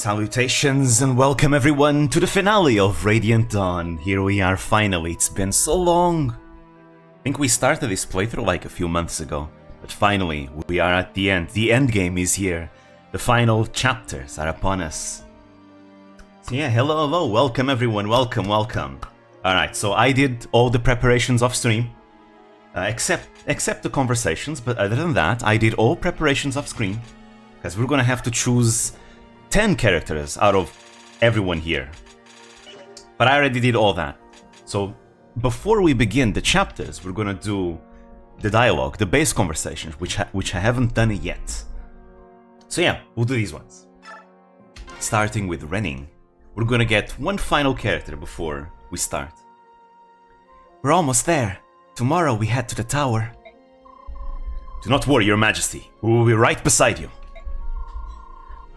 Salutations and welcome everyone to the finale of Radiant Dawn. Here we are finally, it's been so long. I think we started this playthrough like a few months ago, but finally we are at the end. The end game is here. The final chapters are upon us. So yeah, hello, welcome everyone, welcome. Alright, so I did all the preparations off stream, except the conversations, but other than that, I did all preparations off screen, because we're gonna have to choose 10 characters out of everyone here. But I already did all that. So before we begin the chapters, we're gonna do the dialogue, the base conversations, which I haven't done it yet. So yeah, we'll do these ones. Starting with Renning. We're gonna get one final character before we start. We're almost there. Tomorrow we head to the tower. Do not worry, Your Majesty. We will be right beside you.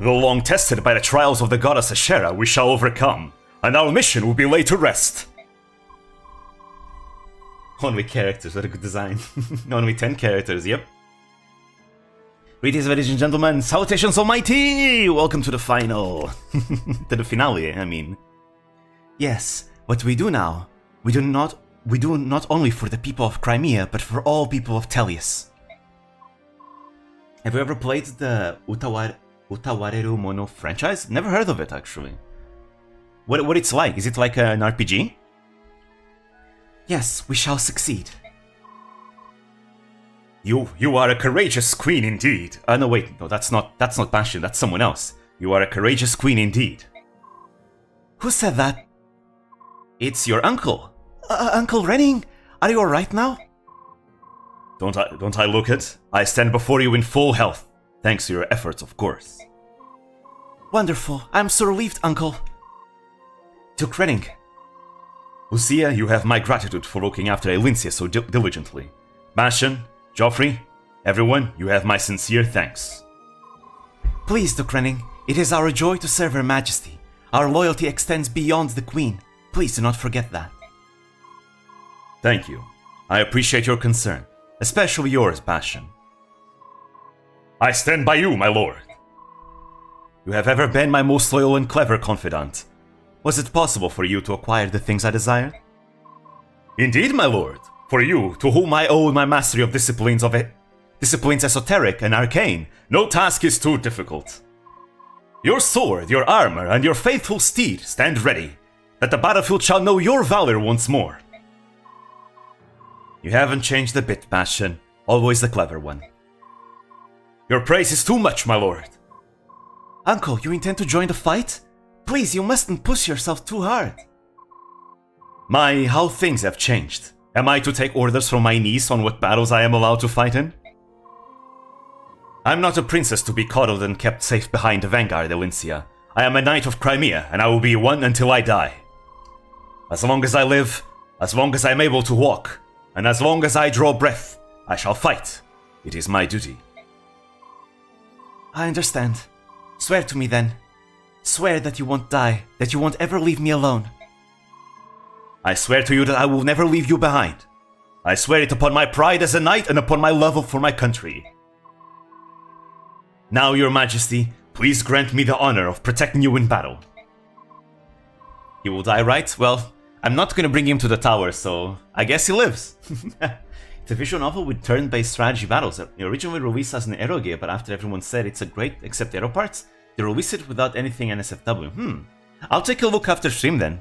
Though long tested by the trials of the goddess Ashera, we shall overcome, and our mission will be laid to rest. Only characters, what a good design. Only 10 characters, yep. Greetings, ladies and gentlemen, salutations almighty! Welcome to the final. To the finale, I mean. Yes, what we do now, we do not only for the people of Crimea, but for all people of Tellius. Have you ever played the Utawareru Mono franchise? Never heard of it, actually. What it's like? Is it like an RPG? Yes, we shall succeed. You are a courageous queen indeed. No wait, no, that's not Bastion, that's someone else. You are a courageous queen indeed. Who said that? It's your uncle. Uncle Renning, are you alright now? Don't I look it? I stand before you in full health. Thanks to your efforts, of course. Wonderful. I'm so relieved, Uncle. Duke Renning. Lucia, you have my gratitude for looking after Elincia so diligently. Bastion, Joffrey, everyone, you have my sincere thanks. Please, Duke Renning, it is our joy to serve Her Majesty. Our loyalty extends beyond the Queen. Please do not forget that. Thank you. I appreciate your concern, especially yours, Bastion. I stand by you, my lord. You have ever been my most loyal and clever confidant. Was it possible for you to acquire the things I desired? Indeed, my lord. For you, to whom I owe my mastery of disciplines esoteric and arcane, no task is too difficult. Your sword, your armor, and your faithful steed stand ready, that the battlefield shall know your valor once more. You haven't changed a bit, Bastion. Always the clever one. Your praise is too much, my lord. Uncle, you intend to join the fight? Please, you mustn't push yourself too hard. How things have changed. Am I to take orders from my niece on what battles I am allowed to fight in? I'm not a princess to be coddled and kept safe behind the vanguard, Elincia. I am a knight of Crimea, and I will be one until I die. As long as I live, as long as I am able to walk, and as long as I draw breath, I shall fight. It is my duty. I understand. Swear to me then. Swear that you won't die, that you won't ever leave me alone. I swear to you that I will never leave you behind. I swear it upon my pride as a knight and upon my love for my country. Now, Your Majesty, please grant me the honor of protecting you in battle. He will die, right? Well, I'm not gonna bring him to the tower, so I guess he lives. It's a visual novel with turn-based strategy battles. It originally released as an Aero game, but after everyone said it's a great except Aero parts, they released it without anything NSFW. I'll take a look after stream then.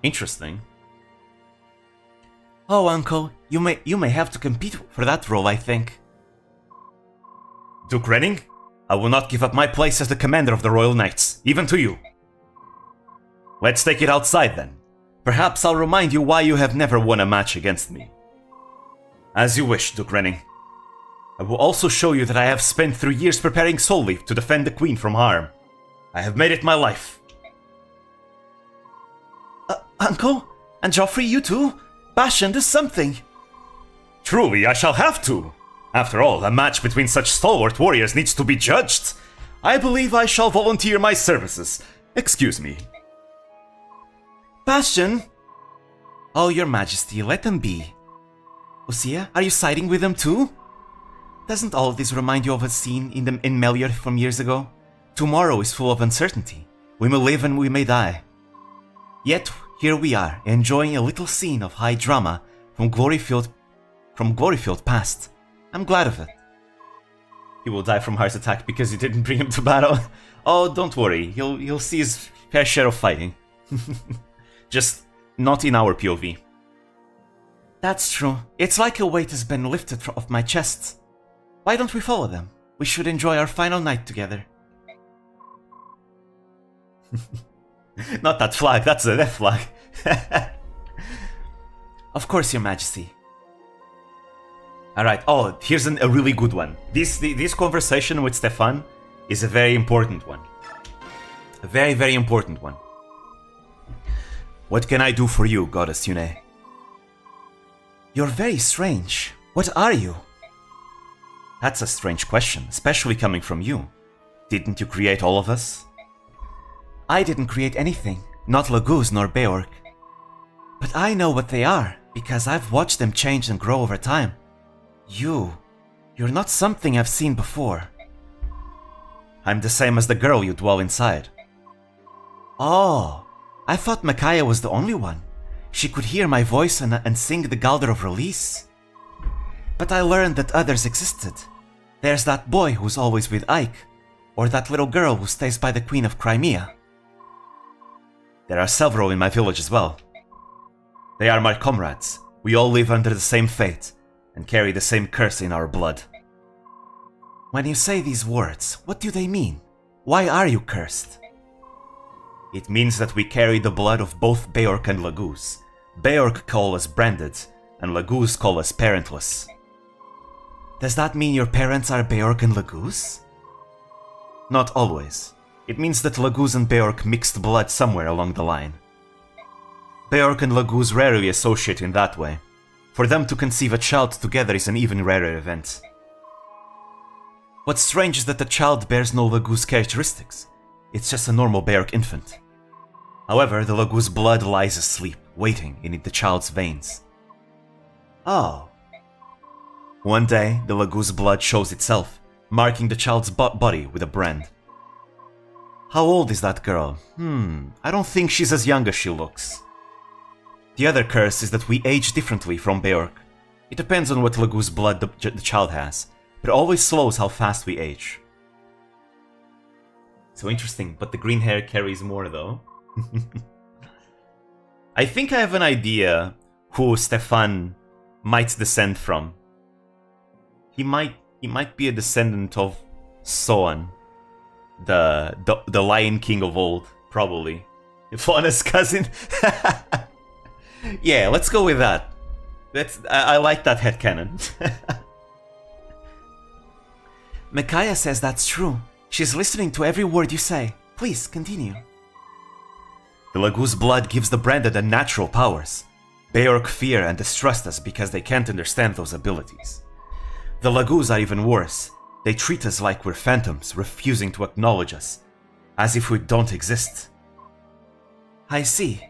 Interesting. Oh, Uncle, you may have to compete for that role, I think. Duke Renning, I will not give up my place as the commander of the Royal Knights, even to you. Let's take it outside then. Perhaps I'll remind you why you have never won a match against me. As you wish, Duke Renning. I will also show you that I have spent 3 years preparing solely to defend the Queen from harm. I have made it my life. Uncle? And Joffrey, you too? Bastion, do something! Truly, I shall have to! After all, a match between such stalwart warriors needs to be judged. I believe I shall volunteer my services. Excuse me. Bastion! Oh, Your Majesty, let them be. Lucia, are you siding with them too? Doesn't all of this remind you of a scene in Melior from years ago? Tomorrow is full of uncertainty. We may live and we may die. Yet, here we are, enjoying a little scene of high drama from glory-filled past. I'm glad of it. He will die from heart attack because you didn't bring him to battle. Oh, don't worry, he'll see his fair share of fighting. Just not in our POV. That's true. It's like a weight has been lifted off my chest. Why don't we follow them? We should enjoy our final night together. Not that flag, that's the death flag. Of course, Your Majesty. Alright, oh, here's a really good one. This conversation with Stefan is a very important one. A very, very important one. What can I do for you, Goddess Yune? You're very strange. What are you? That's a strange question, especially coming from you. Didn't you create all of us? I didn't create anything, not Laguz nor Beork. But I know what they are, because I've watched them change and grow over time. You're not something I've seen before. I'm the same as the girl you dwell inside. Oh, I thought Micaiah was the only one. She could hear my voice and sing the Galder of Release. But I learned that others existed. There's that boy who's always with Ike, or that little girl who stays by the Queen of Crimea. There are several in my village as well. They are my comrades. We all live under the same fate, and carry the same curse in our blood. When you say these words, what do they mean? Why are you cursed? It means that we carry the blood of both Beork and Laguz. Beork call us branded, and Laguz call us parentless. Does that mean your parents are Beork and Laguz? Not always. It means that Laguz and Beork mixed blood somewhere along the line. Beork and Laguz rarely associate in that way. For them to conceive a child together is an even rarer event. What's strange is that the child bears no Laguz characteristics. It's just a normal Beork infant. However, the Laguz blood lies asleep, waiting in the child's veins. Oh. One day, the Laguz blood shows itself, marking the child's body with a brand. How old is that girl? I don't think she's as young as she looks. The other curse is that we age differently from Beork. It depends on what Laguz blood the child has, but it always slows how fast we age. So interesting, but the green hair carries more though. I think I have an idea who Stefan might descend from. He might be a descendant of Soan, the Lion King of old, probably. Fauna's cousin. Yeah, let's go with that. I like that headcanon. Micaiah says that's true. She's listening to every word you say. Please, continue. The Laguz blood gives the branded unnatural powers. Beork fear and distrust us because they can't understand those abilities. The Laguz are even worse. They treat us like we're phantoms, refusing to acknowledge us, as if we don't exist. I see.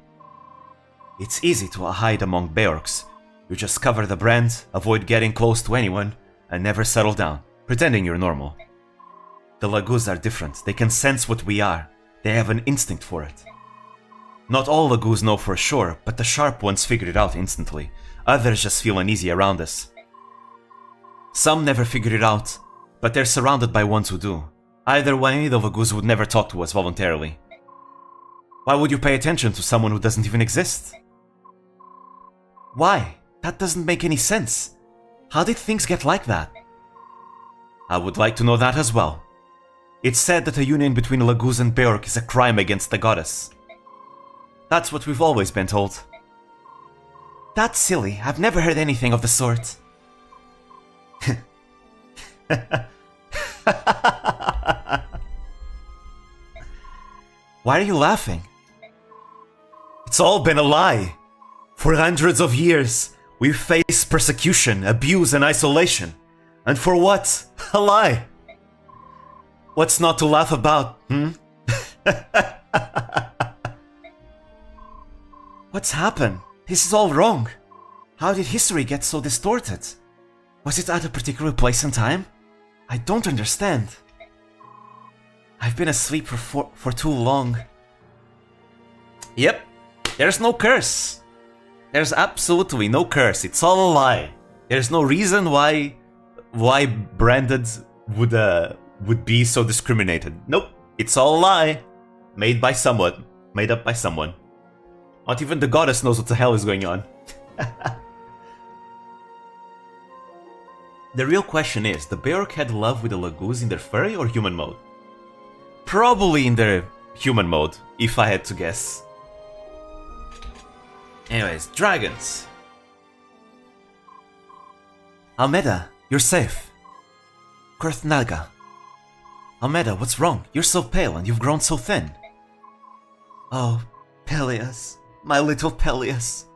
It's easy to hide among Beorks. You just cover the brand, avoid getting close to anyone, and never settle down, pretending you're normal. The Laguz are different. They can sense what we are. They have an instinct for it. Not all Laguz know for sure, but the sharp ones figure it out instantly. Others just feel uneasy around us. Some never figure it out, but they're surrounded by ones who do. Either way, the Laguz would never talk to us voluntarily. Why would you pay attention to someone who doesn't even exist? Why? That doesn't make any sense. How did things get like that? I would like to know that as well. It's said that a union between Laguz and Beork is a crime against the goddess. That's what we've always been told. That's silly. I've never heard anything of the sort. Why are you laughing? It's all been a lie. For hundreds of years, we've faced persecution, abuse, and isolation. And for what? A lie. What's not to laugh about, What's happened? This is all wrong. How did history get so distorted? Was it at a particular place and time? I don't understand. I've been asleep for too long. Yep, there's no curse. There's absolutely no curse. It's all a lie. There's no reason why Branded would be so discriminated. Nope, it's all a lie. Made by someone. Made up by someone. Not even the goddess knows what the hell is going on. The real question is, the Beork had love with the Laguz in their furry or human mode? Probably in their human mode, if I had to guess. Anyways, dragons. Almeda, you're safe. Kurthnaga. Almeda, what's wrong? You're so pale and you've grown so thin. Oh, Peleus, my little Peleus.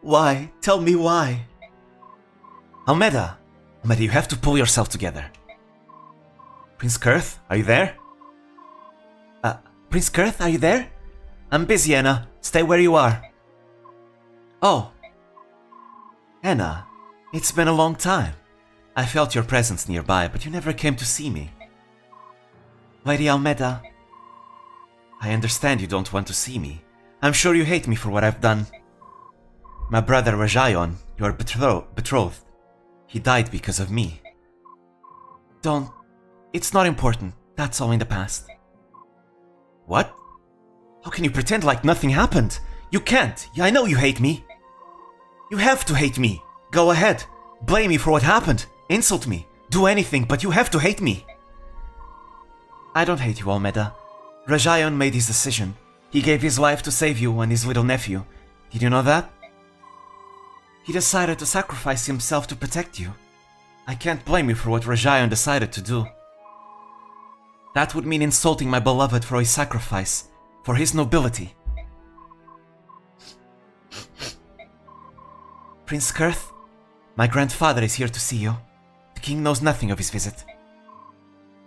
Why? Tell me why. Almeda, you have to pull yourself together. Prince Kurth, are you there? Prince Kurth, are you there? I'm busy, Anna. Stay where you are. Oh. Anna, it's been a long time. I felt your presence nearby, but you never came to see me. Lady Almeda, I understand you don't want to see me. I'm sure you hate me for what I've done. My brother Rajayon, your betrothed, he died because of me. Don't... It's not important. That's all in the past. What? How can you pretend like nothing happened? You can't. I know you hate me. You have to hate me. Go ahead. Blame me for what happened. Insult me. Do anything, but you have to hate me. I don't hate you, Almeda. Rajayon made his decision. He gave his life to save you and his little nephew. Did you know that? He decided to sacrifice himself to protect you. I can't blame you for what Rajayon decided to do. That would mean insulting my beloved for his sacrifice, for his nobility. Prince Kurth, my grandfather is here to see you. The king knows nothing of his visit.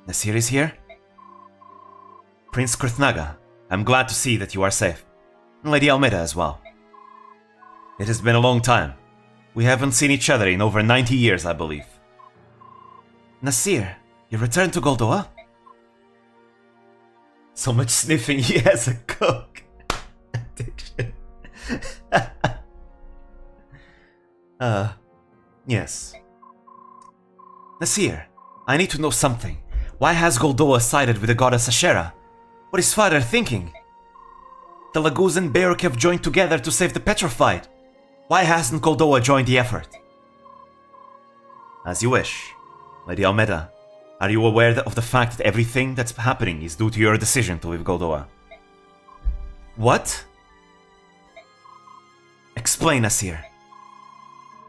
Nasir is here? Prince Kurthnaga, I'm glad to see that you are safe. And Lady Almeda as well. It has been a long time. We haven't seen each other in over 90 years, I believe. Nasir, you returned to Goldoa? So much sniffing, he has a coke addiction. Yes. Nasir, I need to know something. Why has Goldoa sided with the goddess Ashera? What is father thinking? The Laguz and Beork have joined together to save the petrified. Why hasn't Goldoa joined the effort? As you wish. Lady Almeda, are you aware of the fact that everything that's happening is due to your decision to leave Goldoa? What? Explain, Nasir.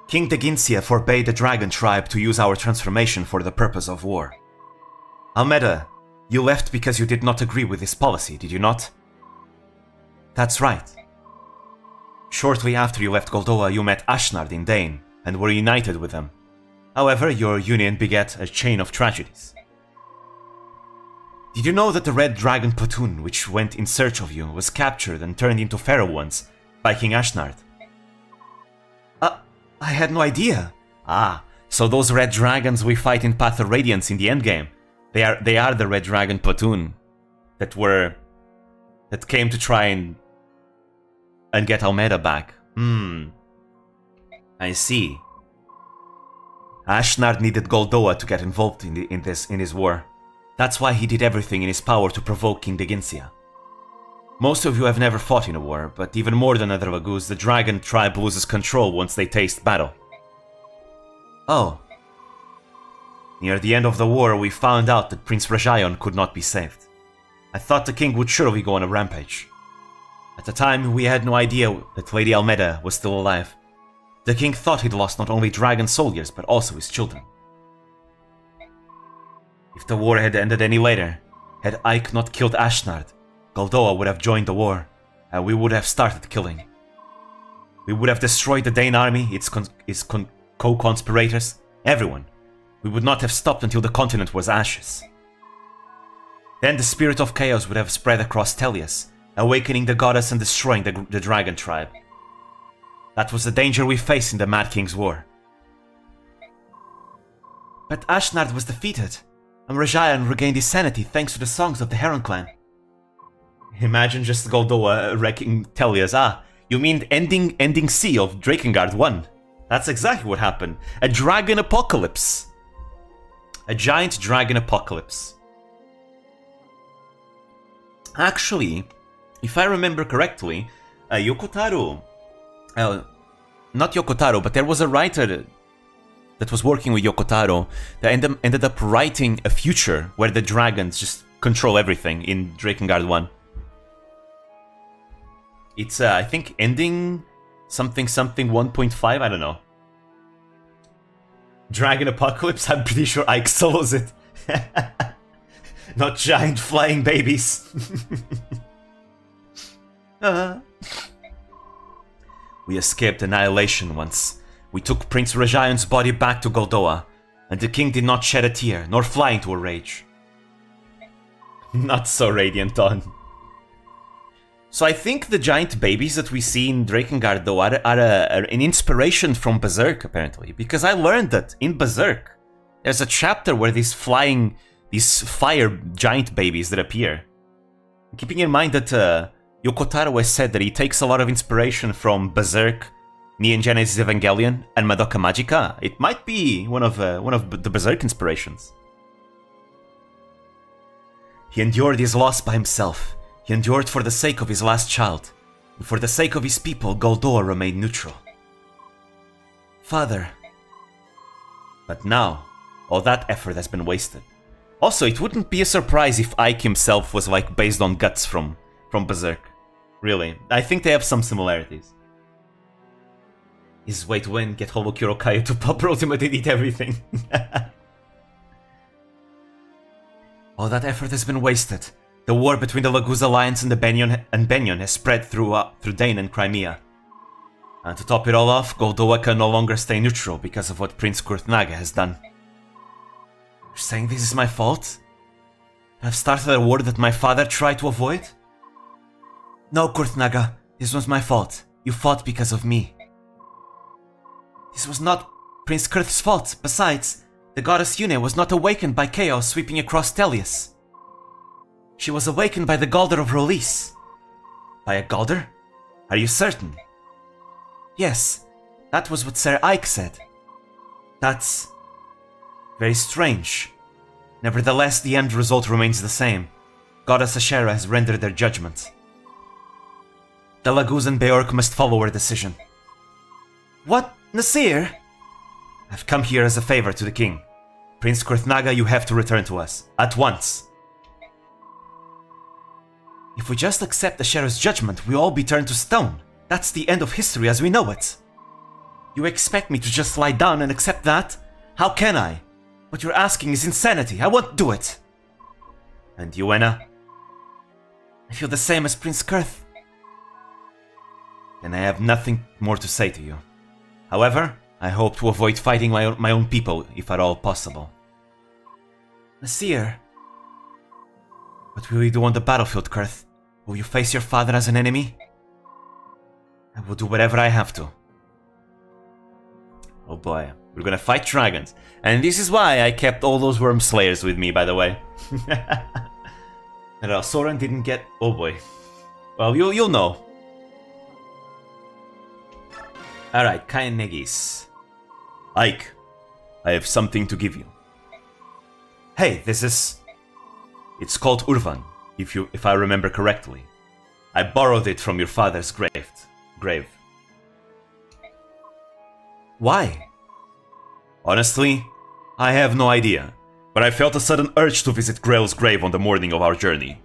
King Deginsia forbade the dragon tribe to use our transformation for the purpose of war. Almeda, you left because you did not agree with this policy, did you not? That's right. Shortly after you left Goldoa, you met Ashnard in Dane and were united with them. However, your union begat a chain of tragedies. Did you know that the Red Dragon platoon which went in search of you was captured and turned into feral ones by King Ashnard? I had no idea. Ah, so those Red Dragons we fight in Path of Radiance in the endgame, they are the Red Dragon platoon that came to try and get Almeda back. I see. Ashnard needed Goldoa to get involved in his war. That's why he did everything in his power to provoke King Deginsia. Most of you have never fought in a war, but even more than other Laguz, the dragon tribe loses control once they taste battle. Oh. Near the end of the war, we found out that Prince Rajayon could not be saved. I thought the king would surely go on a rampage. At the time, we had no idea that Lady Almeda was still alive. The king thought he'd lost not only dragon soldiers, but also his children. If the war had ended any later, had Ike not killed Ashnard, Goldoa would have joined the war, and we would have started killing. We would have destroyed the Dane army, its co-conspirators, everyone. We would not have stopped until the continent was ashes. Then the spirit of chaos would have spread across Tellius, awakening the goddess and destroying the dragon tribe. That was the danger we faced in the Mad King's war. But Ashnard was defeated, and Rajayan regained his sanity thanks to the songs of the Heron clan. Imagine just Goldoa wrecking Tellias. Ah, you mean ending C of Drakengard 1. That's exactly what happened. A dragon apocalypse. A giant dragon apocalypse. Actually, if I remember correctly, Yokotaro... not Yokotaro, but there was a writer that was working with Yokotaro that ended up writing a future where the dragons just control everything in Drakengard 1. It's, I think, ending something 1.5, I don't know. Dragon Apocalypse, I'm pretty sure Ike solos it. Not giant flying babies. We escaped annihilation once. We took Prince Rajayon's body back to Goldoa, and the king did not shed a tear, nor fly into a rage. Not so radiant, Dawn. So I think the giant babies that we see in Drakengard, though, are an inspiration from Berserk, apparently. Because I learned that in Berserk, there's a chapter where these fire giant babies that appear. Keeping in mind that Yokotaro has said that he takes a lot of inspiration from Berserk, Neon Genesis Evangelion, and Madoka Magica. It might be one of the Berserk inspirations. He endured his loss by himself. He endured for the sake of his last child, and for the sake of his people, Goldoa remained neutral. Father. But now, all that effort has been wasted. Also, it wouldn't be a surprise if Ike himself was like based on Guts from Berserk. Really, I think they have some similarities. His way to win, get Holokuro Kaiyo to pop ultimate and eat everything. All that effort has been wasted. The war between the Laguz Alliance and Benyon has spread through Dane and Crimea. And to top it all off, Goldoa can no longer stay neutral because of what Prince Kurtnaga has done. You're saying this is my fault? I've started a war that my father tried to avoid? No, Kurtnaga, this was my fault. You fought because of me. This was not Prince Kurth's fault. Besides, the goddess Yune was not awakened by chaos sweeping across Tellius. She was awakened by the Galder of Release. By a Galder? Are you certain? Yes, that was what Sir Ike said. That's very strange. Nevertheless, the end result remains the same. Goddess Ashera has rendered their judgment. The Laguz and Beork must follow her decision. What? Nasir? I've come here as a favor to the king. Prince Kurthnaga, you have to return to us. At once. If we just accept the Sheriff's judgment, we'll all be turned to stone. That's the end of history as we know it. You expect me to just lie down and accept that? How can I? What you're asking is insanity. I won't do it. And you, Enna? I feel the same as Prince Kurth. Then I have nothing more to say to you. However, I hope to avoid fighting my own people, if at all possible. Nasir. What will you do on the battlefield, Kurth? Will you face your father as an enemy? I will do whatever I have to. Oh boy, we're gonna fight dragons. And this is why I kept all those Worm Slayers with me, by the way. And Soren didn't get... Oh boy. Well, you'll know. Alright, Kain Negis. Ike, I have something to give you. Hey, this is... It's called Urvan, if I remember correctly. I borrowed it from your father's grave. Why? Honestly, I have no idea, but I felt a sudden urge to visit Grail's grave on the morning of our journey.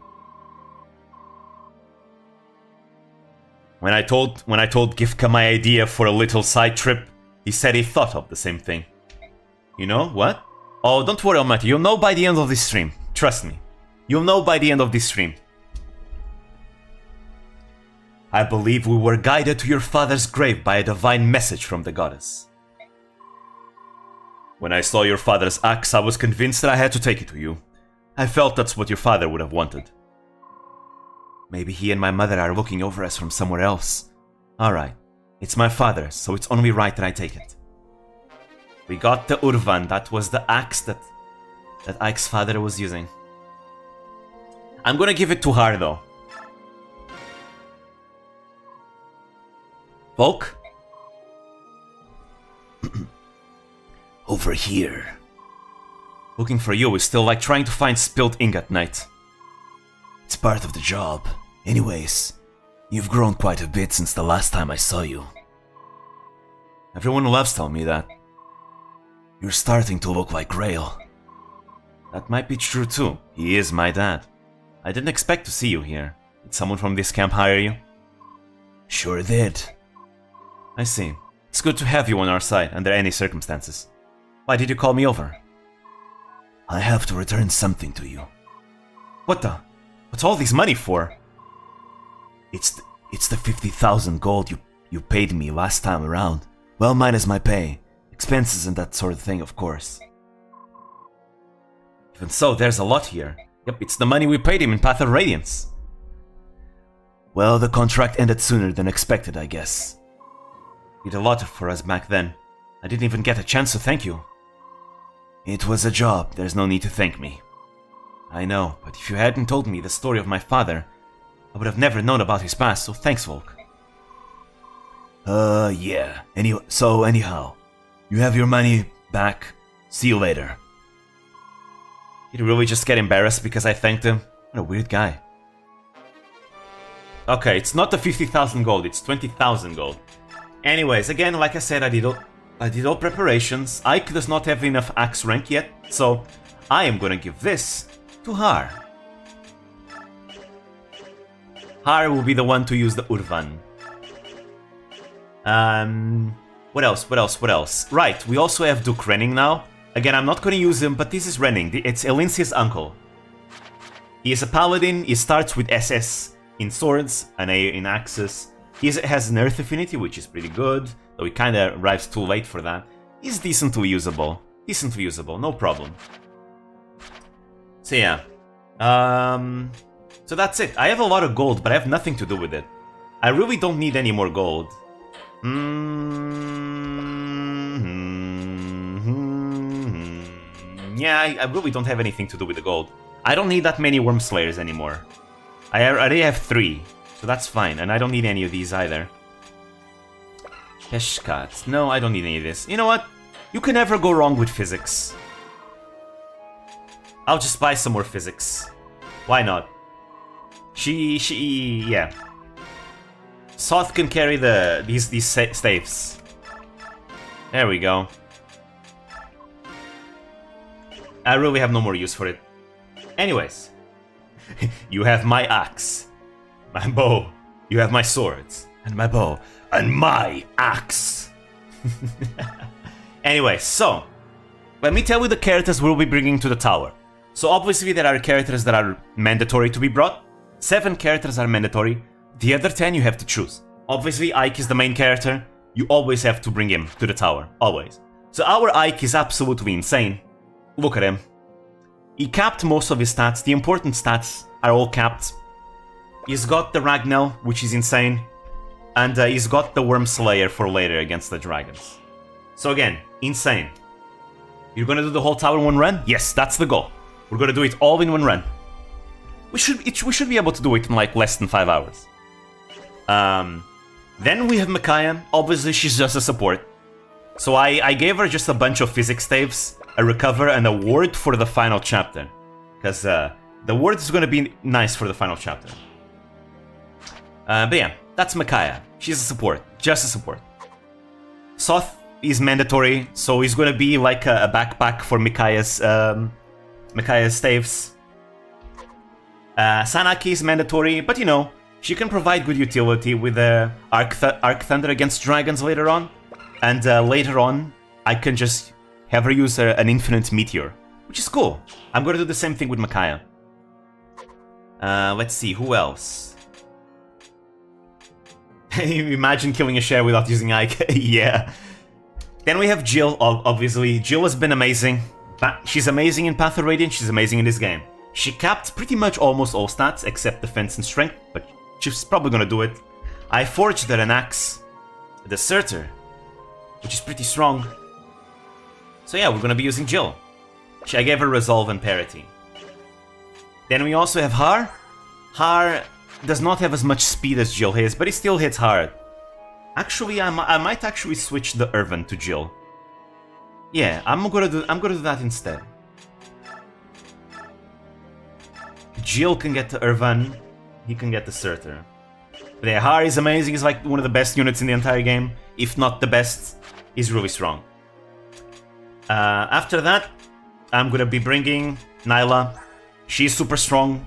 When I told Gifka my idea for a little side trip, he said he thought of the same thing. You know what? Oh, don't worry, Almighty, you'll know by the end of this stream. Trust me. You'll know by the end of this stream. I believe we were guided to your father's grave by a divine message from the goddess. When I saw your father's axe, I was convinced that I had to take it to you. I felt that's what your father would have wanted. Maybe he and my mother are looking over us from somewhere else. Alright, it's my father's, so it's only right that I take it. We got the Urvan, that was the axe that Ike's father was using. I'm gonna give it to her though. Volk? Over here. Looking for you is still like trying to find spilled ink at night. It's part of the job. Anyways, you've grown quite a bit since the last time I saw you. Everyone loves telling me that. You're starting to look like Grail. That might be true too. He is my dad. I didn't expect to see you here. Did someone from this camp hire you? Sure did. I see. It's good to have you on our side under any circumstances. Why did you call me over? I have to return something to you. What the? What's all this money for? It's the 50,000 gold you paid me last time around. Well, minus my pay. Expenses and that sort of thing, of course. Even so, there's a lot here. Yep, it's the money we paid him in Path of Radiance. Well, the contract ended sooner than expected, I guess. You did a lot for us back then. I didn't even get a chance to thank you. It was a job, there's no need to thank me. I know, but if you hadn't told me the story of my father, I would have never known about his past, so thanks, Volk. Yeah. Anyhow, you have your money back. See you later. Did you really just get embarrassed because I thanked him? What a weird guy. Okay, it's not the 50,000 gold, it's 20,000 gold. Anyways, again, like I said, I did all preparations. Ike does not have enough axe rank yet, so I am gonna give this to Har. Har will be the one to use the Urvan. What else? Right, we also have Duke Renning now. Again, I'm not gonna use him, but this is Renning. It's Elincia's uncle. He is a paladin, he starts with SS in swords, an A in axes. He has an earth affinity, which is pretty good, though he kinda arrives too late for that. He's decently usable. No problem. So yeah. So that's it. I have a lot of gold, but I have nothing to do with it. I really don't need any more gold. Yeah, I really don't have anything to do with the gold. I don't need that many Worm Slayers anymore. I already have 3, so that's fine, and I don't need any of these either. Peshkat. No, I don't need any of this. You know what? You can never go wrong with physics. I'll just buy some more physics. Why not? Yeah. Soth can carry these staves. There we go. I really have no more use for it. Anyways. You have my axe. My bow. You have my swords. And my bow. And my axe. Anyway, so. Let me tell you the characters we'll be bringing to the tower. So obviously there are characters that are mandatory to be brought. 7 characters are mandatory. The other 10 you have to choose. Obviously Ike is the main character. You always have to bring him to the tower. Always. So our Ike is absolutely insane. Look at him. He capped most of his stats. The important stats are all capped. He's got the Ragnell, which is insane. And he's got the Worm Slayer for later against the dragons. So again, insane. You're gonna do the whole tower in one run? Yes, that's the goal. We're gonna do it all in one run. We should be able to do it in like less than 5 hours. Then we have Micaiah. Obviously, she's just a support. So I gave her just a bunch of physics staves, a recover, and a ward for the final chapter. Because the ward is gonna be nice for the final chapter. But yeah, that's Micaiah. She's a support. Just a support. Soth is mandatory, so he's gonna be like a backpack for Micaiah's staves. Sanaki is mandatory, but you know, she can provide good utility with Arc Thunder against dragons later on. And later on, I can just have her use an infinite meteor, which is cool. I'm gonna do the same thing with Micaiah. Let's see, who else? Imagine killing a share without using Ike. Yeah. Then we have Jill, obviously. Jill has been amazing. She's amazing in Path of Radiance, she's amazing in this game. She capped pretty much almost all stats except defense and strength, but she's probably gonna do it. I forged her an axe, a deserter, which is pretty strong. So yeah, we're gonna be using Jill. I gave her resolve and parity. Then we also have Har. Har does not have as much speed as Jill has, but he still hits hard. Actually, I might actually switch the Irvin to Jill. Yeah, I'm gonna do that instead. Jill can get the Irvin, he can get the Surtur. But yeah, Har is amazing, he's like one of the best units in the entire game. If not the best, he's really strong. After that, I'm gonna be bringing Nyla. She's super strong,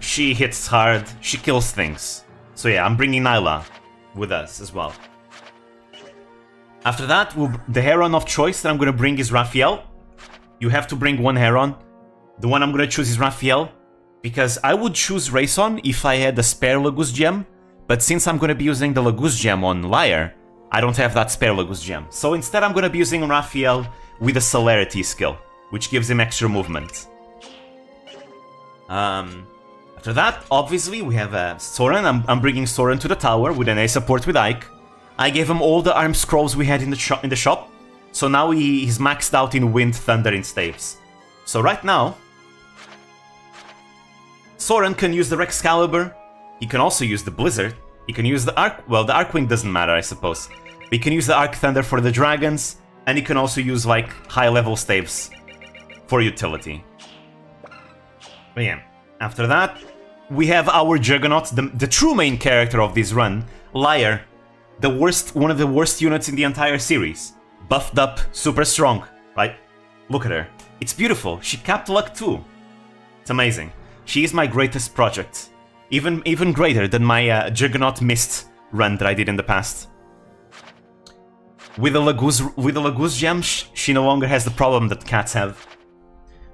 she hits hard, she kills things. So yeah, I'm bringing Nyla with us as well. After that, the Heron of choice that I'm gonna bring is Raphael. You have to bring one Heron. The one I'm gonna choose is Raphael, because I would choose Rayson if I had a spare Lagus gem, but since I'm gonna be using the Lagus gem on Liar, I don't have that spare Lagus gem. So instead I'm gonna be using Raphael with a Celerity skill, which gives him extra movement. After that, obviously, we have Soren. I'm bringing Soren to the tower with an A support with Ike. I gave him all the arm scrolls we had in the shop, so now he's maxed out in Wind, Thunder, and Staves. So right now, Soren can use the Excalibur, he can also use the Blizzard, he can use the Arc... well, the Arcwind doesn't matter, I suppose. But he can use the Arc Thunder for the dragons, and he can also use, like, high-level staves for utility. But yeah, after that, we have our Juggernaut, the true main character of this run, Liar, one of the worst units in the entire series. Buffed up, super strong, right? Look at her. It's beautiful. She capped luck too. It's amazing. She is my greatest project. Even greater than my Juggernaut Mist run that I did in the past. With the Lagus gem, she no longer has the problem that cats have.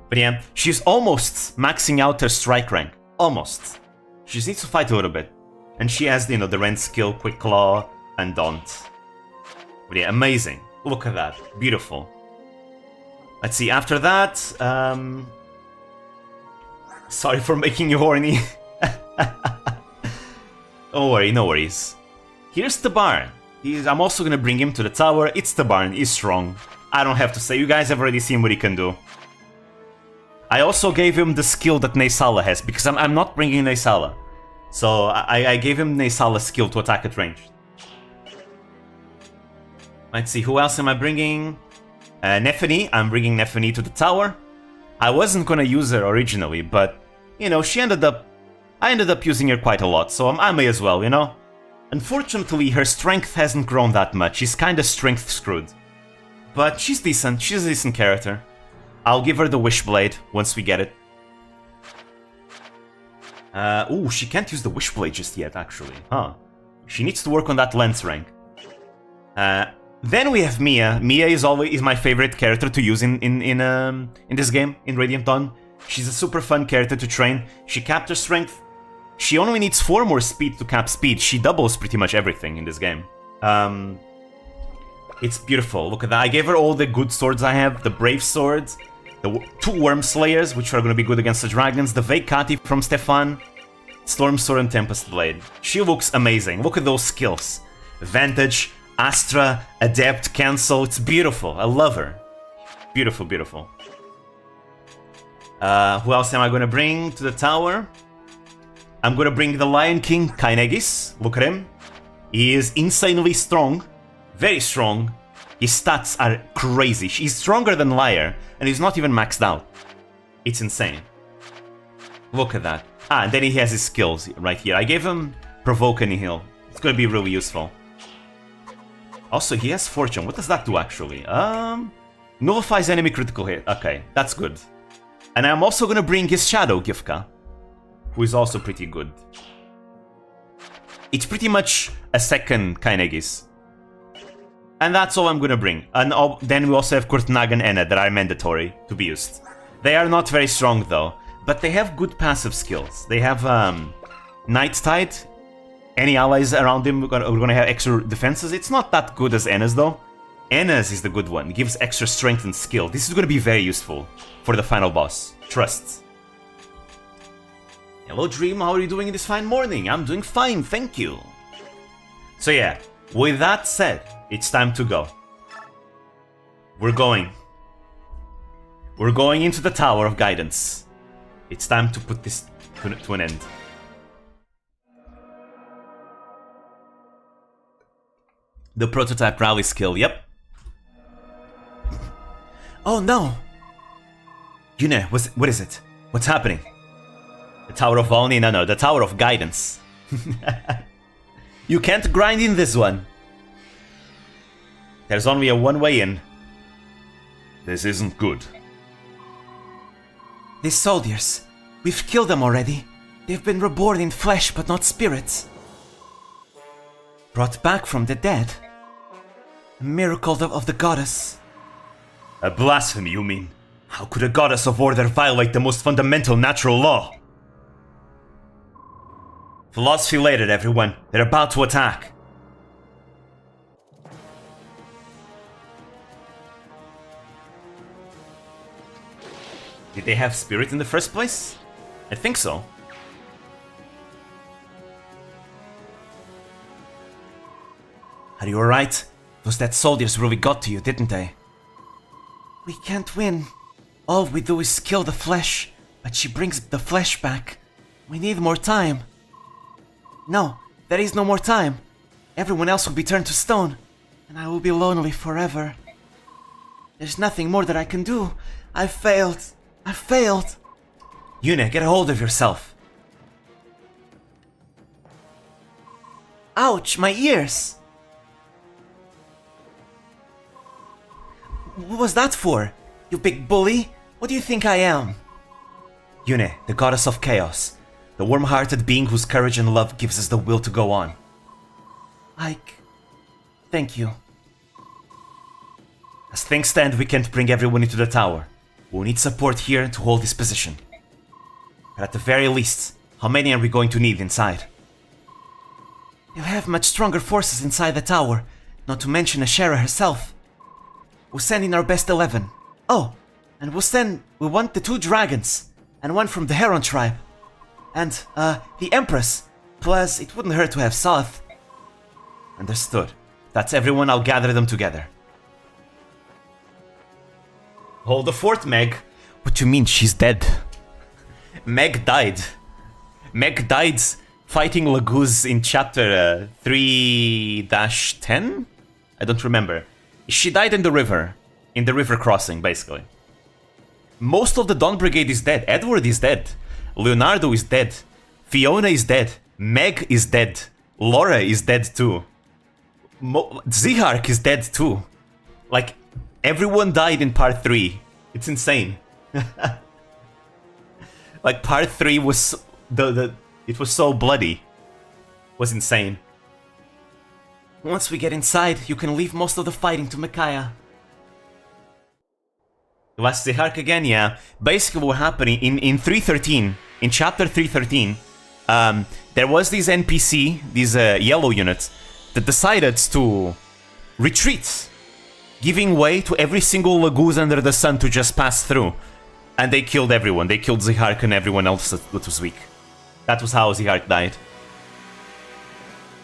But yeah, she's almost maxing out her strike rank. Almost. She just needs to fight a little bit. And she has, you know, the Rend skill, Quick Claw, and Daunt. But yeah, amazing. Look at that. Beautiful. Let's see, after that... Sorry for making you horny. Don't worry, no worries. Here's the Barn. I'm also gonna bring him to the tower. It's the Barn. He's strong. I don't have to say. You guys have already seen what he can do. I also gave him the skill that Naysala has, because I'm not bringing Naysala. So I gave him Naysala's skill to attack at range. Let's see, who else am I bringing? Nephany. I'm bringing Nephany to the tower. I wasn't gonna use her originally, but, you know, I ended up using her quite a lot, so I may as well, you know? Unfortunately, her strength hasn't grown that much. She's kinda strength screwed. But she's decent. She's a decent character. I'll give her the Wishblade once we get it. Ooh, she can't use the Wishblade just yet, actually. Huh. She needs to work on that lance rank. Then we have Mia. Mia is my favorite character to use in this game, in Radiant Dawn. She's a super fun character to train. She capped her strength. She only needs 4 more speed to cap speed. She doubles pretty much everything in this game. It's beautiful. Look at that. I gave her all the good swords I have. The Brave Swords. The 2 Worm Slayers, which are going to be good against the dragons. The Veikati from Stefan. Storm Sword and Tempest Blade. She looks amazing. Look at those skills. Vantage, Astra, Adept, Cancel. It's beautiful. I love her. Beautiful, beautiful. Who else am I going to bring to the tower? I'm going to bring the Lion King, Kainegis. Look at him. He is insanely strong. Very strong. His stats are crazy. He's stronger than Liar, and he's not even maxed out. It's insane. Look at that. Ah, and then he has his skills right here. I gave him Provoke and Heal. It's going to be really useful. Also, he has Fortune. What does that do, actually? Nullifies enemy critical hit. Okay, that's good. And I'm also going to bring his Shadow, Gifka, who is also pretty good. It's pretty much a second Kainegis. And that's all I'm going to bring. And then we also have Kurtnag and Enna that are mandatory to be used. They are not very strong, though. But they have good passive skills. They have Night Tide. Any allies around him are going to have extra defenses. It's not that good as Enna's, though. Enna's is the good one. It gives extra strength and skill. This is going to be very useful for the final boss. Trust. Hello, Dream. How are you doing this fine morning? I'm doing fine, thank you. So yeah, with that said, it's time to go. We're going into the Tower of Guidance. It's time to put this to an end. The prototype rally skill, yep. Oh no! Yune, what is it? What's happening? The Tower of Valni? No, the Tower of Guidance. You can't grind in this one. There's only a one way in. This isn't good. These soldiers, we've killed them already. They've been reborn in flesh but not spirits. Brought back from the dead. A miracle of the goddess. A blasphemy, you mean? How could a goddess of order violate the most fundamental natural law? Philosophy later, everyone. They're about to attack. Did they have spirit in the first place? I think so. Are you alright? Those dead soldiers really got to you, didn't they? We can't win. All we do is kill the flesh, but she brings the flesh back. We need more time. No, there is no more time. Everyone else will be turned to stone, and I will be lonely forever. There's nothing more that I can do. I failed. I failed. Yune, get a hold of yourself. Ouch, my ears. What was that for? You big bully? What do you think I am? Yune, the goddess of chaos. The warm-hearted being whose courage and love gives us the will to go on. Ike, thank you. As things stand, we can't bring everyone into the tower. We'll need support here to hold this position. But at the very least, how many are we going to need inside? You'll have much stronger forces inside the tower, not to mention Ashera herself. We'll send in our best 11. Oh, and we want the 2 dragons, and one from the Heron tribe. And, the Empress. Plus, it wouldn't hurt to have Soth. Understood. That's everyone, I'll gather them together. Hold the fort, Meg. What do you mean, she's dead? Meg died. Meg died fighting Laguz in chapter 3-10? I don't remember. She died in the river crossing, basically. Most of the Dawn Brigade is dead. Edward is dead. Leonardo is dead. Fiona is dead. Meg is dead. Laura is dead too. Zihark is dead too. Like, everyone died in part 3. It's insane. Like, part 3 was it was so bloody. It was insane. Once we get inside, you can leave most of the fighting to Micaiah. Last Zihark again, yeah. Basically what happened in 313, in chapter 313, there was this NPC, these yellow units, that decided to retreat, giving way to every single Laguz under the sun to just pass through. And they killed everyone. They killed Zihark and everyone else that was weak. That was how Zihark died.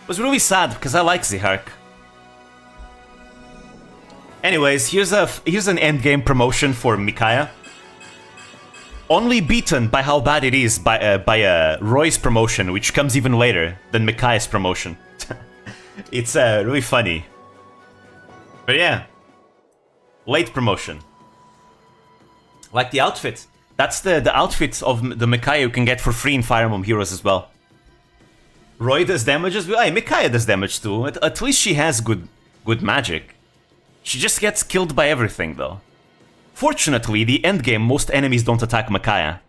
It was really sad, because I like Zihark. Anyways, here's an endgame promotion for Micaiah. Only beaten by how bad it is by Roy's promotion, which comes even later than Micaiah's promotion. It's really funny. But yeah. Late promotion. Like the outfit. That's the outfit of the Micaiah you can get for free in Fire Emblem Heroes as well. Roy does damage as well. Hey, Micaiah does damage too. At least she has good magic. She just gets killed by everything though. Fortunately, the endgame, most enemies don't attack Micaiah.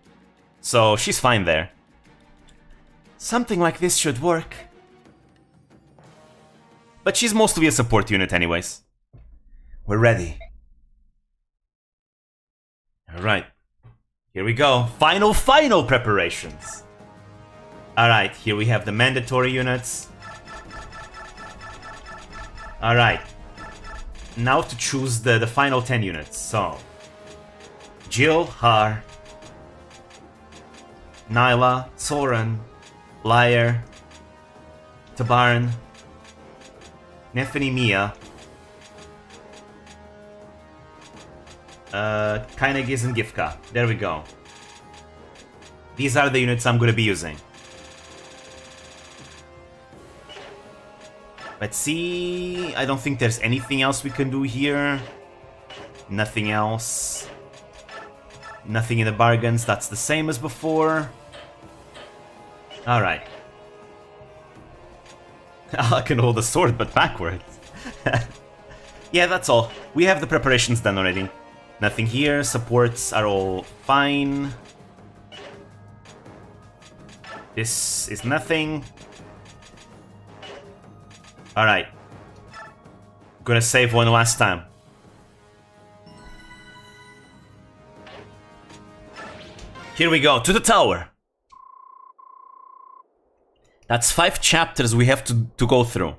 So she's fine there. Something like this should work. But she's mostly a support unit anyways. We're ready. Alright. Here we go. Final preparations. Alright, here we have the mandatory units. Alright. Now to choose the final 10 units. So, Jill, Har, Nyla, Soren, Lyre, Tabaran, Nefani Mia, Kainagiz and Gifka. There we go. These are the units I'm going to be using. Let's see. I don't think there's anything else we can do here. Nothing else. Nothing in the bargains. That's the same as before. Alright. I can hold the sword, but backwards. Yeah, that's all. We have the preparations done already. Nothing here. Supports are all fine. This is nothing. Alright. Gonna save one last time. Here we go, to the tower. That's 5 chapters we have to go through.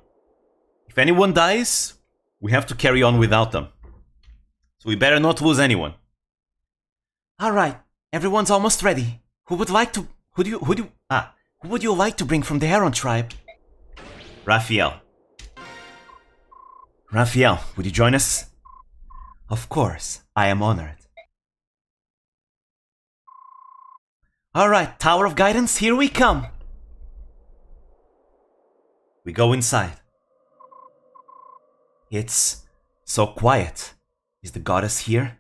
If anyone dies, we have to carry on without them. So we better not lose anyone. Alright, everyone's almost ready. Who would you like to bring from the Heron tribe? Raphael. Raphael, would you join us? Of course, I am honored. Alright, Tower of Guidance, here we come. We go inside. It's so quiet. Is the goddess here?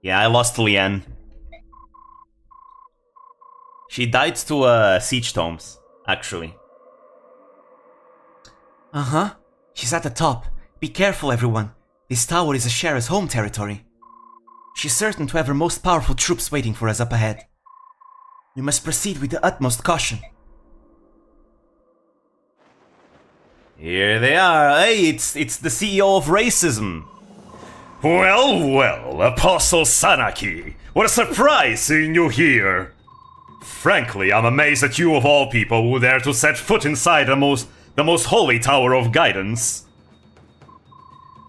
Yeah, I lost Liane. She died to siege tomes, actually. Uh-huh. She's at the top. Be careful, everyone. This tower is Ashera's home territory. She's certain to have her most powerful troops waiting for us up ahead. We must proceed with the utmost caution. Here they are. Hey, it's the CEO of racism. Well, well, Apostle Sanaki. What a surprise seeing you here. Frankly, I'm amazed that you of all people would dare to set foot inside the most holy Tower of Guidance.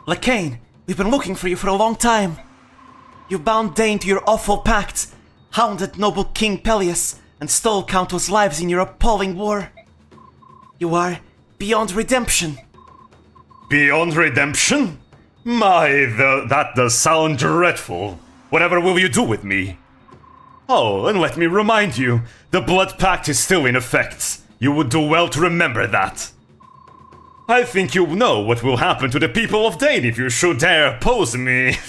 Lacane, we've been looking for you for a long time. You bound Dane to your awful pact, hounded noble King Peleus, and stole countless lives in your appalling war. You are beyond redemption. Beyond redemption? That does sound dreadful. Whatever will you do with me? Oh, and let me remind you, the Blood Pact is still in effect. You would do well to remember that. I think you know what will happen to the people of Dane if you should dare oppose me.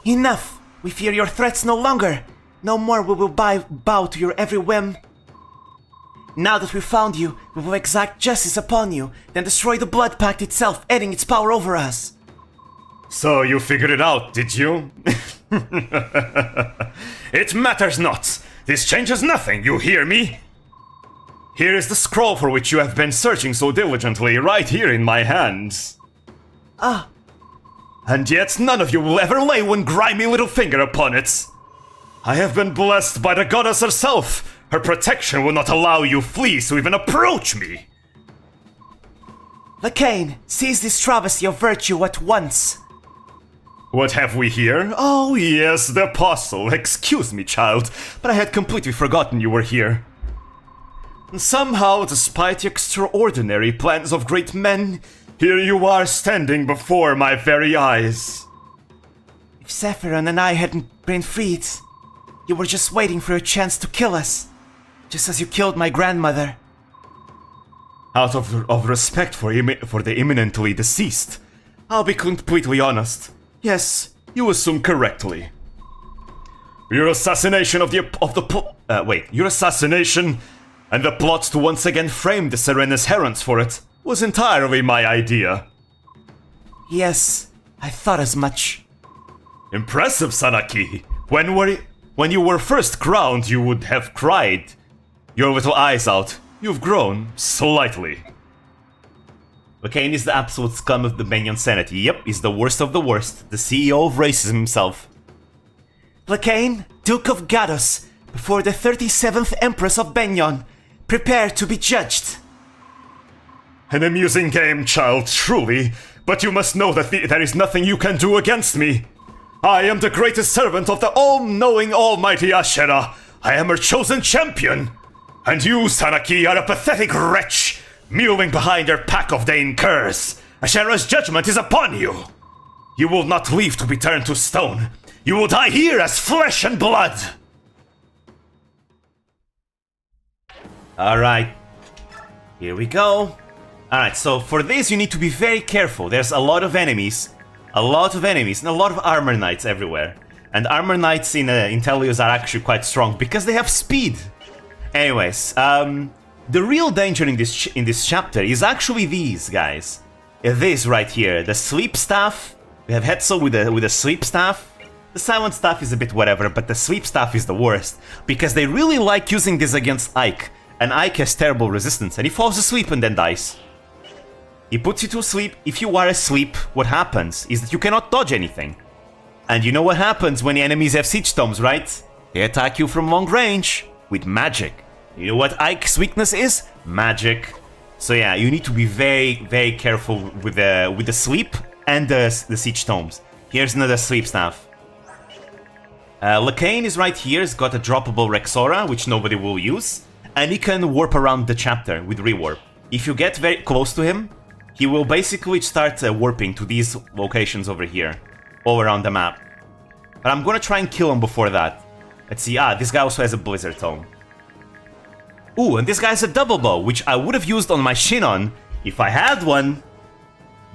Enough! We fear your threats no longer. No more we will bow to your every whim. Now that we've found you, we will exact justice upon you, then destroy the Blood Pact itself, ending its power over us. So you figured it out, did you? It matters not. This changes nothing, you hear me? Here is the scroll for which you have been searching so diligently, right here in my hands. Ah. And yet none of you will ever lay one grimy little finger upon it. I have been blessed by the goddess herself. Her protection will not allow you fleas to even approach me. Lacane, seize this travesty of virtue at once. What have we here? Oh yes, the apostle. Excuse me, child, but I had completely forgotten you were here. Somehow, despite the extraordinary plans of great men, here you are standing before my very eyes. If Sephiron and I hadn't been freed, you were just waiting for a chance to kill us, just as you killed my grandmother. Out of respect for the imminently deceased, I'll be completely honest. Yes, you assume correctly. Your assassination your assassination and the plot to once again frame the Serena's herons for it was entirely my idea. Yes, I thought as much. Impressive, Sanaki. When you were first crowned, you would have cried your little eyes out. You've grown slightly. Lacane is the absolute scum of the Benyon sanity. Yep, he's the worst of the worst. The CEO of racism himself. Lacane, Duke of Gados, before the 37th Empress of Benyon, prepare to be judged. An amusing game, child, truly. But you must know that there is nothing you can do against me. I am the greatest servant of the all-knowing almighty Ashera. I am her chosen champion. And you, Sanaki, are a pathetic wretch, mewling behind your pack of Dane curs. Ashera's judgment is upon you. You will not live to be turned to stone. You will die here as flesh and blood. Alright. Here we go. Alright, so for this you need to be very careful. There's a lot of enemies. And a lot of armor knights everywhere. And armor knights in Intelios are actually quite strong because they have speed. Anyways, the real danger in this chapter is actually these guys. This right here, the sleep staff. We have Hetzel with a sleep staff. The silent staff is a bit whatever, but the sleep staff is the worst because they really like using this against Ike. And Ike has terrible resistance, and he falls asleep and then dies. He puts you to sleep. If you are asleep, what happens is that you cannot dodge anything. And you know what happens when the enemies have siege tomes, right? They attack you from long range with magic. You know what Ike's weakness is? Magic. So yeah, you need to be very, very careful with the sleep and the siege tomes. Here's another sleep staff. Lacane is right here. He's got a droppable Rexora, which nobody will use. And he can warp around the chapter with rewarp. If you get very close to him, he will basically start warping to these locations over here. All around the map. But I'm gonna try and kill him before that. Let's see, this guy also has a Blizzard Tome. Ooh, and this guy has a double bow, which I would have used on my Shinon if I had one.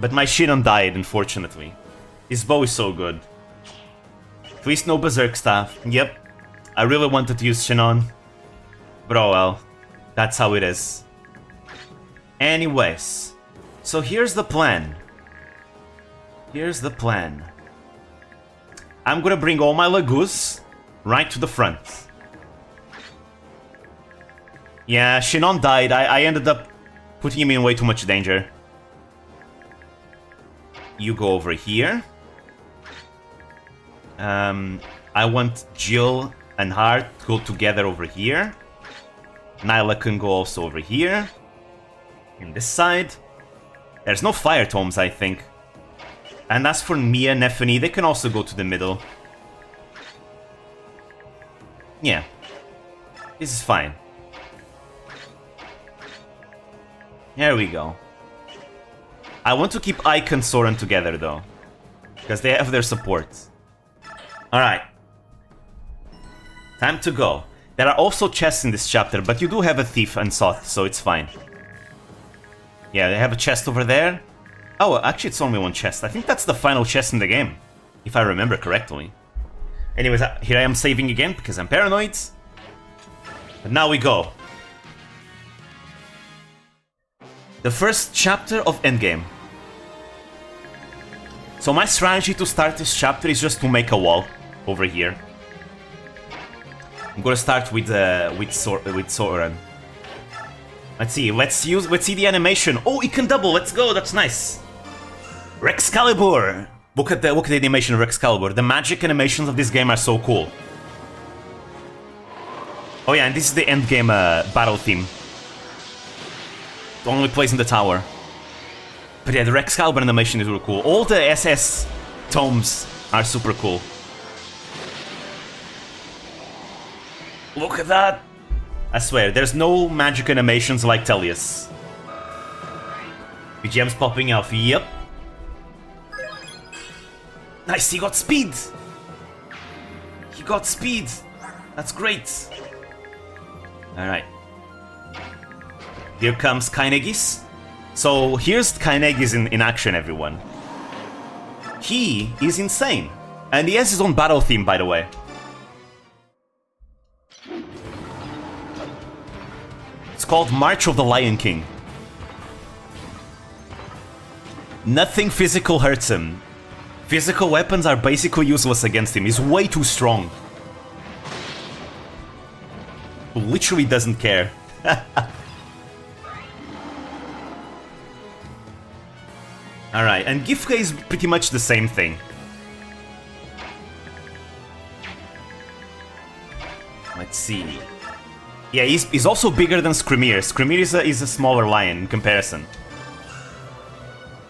But my Shinon died, unfortunately. His bow is so good. At least no Berserk Staff. Yep, I really wanted to use Shinon. But oh well, that's how it is. Anyways, so here's the plan. Here's the plan. I'm gonna bring all my Lagoos right to the front. Yeah, Shinon died. I ended up putting him in way too much danger. You go over here. I want Jill and Hart to go together over here. Nyla can go also over here. In this side. There's no fire tomes, I think. And as for Mia and Nefany, they can also go to the middle. Yeah. This is fine. There we go. I want to keep Ike and Soren together, though. Because they have their support. Alright. Time to go. There are also chests in this chapter, but you do have a thief and Soth, so it's fine. Yeah, they have a chest over there. Oh, actually it's only one chest. I think that's the final chest in the game, if I remember correctly. Anyways, here I am saving again, because I'm paranoid. But now we go. The first chapter of Endgame. So my strategy to start this chapter is just to make a wall over here. I'm gonna start with Soren. Let's see. Let's see the animation. Oh, it can double. Let's go. That's nice. Rexcalibur. Look at the animation of Rexcalibur. The magic animations of this game are so cool. Oh yeah, and this is the end game battle theme. It only plays in the tower. But yeah, the Rexcalibur animation is really cool. All the SS tomes are super cool. Look at that! I swear, there's no magic animations like Tellius. BGM's popping off, yep. Nice, he got speed! He got speed! That's great! Alright. Here comes Kainegis. So here's Kainegis in action, everyone. He is insane. And he has his own battle theme, by the way. It's called March of the Lion King. Nothing physical hurts him. Physical weapons are basically useless against him. He's way too strong. Literally doesn't care. Alright, and Gifka is pretty much the same thing. Let's see. Yeah, he's also bigger than Skrimir. Skrimir is a smaller lion in comparison.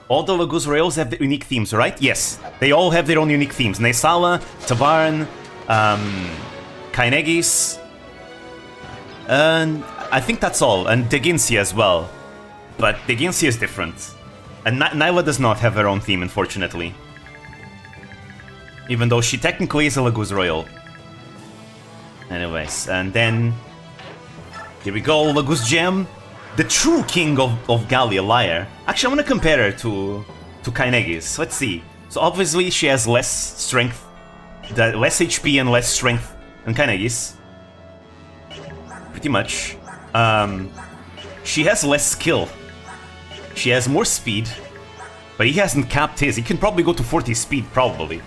All the Lagoos Royals have the unique themes, right? Yes, they all have their own unique themes. Naesala, Tavarn, Kainegis, and I think that's all. And Deginsia as well. But Deginsia is different. And Nyla does not have her own theme, unfortunately. Even though she technically is a Lagoos Royal. Anyways, and then... here we go, Lagoos Gem. the true king of Gallia, Liar. Actually, I'm gonna compare her to Kainegis. Let's see. So obviously she has less strength, less HP and less strength than Kainegis. Pretty much. She has less skill. She has more speed, but he hasn't capped his. He can probably go to 40 speed, probably.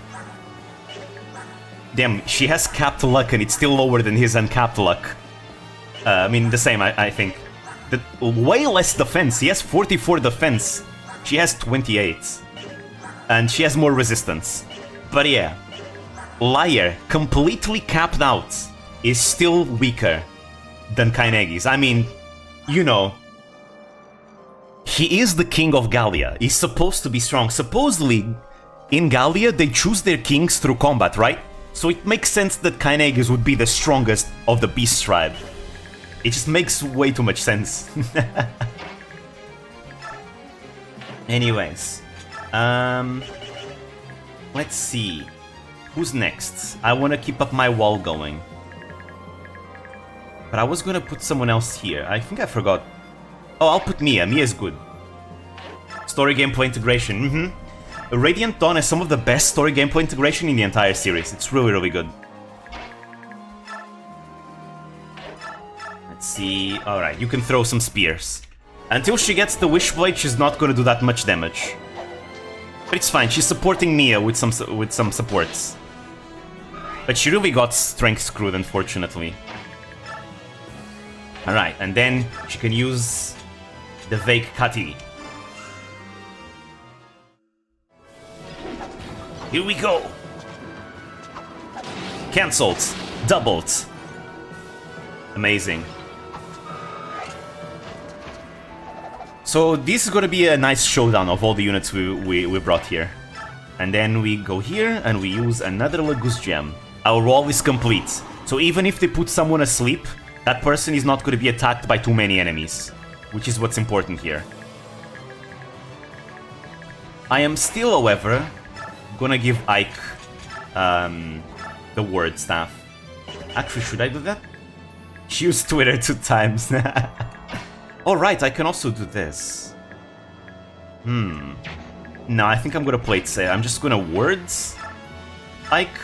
Damn, she has capped luck and it's still lower than his uncapped luck. I mean, the same, I think. Way less defense. He has 44 defense. She has 28. And she has more resistance. But yeah, Liar, completely capped out, is still weaker than Kainegis. I mean, you know, he is the king of Gallia. He's supposed to be strong. Supposedly, in Gallia, they choose their kings through combat, right? So it makes sense that Kainegis would be the strongest of the Beast tribe. It just makes way too much sense. Anyways, let's see. Who's next? I want to keep up my wall going. But I was gonna put someone else here. I think I forgot. Oh, I'll put Mia. Mia's good. Story gameplay integration. Radiant Dawn has some of the best story gameplay integration in the entire series. It's really, really good. Let's see. Alright, you can throw some spears. Until she gets the Wishblade, she's not gonna do that much damage. But it's fine, she's supporting Mia with some supports. But she really got strength screwed, unfortunately. Alright, and then she can use the Vague Kati. Here we go! Cancelled. Doubled. Amazing. So this is gonna be a nice showdown of all the units we brought here. And then we go here and we use another Lagus Gem. Our wall is complete. So even if they put someone asleep, that person is not gonna be attacked by too many enemies. Which is what's important here. I am still, however, gonna give Ike the word staff. Actually, should I do that? She used Twitter 2 times. Alright, I can also do this. No, I think I'm gonna play it safe. I'm just gonna words Ike.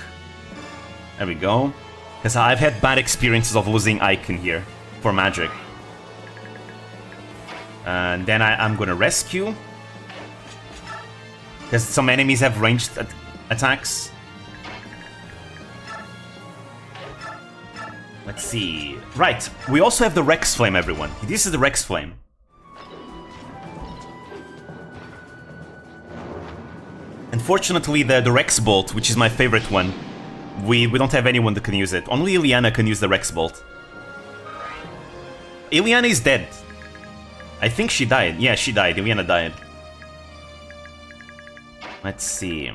There we go. Because I've had bad experiences of losing Ike in here for magic. And then I'm gonna rescue. Because some enemies have ranged attacks. Let's see. Right, we also have the Rex Flame, everyone. This is the Rex Flame. Unfortunately, the Rex Bolt, which is my favorite one, we don't have anyone that can use it. Only Ileana can use the Rex Bolt. Ileana is dead. I think she died. Yeah, she died. Ileana died. Let's see.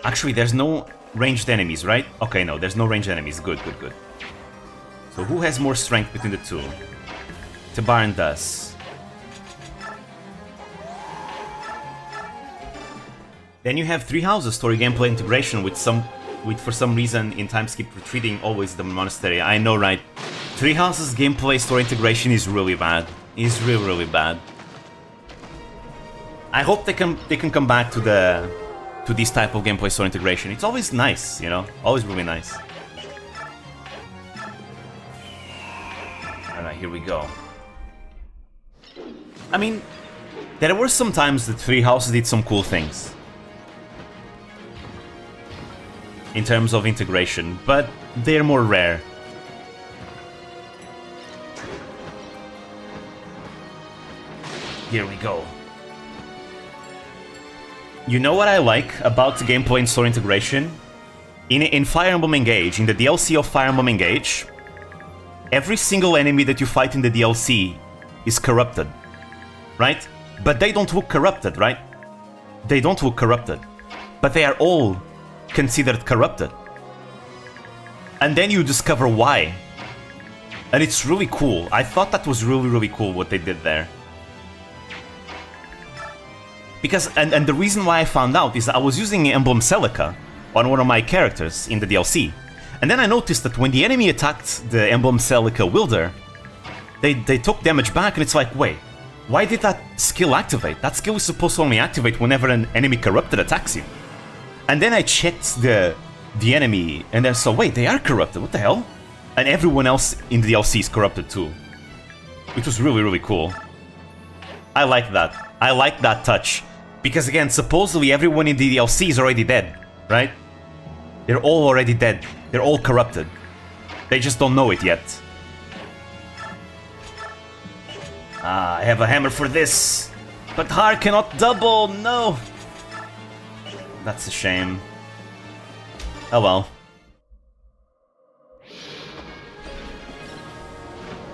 Actually, there's no ranged enemies, right? Okay, no, there's no ranged enemies. Good, good, good. So who has more strength between the two? Tabaran does. Then you have 3 houses story gameplay integration with for some reason in time skip retreating always the monastery. I know, right? 3 houses gameplay story integration is really bad. It's really, really bad. I hope they can come back to this type of gameplay story integration. It's always nice, you know? Always really nice. Alright, here we go. I mean, there were some times that 3 houses did some cool things. In terms of integration, but they're more rare. Here we go. You know what I like about the gameplay and story integration? In Fire Emblem Engage, in the DLC of Fire Emblem Engage, every single enemy that you fight in the DLC is corrupted, right? But they don't look corrupted, right? They don't look corrupted. But they are all considered corrupted. And then you discover why. And it's really cool. I thought that was really, really cool what they did there. Because, and the reason why I found out is that I was using Emblem Celica on one of my characters in the DLC. And then I noticed that when the enemy attacked the Emblem Celica Wielder, they took damage back, and it's like, wait, why did that skill activate? That skill is supposed to only activate whenever an enemy corrupted attacks you. And then I checked the enemy, and then so wait, they are corrupted, what the hell? And everyone else in the DLC is corrupted too. Which was really, really cool. I like that. I like that touch. Because again, supposedly everyone in the DLC is already dead, right? They're all already dead. They're all corrupted. They just don't know it yet. Ah, I have a hammer for this. But Har cannot double, no! That's a shame. Oh well.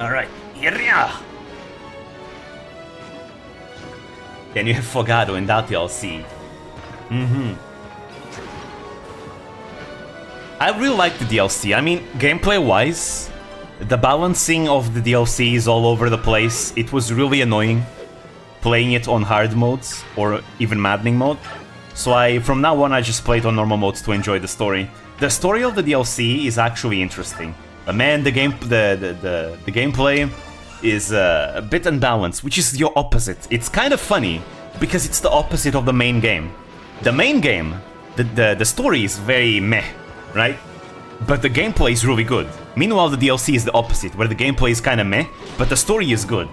Alright, here we are. Then you have Fogado in that DLC. I really like the DLC. I mean, gameplay-wise, the balancing of the DLC is all over the place. It was really annoying playing it on hard modes or even maddening mode. So from now on, I just play it on normal modes to enjoy the story. The story of the DLC is actually interesting. But man, the gameplay is a bit unbalanced, which is the opposite. It's kind of funny because it's the opposite of the main game. The main game, the story is very meh, right? But the gameplay is really good. Meanwhile, the DLC is the opposite, where the gameplay is kind of meh, but the story is good.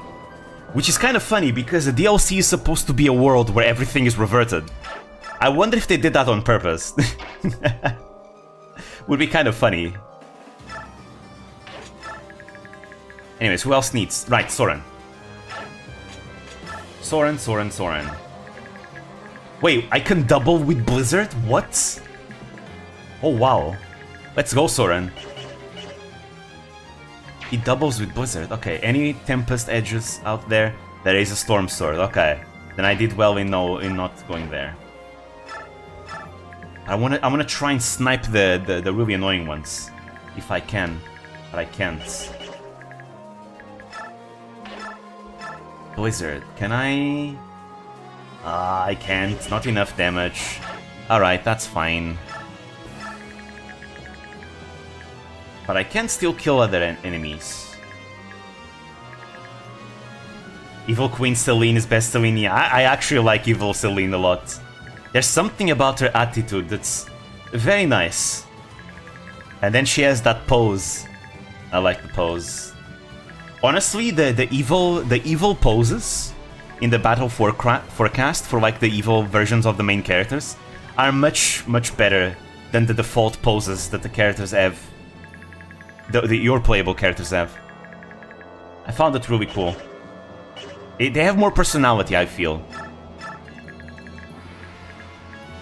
Which is kind of funny because the DLC is supposed to be a world where everything is reverted. I wonder if they did that on purpose. Would be kind of funny. Anyways, who else needs? Right, Soren. Soren. Wait, I can double with Blizzard? What? Oh, wow. Let's go, Soren. He doubles with Blizzard. Okay, any Tempest edges out there? There is a Storm Sword. Okay, then I did well in not going there. I wanna try and snipe the really annoying ones, if I can, but I can't. Blizzard, can I? I can't. Not enough damage. All right, that's fine. But I can still kill other enemies. Evil Queen Celine is best Celine. Yeah, I actually like Evil Celine a lot. There's something about her attitude that's very nice. And then she has that pose. I like the pose. Honestly, the evil poses in the battle forecast for like the evil versions of the main characters are much better than the default poses that the characters have. Your playable characters have. I found it really cool. They have more personality, I feel.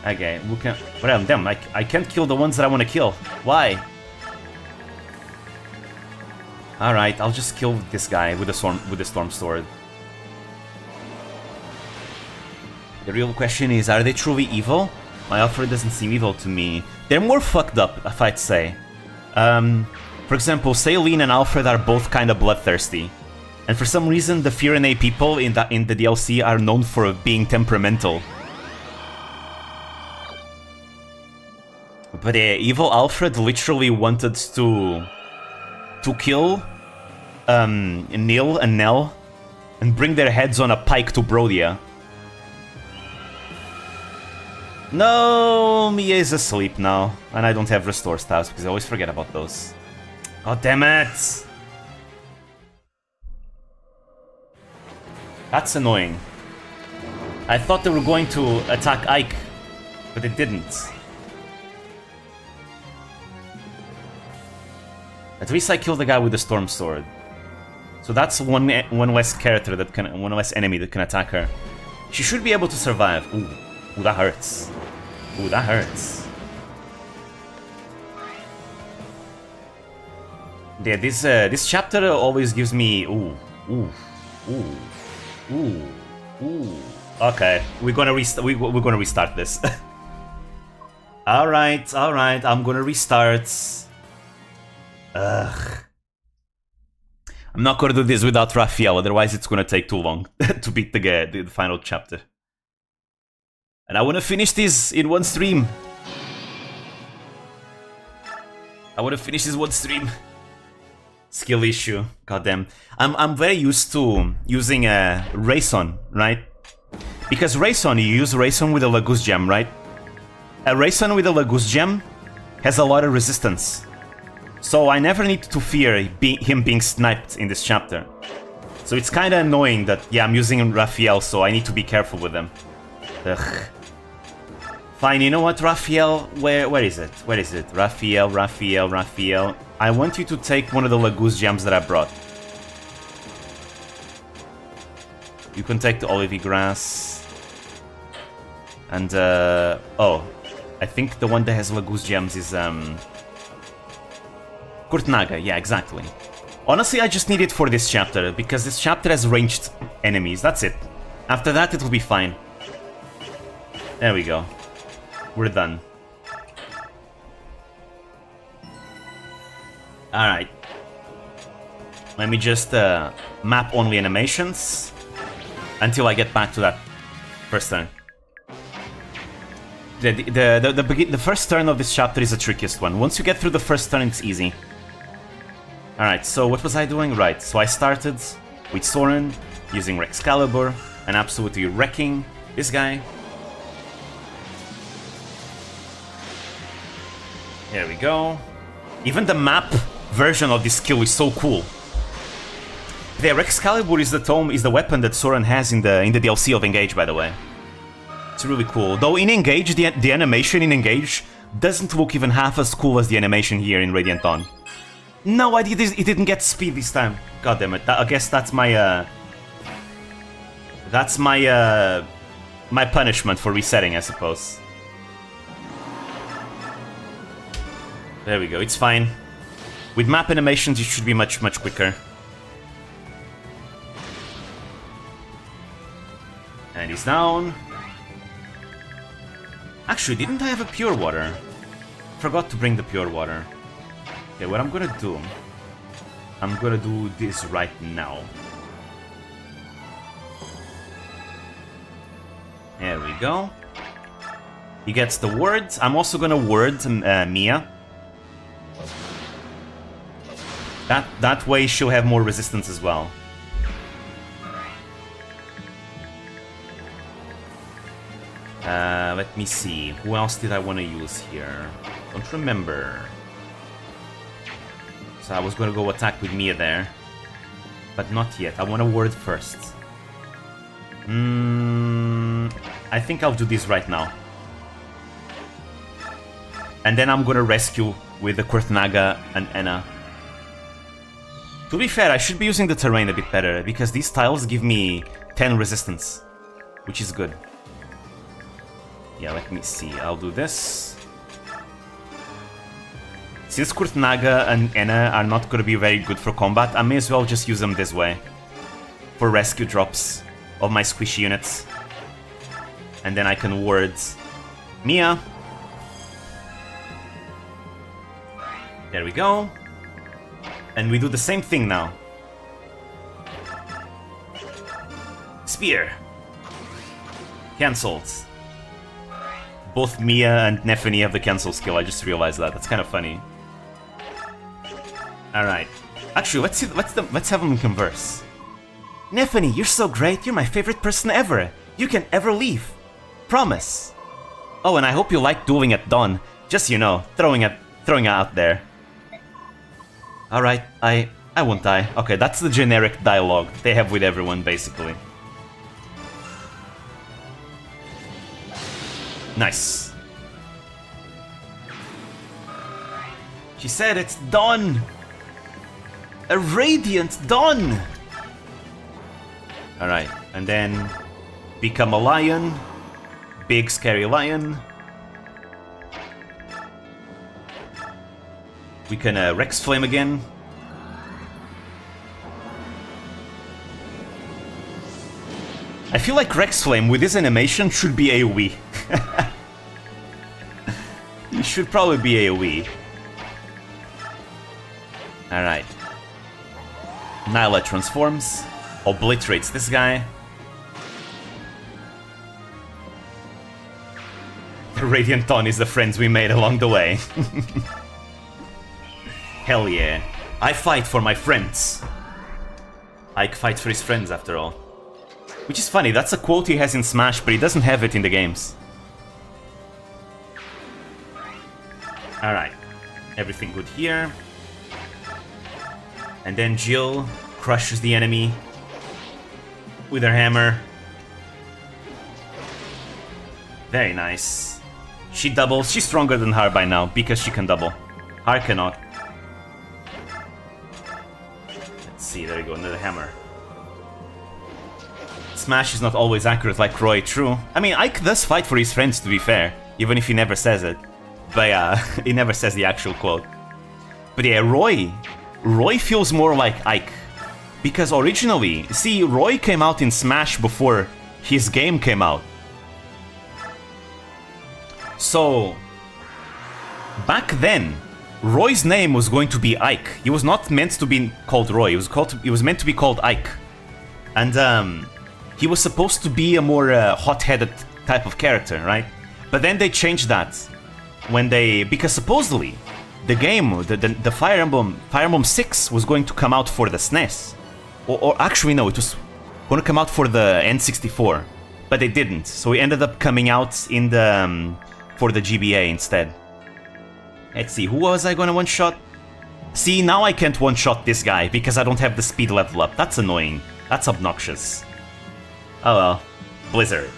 Okay, look at... Well, damn, I can't kill the ones that I want to kill. Why? Alright, I'll just kill this guy with the Storm Sword. The real question is, are they truly evil? My Alfred doesn't seem evil to me. They're more fucked up, if I'd say. For example, Celine and Alfred are both kind of bloodthirsty. And for some reason, the Firene people in the DLC are known for being temperamental. But evil Alfred literally wanted to kill Neil and Nell and bring their heads on a pike to Brodia. No, Mia is asleep now, and I don't have restore staffs because I always forget about those. God damn it! That's annoying. I thought they were going to attack Ike, but it didn't. At least I killed the guy with the Storm Sword. So that's one less character that can, one less enemy that can attack her. She should be able to survive. Ooh, that hurts. Ooh, that hurts. Yeah, this chapter always gives me ooh. Okay, we're gonna restart this. All right, I'm gonna restart. Ugh. I'm not gonna do this without Raphael, otherwise it's gonna take too long to beat the final chapter. And I wanna finish this in one stream. I would have finished this one stream. Skill issue. Goddamn. I'm very used to using a Rayson, right? Because Rayson, you use Rayson with a Lagoose Gem, right? A Rayson with a Lagoose Gem has a lot of resistance. So I never need to fear him being sniped in this chapter. So it's kinda annoying that, yeah, I'm using Raphael, so I need to be careful with them. Ugh. Fine, you know what, Raphael? Where is it? Where is it? Raphael. I want you to take one of the Lagoose Gems that I brought. You can take the Olivey Grass. And, oh. I think the one that has Lagoose Gems is, Kurtnaga, yeah, exactly. Honestly, I just need it for this chapter, because this chapter has ranged enemies, that's it. After that, it will be fine. There we go. We're done. Alright. Let me just map only animations until I get back to that first turn. The first turn of this chapter is the trickiest one. Once you get through the first turn, it's easy. Alright, so what was I doing? Right, so I started with Soren, using Rexcalibur, and absolutely wrecking this guy. There we go. Even the map version of this skill is so cool. The Rexcalibur is the weapon that Soren has in the DLC of Engage, by the way. It's really cool. Though in Engage, the animation in Engage doesn't look even half as cool as the animation here in Radiant Dawn. No, it didn't get speed this time. God damn it. I guess that's my my punishment for resetting, I suppose. There we go. It's fine. With map animations, it should be much quicker. And he's down. Actually, didn't I have a pure water? Forgot to bring the pure water. Okay, what I'm gonna do this right now. There we go. He gets the words. I'm also gonna word Mia. That way she'll have more resistance as well. Let me see. Who else did I want to use here? Don't remember. So I was gonna go attack with Mia there. But not yet. I want to word first. I think I'll do this right now. And then I'm gonna rescue with the Kurtnaga and Enna. To be fair, I should be using the terrain a bit better, because these tiles give me 10 resistance, which is good. Yeah, let me see. I'll do this. Since Kurtnaga and Enna are not going to be very good for combat, I may as well just use them this way. For rescue drops of my squishy units. And then I can ward Mia. There we go. And we do the same thing now. Spear. Cancelled. Both Mia and Nefany have the cancel skill, I just realized that. That's kind of funny. Alright. Actually, let's have them converse. Nefany, you're so great, you're my favorite person ever. You can ever leave. Promise. Oh, and I hope you like dueling at dawn. Just, you know, throwing it out there. Alright, I won't die. Okay, that's the generic dialogue they have with everyone, basically. Nice. She said it's done! A radiant dawn! Alright, and then become a lion. Big scary lion. We can Rex Flame again. I feel like Rex Flame with this animation should be AoE. It should probably be AoE. Alright. Nyla transforms. Obliterates this guy. The Radiant Dawn is the friends we made along the way. Hell yeah. I fight for my friends. Ike fights for his friends, after all. Which is funny, that's a quote he has in Smash, but he doesn't have it in the games. Alright. Everything good here. And then Jill crushes the enemy with her hammer. Very nice. She doubles. She's stronger than her by now, because she can double. Har cannot. Let's see, there we go, another hammer. Smash is not always accurate like Roy, true. I mean, Ike does fight for his friends, to be fair, even if he never says it. But yeah, he never says the actual quote. But yeah, Roy feels more like Ike. Because originally, see, Roy came out in Smash before his game came out. So, back then, Roy's name was going to be Ike. He was not meant to be called Roy. He was meant to be called Ike. And he was supposed to be a more hot-headed type of character, right? But then they changed that when because supposedly the game, the Fire Emblem 6 was going to come out for the SNES. Or actually no, it was going to come out for the N64, but they didn't. So it ended up coming out in the for the GBA instead. Let's see, who was I gonna one-shot? See, now I can't one-shot this guy because I don't have the speed level up. That's annoying. That's obnoxious. Oh well. Blizzard.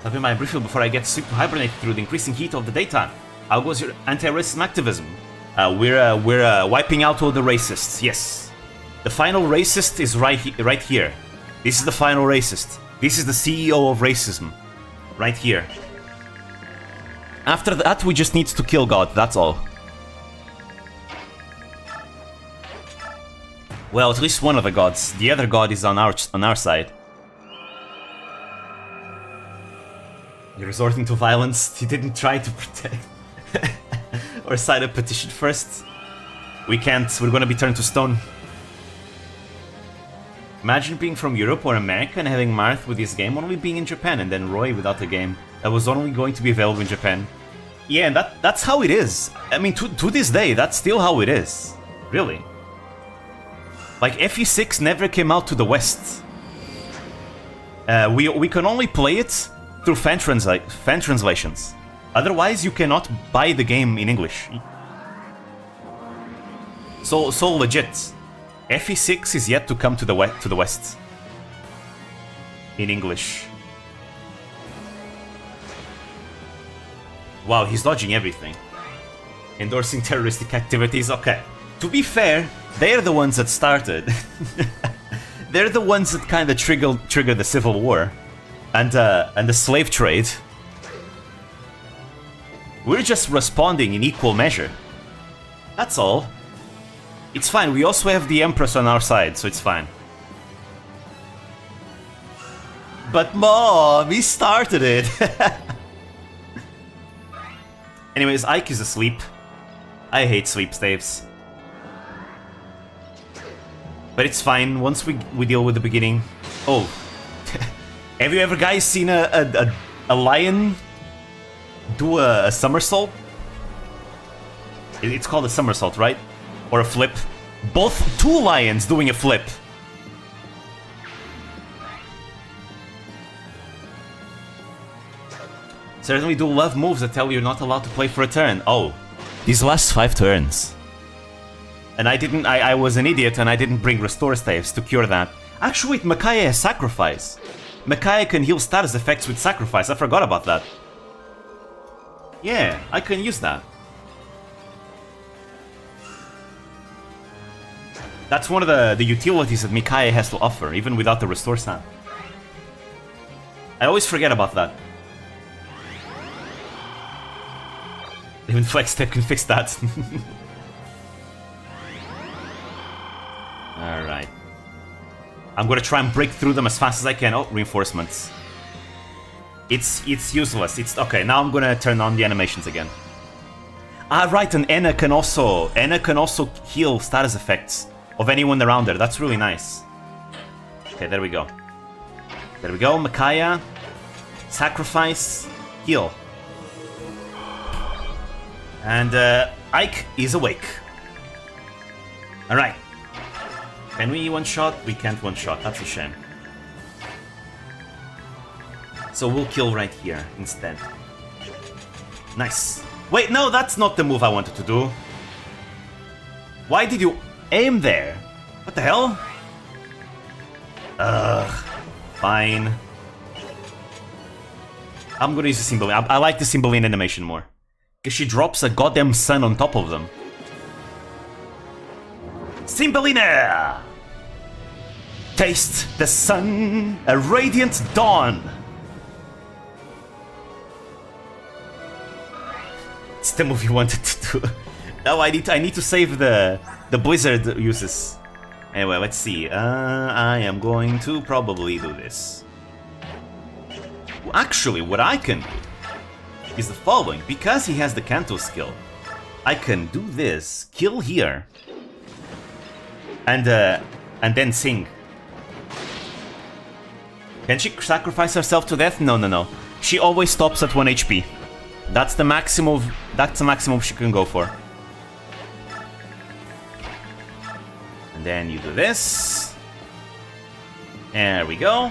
I'll be my refill before I get sick to hibernate through the increasing heat of the daytime. How goes your anti-racism activism? We're wiping out all the racists, yes. The final racist is right here. This is the final racist. This is the CEO of racism. Right here. After that, we just need to kill God, that's all. Well, at least one of the gods. The other god is on our side. You're resorting to violence. You didn't try to protect or sign a petition first. We can't. We're gonna be turned to stone. Imagine being from Europe or America and having Marth with his game only being in Japan, and then Roy without a game that was only going to be available in Japan. Yeah, and that's how it is. I mean, to this day, that's still how it is. Really. Like, FE6 never came out to the West. We can only play it through fan translations. Otherwise, you cannot buy the game in English. So legit. FE6 is yet to come to the West. In English. Wow, he's dodging everything. Endorsing terroristic activities, okay. To be fair, they're the ones that started. They're the ones that kind of triggered the Civil War. And the slave trade. We're just responding in equal measure. That's all. It's fine, we also have the Empress on our side, so it's fine. But Mom, he started it! Anyways, Ike is asleep. I hate sleep staves. But it's fine, once we deal with the beginning. Oh. Have you ever guys seen a lion do a somersault? It's called a somersault, right? Or a flip. Two lions doing a flip. Certainly do love moves that tell you you're not allowed to play for a turn. Oh, these last 5 turns. And I was an idiot and I didn't bring restore staves to cure that. Actually, wait, Micaiah has sacrifice. Micaiah can heal status effects with sacrifice, I forgot about that. Yeah, I can use that. That's one of the utilities that Micaiah has to offer, even without the restore stat. I always forget about that. Even Flex Step can fix that. Alright. I'm gonna try and break through them as fast as I can. Oh, reinforcements. It's useless. It's okay, now I'm gonna turn on the animations again. Ah, right, and Anna can also heal status effects of anyone around her. That's really nice. Okay, there we go. There we go, Micaiah. Sacrifice. Heal. And Ike is awake. Alright. Can we one-shot? We can't one-shot, that's a shame. So we'll kill right here instead. Nice. Wait, no, that's not the move I wanted to do. Why did you aim there? What the hell? Ugh. Fine. I'm gonna use the Cymbeline. I like the Cymbeline animation more. Because she drops a goddamn sun on top of them. Cymbeline! Taste the sun, a radiant dawn. It's the move you wanted to do. No, I need to save the blizzard uses. Anyway, let's see. I am going to probably do this. Actually, what I can do is the following. Because he has the Kanto skill, I can do this, kill here, and then sing. Can she sacrifice herself to death? No, no, no. She always stops at 1 HP. That's the maximum. That's the maximum she can go for. And then you do this. There we go.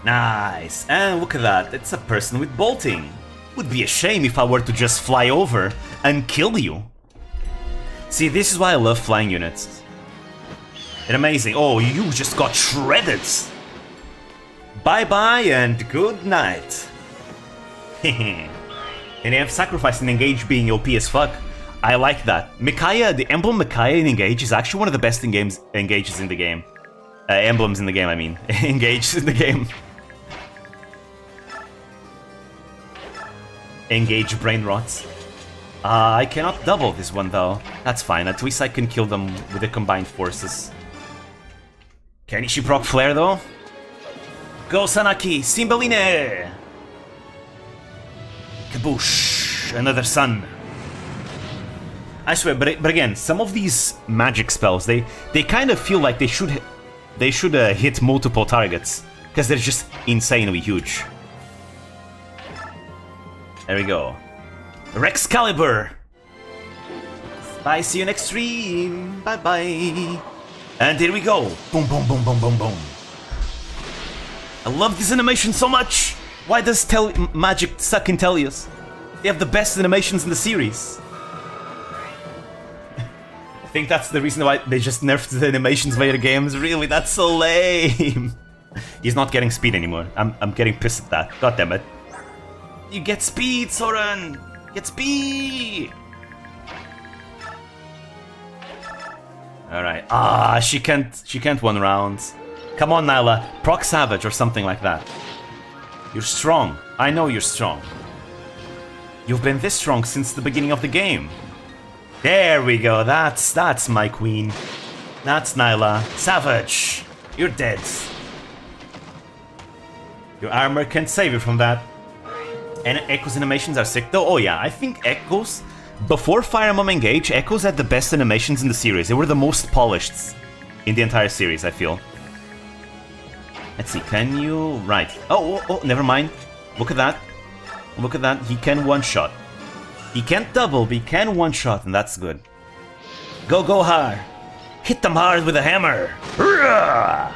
Nice. And look at that. It's a person with bolting. Would be a shame if I were to just fly over and kill you. See, this is why I love flying units. It's amazing. Oh, you just got shredded. Bye-bye and good night. And they have sacrifice and engage being OP as fuck. I like that. Micaiah, the emblem Micaiah in engage is actually one of the best engages in the game. Emblems in the game, I mean. Engaged in the game. Engage brain rot. I cannot double this one though. That's fine, at least I can kill them with the combined forces. Can she proc flare though? Go Sanaki, Cymbeline! Kaboosh, another sun. I swear, but again, some of these magic spells, they kind of feel like they should hit multiple targets, because they're just insanely huge. There we go. Rexcalibur! Bye, see you next stream! Bye bye! And here we go! Boom, boom, boom, boom, boom, boom. I love this animation so much! Why does Magic suck in Tellius? They have the best animations in the series. I think that's the reason why they just nerfed the animations later games. Really, that's so lame. He's not getting speed anymore. I'm getting pissed at that. God damn it. You get speed, Soren! Get speed! Alright. Ah, she can't one round. Come on, Nyla. Proc Savage or something like that. You're strong. I know you're strong. You've been this strong since the beginning of the game. There we go. That's my queen. That's Nyla. Savage! You're dead. Your armor can't save you from that. And Echo's animations are sick though. Oh yeah, I think Echo's... Before Fire Emblem Engage, Echo's had the best animations in the series. They were the most polished in the entire series, I feel. Let's see, can you... Right. Oh, never mind. Look at that. Look at that. He can one-shot. He can't double, but he can one-shot, and that's good. Go hard. Hit them hard with a hammer. Hurrah!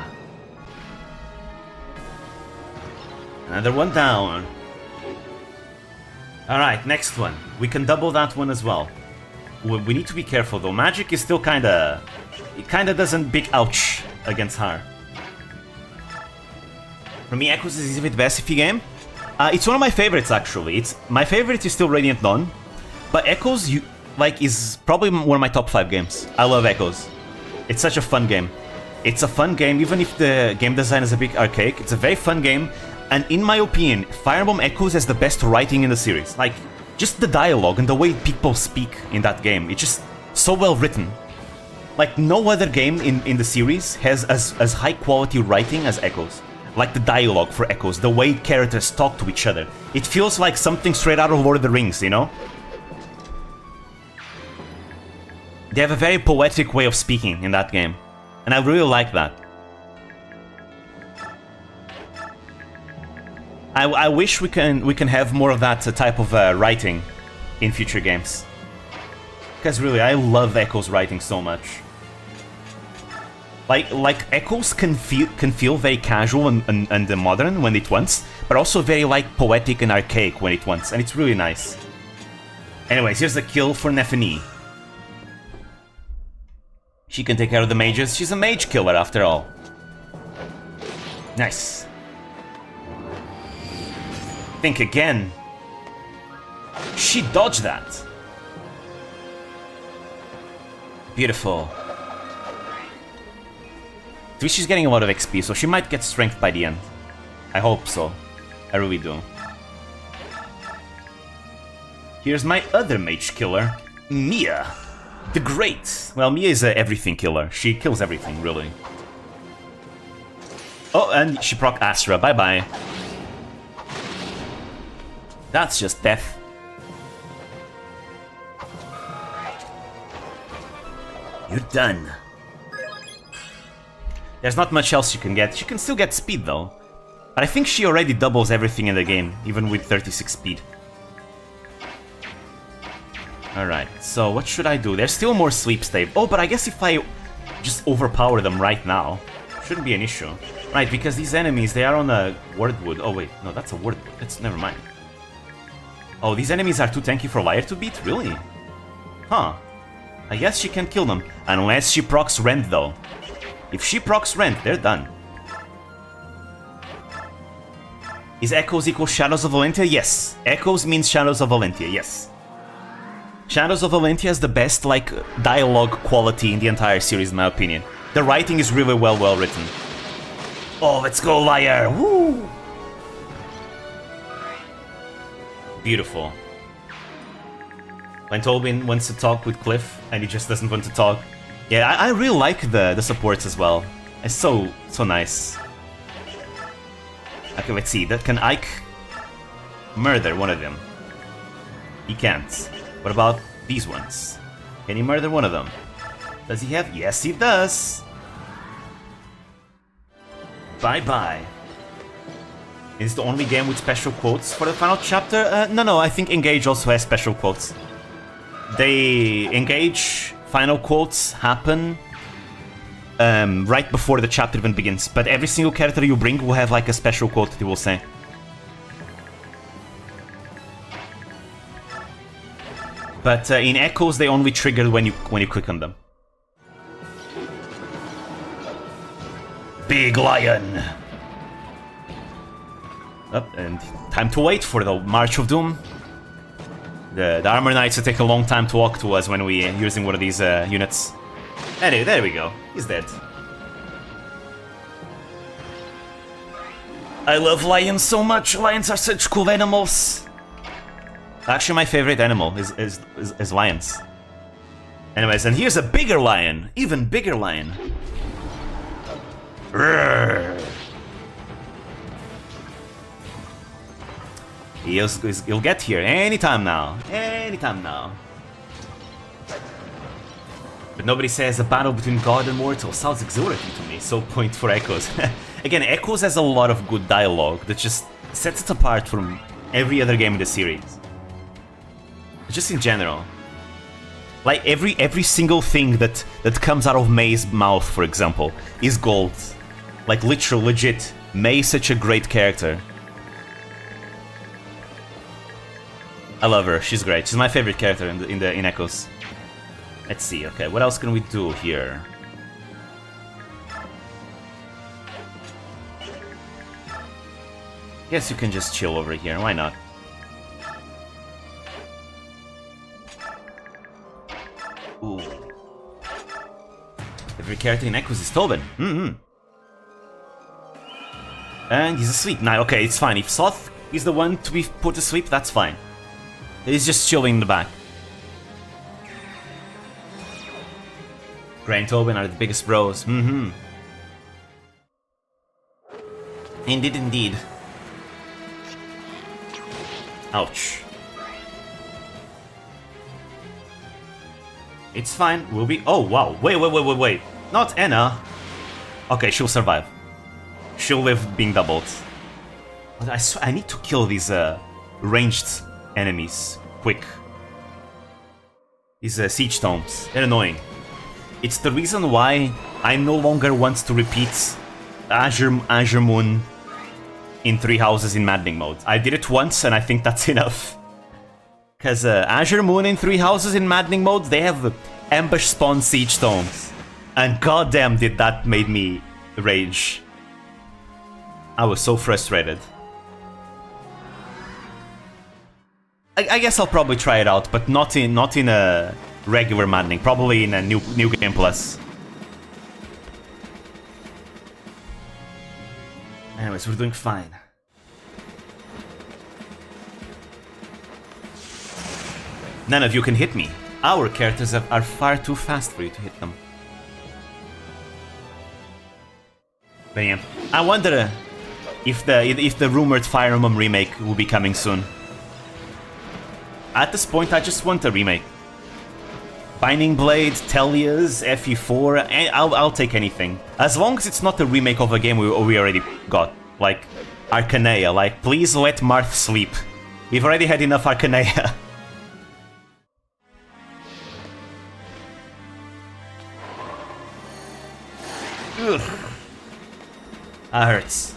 Another one down. Alright, next one. We can double that one as well. We need to be careful though. Magic is still kinda... It kinda doesn't big ouch against her. For me, Echoes is easily the best FP game. It's one of my favorites actually. My favorite is still Radiant Dawn. But Echoes is probably one of my top 5 games. I love Echoes. It's such a fun game. It's a fun game even if the game design is a bit archaic. It's a very fun game. And in my opinion, Fire Emblem Echoes has the best writing in the series. Like, just the dialogue and the way people speak in that game. It's just so well written. Like, no other game in the series has as high quality writing as Echoes. Like the dialogue for Echoes, the way characters talk to each other. It feels like something straight out of Lord of the Rings, you know? They have a very poetic way of speaking in that game. And I really like that. I wish we can have more of that type of writing in future games. Because really, I love Echo's writing so much. Like Echoes can feel very casual and modern when it wants, but also very like poetic and archaic when it wants, and it's really nice. Anyways, here's a kill for Nephanie. She can take care of the mages. She's a mage killer after all. Nice. Think again. She dodged that. Beautiful. She's getting a lot of XP, so she might get strength by the end. I hope so. I really do. Here's my other mage killer, Mia. The Great. Well, Mia is a everything killer. She kills everything, really. Oh, and she proc Astra. Bye-bye. That's just death. You're done. There's not much else you can get. She can still get speed, though. But I think she already doubles everything in the game, even with 36 speed. Alright, so what should I do? There's still more sleep stave. Oh, but I guess if I just overpower them right now, shouldn't be an issue. Right, because these enemies, they are on a wordwood. Oh wait, no, that's a wordwood. That's never mind. Oh, these enemies are too tanky for Liar to beat? Really? Huh. I guess she can kill them. Unless she procs Rend, though. If she procs Rend, they're done. Is Echoes equal Shadows of Valentia? Yes. Echoes means Shadows of Valentia, yes. Shadows of Valentia is the best, like, dialogue quality in the entire series, in my opinion. The writing is really well written. Oh, let's go, Liar! Woo! Beautiful. When Tobin wants to talk with Cliff, and he just doesn't want to talk. Yeah, I really like the supports as well. It's so nice. Okay, let's see. That can Ike murder one of them? He can't. What about these ones? Can he murder one of them? Does he have? Yes, he does! Bye-bye. Is it the only game with special quotes for the final chapter? No, I think Engage also has special quotes. They Engage final quotes happen right before the chapter even begins, but every single character you bring will have like a special quote that they will say. But in Echoes, they only trigger when you click on them. Big Lion! Up, and time to wait for the March of Doom. The Armor Knights will take a long time to walk to us when we're using one of these units. Anyway, there we go. He's dead. I love lions so much. Lions are such cool animals. Actually, my favorite animal is lions. Anyways, and here's a bigger lion. Even bigger lion. Roar. He'll get here anytime now. Anytime now. But nobody says a battle between God and mortal sounds exhilarating to me, so point for Echoes. Again, Echoes has a lot of good dialogue that just sets it apart from every other game in the series. Just in general. Like every single thing that comes out of May's mouth, for example, is gold. Like literal, legit. May is such a great character. I love her. She's great. She's my favorite character in Echoes. Let's see. Okay, what else can we do here? Guess you can just chill over here. Why not? Ooh. Every character in Echoes is Tobin. And he's asleep. Now, okay, it's fine. If Soth is the one to be put to sleep, that's fine. He's just chilling in the back. Gray and Tobin are the biggest bros. Indeed, indeed. Ouch. It's fine. We'll be... Oh, wow. Wait. Not Anna. Okay, she'll survive. She'll live being doubled. But I need to kill these ranged enemies quick. These siege tomes. They're annoying. It's the reason why I no longer want to repeat Azure Moon in 3 houses in maddening mode. I did it once and I think that's enough. Because Azure Moon in 3 houses in maddening mode, they have ambush spawn siege tomes. And goddamn did that made me rage. I was so frustrated. I guess I'll probably try it out, but not in a regular maddening. Probably in a new game plus. Anyways, we're doing fine. None of you can hit me. Our characters are far too fast for you to hit them. But yeah, I wonder if the rumored Fire Emblem remake will be coming soon. At this point, I just want a remake. Binding Blade, Tellia's, FE4, I'll take anything. As long as it's not a remake of a game we already got. Like, Arcanea. Like, please let Marth sleep. We've already had enough Arcanea. Ugh. That hurts.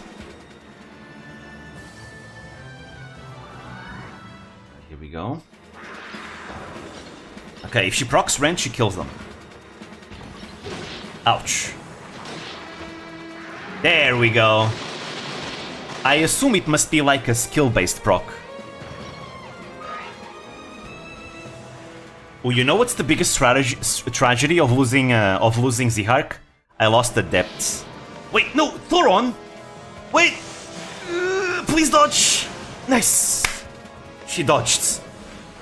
Here we go. Okay, if she procs Rend, she kills them. Ouch. There we go. I assume it must be like a skill-based proc. Oh, you know what's the biggest tragedy of losing Zihark? I lost the depths. Wait, no, Thoron! Wait! Please dodge! Nice! She dodged.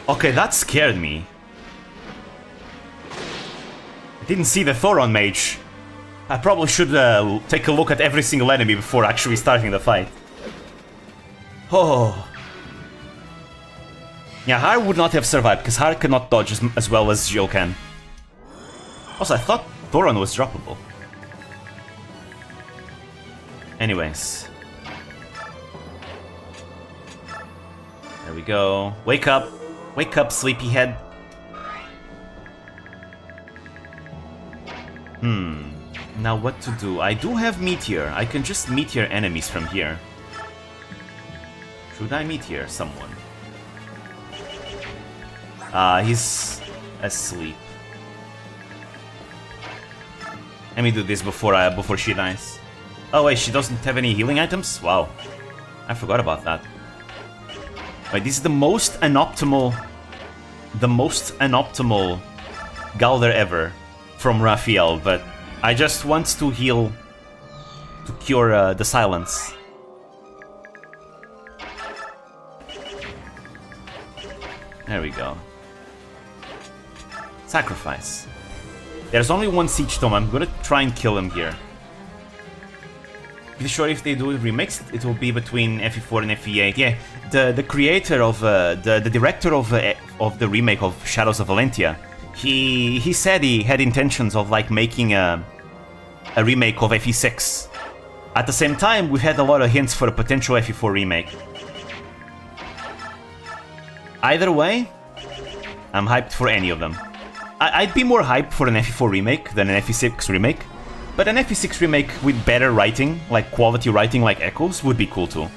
Okay, that scared me. I didn't see the Thoron mage. I probably should take a look at every single enemy before actually starting the fight. Oh. Yeah, Har would not have survived, because Har cannot dodge as well as Jill can. Also, I thought Thoron was droppable. Anyways. There we go. Wake up. Wake up, sleepyhead. Now what to do? I do have Meteor. I can just Meteor enemies from here. Should I Meteor someone? He's asleep. Let me do this before she dies. Oh wait, she doesn't have any healing items? Wow. I forgot about that. Wait, this is the most unoptimal Galder ever from Raphael, but I just want to heal to cure the silence. There we go. Sacrifice. There's only one Siege Tome. I'm gonna try and kill him here. Pretty sure if they do remakes, it will be between FE4 and FE8. Yeah, the creator of the director of the remake of Shadows of Valentia, he said he had intentions of like making a remake of FE6. At the same time, we've had a lot of hints for a potential FE4 remake. Either way, I'm hyped for any of them. I'd be more hyped for an FE4 remake than an FE6 remake, but an FE6 remake with better writing, like quality writing like Echoes, would be cool too.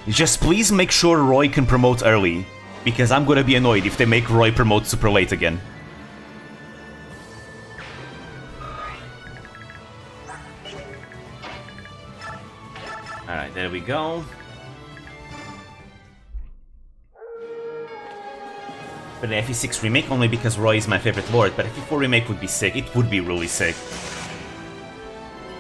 Just please make sure Roy can promote early, because I'm gonna be annoyed if they make Roy promote super late again. Alright, there we go. But the FE6 remake only because Roy is my favorite lord, but FE4 remake would be sick. It would be really sick.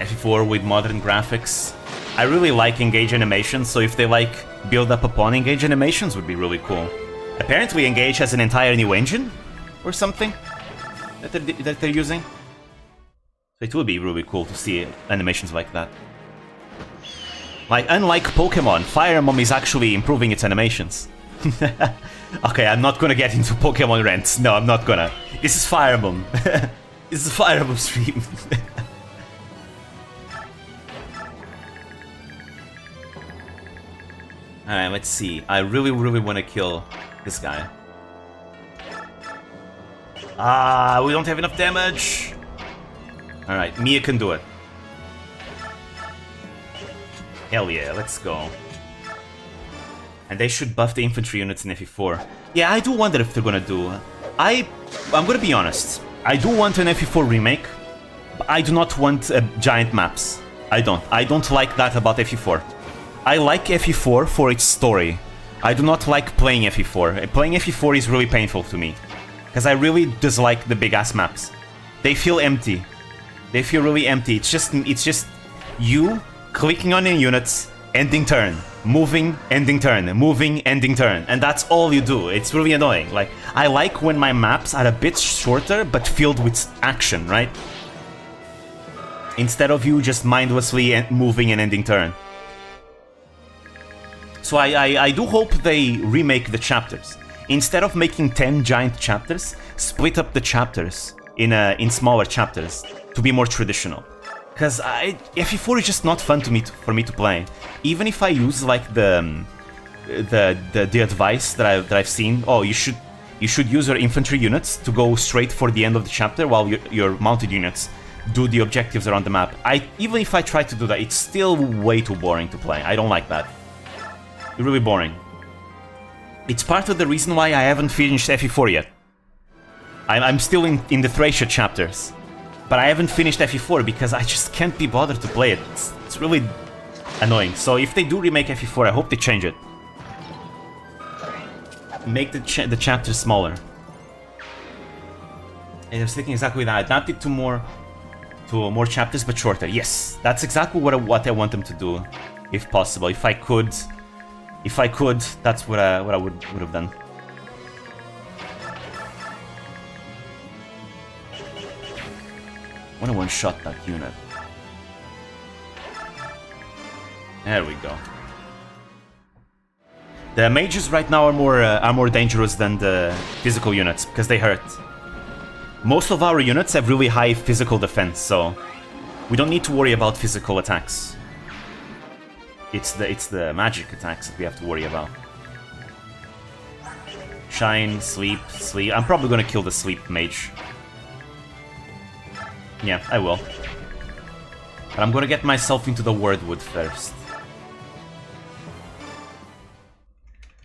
FE4 with modern graphics. I really like Engage animations, so if they like build up upon Engage animations would be really cool. Apparently Engage has an entire new engine or something that they're using. So it would be really cool to see animations like that. Like, unlike Pokemon, Fire Emblem is actually improving its animations. Okay, I'm not gonna get into Pokemon rants. No, I'm not gonna. This is Fire Emblem. This is a Fire Emblem stream. Alright, let's see. I really, really want to kill this guy. Ah, we don't have enough damage! Alright, Mia can do it. Hell yeah, let's go. And they should buff the infantry units in FE4. Yeah, I do wonder if they're gonna do... I'm gonna be honest. I do want an FE4 remake, but I do not want giant maps. I don't like that about FE4. I like FE4 for its story. I do not like playing FE4. Playing FE4 is really painful to me. Because I really dislike the big-ass maps. They feel empty. They feel really empty. It's just you clicking on your units, ending turn, moving, ending turn, moving, ending turn. And that's all you do. It's really annoying. Like, I like when my maps are a bit shorter, but filled with action, right? Instead of you just mindlessly moving and ending turn. So I do hope they remake the chapters. Instead of making 10 giant chapters, split up the chapters in smaller chapters to be more traditional. Because FE4 is just not fun for me to play. Even if I use like the advice that I've seen. Oh, you should use your infantry units to go straight for the end of the chapter, while your mounted units do the objectives around the map. Even if I try to do that, it's still way too boring to play. I don't like that. It's really boring. It's part of the reason why I haven't finished FE4 yet. I'm still in the Thracia chapters. But I haven't finished FE4 because I just can't be bothered to play it. It's really annoying. So if they do remake FE4, I hope they change it. Make the chapters smaller. And I was thinking exactly that. Adapt it to more chapters, but shorter. Yes, that's exactly what I want them to do, if possible. If I could, that's what I would have done. I want to one-shot that unit. There we go. The mages right now are more dangerous than the physical units because they hurt. Most of our units have really high physical defense, so we don't need to worry about physical attacks. It's the magic attacks that we have to worry about. Shine, sleep. I'm probably gonna kill the sleep mage. Yeah, I will. But I'm gonna get myself into the Wordwood first.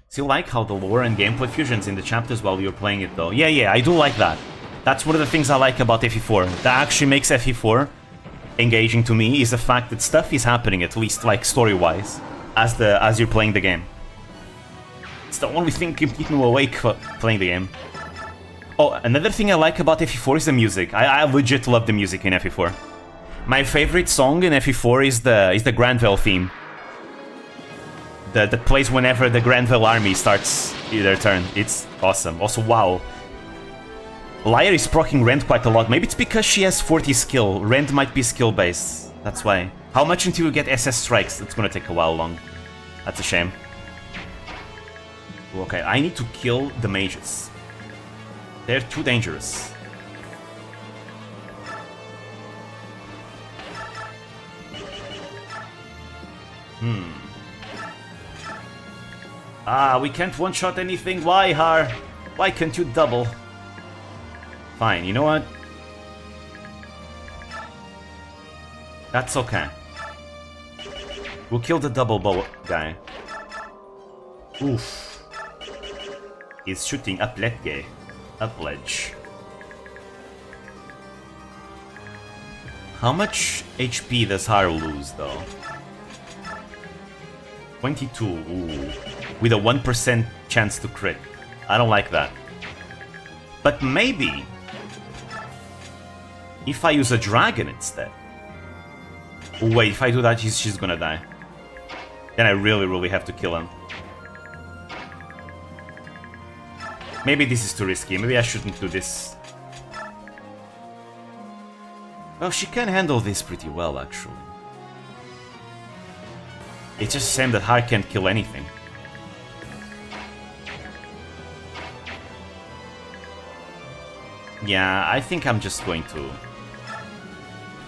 So you like how the lore and gameplay fusions in the chapters while you're playing it though? Yeah, I do like that. That's one of the things I like about FE4. That actually makes FE4 engaging to me, is the fact that stuff is happening, at least like story-wise, as you're playing the game. It's the only thing keeping me awake for playing the game. Oh, another thing I like about FE4 is the music. I legit love the music in FE4. My favorite song in FE4 is the Granville theme. That plays whenever the Granville army starts their turn. It's awesome. Also, wow. Lyre is proccing Rend quite a lot. Maybe it's because she has 40 skill. Rend might be skill-based. That's why. How much until you get SS strikes? That's gonna take a while long. That's a shame. Okay, I need to kill the mages. They're too dangerous. We can't one-shot anything. Why, Har? Why can't you double? Fine, you know what? That's okay. We'll kill the double bow guy. Oof. He's shooting up ledge. Up ledge. How much HP does Har lose though? 22. Ooh. With a 1% chance to crit. I don't like that. But maybe if I use a dragon instead. Oh, wait, if I do that, she's gonna die. Then I really have to kill him. Maybe this is too risky. Maybe I shouldn't do this. Well, she can handle this pretty well, actually. It's just a shame that Har can't kill anything. Yeah, I think I'm just going to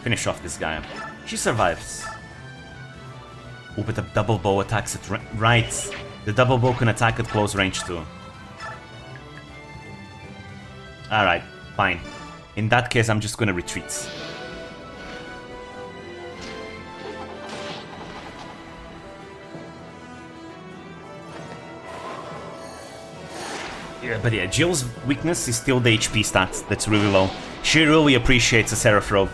finish off this guy. She survives. Oh, but the double bow attacks at right. The double bow can attack at close range too. Alright, fine. In that case, I'm just gonna retreat. Yeah, but yeah, Jill's weakness is still the HP stat that's really low. She really appreciates a Seraph Robe.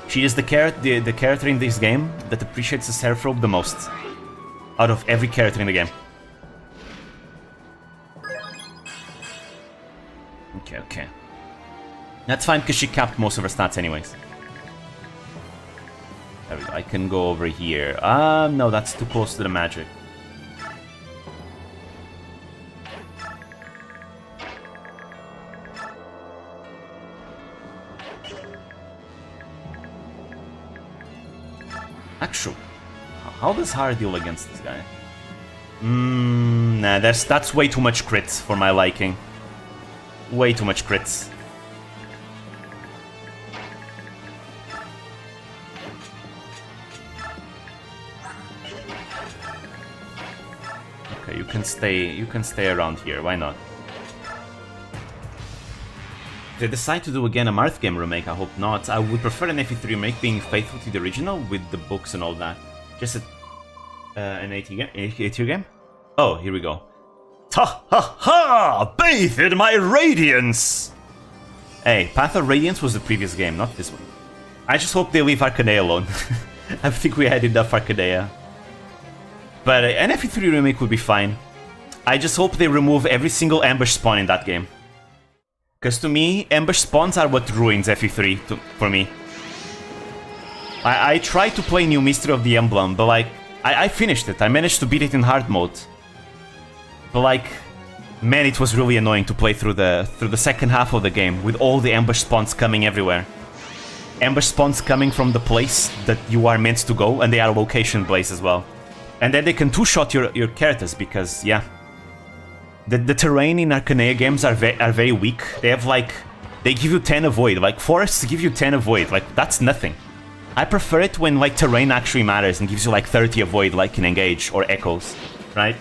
She is the character in this game that appreciates the Seraph Robe the most. Out of every character in the game. Okay. That's fine, because she capped most of her stats anyways. There we go, I can go over here. No, that's too close to the magic. Actually, how does Har deal against this guy? Nah, that's way too much crits for my liking. Way too much crits. Okay, you can stay around here, why not? If they decide to do again a Marth game remake, I hope not. I would prefer an FE3 remake being faithful to the original with the books and all that. Just an 8 year game? Oh, here we go. Ha ha ha! Bathe in my radiance! Hey, Path of Radiance was the previous game, not this one. I just hope they leave Arcanea alone. I think we had enough Arcanea. But an FE3 remake would be fine. I just hope they remove every single ambush spawn in that game. Because to me, ambush spawns are what ruins FE3 for me. I tried to play New Mystery of the Emblem, but like, I finished it. I managed to beat it in hard mode. But like, man, it was really annoying to play through the second half of the game with all the ambush spawns coming everywhere. Ambush spawns coming from the place that you are meant to go, and they are location based as well. And then they can two-shot your characters because, yeah. The terrain in Arcanea games are very weak. They have like, they give you 10 avoid, like forests give you 10 avoid, like that's nothing. I prefer it when like terrain actually matters and gives you like 30 avoid like in Engage or Echoes, right?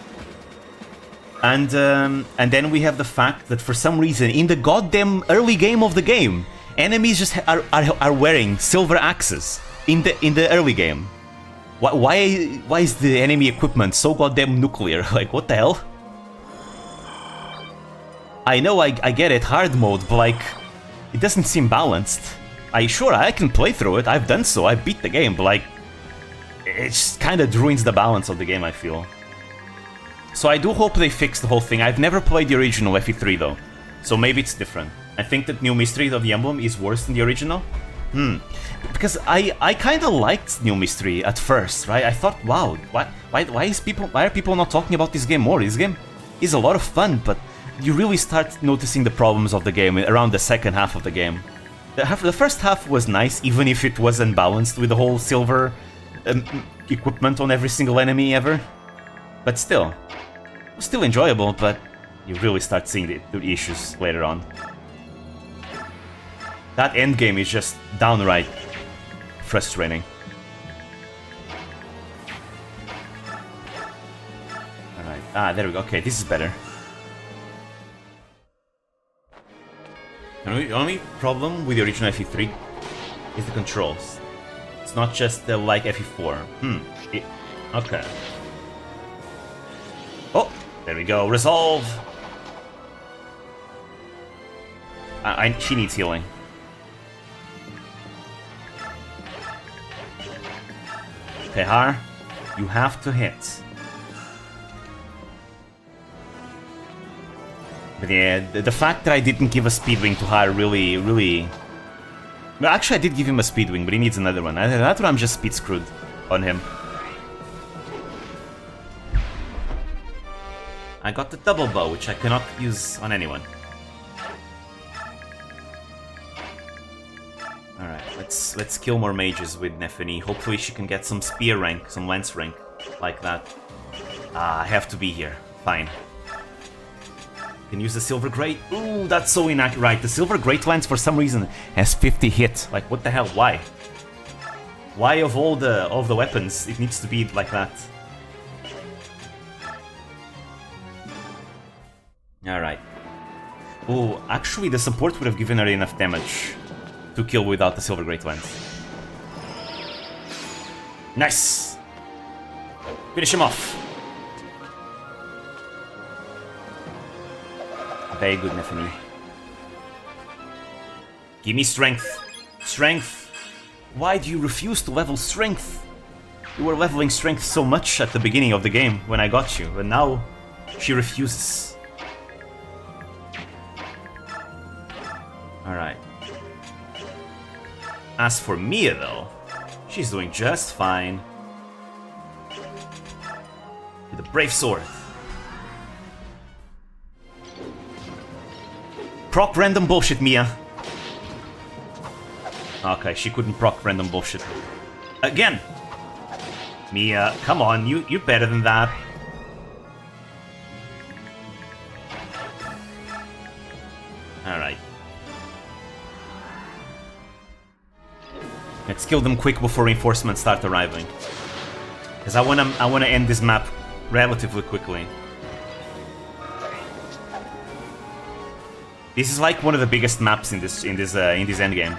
And then we have the fact that for some reason in the goddamn early game of the game, enemies just are wearing silver axes in the early game. Why is the enemy equipment so goddamn nuclear? Like what the hell? I know I get it, hard mode, but like, it doesn't seem balanced. I can play through it, I've done so, I beat the game, but like, it just kinda ruins the balance of the game, I feel. So I do hope they fix the whole thing. I've never played the original FE3 though, so maybe it's different. I think that New Mystery of the Emblem is worse than the original. Because I kinda liked New Mystery at first, right? I thought, wow, why are people not talking about this game more? This game is a lot of fun, but you really start noticing the problems of the game around the second half of the game. The first half was nice, even if it was unbalanced with the whole silver equipment on every single enemy ever. But still, it was still enjoyable, but you really start seeing the issues later on. That endgame is just downright frustrating. Alright, there we go. Okay, this is better. The only problem with the original FE3 is the controls. It's not just the like FE4. Okay. Oh, there we go. Resolve. She needs healing. Okay, Har, you have to hit. But yeah, the fact that I didn't give a Speedwing to Har really... Well, actually I did give him a Speedwing, but he needs another one. That's why I'm just speed screwed on him. I got the double bow, which I cannot use on anyone. Alright, let's kill more mages with Nephany. Hopefully she can get some spear rank, some lance rank, like that. I have to be here. Fine. Can use the Silver Great. Ooh, that's so inaccurate. Right, the Silver Great Lance for some reason has 50 hit. Like, what the hell? Why? Why of all the weapons it needs to be like that? Alright. Oh, actually the support would have given her enough damage to kill without the Silver Great Lance. Nice! Finish him off! Very good, Nefany. Give me strength. Strength. Why do you refuse to level strength? You were leveling strength so much at the beginning of the game when I got you, and now she refuses. Alright. As for Mia, though, she's doing just fine. With a brave sword. Proc random bullshit, Mia. Okay, she couldn't proc random bullshit. Again! Mia, come on, you're better than that. Alright. Let's kill them quick before reinforcements start arriving. Because I wanna end this map relatively quickly. This is like one of the biggest maps in this endgame.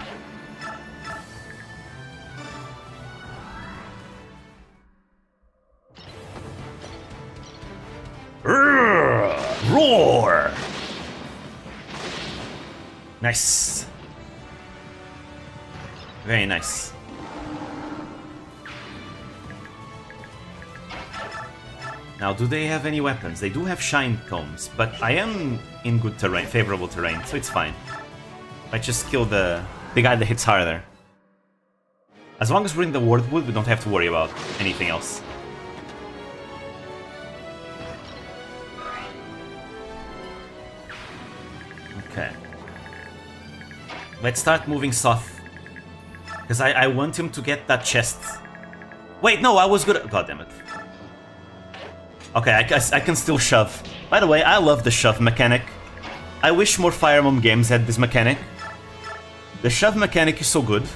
Roar! Nice. Very nice. Now, do they have any weapons? They do have shine combs, but I am in good terrain, favorable terrain, so it's fine. I just kill the guy that hits harder. As long as we're in the Wardwood, we don't have to worry about anything else. Okay. Let's start moving south. Because I want him to get that chest. Wait, no, I was good. God damn it. Okay, I can still shove. By the way, I love the shove mechanic. I wish more Fire Emblem games had this mechanic. The shove mechanic is so good.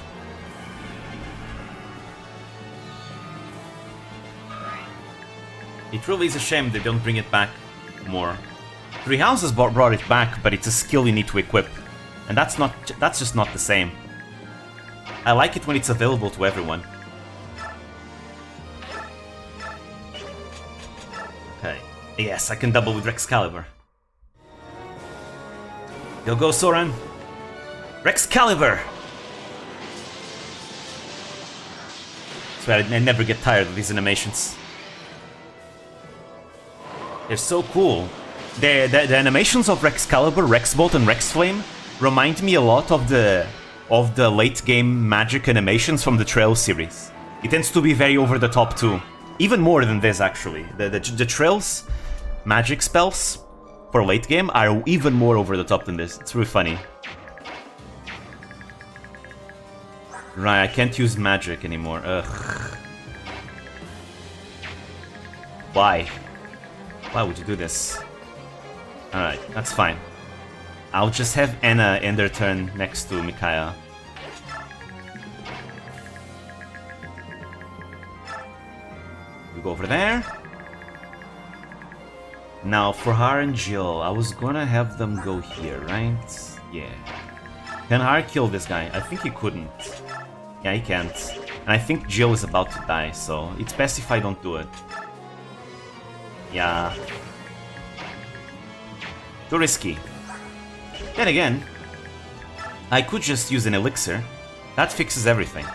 It really is a shame they don't bring it back more. Three Houses brought it back, but it's a skill you need to equip. And that's just not the same. I like it when it's available to everyone. Okay. Yes, I can double with Rexcalibur. Go, Soren. Rexcalibur! Swear I never get tired of these animations. They're so cool. The animations of Rexcalibur, Rexbolt, and Rexflame remind me a lot of the late game magic animations from the Trail series. It tends to be very over the top too. Even more than this, actually. The Trail's magic spells for late game are even more over the top than this. It's really funny. Right, I can't use magic anymore. Ugh. Why? Why would you do this? Alright, that's fine. I'll just have Anna end their turn next to Micaiah. We go over there. Now, for Har and Jill, I was gonna have them go here, right? Yeah. Can Har kill this guy? I think he couldn't. Yeah, he can't. And I think Jill is about to die, so it's best if I don't do it. Yeah. Too risky. Then again, I could just use an elixir. That fixes everything.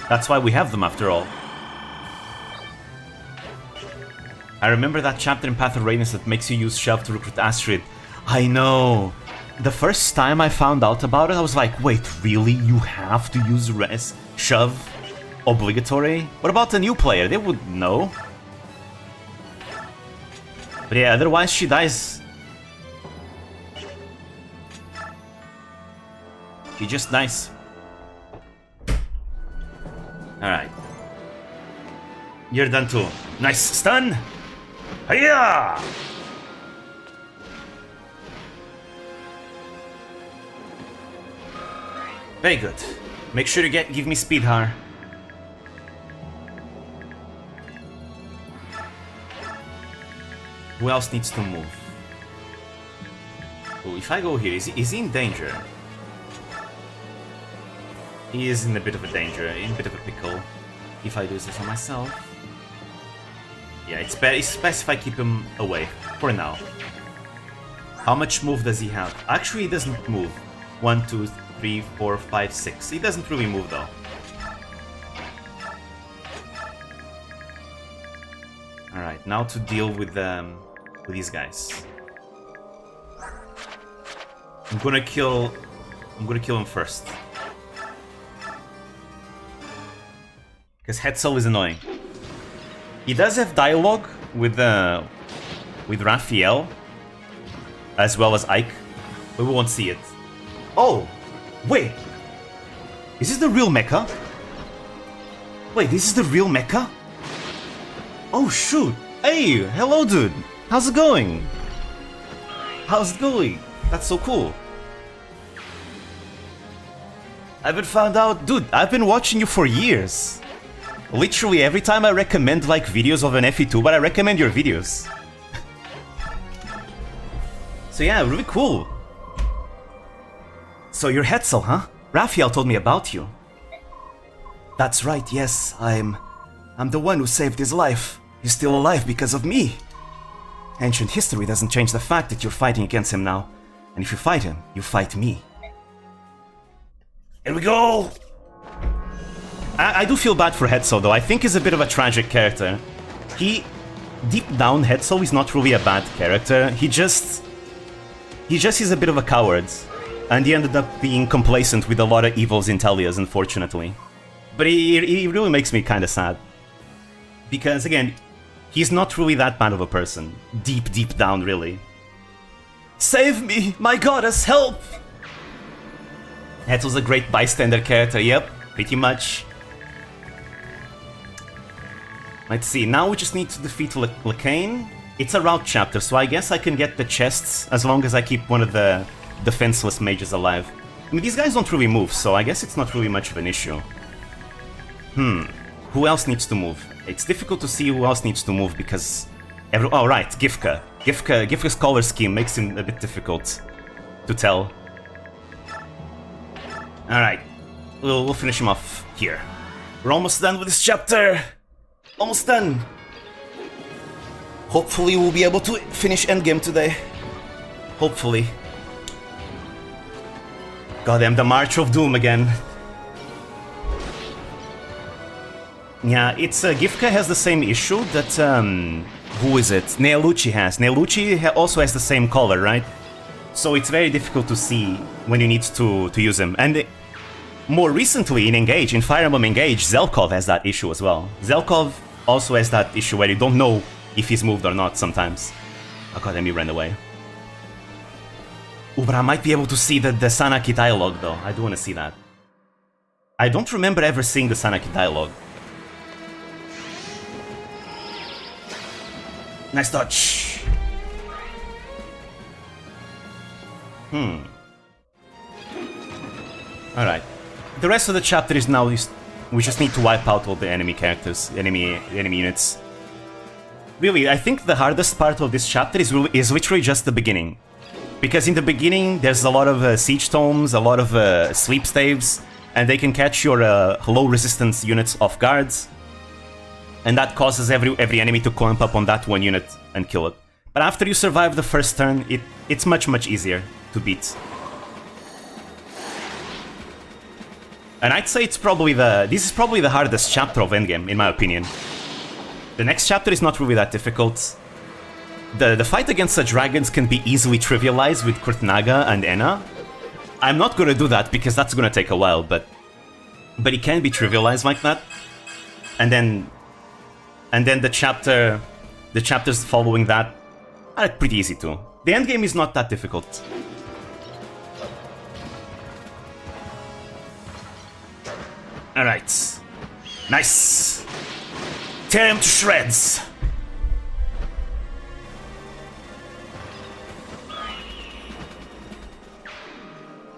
That's why we have them after all. I remember that chapter in Path of Radiance that makes you use Shove to recruit Astrid. I know! The first time I found out about it, I was like, wait, really? You have to use Shove? Obligatory? What about the new player? They would know. But yeah, otherwise she dies. She just dies. Alright. You're done too. Nice stun! Hiya! Very good. Make sure you give me speed, Har. Who else needs to move? Oh, if I go here, is he in danger? He is in a bit of a danger, in a bit of a pickle. If I do this on myself. Yeah, it's best if I keep him away, for now. How much move does he have? Actually, he doesn't move. 1, 2, 3, 4, 5, 6. He doesn't really move though. Alright, now to deal with these guys. I'm gonna kill him first. Because Hetzel is annoying. He does have dialogue with Raphael, as well as Ike, but we won't see it. Oh, wait, is this the real mecha? Wait, this is the real mecha? Oh shoot! Hey, hello, dude. How's it going? How's it going? That's so cool. I haven't found out, dude. I've been watching you for years. Literally every time I recommend like videos of an FE2, but I recommend your videos. So yeah, really cool. So you're Hetzel, huh? Raphael told me about you. That's right, yes, I'm the one who saved his life. He's still alive because of me. Ancient history doesn't change the fact that you're fighting against him now. And if you fight him, you fight me. Here we go! I do feel bad for Hetzel though. I think he's a bit of a tragic character. Deep down, Hetzel is not really a bad character. He just is a bit of a coward. And he ended up being complacent with a lot of evils in Talias, unfortunately. But he really makes me kind of sad. Because again, he's not really that bad of a person. Deep down, really. Save me! My goddess, help! Hetzel's a great bystander character, yep, pretty much. Let's see, now we just need to defeat Lacane. It's a route chapter, so I guess I can get the chests as long as I keep one of the defenseless mages alive. I mean, these guys don't really move, so I guess it's not really much of an issue. Who else needs to move? It's difficult to see who else needs to move because... Oh, right, Gifka. Gifka's color scheme makes him a bit difficult to tell. Alright, we'll finish him off here. We're almost done with this chapter! Almost done! Hopefully we'll be able to finish endgame today. Hopefully. Goddamn, the March of Doom again. Yeah, it's Gifka has the same issue that who is it? Nealucci has. Nealucci also has the same color, right? So it's very difficult to see when you need to use him. And more recently in Engage, in Fire Emblem Engage, Zelkov has that issue as well. Zelkov also has that issue where you don't know if he's moved or not sometimes. Oh god, he ran away. Ooh, but I might be able to see the Sanaki dialogue though. I do want to see that. I don't remember ever seeing the Sanaki dialogue. Nice dodge. Alright. The rest of the chapter is now we just need to wipe out all the enemy characters, enemy units. Really, I think the hardest part of this chapter is literally just the beginning. Because in the beginning, there's a lot of siege tomes, a lot of sleep staves, and they can catch your low resistance units off guards. And that causes every enemy to clump up on that one unit and kill it. But after you survive the first turn, it's much easier to beat. And I'd say this is probably the hardest chapter of endgame, in my opinion. The next chapter is not really that difficult. The fight against the dragons can be easily trivialized with Kurtnaga and Enna. I'm not gonna do that because that's gonna take a while, but it can be trivialized like that. And then the chapters following that are pretty easy too. The endgame is not that difficult. Alright. Nice! Tear him to shreds!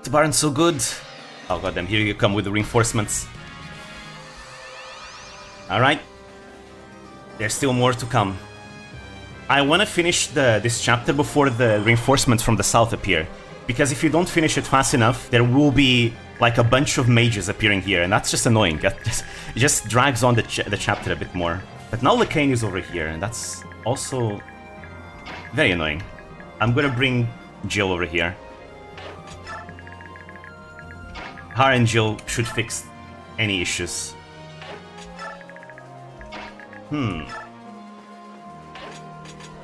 The Baron's so good. Oh goddamn, here you come with the reinforcements. Alright. There's still more to come. I want to finish this chapter before the reinforcements from the south appear. Because if you don't finish it fast enough, there will be like a bunch of mages appearing here, and that's just annoying. It just drags on the chapter a bit more. But now Lacane is over here, and that's also very annoying. I'm gonna bring Jill over here. Her and Jill should fix any issues.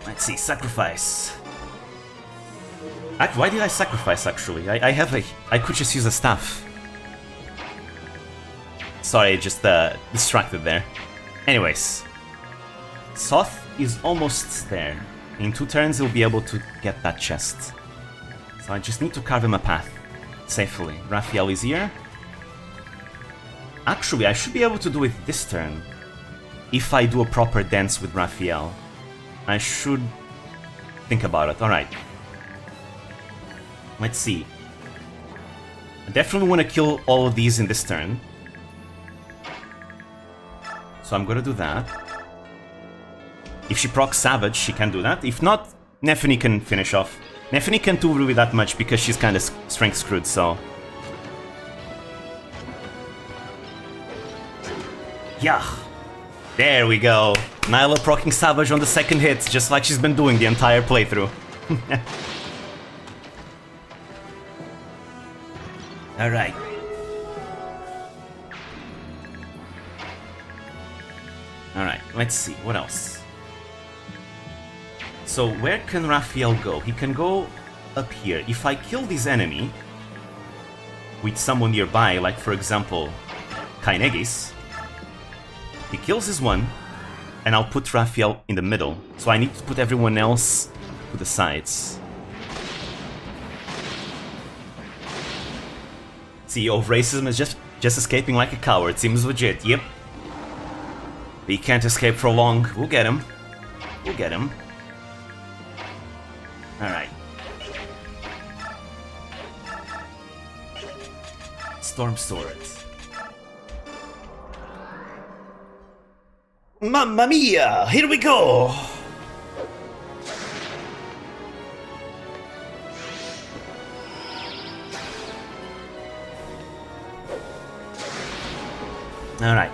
Let's see, sacrifice. Why did I sacrifice, actually? I could just use a staff. Sorry, just distracted there. Anyways. Soth is almost there. In 2 turns, he'll be able to get that chest. So I just need to carve him a path. Safely. Raphael is here. Actually, I should be able to do it this turn. If I do a proper dance with Raphael. I should think about it. Alright. Let's see. I definitely want to kill all of these in this turn. So I'm gonna do that. If she procs Savage, she can do that. If not, Nephany can finish off. Nephany can't do really that much because she's kind of strength screwed, so... Yeah. There we go. Nyla proccing Savage on the second hit, just like she's been doing the entire playthrough. Alright. Alright, let's see, what else? So, where can Raphael go? He can go up here. If I kill this enemy with someone nearby, like for example, Kainegis, he kills this one, and I'll put Raphael in the middle. So I need to put everyone else to the sides. CEO of racism is just escaping like a coward. Seems legit. Yep. He can't escape for long. We'll get him. We'll get him. Alright. Storm Sword. Mamma mia! Here we go! Alright.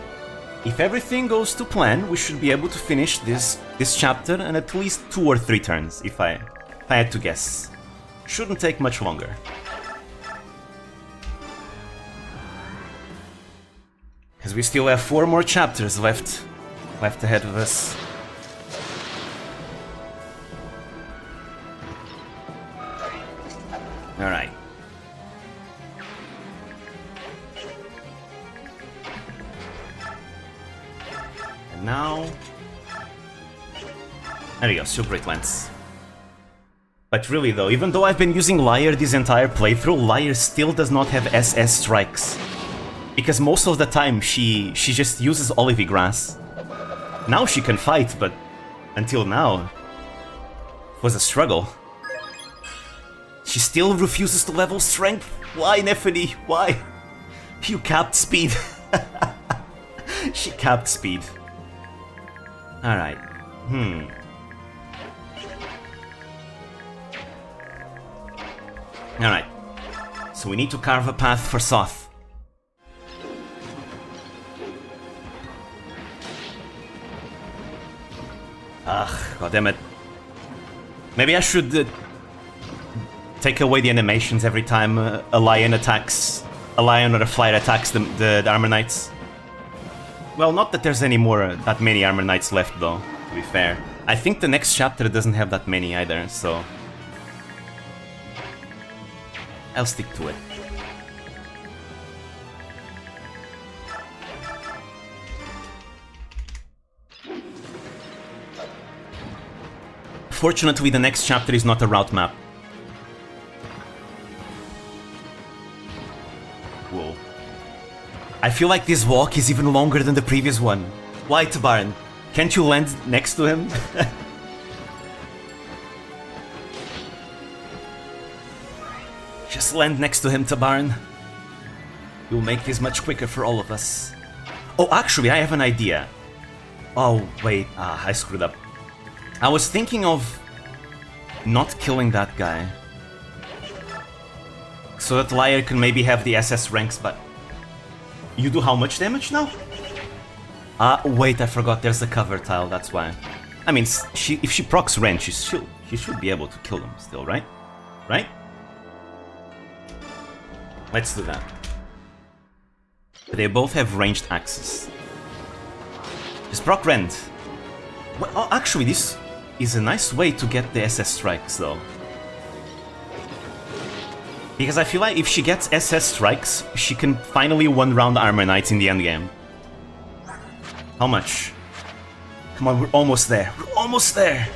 If everything goes to plan, we should be able to finish this chapter in at least 2 or 3 turns, if I had to guess. Shouldn't take much longer. Because we still have 4 more chapters left ahead of us. Alright. And now... There we go, still Great Lance. But really though, even though I've been using Lyre this entire playthrough, Lyre still does not have SS strikes. Because most of the time she just uses Olivy Grass. Now she can fight, but until now, it was a struggle. She still refuses to level strength. Why, Nephany? Why? You capped speed. She capped speed. Alright. Alright. So we need to carve a path for Soth. Ugh, goddammit. Maybe I should take away the animations every time a lion attacks... A lion or a flyer attacks the Armor Knights. Well, not that there's any more that many Armor Knights left though, to be fair. I think the next chapter doesn't have that many either, so... I'll stick to it. Fortunately, the next chapter is not a route map. Whoa. I feel like this walk is even longer than the previous one. Why, Tabaran? Can't you land next to him? Just land next to him, Tabaran. You'll make this much quicker for all of us. Oh, actually, I have an idea. Oh, wait, I screwed up. I was thinking of not killing that guy. So that Liar can maybe have the SS ranks, but... You do how much damage now? Wait, I forgot there's a cover tile, that's why. I mean, if she procs Ren, she should be able to kill him still, right? Right? Let's do that. They both have ranged axes. Just proc Rend. Well, oh, actually, this is a nice way to get the SS strikes, though. Because I feel like if she gets SS strikes, she can finally one-round Armor Knights in the endgame. How much? Come on, we're almost there. We're almost there!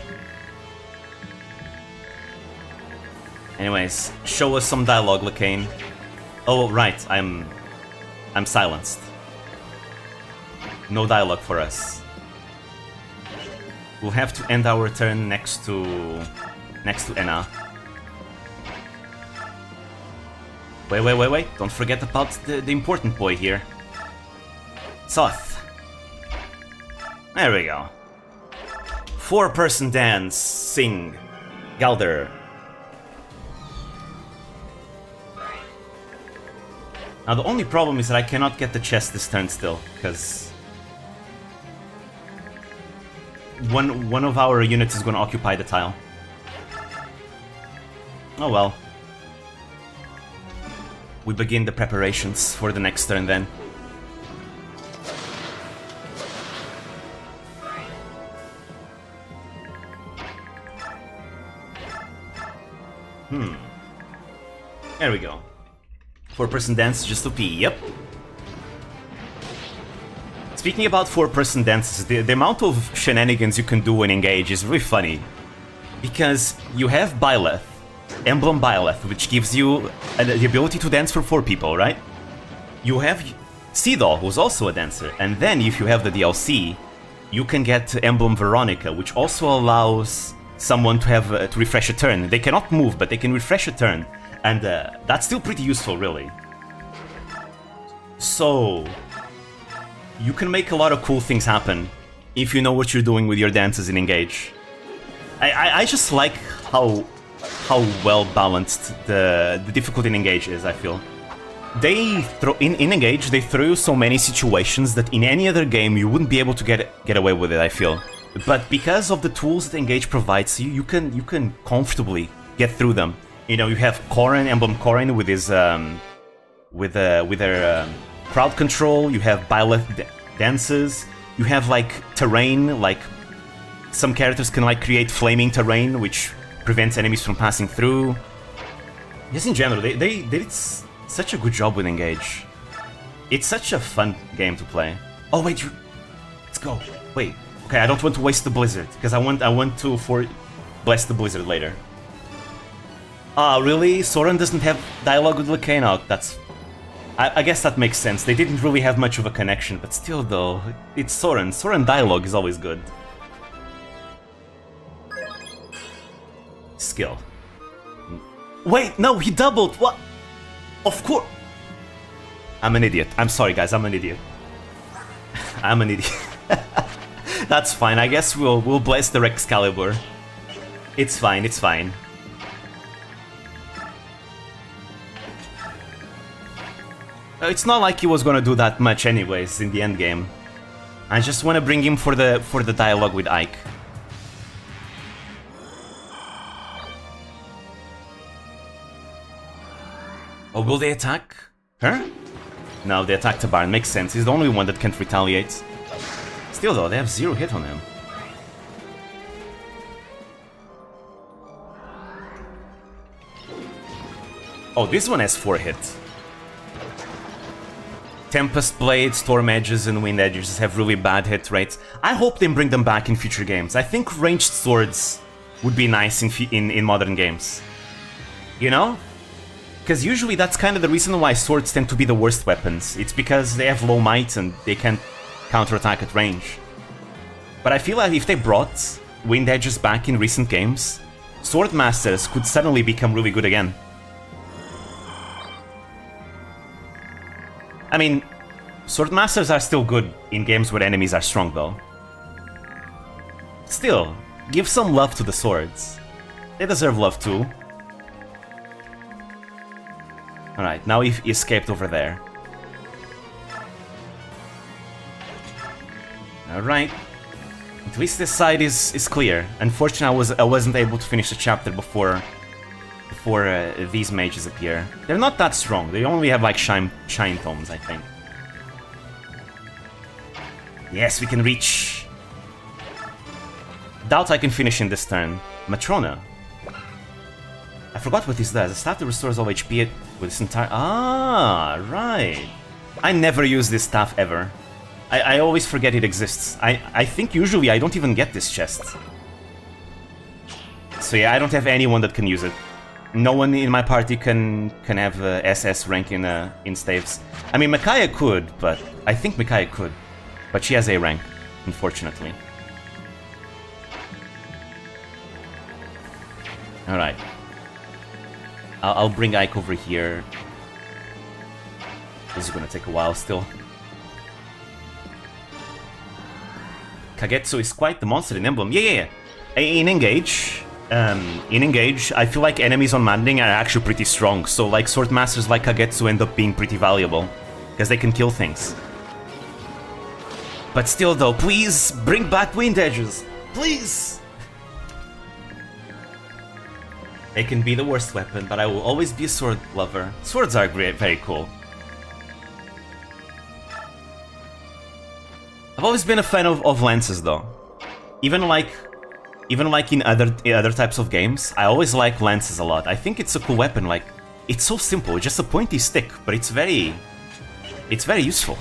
Anyways, show us some dialogue, Lacane. Oh, right, I'm silenced. No dialogue for us. We'll have to end our turn next to Enna. Wait. Don't forget about the important boy here. Soth. There we go. 4-person dance. Sing. Galder. Now the only problem is that I cannot get the chest this turn still, because... One of our units is going to occupy the tile. Oh well. We begin the preparations for the next turn then. There we go. 4-person dance just to pee, yep. Speaking about 4-person dances, the amount of shenanigans you can do in Engage is really funny. Because you have Byleth, Emblem Byleth, which gives you the ability to dance for 4 people, right? You have Seedol, who's also a dancer, and then if you have the DLC, you can get Emblem Veronica, which also allows someone to have to refresh a turn. They cannot move, but they can refresh a turn, and that's still pretty useful, really. So, you can make a lot of cool things happen if you know what you're doing with your dances in Engage. I just like how well balanced the difficulty in Engage is, I feel. They throw in Engage, they throw you so many situations that in any other game you wouldn't be able to get away with it, I feel. But because of the tools that Engage provides you, you can comfortably get through them. You know, you have Corrin, Emblem Corrin with his with their crowd control, you have Byleth dances, you have like terrain, like some characters can like create flaming terrain which prevents enemies from passing through. Just in general, they did such a good job with Engage. It's such a fun game to play. Oh wait, let's go. Wait, okay, I don't want to waste the blizzard because I want to bless the blizzard later. Ah, really? Soren doesn't have dialogue with Lacane? Oh, that's... I guess that makes sense. They didn't really have much of a connection, but still though, it's Soren. Soren dialogue is always good. Skill. Wait, no, he doubled! What? Of course! I'm an idiot. I'm sorry guys, I'm an idiot. I'm an idiot. That's fine, I guess we'll bless the Excalibur. It's fine, it's fine. It's not like he was gonna do that much anyways in the end game. I just wanna bring him for the dialogue with Ike. Oh, will they attack her? No, they attacked the Baron. Makes sense. He's the only one that can't retaliate. Still though, they have 0 hit on him. Oh, this one has 4 hit. Tempest Blade, Storm Edges, and Wind Edges have really bad hit rates. I hope they bring them back in future games. I think ranged swords would be nice in modern games. You know? Because usually that's kind of the reason why swords tend to be the worst weapons. It's because they have low might and they can't counterattack at range. But I feel like if they brought Wind Edges back in recent games, Sword Masters could suddenly become really good again. I mean, Swordmasters are still good in games where enemies are strong, though. Still, give some love to the swords. They deserve love too. Alright, now he escaped over there. Alright. At least this side is clear. Unfortunately, I wasn't able to finish the chapter before these mages appear. They're not that strong. They only have like shine tomes, I think. Yes, we can reach. Doubt I can finish in this turn. Matrona. I forgot what this does. A staff that restores all HP with this entire... Ah, right. I never use this staff ever. I always forget it exists. I think usually I don't even get this chest. So yeah, I don't have anyone that can use it. No one in my party can have SS rank in staves. I mean, Micaiah could, but... I think Micaiah could. But she has A rank, unfortunately. Alright. I'll bring Ike over here. This is gonna take a while still. Kagetsu is quite the monster in Emblem. Yeah. In Engage, I feel like enemies on Manding are actually pretty strong. So like Swordmasters like Kagetsu end up being pretty valuable. Because they can kill things. But still though, please bring back Wind Edges. Please! They can be the worst weapon, but I will always be a sword lover. Swords are great, very cool. I've always been a fan of lances, though. Even like in other types of games, I always like lances a lot. I think it's a cool weapon. Like, it's so simple, just a pointy stick, but it's very useful.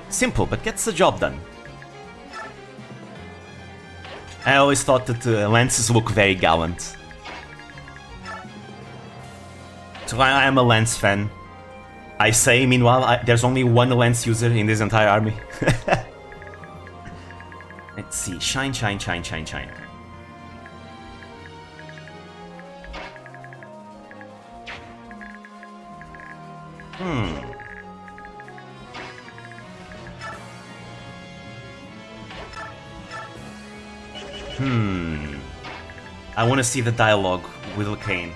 Simple, but gets the job done. I always thought that lances look very gallant. So I am a lance fan. I say, meanwhile, there's only one lance user in this entire army. Let's see. Shine. I want to see the dialogue with Lacane.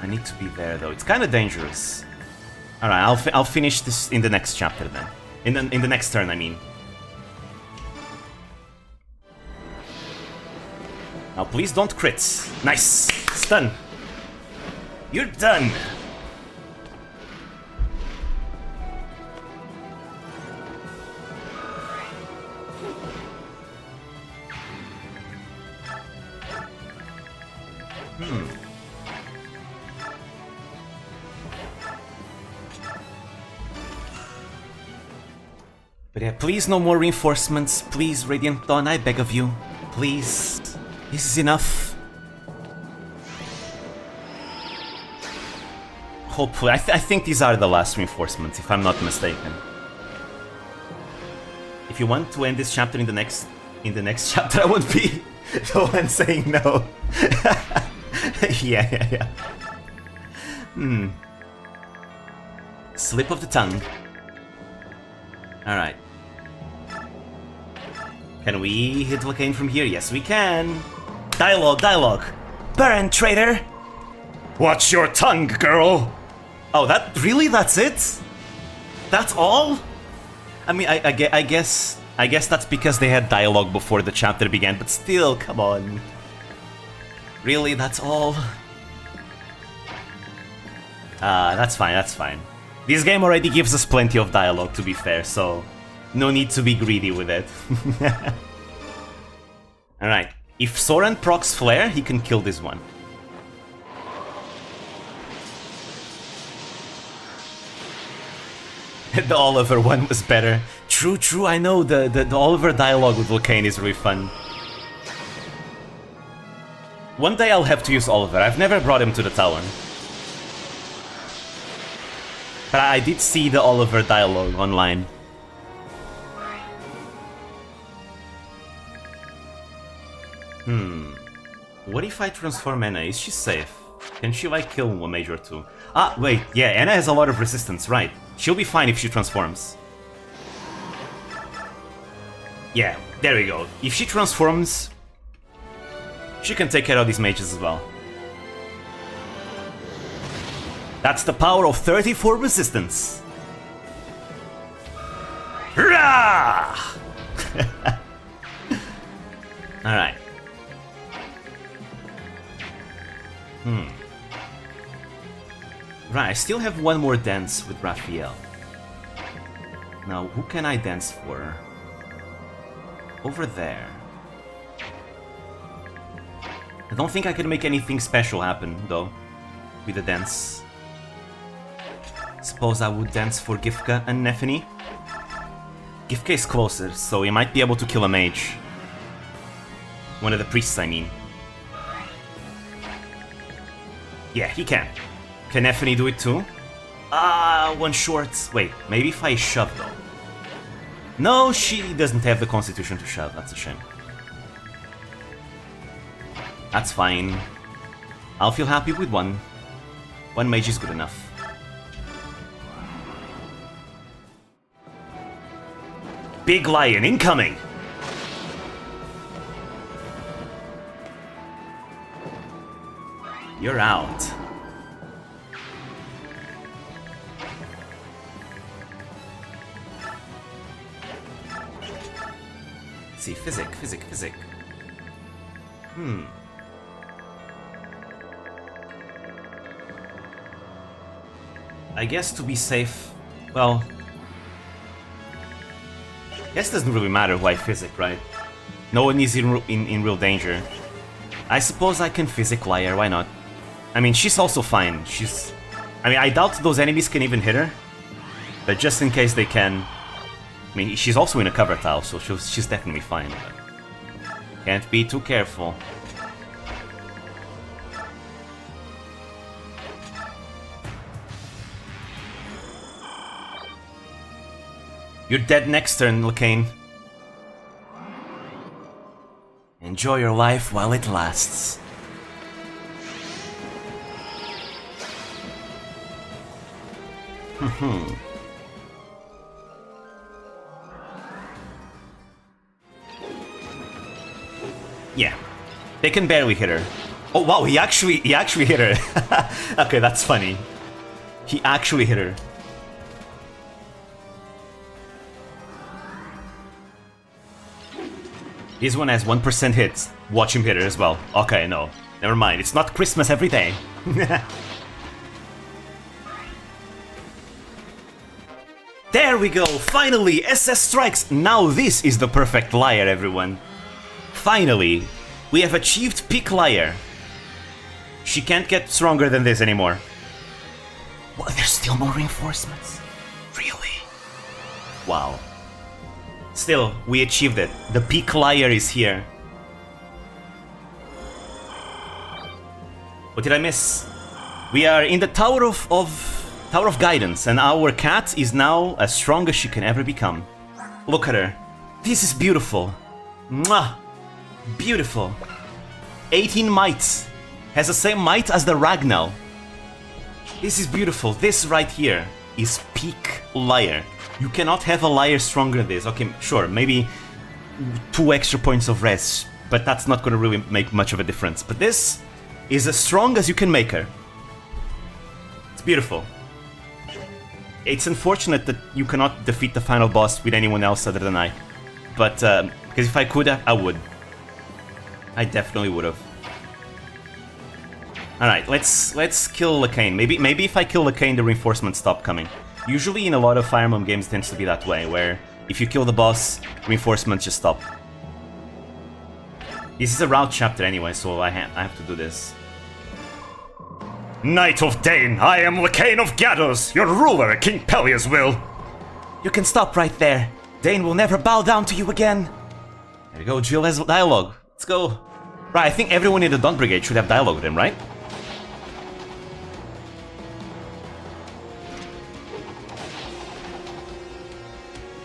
I need to be there though. It's kind of dangerous. All right, I'll finish this in the next chapter then. In the next turn, I mean. Now please don't crit. Nice. Stun. You're done. But yeah, please no more reinforcements. Please, Radiant Dawn, I beg of you. Please. This is enough. Hopefully. I think these are the last reinforcements, if I'm not mistaken. If you want to end this chapter in the next chapter, I won't be the one saying no. Yeah. Slip of the tongue. Alright. Can we hit Lacane from here? Yes, we can. Dialogue. Burn, traitor! Watch your tongue, girl! Oh, that's it? That's all? I mean, I guess that's because they had dialogue before the chapter began, but still, come on. Really, that's all? That's fine. This game already gives us plenty of dialogue, to be fair, so no need to be greedy with it. Alright, if Soren procs Flare, he can kill this one. The Oliver one was better. True, I know, the Oliver dialogue with Lacane is really fun. One day I'll have to use Oliver. I've never brought him to the tower. But I did see the Oliver dialogue online. What if I transform Anna? Is she safe? Can she, like, kill one mage or two? Ah, wait, yeah, Anna has a lot of resistance, right. She'll be fine if she transforms. Yeah, there we go. If she transforms, she can take care of these mages as well. That's the power of 34 resistance. Rah! Alright. Right, I still have one more dance with Raphael. Now, who can I dance for? Over there. I don't think I can make anything special happen, though, with the dance. Suppose I would dance for Gifka and Nefany. Gifka is closer, so he might be able to kill a mage. One of the priests, I mean. Yeah, he can. Can Nefany do it too? Ah, one short. Wait, maybe if I shove though. No, she doesn't have the constitution to shove. That's a shame. That's fine. I'll feel happy with one. One mage is good enough. Big lion incoming! You're out. Let's see, physic. I guess to be safe, well, I guess it doesn't really matter why physic, right? No one is in real danger. I suppose I can physic Liar, why not? I mean, she's also fine. I mean, I doubt those enemies can even hit her. But just in case they can... I mean, she's also in a cover tile, so she's definitely fine. But can't be too careful. You're dead next turn, Lacane. Enjoy your life while it lasts. Yeah, they can barely hit her. Oh wow, he actually hit her. Okay, that's funny. He actually hit her. This one has 1% hits. Watch him hit her as well. Okay, no. Never mind. It's not Christmas every day. There we go! Finally! SS strikes! Now this is the perfect Liar, everyone. Finally! We have achieved peak Liar. She can't get stronger than this anymore. Well, there's still more reinforcements. Really? Wow. Still, we achieved it. The peak Liar is here. What did I miss? We are in the Tower of Guidance, and our cat is now as strong as she can ever become. Look at her. This is beautiful. Mwah! Beautiful. 18 might. Has the same might as the Ragnall. This is beautiful. This right here is peak Liar. You cannot have a Liar stronger than this. Okay, sure, maybe 2 extra points of res, but that's not gonna really make much of a difference. But this is as strong as you can make her. It's beautiful. It's unfortunate that you cannot defeat the final boss with anyone else other than I. But, because if I could, I would. I definitely would have. Alright, let's kill Lacane. Maybe if I kill Lacane, the reinforcements stop coming. Usually in a lot of Fire Emblem games it tends to be that way, where if you kill the boss, reinforcements just stop. This is a route chapter anyway, so I have to do this. Knight of Dane, I am Lacane of Gados, your ruler at King Pelias' will. You can stop right there. Dane will never bow down to you again. There we go, Jill has dialogue. Let's go. Right, I think everyone in the Dawn Brigade should have dialogue with him, right?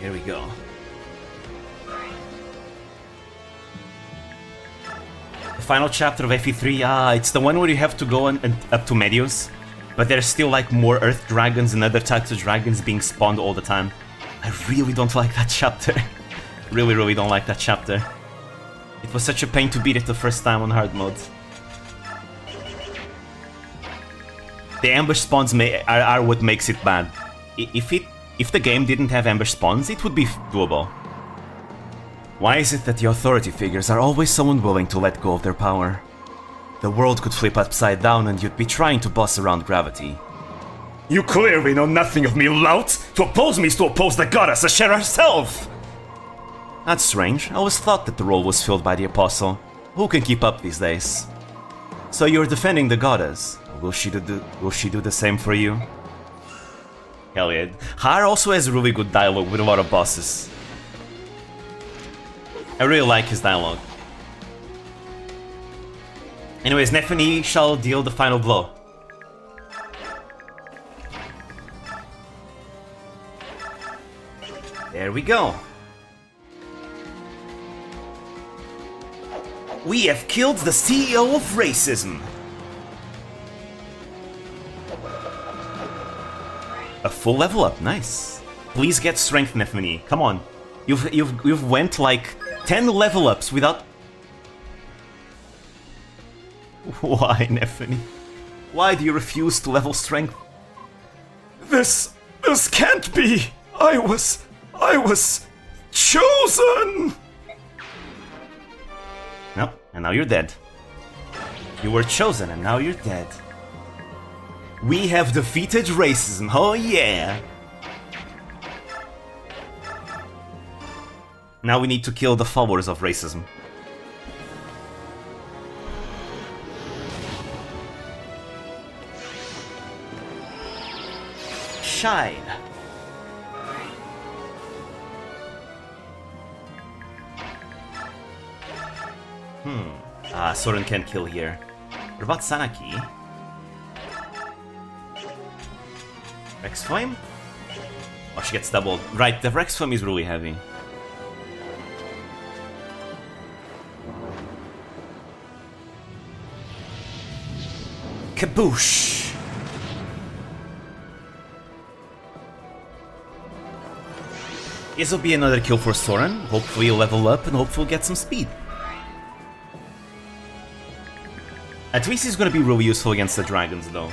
Here we go. The Final chapter of FE3, it's the one where you have to go and up to Medios, but there's still like more Earth dragons and other types of dragons being spawned all the time. I really don't like that chapter. Really don't like that chapter. It was such a pain to beat it the first time on hard mode. The ambush spawns are what makes it bad. If the game didn't have ambush spawns, it would be doable. Why is it that the authority figures are always so unwilling to let go of their power? The world could flip upside down and you'd be trying to boss around gravity. You clearly know nothing of me, lout! To oppose me is to oppose the goddess Ashera herself! That's strange. I always thought that the role was filled by the Apostle. Who can keep up these days? So you're defending the goddess. Will she do the same for you? Hell yeah. Har also has really good dialogue with a lot of bosses. I really like his dialogue. Anyways, Nephany shall deal the final blow. There we go. We have killed the CEO of racism. A full level up, nice. Please get strength, Nephany. Come on, you've went like 10 level ups without. Why, Nephany? Why do you refuse to level strength? This can't be. I was chosen. No, and now you're dead. You were chosen, and now you're dead. We have defeated racism, oh yeah! Now we need to kill the followers of racism. Shine! Soren can't kill here. What about Sanaki? Rex Flame? Oh, she gets doubled. Right, the Rex Flame is really heavy. Kaboosh! This will be another kill for Soren. Hopefully he'll level up and hopefully get some speed. At least he's gonna be really useful against the dragons though.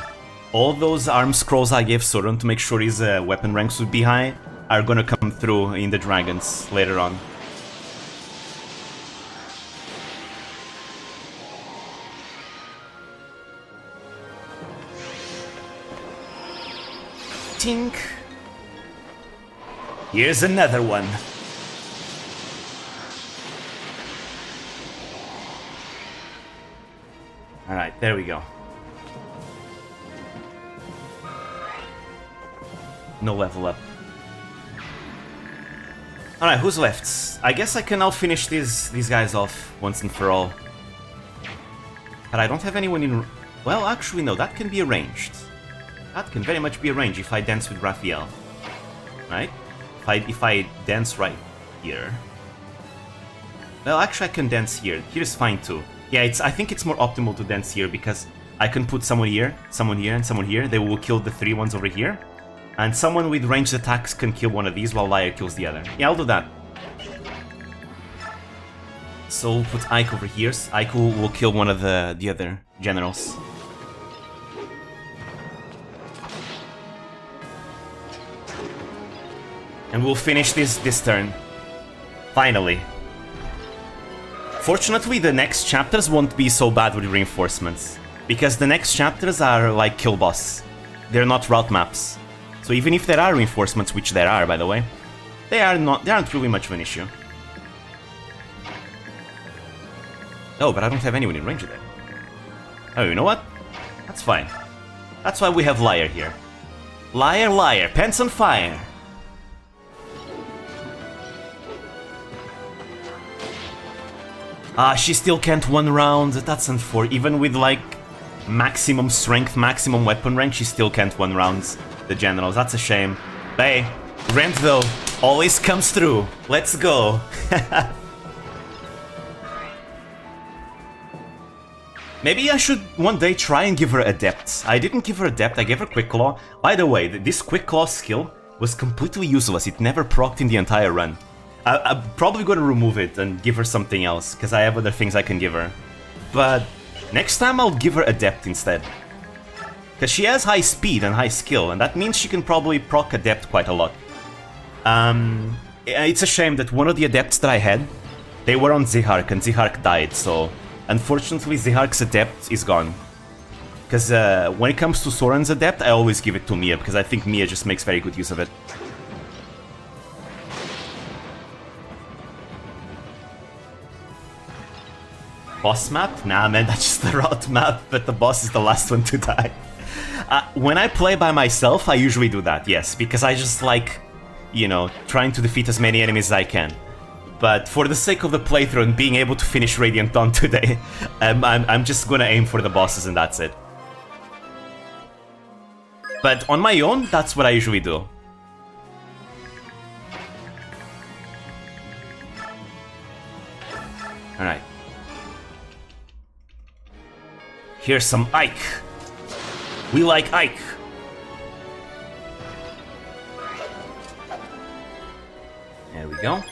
All those arm scrolls I gave Soren to make sure his weapon ranks would be high are gonna come through in the dragons later on. Tink! Here's another one. Alright, there we go. No level up. Alright, who's left? I guess I can now finish these guys off once and for all. But I don't have anyone in... Well, actually no, that can be arranged. That can very much be arranged if I dance with Raphael. Right? If I dance right here. Well, actually I can dance here. Here's fine too. Yeah, I think it's more optimal to dance here because I can put someone here, and someone here. They will kill the 3 ones over here. And someone with ranged attacks can kill one of these while Lyre kills the other. Yeah, I'll do that. So we'll put Ike over here. Ike will kill one of the other generals. And we'll finish this turn. Finally. Fortunately, the next chapters won't be so bad with reinforcements. Because the next chapters are like kill boss. They're not route maps. So even if there are reinforcements, which there are by the way, they aren't really much of an issue. Oh, but I don't have anyone in range of that. Oh, you know what? That's fine. That's why we have Lyre here. Lyre, pants on fire! She still can't one round, that's unfortunate. Even with like maximum strength, maximum weapon rank, she still can't one rounds the generals, that's a shame. But hey, Rent though, always comes through. Let's go! Maybe I should one day try and give her Adept. I didn't give her Adept, I gave her Quick Claw. By the way, this Quick Claw skill was completely useless. It never procced in the entire run. I'm probably going to remove it and give her something else, because I have other things I can give her. But next time I'll give her Adept instead. Because she has high speed and high skill, and that means she can probably proc Adept quite a lot. It's a shame that one of the Adepts that I had, they were on Zihark, and Zihark died, so... Unfortunately, Zihark's Adept is gone. Because when it comes to Soren's Adept, I always give it to Mia, because I think Mia just makes very good use of it. Boss map? Nah, man, that's just the route map, but the boss is the last one to die. When I play by myself, I usually do that, yes, because I just like, you know, trying to defeat as many enemies as I can. But for the sake of the playthrough and being able to finish Radiant Dawn today, I'm just gonna aim for the bosses and that's it. But on my own, that's what I usually do. Alright. Here's some Ike. We like Ike. There we go.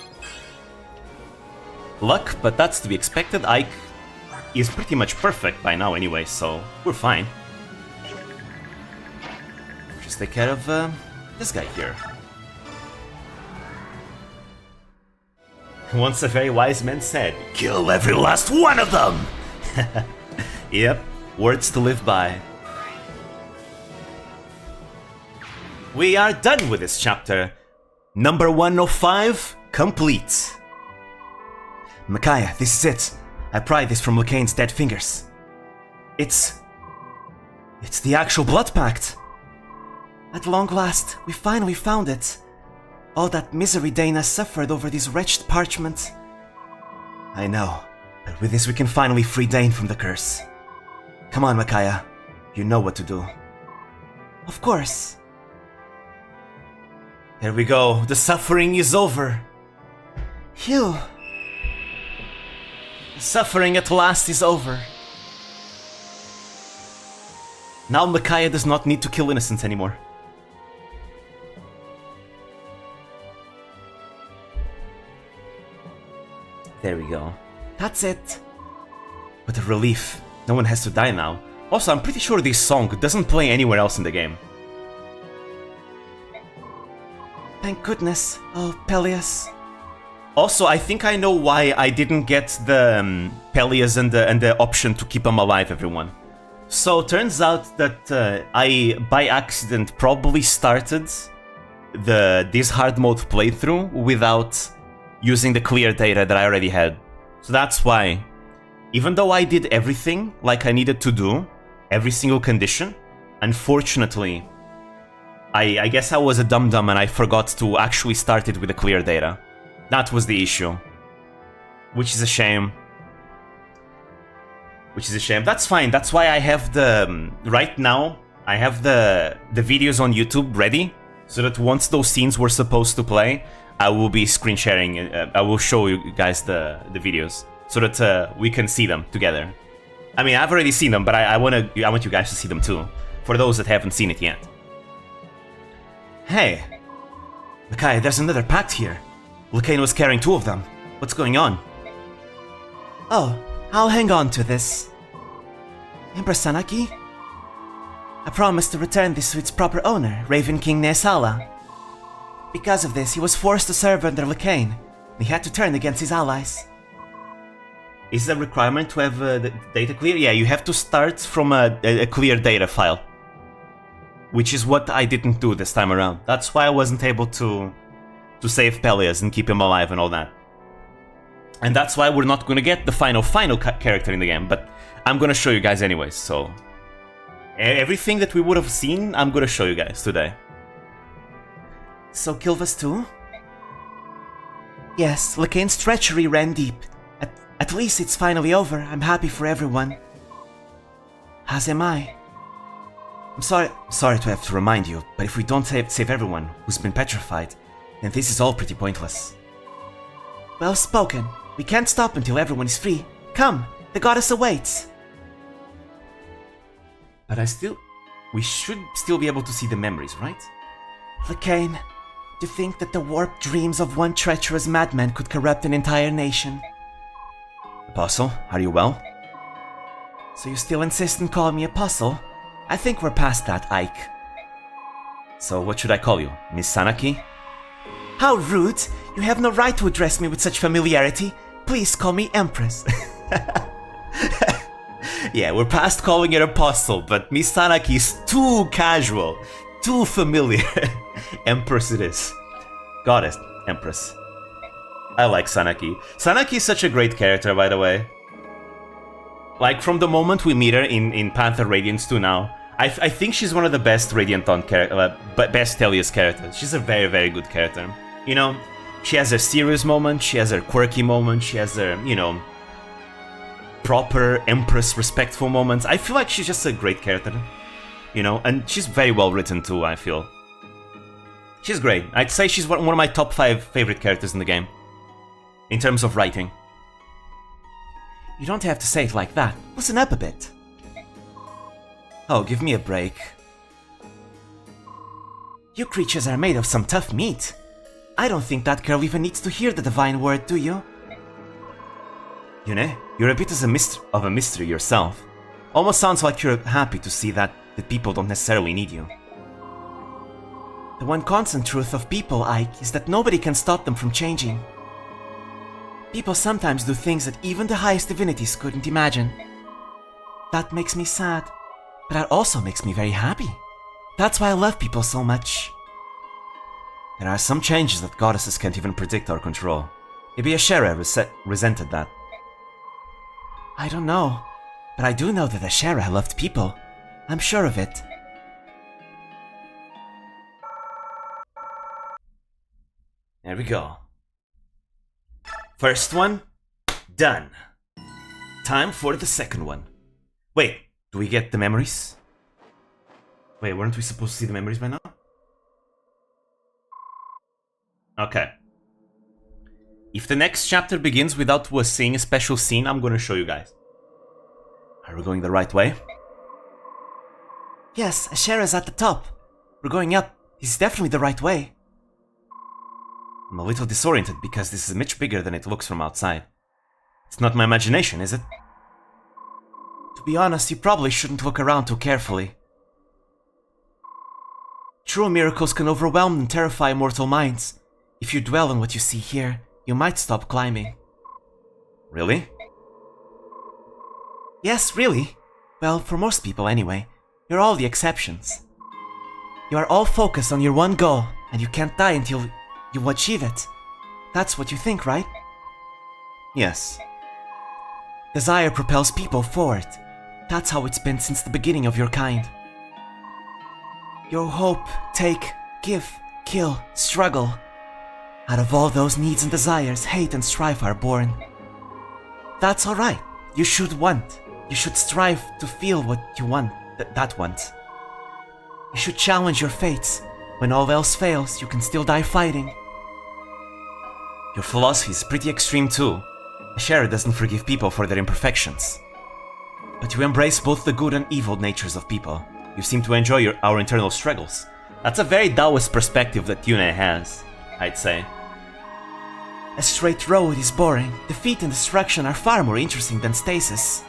Luck, but that's to be expected. Ike is pretty much perfect by now anyway, so we're fine. Just take care of this guy here. Once a very wise man said, "Kill every last one of them!" Yep, words to live by. We are done with this chapter. Number 105, complete. Micaiah, this is it. I pried this from Lucane's dead fingers. It's the actual blood pact. At long last, we finally found it. All that misery Dana suffered over this wretched parchment. I know, but with this we can finally free Dane from the curse. Come on, Micaiah. You know what to do. Of course. There we go. The suffering is over. Phew. Suffering at last is over. Now Micaiah does not need to kill innocents anymore. There we go. That's it. What a relief. No one has to die now. Also, I'm pretty sure this song doesn't play anywhere else in the game. Thank goodness. Oh, Peleus. Also, I think I know why I didn't get the Peleus and the option to keep him alive, everyone. So, turns out that I, by accident, probably started this hard mode playthrough without using the clear data that I already had. So that's why, even though I did everything like I needed to do, every single condition, unfortunately, I guess I was a dum-dum and I forgot to actually start it with the clear data. That was the issue. Which is a shame. Which is a shame. That's fine. That's why I have the... right now, I have the videos on YouTube ready, so that once those scenes were supposed to play, I will be screen sharing. I will show you guys the videos, so that we can see them together. I mean, I've already seen them, but I want you guys to see them too, for those that haven't seen it yet. Hey! Micaiah, there's another pact here. Lucane was carrying 2 of them. What's going on? Oh, I'll hang on to this. Empress Sanaki? I promised to return this to its proper owner, Raven King Nesala. Because of this, he was forced to serve under Lucane. He had to turn against his allies. Is it a requirement to have the data clear? Yeah, you have to start from a clear data file. Which is what I didn't do this time around. That's why I wasn't able to save Peleus and keep him alive and all that. And that's why we're not gonna get the final character in the game, but I'm gonna show you guys anyways, so... everything that we would have seen, I'm gonna show you guys today. So Kilvas too? Yes, Lucane's treachery ran deep. At least it's finally over. I'm happy for everyone. As am I. I'm sorry to have to remind you, but if we don't save everyone who's been petrified, then this is all pretty pointless. Well spoken. We can't stop until everyone is free. Come, the goddess awaits. But we should still be able to see the memories, right? Lacane, to think that the warped dreams of one treacherous madman could corrupt an entire nation. Apostle, are you well? So you still insist on calling me Apostle? I think we're past that, Ike. So what should I call you? Miss Sanaki? How rude! You have no right to address me with such familiarity. Please call me Empress. Yeah, we're past calling it Apostle, but Miss Sanaki is too casual, too familiar. Empress it is. Goddess, Empress. I like Sanaki. Sanaki is such a great character, by the way. Like, from the moment we meet her in Panther Radiance to now, I think she's one of the best Radiant Dawn best Telius characters. She's a very, very good character. You know, she has her serious moment, she has her quirky moment, she has her, you know, proper Empress respectful moments. I feel like she's just a great character. You know, and she's very well written too, I feel. She's great. I'd say she's one of my top 5 favorite characters in the game. In terms of writing. You don't have to say it like that. Listen up a bit. Oh, give me a break. You creatures are made of some tough meat. I don't think that girl even needs to hear the divine word, do you? Yune, you're a bit of a mystery yourself. Almost sounds like you're happy to see that the people don't necessarily need you. The one constant truth of people, Ike, is that nobody can stop them from changing. People sometimes do things that even the highest divinities couldn't imagine. That makes me sad, but that also makes me very happy. That's why I love people so much. There are some changes that goddesses can't even predict or control. Maybe Ashera resented that. I don't know, but I do know that Ashera loved people. I'm sure of it. There we go. First one, done. Time for the second one. Wait, do we get the memories? Wait, weren't we supposed to see the memories by now? Okay. If the next chapter begins without us seeing a special scene, I'm gonna show you guys. Are we going the right way? Yes, Ashera's at the top. We're going up. It's definitely the right way. I'm a little disoriented because this is much bigger than it looks from outside. It's not my imagination, is it? To be honest, you probably shouldn't look around too carefully. True miracles can overwhelm and terrify mortal minds. If you dwell on what you see here, you might stop climbing. Really? Yes, really. Well, for most people anyway. You're all the exceptions. You are all focused on your one goal, and you can't die until you achieve it. That's what you think, right? Yes. Desire propels people forward. That's how it's been since the beginning of your kind. Your hope, take, give, kill, struggle. Out of all those needs and desires, hate and strife are born. That's alright. You should want. You should strive to feel what you want, that want. You should challenge your fates. When all else fails, you can still die fighting. Your philosophy is pretty extreme too. Ashera doesn't forgive people for their imperfections. But you embrace both the good and evil natures of people. You seem to enjoy our internal struggles. That's a very Taoist perspective that Yune has, I'd say. A straight road is boring. Defeat and destruction are far more interesting than stasis.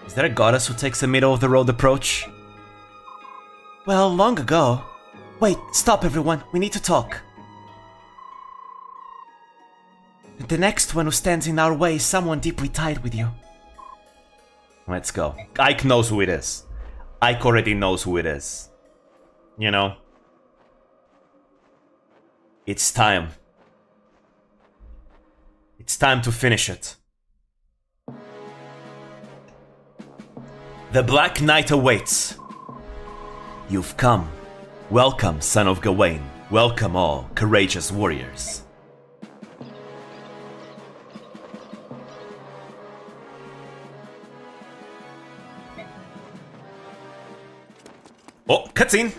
Is there a goddess who takes a middle-of-the-road approach? Well, long ago. Wait, stop everyone, we need to talk. The next one who stands in our way is someone deeply tied with you. Let's go. Ike knows who it is. Ike already knows who it is. You know? It's time. It's time to finish it. The Black Knight awaits. You've come. Welcome, son of Gawain. Welcome all, courageous warriors. Oh, cutscene!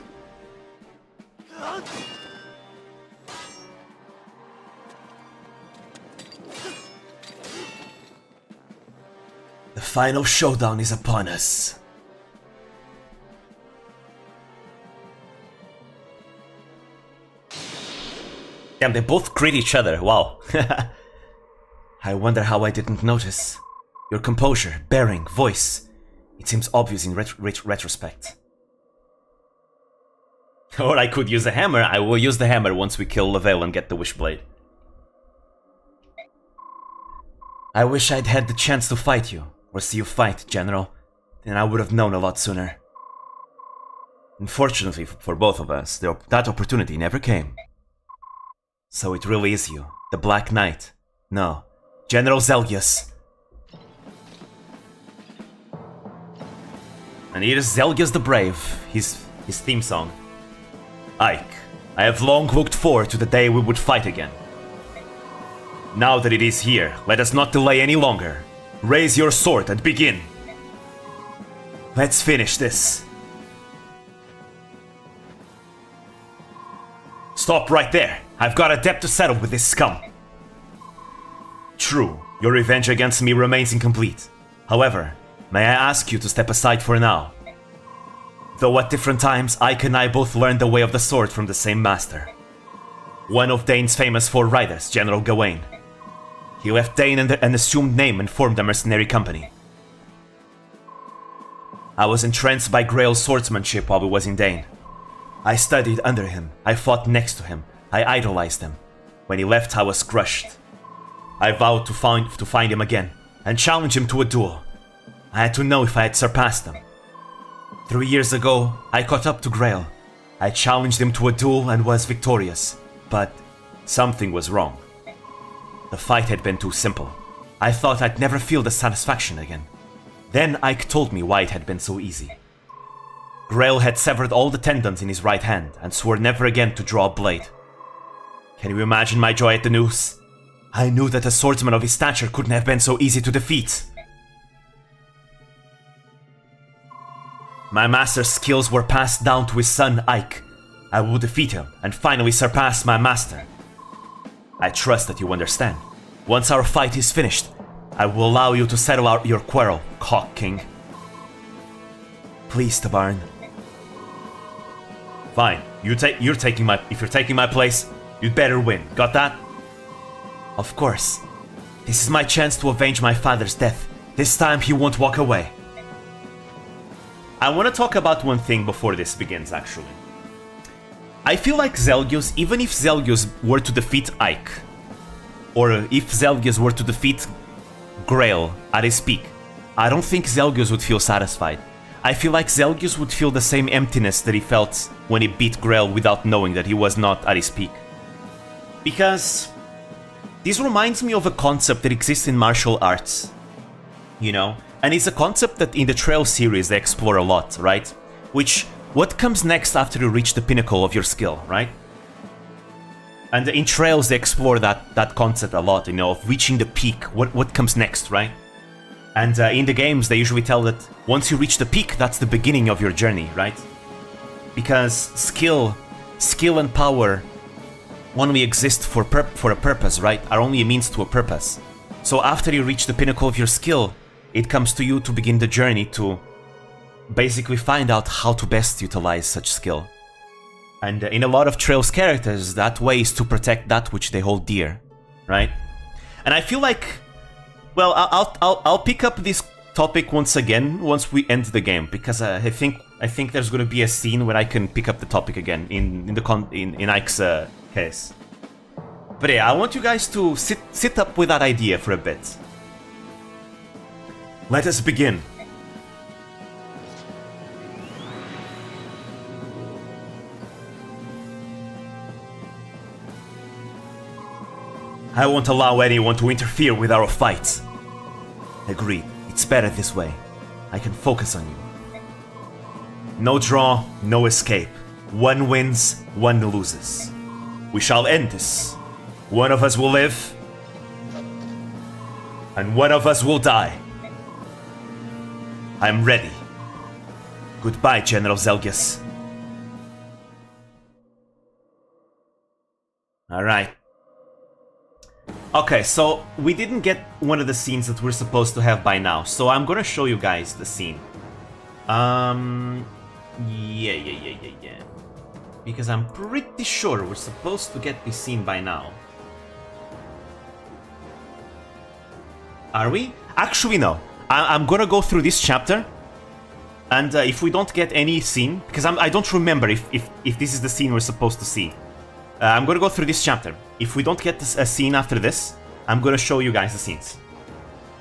final showdown is upon us. Damn, they both crit each other. Wow. I wonder how I didn't notice. Your composure, bearing, voice. It seems obvious in retrospect. Or I could use a hammer. I will use the hammer once we kill Lavelle and get the Wishblade. I wish I'd had the chance to fight you, or see you fight, General. Then I would have known a lot sooner. Unfortunately for both of us, that opportunity never came. So it really is you, the Black Knight. No, General Zelgius. And here's Zelgius the Brave, his theme song. Ike, I have long looked forward to the day we would fight again. Now that it is here, let us not delay any longer. Raise your sword and begin. Let's finish this. Stop right there. I've got a debt to settle with this scum. True, your revenge against me remains incomplete. However, may I ask you to step aside for now? Though at different times, Ike and I both learned the way of the sword from the same master. One of Dane's famous four riders, General Gawain. He left Dane an assumed name and formed a mercenary company. I was entranced by Grail's swordsmanship while we was in Dane. I studied under him, I fought next to him, I idolized him. When he left, I was crushed. I vowed to find him again, and challenge him to a duel. I had to know if I had surpassed him. 3 years ago, I caught up to Grail. I challenged him to a duel and was victorious, but something was wrong. The fight had been too simple. I thought I'd never feel the satisfaction again. Then Ike told me why it had been so easy. Grail had severed all the tendons in his right hand and swore never again to draw a blade. Can you imagine my joy at the news? I knew that a swordsman of his stature couldn't have been so easy to defeat. My master's skills were passed down to his son Ike. I will defeat him and finally surpass my master. I trust that you understand. Once our fight is finished, I will allow you to settle your quarrel, Hawk King. Please, Tabarn. Fine. If you're taking my place, you'd better win. Got that? Of course. This is my chance to avenge my father's death. This time he won't walk away. I want to talk about one thing before this begins, actually. I feel like Zelgius, even if Zelgius were to defeat Ike, or if Zelgius were to defeat Grail at his peak, I don't think Zelgius would feel satisfied. I feel like Zelgius would feel the same emptiness that he felt when he beat Grail without knowing that he was not at his peak. Because this reminds me of a concept that exists in martial arts, you know? And it's a concept that in the Trail series they explore a lot, right? What comes next after you reach the pinnacle of your skill, right? And in Trails they explore that concept a lot, you know, of reaching the peak, what comes next, right? And in the games they usually tell that once you reach the peak, that's the beginning of your journey, right? Because skill and power only exist for a purpose, right? Are only a means to a purpose. So after you reach the pinnacle of your skill, it comes to you to begin the journey to basically find out how to best utilize such skill. And in a lot of Trails characters, that way is to protect that which they hold dear, right? And I feel like, well, I'll pick up this topic once again once we end the game, because I think there's going to be a scene where I can pick up the topic again in Ike's case. But yeah, I want you guys to sit up with that idea for a bit. Let us begin. I won't allow anyone to interfere with our fights. Agreed. It's better this way. I can focus on you. No draw, no escape. One wins, one loses. We shall end this. One of us will live, and one of us will die. I'm ready. Goodbye, General Zelgius. Alright. Okay, so we didn't get one of the scenes that we're supposed to have by now, so I'm gonna show you guys the scene. Yeah. Because I'm pretty sure we're supposed to get this scene by now. Are we? Actually, no. I'm gonna go through this chapter, and if we don't get any scene, because I don't remember if this is the scene we're supposed to see. I'm gonna go through this chapter. If we don't get a scene after this, I'm gonna show you guys the scenes.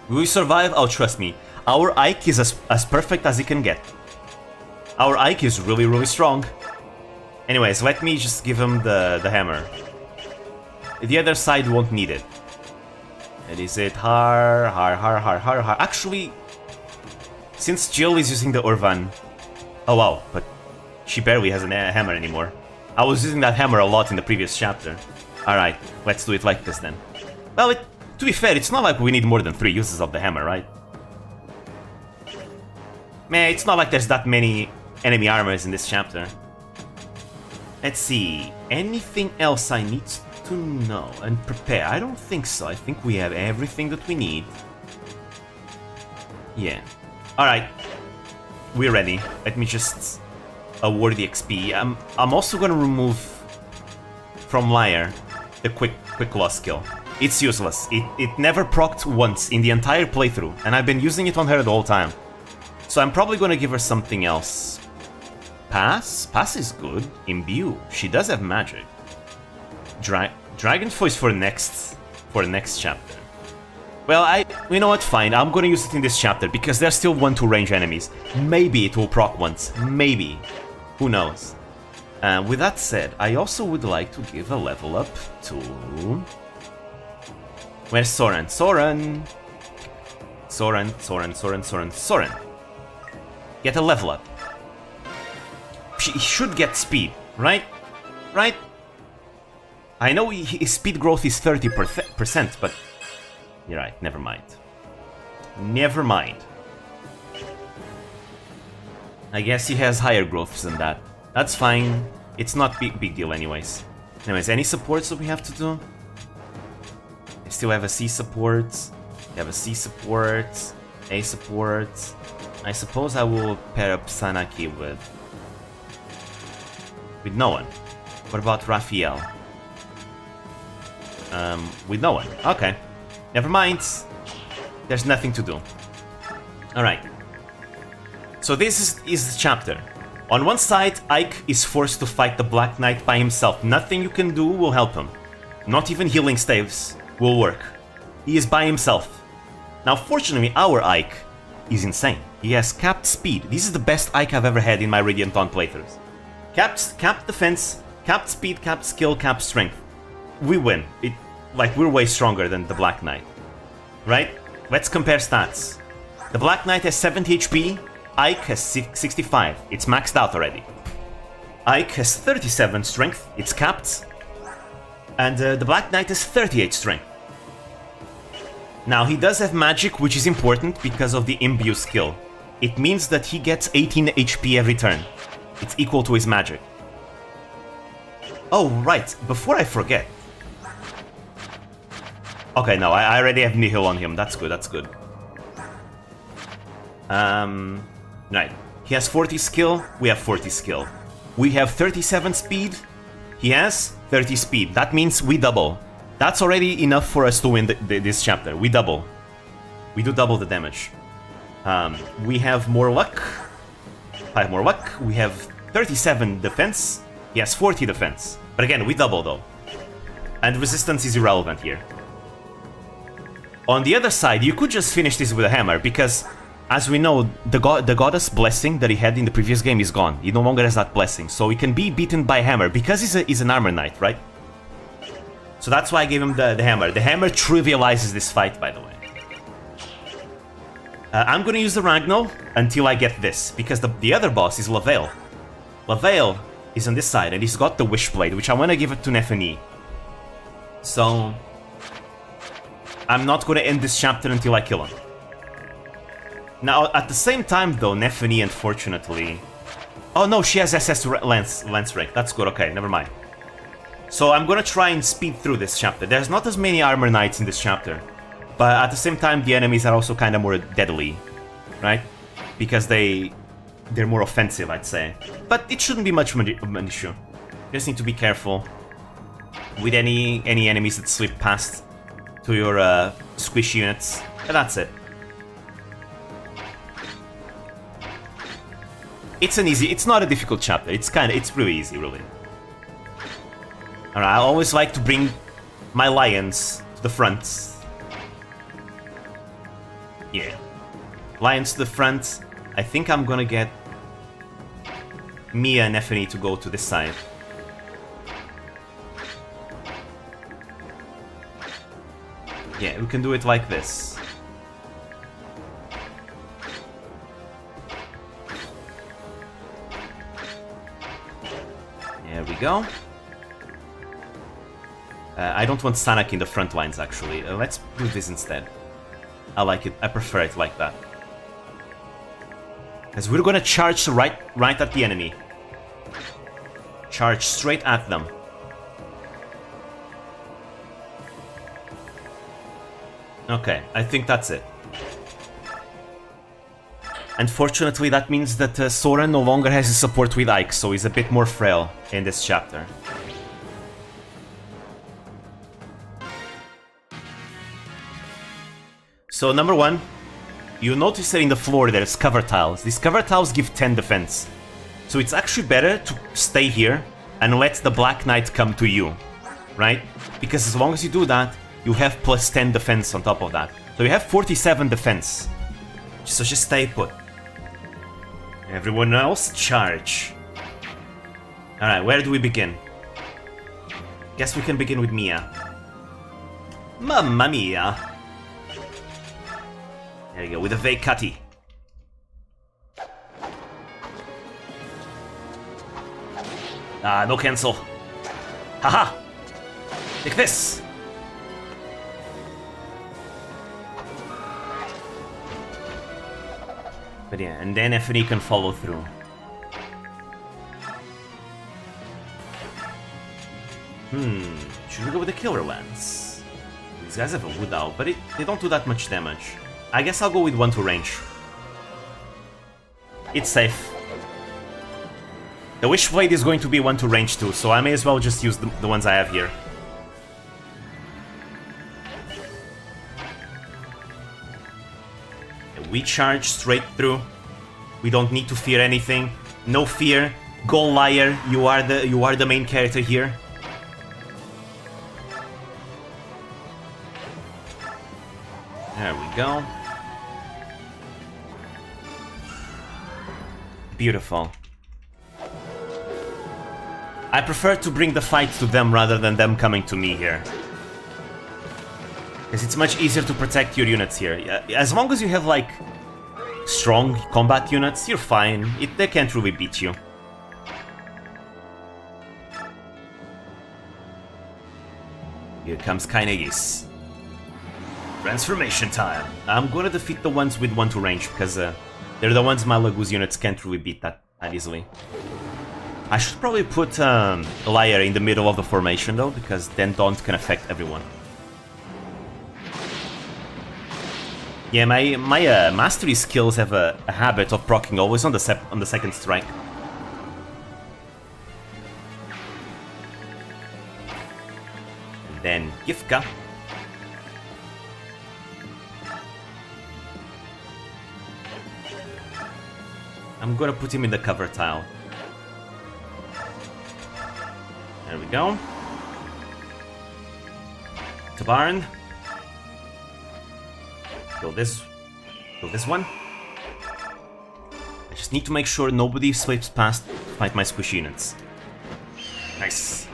Will we survive? Oh, trust me. Our Ike is as perfect as he can get. Our Ike is really, really strong. Anyways, let me just give him the hammer. The other side won't need it. And is it har. Actually, since Jill is using the Urvan... Oh wow, but she barely has a hammer anymore. I was using that hammer a lot in the previous chapter. Alright, let's do it like this then. Well, to be fair, it's not like we need more than 3 uses of the hammer, right? Man, it's not like there's that many enemy armors in this chapter. Let's see, anything else I need to know and prepare? I don't think so. I think we have everything that we need. Yeah. Alright, we're ready. Let me just award the XP. I'm also gonna remove from Liar the quick loss skill. It's useless. It never procced once in the entire playthrough, and I've been using it on her the whole time. So I'm probably gonna give her something else. Pass? Pass is good. Imbue. She does have magic. Dragon Voice for next chapter. Well, you know what, fine. I'm gonna use it in this chapter because there's still 1-2 range enemies. Maybe it will proc once. Maybe. Who knows? With that said, I also would like to give a level up to... Where's Soren? Soren! Get a level up. He should get speed, right? Right? I know his speed growth is 30%, but... You're right, never mind. Never mind. I guess he has higher growths than that. That's fine. It's not big deal anyways. Anyways, any supports that we have to do? I still have a C support. We have a C support. A support. I suppose I will pair up Sanaki with no one. What about Raphael? With no one. Okay. Never mind. There's nothing to do. Alright. So this is the chapter. On one side, Ike is forced to fight the Black Knight by himself. Nothing you can do will help him. Not even healing staves will work. He is by himself. Now, fortunately, our Ike is insane. He has capped speed. This is the best Ike I've ever had in my Radiant Dawn playthroughs. Capped defense, capped speed, capped skill, capped strength. We win. We're way stronger than the Black Knight. Right? Let's compare stats. The Black Knight has 70 HP, Ike has 65. It's maxed out already. Ike has 37 strength, it's capped. And the Black Knight has 38 strength. Now, he does have magic, which is important because of the Imbue skill. It means that he gets 18 HP every turn. It's equal to his magic. Oh, right, before I forget. Okay, no, I already have Nihil on him. That's good, that's good. Right. He has 40 skill, we have 40 skill. We have 37 speed, he has 30 speed. That means we double. That's already enough for us to win this chapter. We double. We do double the damage. We have more luck. 5 more luck. We have 37 defense. He has 40 defense. But again, we double though. And resistance is irrelevant here. On the other side, you could just finish this with a hammer, because, as we know, the goddess blessing that he had in the previous game is gone. He no longer has that blessing, so he can be beaten by hammer, because he's an armor knight, right? So that's why I gave him the hammer. The hammer trivializes this fight, by the way. I'm gonna use the Ragno until I get this, because the other boss is Lavale. Lavale is on this side, and he's got the Wishblade, which I want to give it to Nefani. So... I'm not gonna end this chapter until I kill him. Now, at the same time though, Nefani, unfortunately... Oh no, she has SS Lance Rake. That's good, okay, never mind. So I'm gonna try and speed through this chapter. There's not as many armor knights in this chapter, but at the same time the enemies are also kind of more deadly, right? Because they're more offensive, I'd say. But it shouldn't be much of an issue. You just need to be careful with any enemies that slip past to your squish units, and that's it. It's not a difficult chapter. It's really easy, really. Alright, I always like to bring my lions to the front. Yeah. Lions to the front. I think I'm gonna get Mia and Effany to go to this side. Yeah, we can do it like this. There we go. I don't want Sanak in the front lines, actually. Let's do this instead. I like it. I prefer it like that. Because we're gonna charge right at the enemy. Charge straight at them. Okay, I think that's it. Unfortunately, that means that Soren no longer has his support with Ike, so he's a bit more frail in this chapter. So, number one, you notice that in the floor there's cover tiles. These cover tiles give 10 defense. So it's actually better to stay here and let the Black Knight come to you, right? Because as long as you do that, you have plus 10 defense on top of that. So you have 47 defense. So just stay put. Everyone else, charge. Alright, where do we begin? Guess we can begin with Mia. Mamma mia! There you go, with a Veikati. Ah, no cancel. Haha! Take this! But yeah, and then Effany can follow through. Should we go with the Killer Lance? These guys have a Wood Owl, but they don't do that much damage. I guess I'll go with 1 to range. It's safe. The Wishblade is going to be 1 to range too, so I may as well just use the ones I have here. We charge straight through. We don't need to fear anything. No fear. Go liar. You are the main character here. There we go. Beautiful. I prefer to bring the fight to them rather than them coming to me here. Because it's much easier to protect your units here. As long as you have, like, strong combat units, you're fine. They can't really beat you. Here comes Kainegis. Transformation time. I'm gonna defeat the ones with 1 to range, because they're the ones my Laguz units can't really beat that easily. I should probably put Liar in the middle of the formation, though, because then Daunt can affect everyone. Yeah, my mastery skills have a habit of proccing always on the second strike. And then Gifka. I'm gonna put him in the cover tile. There we go. Tabarn. Kill this one. I just need to make sure nobody slips past to fight my squish units. Nice.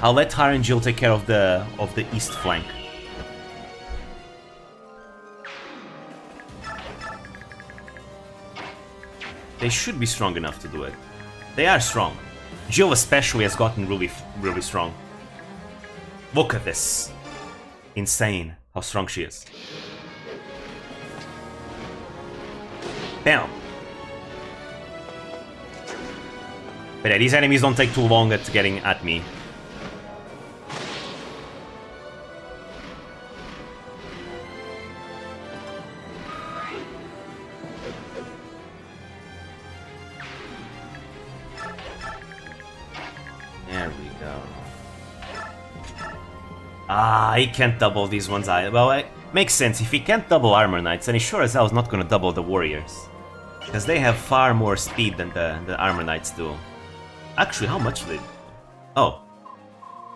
I'll let Har and Jill take care of the east flank. They should be strong enough to do it. They are strong. Jill especially has gotten really strong. Look at this. Insane how strong she is. Bam. But yeah, these enemies don't take too long at getting at me. There we go. Ah, he can't double these ones. Well, it makes sense. If he can't double Armor Knights, then he sure as hell is not gonna double the Warriors. Because they have far more speed than the Armor Knights do. Actually, how much do they... Oh.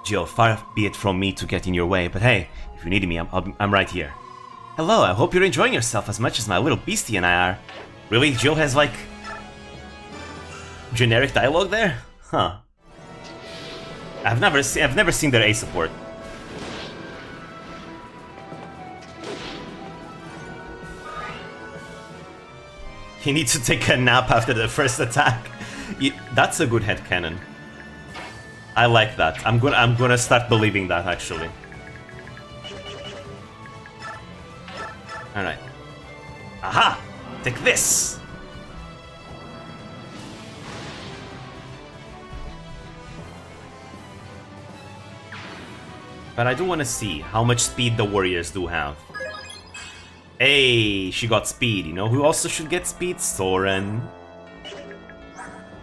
Jill, far be it from me to get in your way, but hey, if you need me, I'm right here. Hello, I hope you're enjoying yourself as much as my little beastie and I are. Really? Jill has, like... generic dialogue there? Huh. I've never seen their A support. You need to take a nap after the first attack. That's a good headcanon. I like that. I'm gonna start believing that actually. Alright. Aha! Take this! But I do want to see how much speed the warriors do have. Hey, she got speed. You know who also should get speed? Soren.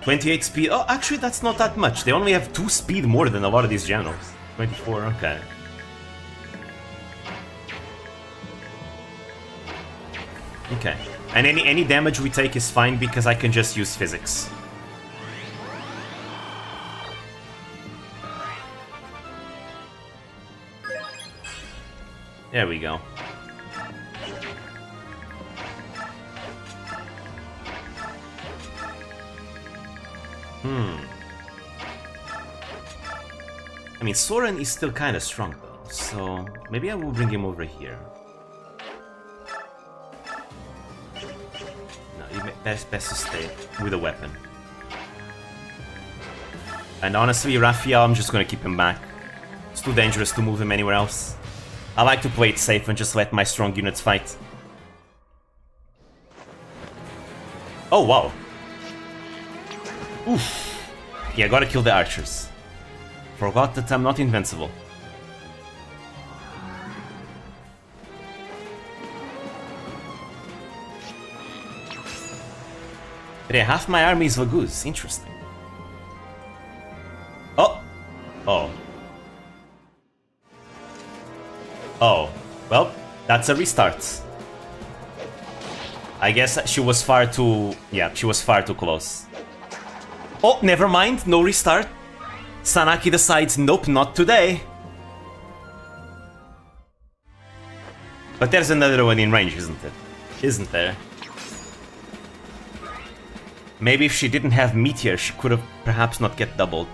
28 speed. Oh, actually, that's not that much. They only have 2 speed more than a lot of these generals. 24, okay. Okay. And any damage we take is fine because I can just use physics. There we go. I mean, Soren is still kind of strong though, so maybe I will bring him over here. No, best to stay with a weapon. And honestly, Raphael, I'm just gonna keep him back. It's too dangerous to move him anywhere else. I like to play it safe and just let my strong units fight. Oh, wow. Oof. Yeah, gotta kill the archers. Forgot that I'm not invincible. But yeah, half my army is Vaguz. Interesting. Oh! Oh. Oh. Well, that's a restart. I guess she was far too... yeah, she was far too close. Oh, never mind. No restart. Sanaki decides, nope, not today. But there's another one in range, isn't it? Isn't there? Maybe if she didn't have Meteor, she could have perhaps not get doubled.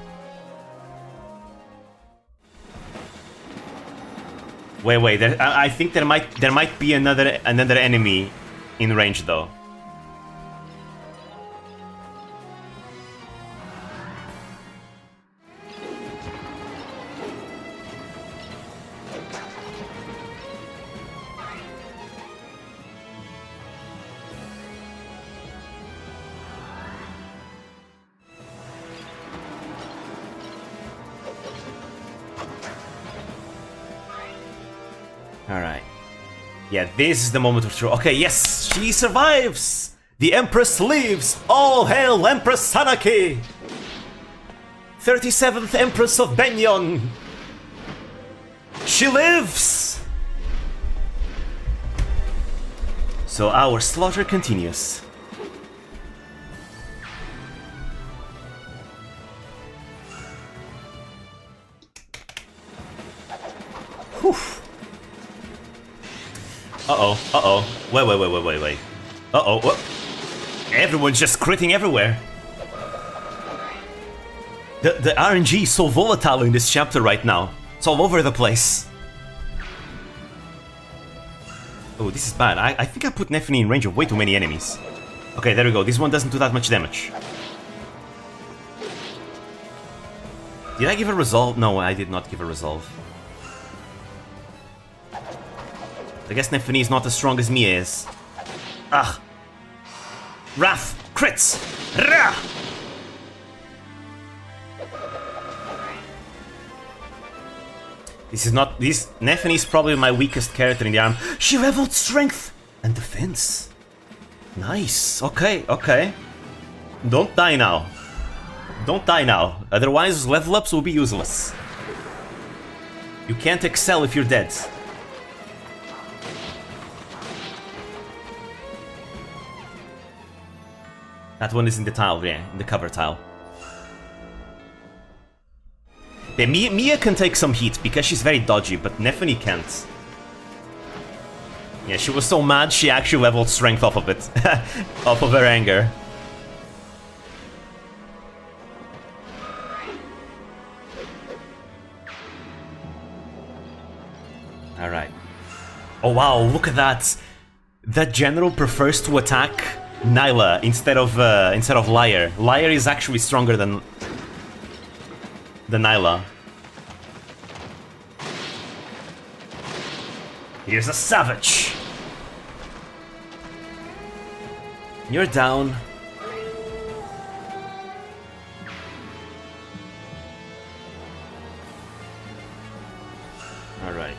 Wait, I think there might be another enemy in range though. Alright. Yeah, this is the moment of truth. Okay, yes, she survives! The Empress lives! All hail Empress Sanaki! 37th Empress of Benyon! She lives! So our slaughter continues. Whew. Uh-oh. Wait. Uh-oh, what? Everyone's just critting everywhere. The RNG is so volatile in this chapter right now. It's all over the place. Oh, this is bad. I think I put Nephany in range of way too many enemies. Okay, there we go. This one doesn't do that much damage. Did I give a resolve? No, I did not give a resolve. I guess Nephany is not as strong as Mia is. Ah! Wrath! Crits! Rah! This is not... This... Nephany is probably my weakest character in the arm. She leveled strength and defense. Nice. Okay, okay. Don't die now. Don't die now. Otherwise, level ups will be useless. You can't excel if you're dead. That one is in the tile, yeah, in the cover tile. Yeah, Mia can take some heat because she's very dodgy, but Nephany can't. Yeah, she was so mad she actually leveled strength off of it. Off of her anger. Alright. Oh wow, look at that! That general prefers to attack Nyla instead of Lyre. Lyre is actually stronger than Nyla. Here's a savage. You're down. All right.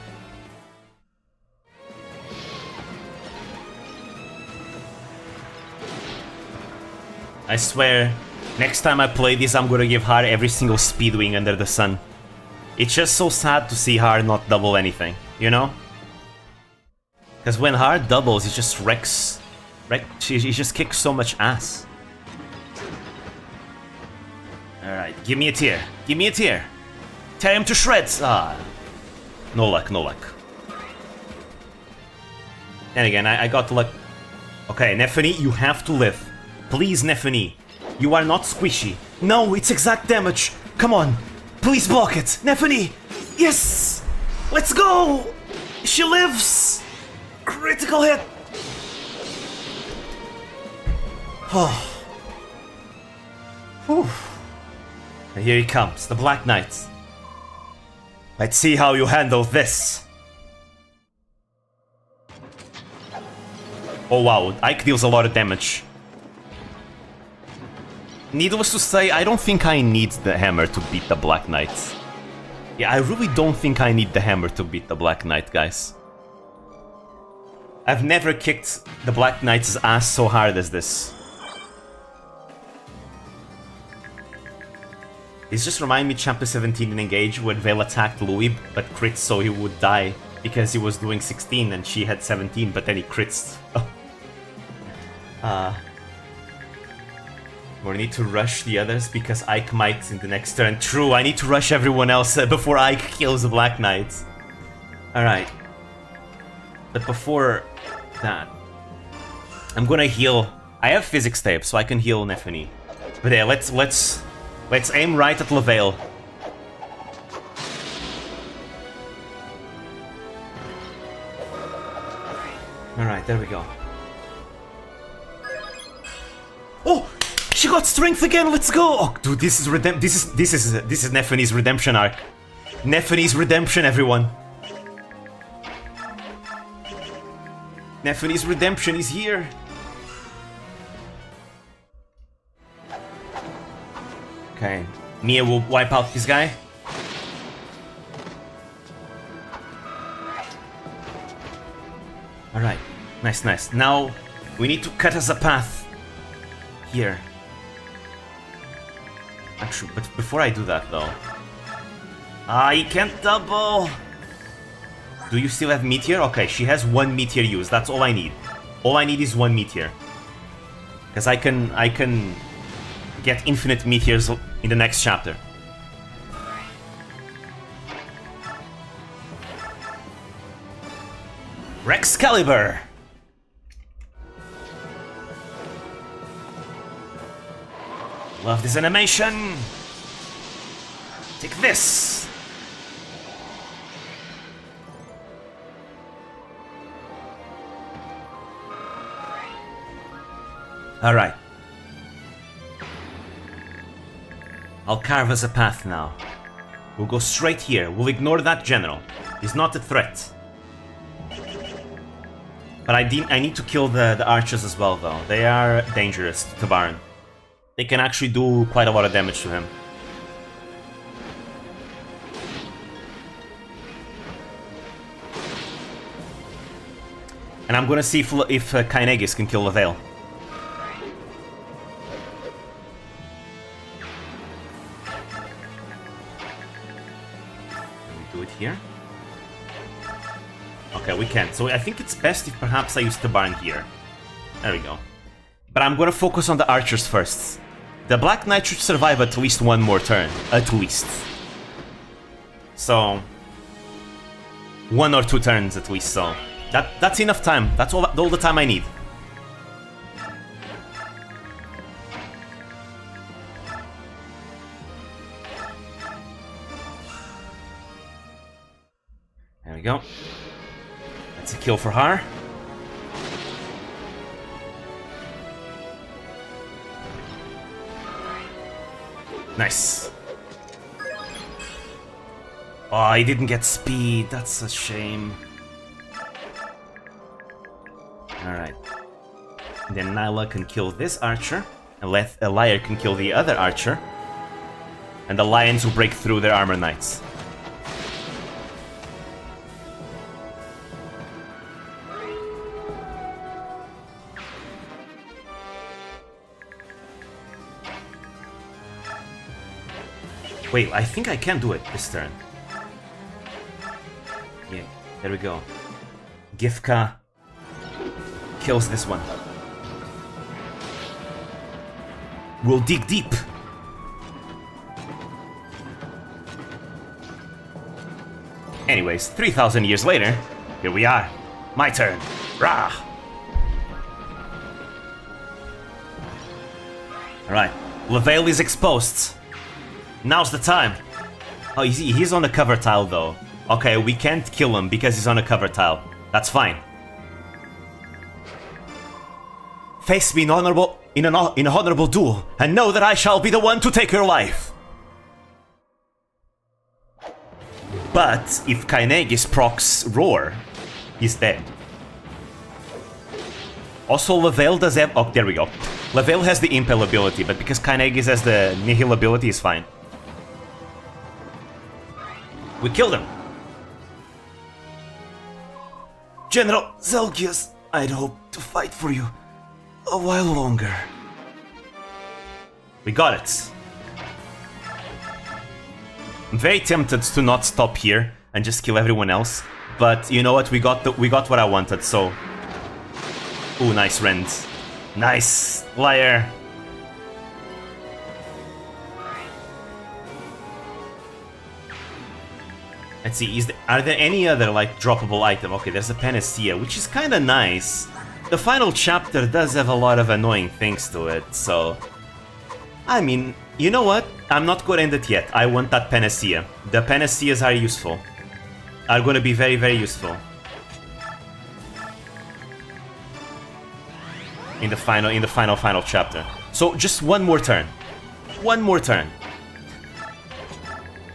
I swear, next time I play this, I'm gonna give her every single speed wing under the sun. It's just so sad to see her not double anything, you know? Because when her doubles, it just wrecks. She just kicks so much ass. Alright, give me a tear. Give me a tear. Tear him to shreds. Ah. No luck, no luck. And again, I got luck. Okay, Nephany, you have to live. Please, Nephany. You are not squishy. No, it's exact damage. Come on. Please block it. Nephany. Yes. Let's go. She lives. Critical hit. Oh. Whew. And here he comes, the Black Knight. Let's see how you handle this. Oh wow, Ike deals a lot of damage. Needless to say, I don't think I need the hammer to beat the Black Knight. Yeah, I really don't think I need the hammer to beat the Black Knight, guys. I've never kicked the Black Knight's ass so hard as this. This just reminds me of Chapter 17 in Engage when Vale attacked Louis but crits so he would die because he was doing 16 and she had 17, but then he crits. We need to rush the others because Ike might in the next turn. True, I need to rush everyone else before Ike kills the Black Knight. Alright. But before that, I'm gonna heal. I have physics tape, so I can heal Nephany. But yeah, let's aim right at Lavale. Alright, there we go. Oh! She got strength again, let's go! Oh, dude, this is Nephany's redemption arc. Nephany's redemption, everyone. Nephany's redemption is here. Okay, Mia will wipe out this guy. Alright, nice, nice. Now, we need to cut us a path. Here. Actually, but before I do that, though... Ah, he can't double! Do you still have Meteor? Okay, she has one Meteor used, that's all I need. All I need is one Meteor. Because I can get infinite Meteors in the next chapter. Rexcalibur! Love this animation! Take this! Alright. I'll carve us a path now. We'll go straight here. We'll ignore that general. He's not a threat. But I need to kill the archers as well, though. They are dangerous to Baron. They can actually do quite a lot of damage to him. And I'm gonna see if Kainegis can kill Lavale. Can we do it here? Okay, we can. So I think it's best if perhaps I use the barn here. There we go. But I'm gonna focus on the archers first. The Black Knight should survive at least one more turn. At least. So... 1 or 2 turns at least, so... That's enough time. That's all the time I need. There we go. That's a kill for her. Nice. Oh, I didn't get speed. That's a shame. Alright. Then Nyla can kill this archer, and a liar can kill the other archer. And the lions will break through their armor knights. Wait, I think I can do it this turn. Yeah, there we go. Gifka kills this one. We'll dig deep. Anyways, 3,000 years later, here we are. My turn. Rah! Alright, Lavale is exposed. Now's the time. Oh, he's on a cover tile though. Okay, we can't kill him because he's on a cover tile. That's fine. Face me in a honorable duel, and know that I shall be the one to take your life. But if Kainegis procs Roar, he's dead. Also, Lavale does have... Oh, there we go. Lavale has the Impel ability, but because Kainegis has the Nihil ability, is fine. We killed him. General Zelgius, I'd hoped to fight for you a while longer. We got it. I'm very tempted to not stop here and just kill everyone else, but you know what? We got what I wanted. So, ooh, nice Rend, nice liar. Let's see, are there any other, like, droppable item? Okay, there's a Panacea, which is kinda nice. The final chapter does have a lot of annoying things to it, so... I mean, you know what? I'm not gonna end it yet. I want that Panacea. The Panaceas are useful. Are gonna be very, very useful. In the final chapter. So, just one more turn. One more turn.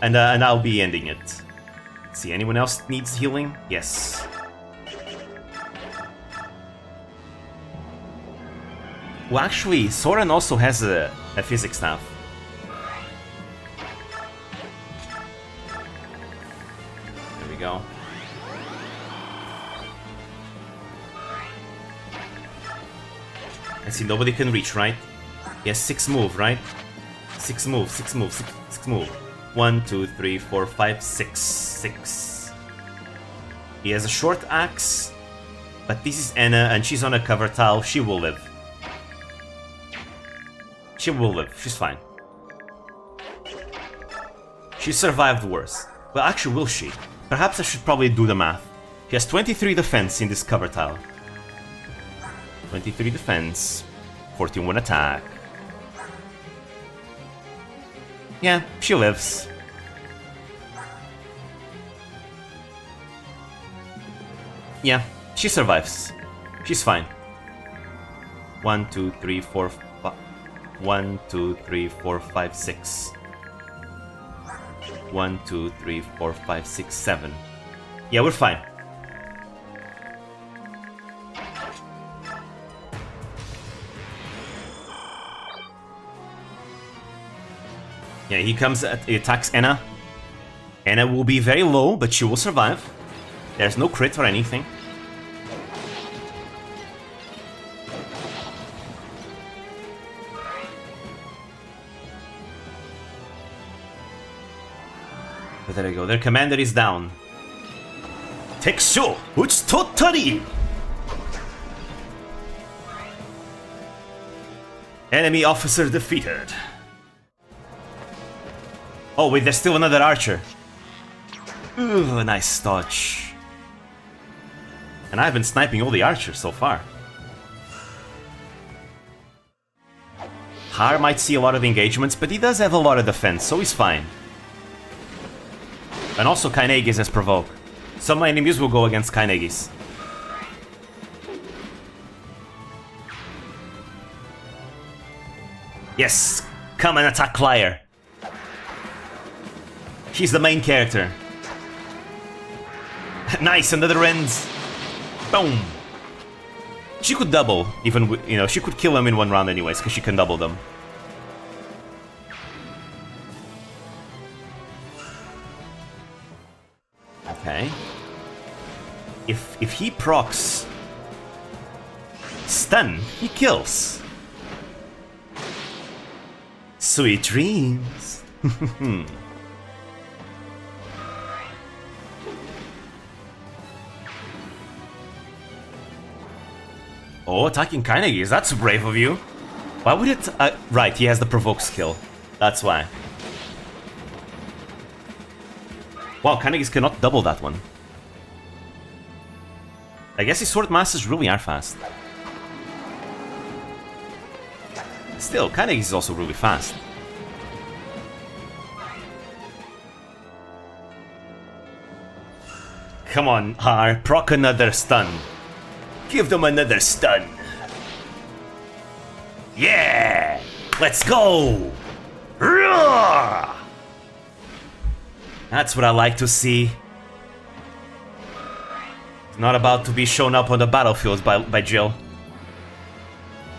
And I'll be ending it. Let's see, anyone else needs healing? Yes. Well, actually, Soren also has a physics staff. There we go. Let's see, nobody can reach, right? He has 6 move, right? 6 move, 6 move, 6 move. 1, 2, 3, 4, 5, 6. 6. He has a short axe, but this is Anna, and she's on a cover tile. She will live. She will live. She's fine. She survived worse. Well, actually, will she? Perhaps I should probably do the math. She has 23 defense in this cover tile. 23 defense, 41 attack. Yeah, she lives. Yeah, she survives. She's fine. 1, 2, 3, 4, 5. 1, 2, 3, 4, 5, 6. 1, 2, 3, 4, 5, 6, 7. Yeah, we're fine. Yeah, he comes, he attacks Anna. Anna will be very low, but she will survive. There's no crit or anything. there you go. Their commander is down. Texo, it's totally. Enemy officer defeated. Oh wait, there's still another archer. Ooh, nice dodge. And I've been sniping all the archers so far. Har might see a lot of engagements, but he does have a lot of defense, so he's fine. And also Kainegis has provoke. Some enemies will go against Kainegis. Yes, come and attack Liar. She's the main character. Nice, another ends. Boom. She could double, even, you know, she could kill him in one round anyways, because she can double them. Okay. If he procs stun, he kills. Sweet dreams. Oh, attacking Kainegis, that's brave of you. Why would it... right, he has the provoke skill. That's why. Wow, Kainegis cannot double that one. I guess his sword masters really are fast. Still, Kainegis is also really fast. Come on, Har, proc another stun. Give them another stun. Yeah! Let's go! Roar! That's what I like to see. It's not about to be shown up on the battlefield by Jill.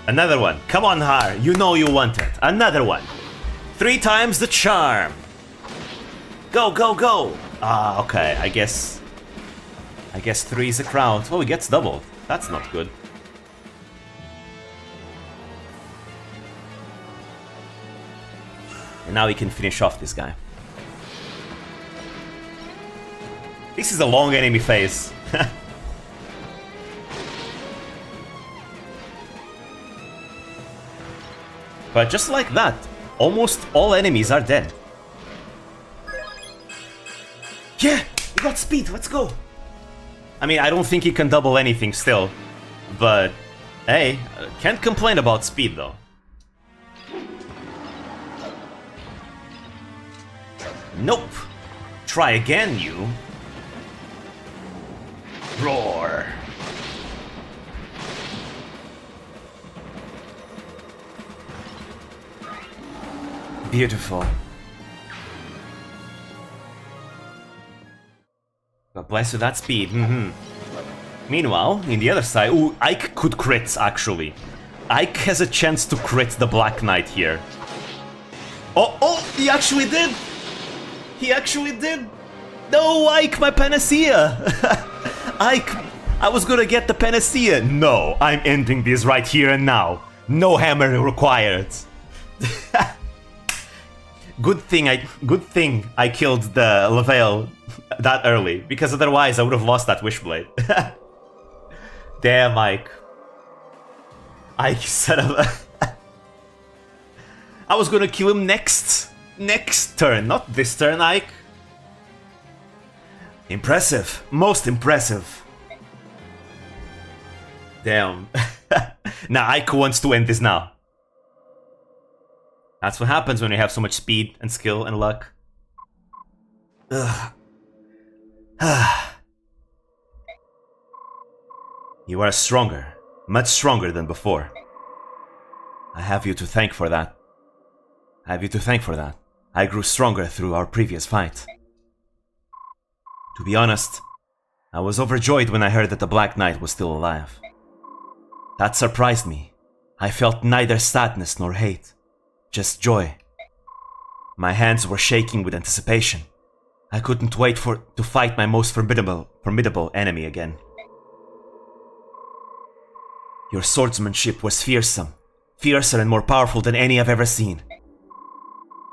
Another one. Come on, Har. You know you want it. Another one. 3 times the charm. Go, go, go! Ah, okay. I guess 3 is a crowd. Oh, he gets doubled. That's not good. And now we can finish off this guy. This is a long enemy phase. But just like that, almost all enemies are dead. Yeah! We got speed, let's go! I mean, I don't think he can double anything still. But, hey, can't complain about speed though. Nope! Try again, you. Roar! Beautiful. God bless you, that speed. Meanwhile, in the other side, ooh, Ike could crit, actually. Ike has a chance to crit the Black Knight here. Oh, he actually did! He actually did! No, Ike, my panacea! Ike, I was gonna get the panacea. No, I'm ending this right here and now. No hammer required. Good thing I killed the Lavelle that early, because otherwise I would have lost that Wishblade. Damn, Ike. Ike set up. I was gonna kill him next turn, not this turn, Ike. Impressive, most impressive. Damn. Now Ike wants to end this now. That's what happens when you have so much speed and skill and luck. Ugh. You are stronger, much stronger than before. I have you to thank for that. I grew stronger through our previous fight. To be honest, I was overjoyed when I heard that the Black Knight was still alive. That surprised me. I felt neither sadness nor hate. Just joy. My hands were shaking with anticipation. I couldn't wait to fight my most formidable enemy again. Your swordsmanship was fearsome, fiercer and more powerful than any I've ever seen.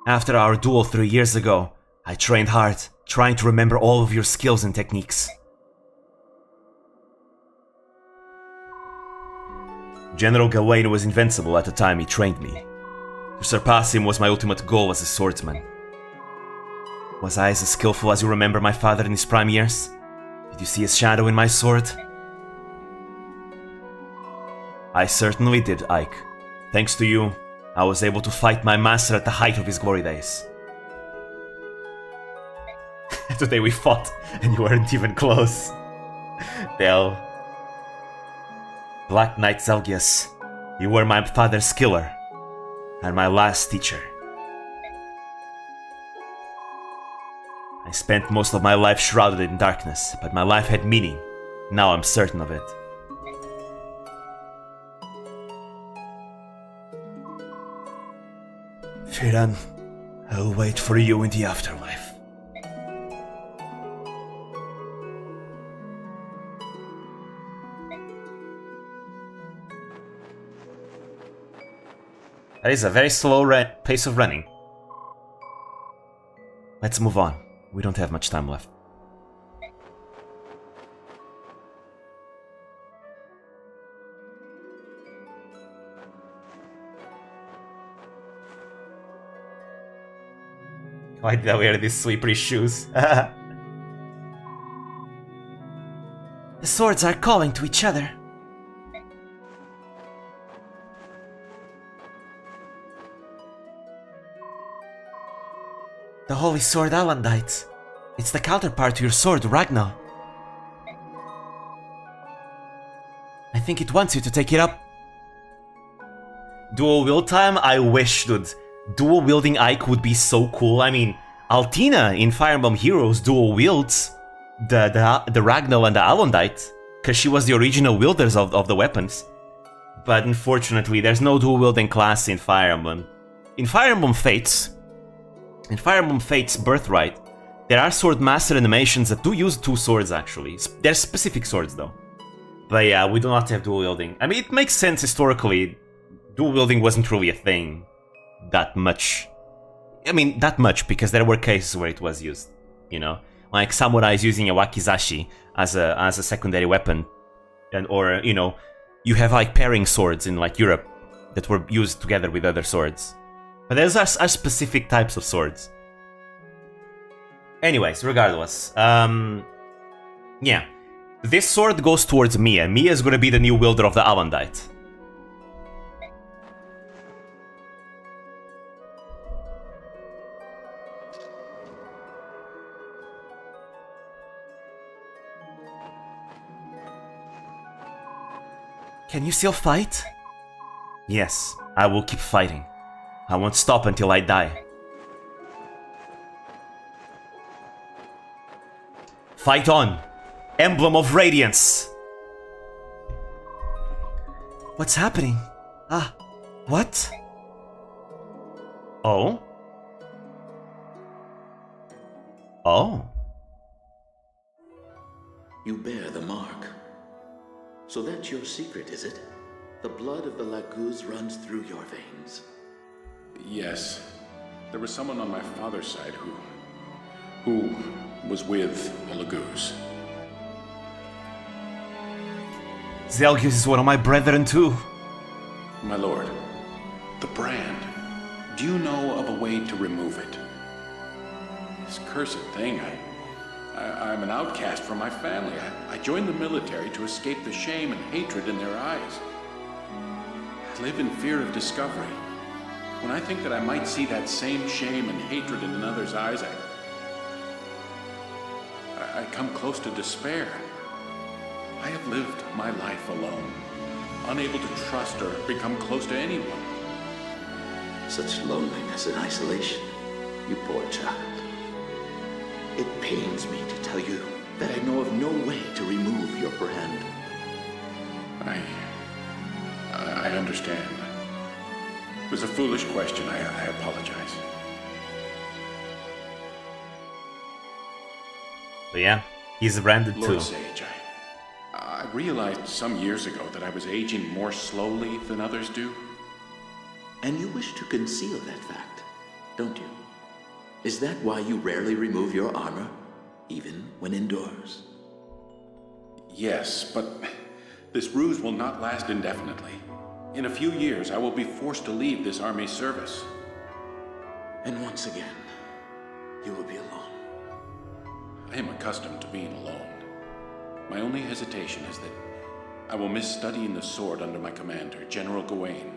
After our duel 3 years ago, I trained hard, trying to remember all of your skills and techniques. General Gawain was invincible at the time he trained me. To surpass him was my ultimate goal as a swordsman. Was I as skillful as you remember my father in his prime years? Did you see his shadow in my sword? I certainly did, Ike. Thanks to you, I was able to fight my master at the height of his glory days. Today we fought, and you weren't even close. Dale. Black Knight Zelgius, you were my father's killer, and my last teacher. I spent most of my life shrouded in darkness, but my life had meaning. Now I'm certain of it. Firan, I'll wait for you in the afterlife. That is a very slow pace of running. Let's move on. We don't have much time left. Why did I wear these slippery shoes? The swords are calling to each other. The Holy Sword Alandite. It's the counterpart to your sword, Ragnar. I think it wants you to take it up. Dual wield time? I wish, dude. Dual wielding Ike would be so cool. I mean, Altina in Fire Emblem Heroes dual wields the Ragnar and the Alondite, because she was the original wielders of the weapons. But unfortunately, there's no dual wielding class in Fire Emblem. In Fire Emblem Fates Birthright, there are sword master animations that do use two swords actually. They're specific swords though. But yeah, we do not have dual wielding. I mean, it makes sense historically. Dual wielding wasn't really a thing that much. I mean, that much, because there were cases where it was used, you know? Like samurais using a wakizashi as a secondary weapon. Or, you know, you have like pairing swords in like Europe that were used together with other swords. But those are specific types of swords. Anyways, regardless. Yeah. This sword goes towards Mia. Mia is gonna be the new wielder of the Alondite. Can you still fight? Yes, I will keep fighting. I won't stop until I die. Fight on! Emblem of Radiance! What's happening? Ah, what? Oh? Oh? You bear the mark. So that's your secret, is it? The blood of the Laguz runs through your veins. Yes. There was someone on my father's side who was with the Laguz. Zelgius is one of my brethren too. My lord, the brand. Do you know of a way to remove it? This cursed thing, I'm an outcast from my family. I joined the military to escape the shame and hatred in their eyes. I live in fear of discovery. When I think that I might see that same shame and hatred in another's eyes, I come close to despair. I have lived my life alone, unable to trust or become close to anyone. Such loneliness and isolation, you poor child. It pains me to tell you that I know of no way to remove your brand. I understand. It was a foolish question. I apologize. But yeah, he's branded too. Lord Sage, I realized some years ago that I was aging more slowly than others do. And you wish to conceal that fact, don't you? Is that why you rarely remove your armor, even when indoors? Yes, but this ruse will not last indefinitely. In a few years, I will be forced to leave this army service. And once again, you will be alone. I am accustomed to being alone. My only hesitation is that I will miss studying the sword under my commander, General Gawain.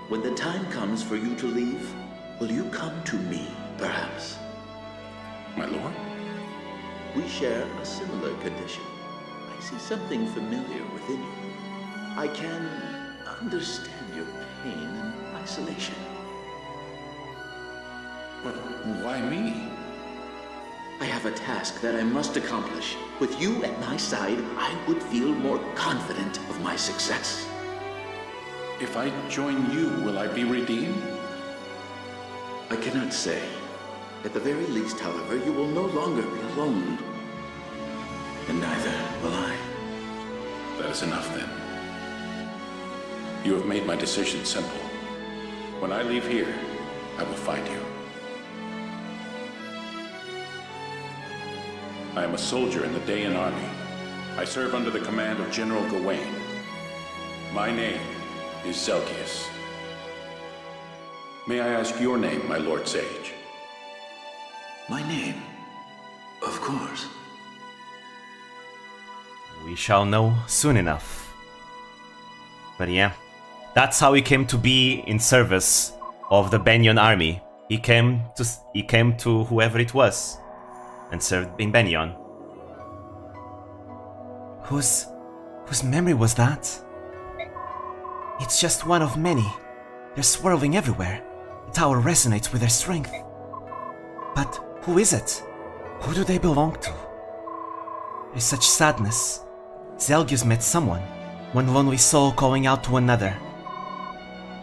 When the time comes for you to leave, will you come to me, perhaps? My lord? We share a similar condition. I see something familiar within you. I can understand your pain and isolation. But why me? I have a task that I must accomplish. With you at my side, I would feel more confident of my success. If I join you, will I be redeemed? I cannot say. At the very least, however, you will no longer be alone. And neither will I. That is enough, then. You have made my decision simple. When I leave here, I will find you. I am a soldier in the Daean army. I serve under the command of General Gawain. My name is Zelgius. May I ask your name, my Lord Sage? My name? Of course. We shall know soon enough. But yeah, that's how he came to be in service of the Banyan army. He came to whoever it was and served in Banyan. Whose memory was that? It's just one of many. They're swirling everywhere. The tower resonates with their strength. But who is it? Who do they belong to? There's such sadness. Zelgius met someone, one lonely soul calling out to another.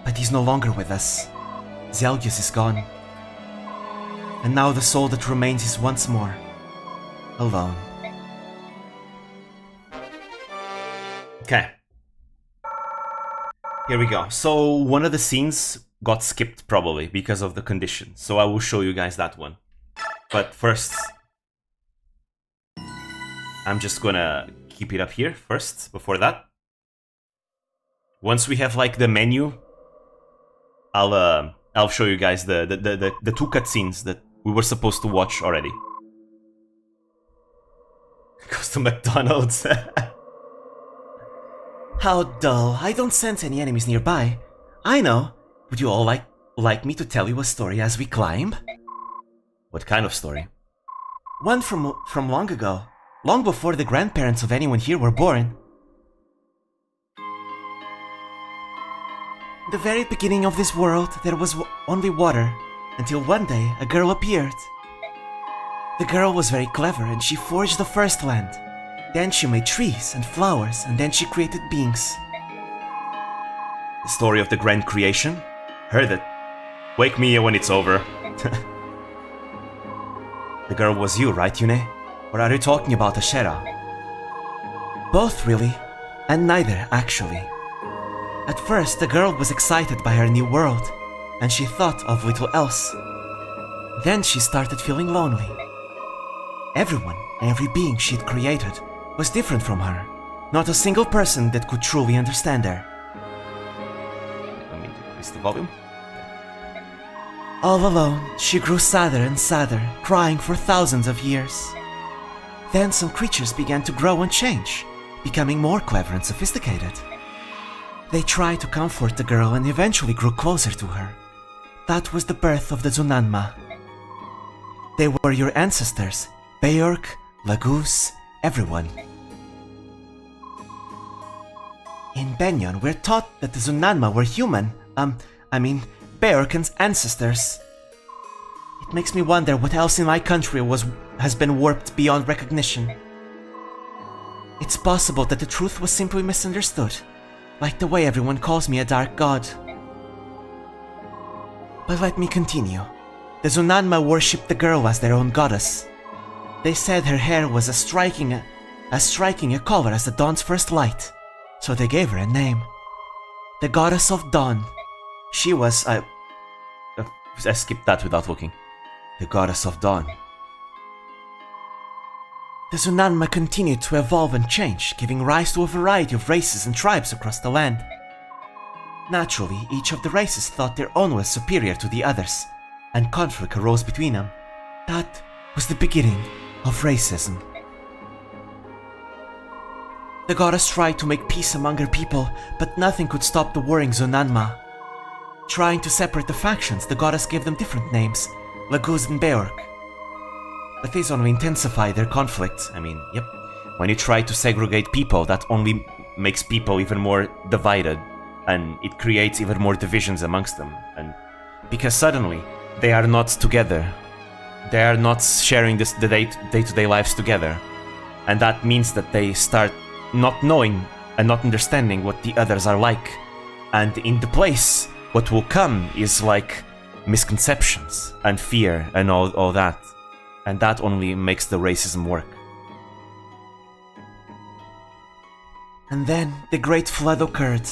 But he's no longer with us. Zelgius is gone. And now the soul that remains is once more alone. Okay. Here we go. So one of the scenes got skipped probably because of the condition. So I will show you guys that one. But first, I'm just gonna keep it up here first before that. Once we have like the menu, I'll show you guys the two cutscenes that we were supposed to watch already. Goes to McDonald's. How dull. I don't sense any enemies nearby. I know. Would you all like me to tell you a story as we climb? What kind of story? One from long ago. Long before the grandparents of anyone here were born. The very beginning of this world, there was only water, until one day a girl appeared. The girl was very clever and she forged the first land. Then she made trees and flowers, and then she created beings. The story of the grand creation? Heard it. Wake me when it's over. The girl was you, right, Yune? Or are you talking about Ashera? Both, really, and neither, actually. At first, the girl was excited by her new world, and she thought of little else. Then she started feeling lonely. Everyone, every being she'd created, was different from her. Not a single person that could truly understand her. Let me decrease the volume. All alone, she grew sadder and sadder, crying for thousands of years. Then some creatures began to grow and change, becoming more clever and sophisticated. They tried to comfort the girl and eventually grew closer to her. That was the birth of the Zunanma. They were your ancestors, Beork, Lagus, everyone. In Banyan, we're taught that the Zunanma were human, Beorkin's ancestors. It makes me wonder what else in my country has been warped beyond recognition. It's possible that the truth was simply misunderstood, like the way everyone calls me a dark god. But let me continue. The Zunanma worshipped the girl as their own goddess. They said her hair was as striking a color as the dawn's first light, so they gave her a name. The goddess of dawn. She was I skipped that without looking. The goddess of dawn. The Zunanma continued to evolve and change, giving rise to a variety of races and tribes across the land. Naturally, each of the races thought their own was superior to the others, and conflict arose between them. That was the beginning of racism. The goddess tried to make peace among her people, but nothing could stop the warring Zunanma. Trying to separate the factions, the goddess gave them different names, Laguz and Beork. But these only intensified their conflict. I mean, yep. When you try to segregate people, that only makes people even more divided, and it creates even more divisions amongst them. And because suddenly they are not together, they are not sharing the day-to-day lives together, and that means that they start not knowing and not understanding what the others are like. And in the place, what will come is like misconceptions and fear and all that. And that only makes the racism work. And then the Great Flood occurred.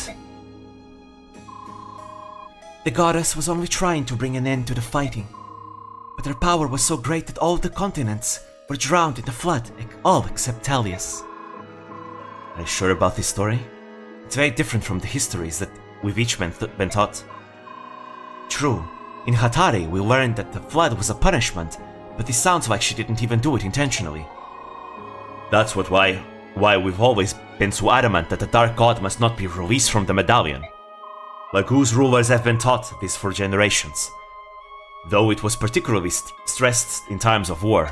The goddess was only trying to bring an end to the fighting, but her power was so great that all the continents were drowned in the flood, all except Talius. Are you sure about this story? It's very different from the histories that we've each been taught. True, in Hatari we learned that the flood was a punishment, but this sounds like she didn't even do it intentionally. That's why we've always been so adamant that the Dark God must not be released from the medallion. Laguz rulers have been taught this for generations, though it was particularly stressed in times of war.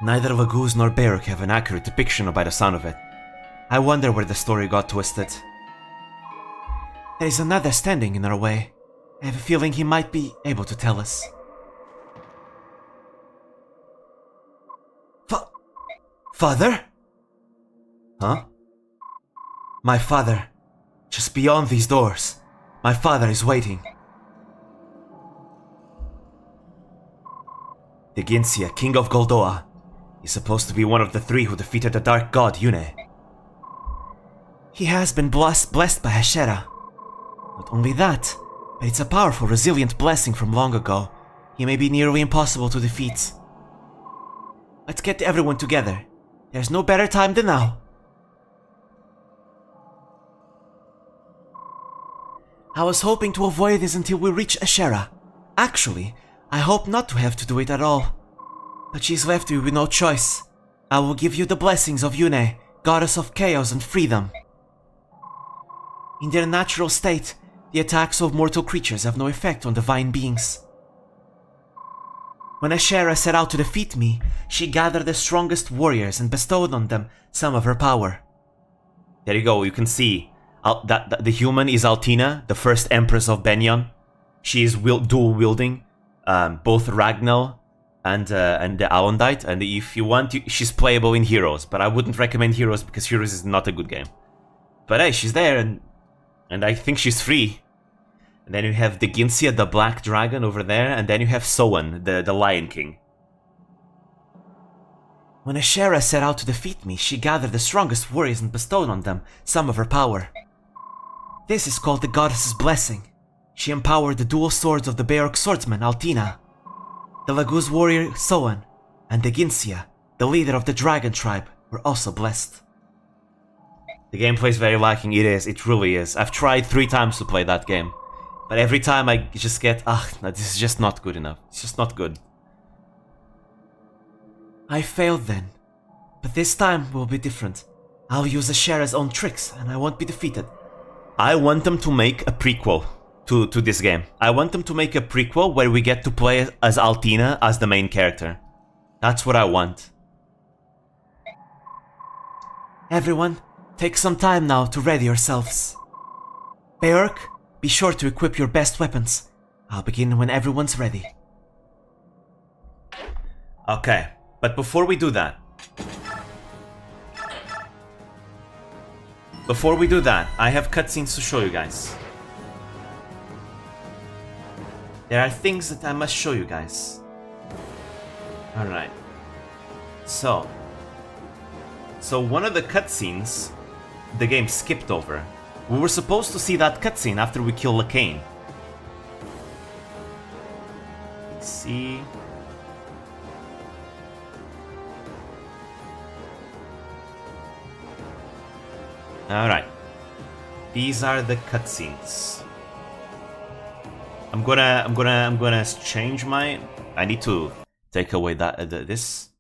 Neither Laguz nor Beork have an accurate depiction by the sound of it. I wonder where the story got twisted. There is another standing in our way. I have a feeling he might be able to tell us. Father? Huh? My father. Just beyond these doors. My father is waiting. The Ginsia, King of Goldoa. He's supposed to be one of the three who defeated the Dark God, Yune. He has been blessed by Hashera. Not only that, but it's a powerful, resilient blessing from long ago. He may be nearly impossible to defeat. Let's get everyone together. There's no better time than now. I was hoping to avoid this until we reach Ashera. Actually, I hope not to have to do it at all. But she's left you with no choice. I will give you the blessings of Yune, goddess of chaos and freedom. In their natural state, the attacks of mortal creatures have no effect on divine beings. When Ashera set out to defeat me, she gathered the strongest warriors and bestowed on them some of her power. There you go, you can see that the human is Altina, the first empress of Benyon. She is dual-wielding both Ragnall and the Alondite, and if you want, she's playable in Heroes, but I wouldn't recommend Heroes because Heroes is not a good game. But hey, she's there, and I think she's free. And then you have the Ginsia, the Black Dragon over there, and then you have Soan, the Lion King. When Ashera set out to defeat me, she gathered the strongest warriors and bestowed on them some of her power. This is called the Goddess's Blessing. She empowered the dual swords of the Beork swordsman, Altina, the Laguz warrior, Soan, and the Ginsia, the leader of the Dragon tribe, were also blessed. The gameplay is very lacking, it really is. I've tried 3 times to play that game. But every time I just get, no, this is just not good enough. It's just not good. I failed then. But this time will be different. I'll use Ashera's own tricks, and I won't be defeated. I want them to make a prequel to this game. I want them to make a prequel where we get to play as Altina as the main character. That's what I want. Everyone, take some time now to ready yourselves. Beork, be sure to equip your best weapons. I'll begin when everyone's ready. Okay, but before we do that... I have cutscenes to show you guys. There are things that I must show you guys. Alright. So one of the cutscenes the game skipped over. We were supposed to see that cutscene after we kill Lacane. Let's see. Alright. These are the cutscenes. I'm gonna change my... I need to take away that this.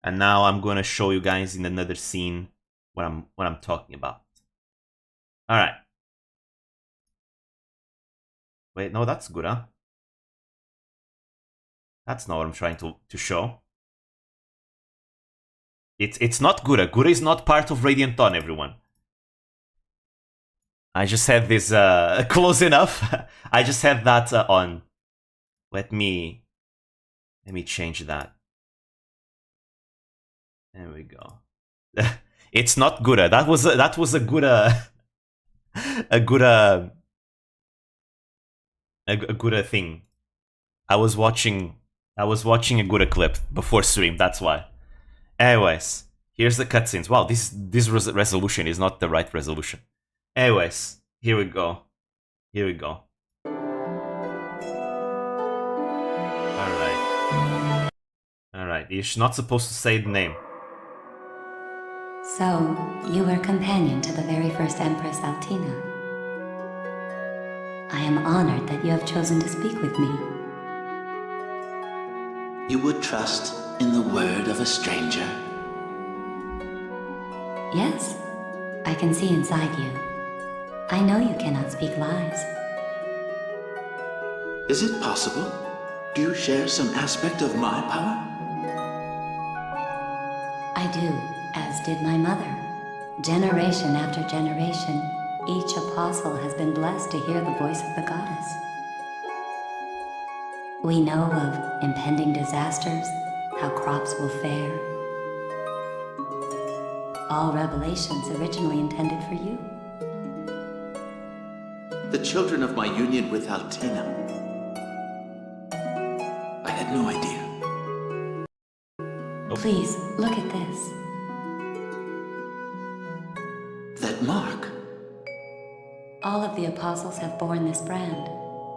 And now I'm gonna show you guys in another scene what I'm talking about. Alright. Wait, no, that's Gura. That's not what I'm trying to show. It's not Gura. Gura is not part of Radiant Dawn, everyone. I just had this close enough. I just had that on. Let me change that. There we go. It's not Gura. That was a Gura a Gura thing. I was watching a Gura clip before stream. That's why. Anyways, here's the cutscenes. Wow, this resolution is not the right resolution. Anyways, here we go. Here we go. Alright. Alright, you're not supposed to say the name. So, you were companion to the very first Empress Altina. I am honored that you have chosen to speak with me. You would trust in the word of a stranger? Yes, I can see inside you. I know you cannot speak lies. Is it possible? Do you share some aspect of my power? I do, as did my mother. Generation after generation, each apostle has been blessed to hear the voice of the goddess. We know of impending disasters, how crops will fare. All revelations originally intended for you. The children of my union with Altina. I had no idea. Please, look at this. That mark. All of the apostles have borne this brand.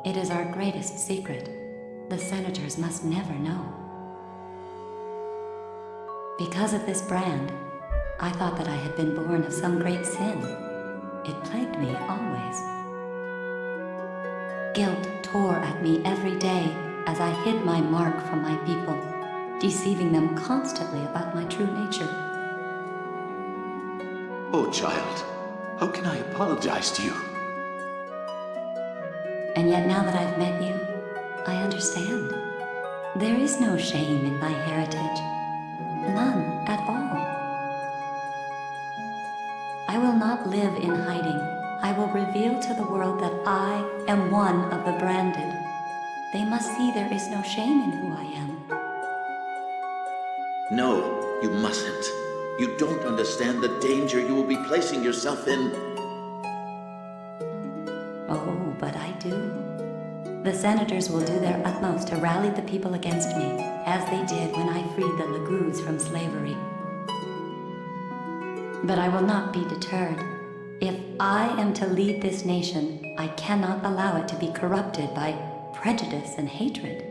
It is our greatest secret. The senators must never know. Because of this brand, I thought that I had been born of some great sin. It plagued me always. Guilt tore at me every day as I hid my mark from my people, deceiving them constantly about my true nature. Oh, child, how can I apologize to you? And yet now that I've met you, I understand. There is no shame in my heritage. None at all. I will not live in hiding. I will reveal to the world that I am one of the branded. They must see there is no shame in who I am. No, you mustn't. You don't understand the danger you will be placing yourself in. Oh, but I do. The senators will do their utmost to rally the people against me, as they did when I freed the Lagoos from slavery. But I will not be deterred. If I am to lead this nation, I cannot allow it to be corrupted by prejudice and hatred.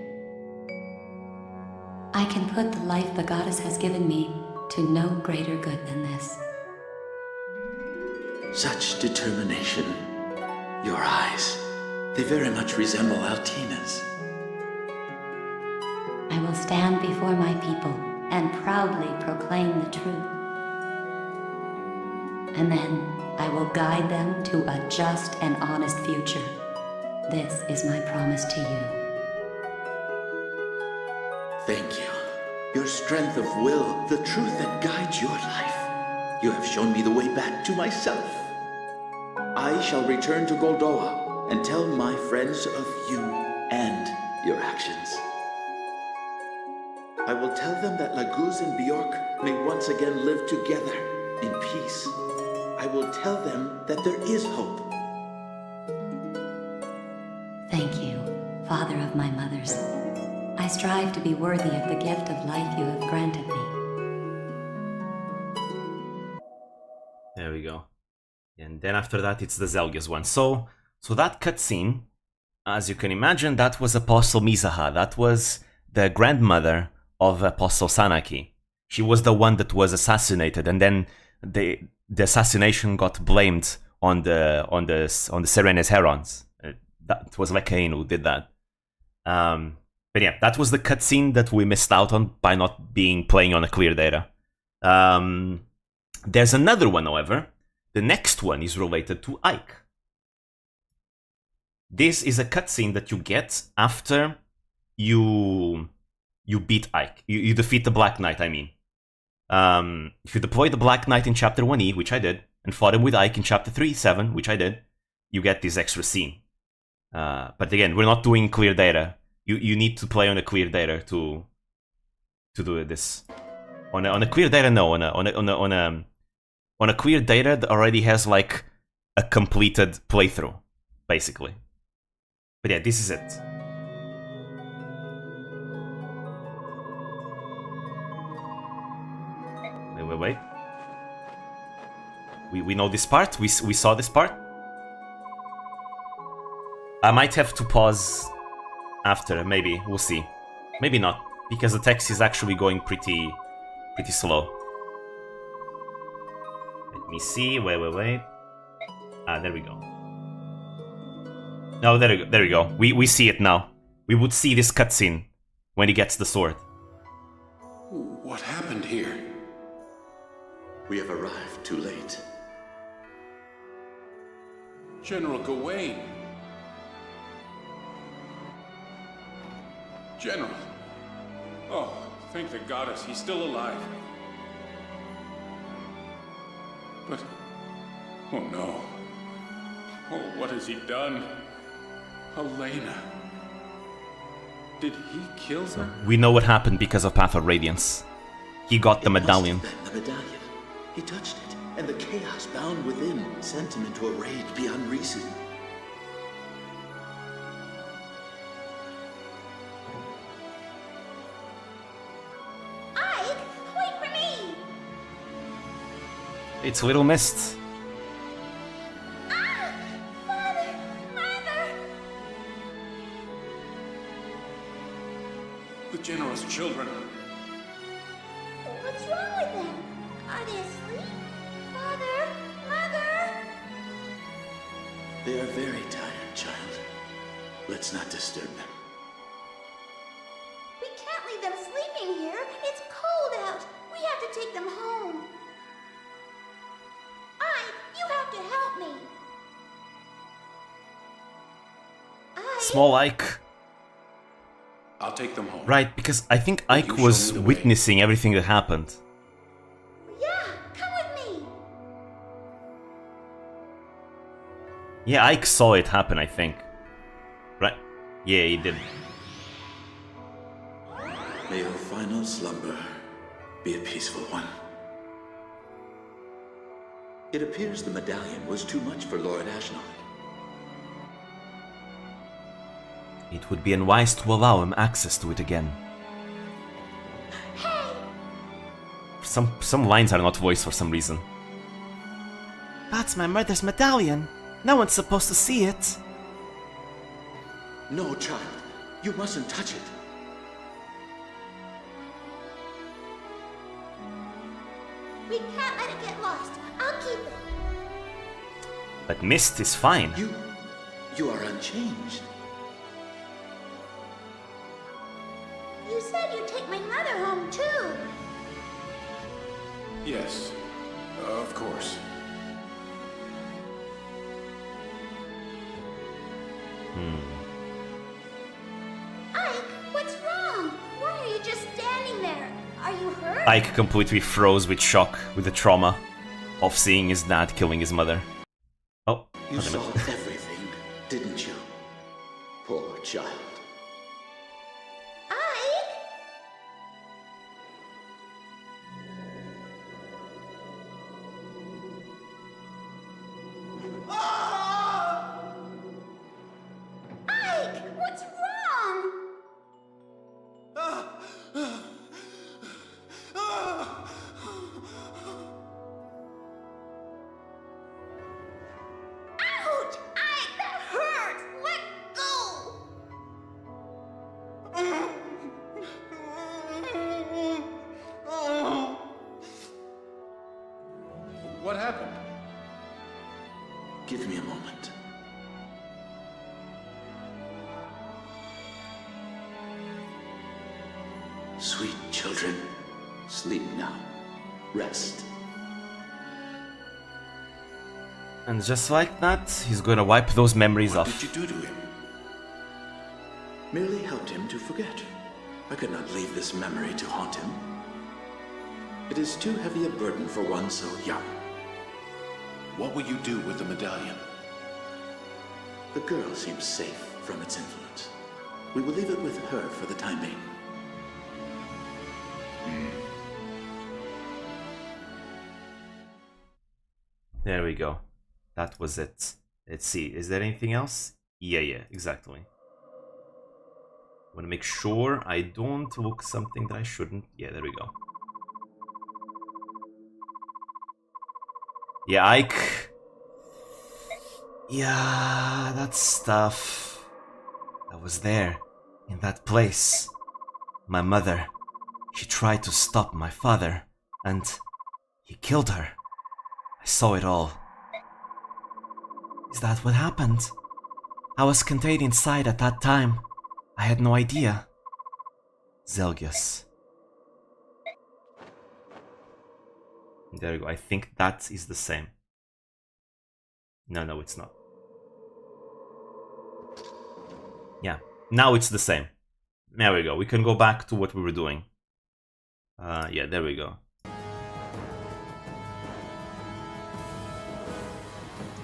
I can put the life the goddess has given me to no greater good than this. Such determination. Your eyes, they very much resemble Altina's. I will stand before my people and proudly proclaim the truth. And then I will guide them to a just and honest future. This is my promise to you. Thank you. Your strength of will, the truth that guides your life. You have shown me the way back to myself. I shall return to Goldoa and tell my friends of you and your actions. I will tell them that Laguz and Bjork may once again live together in peace. I will tell them that there is hope. Thank you, father of my mothers. I strive to be worthy of the gift of life you have granted me. There we go. And then after that, it's the Zelgius one. So that cutscene, as you can imagine, that was Apostle Misaha. That was the grandmother of Apostle Sanaki. She was the one that was assassinated, and then the assassination got blamed on the Serenes Herons. That was Lekain who did that. But yeah, that was the cutscene that we missed out on by not playing on a clear data. There's another one, however. The next one is related to Ike. This is a cutscene that you get after you beat Ike. You defeat the Black Knight, I mean. If you deploy the Black Knight in Chapter 1E, which I did, and fought him with Ike in Chapter 3-7, which I did, you get this extra scene. But again, we're not doing clear data. You need to play on a clear data to do this. On a clear data, no. On a clear data that already has like a completed playthrough, basically. But yeah, this is it. Wait. We know this part. We saw this part. I might have to pause after. Maybe we'll see. Maybe not, because the text is actually going pretty slow. Let me see. Wait. Ah, there we go. No, there we go. We see it now. We would see this cutscene when he gets the sword. What happened here? We have arrived too late. General Gawain. General. Oh, thank the goddess, he's still alive. But, oh no. Oh, what has he done? Elena. Did he kill her? We know what happened because of Path of Radiance. He got the medallion. The medallion. He touched it, and the chaos bound within sent him into a rage beyond reason. Ike, wait for me! It's Little Mist. Ah! Father! Mother! The General's children. What's wrong with them? Are they asleep? Father! Mother! They are very tired, child. Let's not disturb them. We can't leave them sleeping here. It's cold out. We have to take them home. Ike, you have to help me. Ike? Small Ike. I'll take them home. Right, because I think You Ike show was me the way. witnessing everything that happened. Yeah, come with me. Yeah, Ike saw it happen, I think. Right? Yeah, he did. May your final slumber be a peaceful one. It appears the medallion was too much for Lord Ashnod. It would be unwise to allow him access to it again. Hey! Some lines are not voiced for some reason. That's my mother's medallion. No one's supposed to see it. No, child. You mustn't touch it. We can't let it get lost. I'll keep it. But Mist is fine. You are unchanged. You said you'd take my mother home, too. Yes, of course. Ike, what's wrong? Why are you just standing there? Are you hurt? Ike completely froze with shock, with the trauma of seeing his dad killing his mother. Oh, You wait a saw minute. everything, didn't you? Poor child. Ike? Ike, what's wrong? Give me a moment. Sweet children, sleep now. Rest. And just like that, he's gonna wipe those memories What off. did you do to him? Merely helped him to forget. I could not leave this memory to haunt him. It is too heavy a burden for one so young. What will you do with the medallion? The girl seems safe from its influence. We will leave it with her for the time being. There we go. That was it. Let's see, is there anything else? Yeah, exactly. Want to make sure I don't look something that I shouldn't. Yeah, there we go. Yeah, Ike. Yeah, that stuff. I was there, in that place. My mother, she tried to stop my father, and he killed her. I saw it all. Is that what happened? I was contained inside at that time. I had no idea. Zelgius. There we go. I think that is the same. No, it's not. Yeah, now it's the same. There we go. We can go back to what we were doing. Yeah, there we go.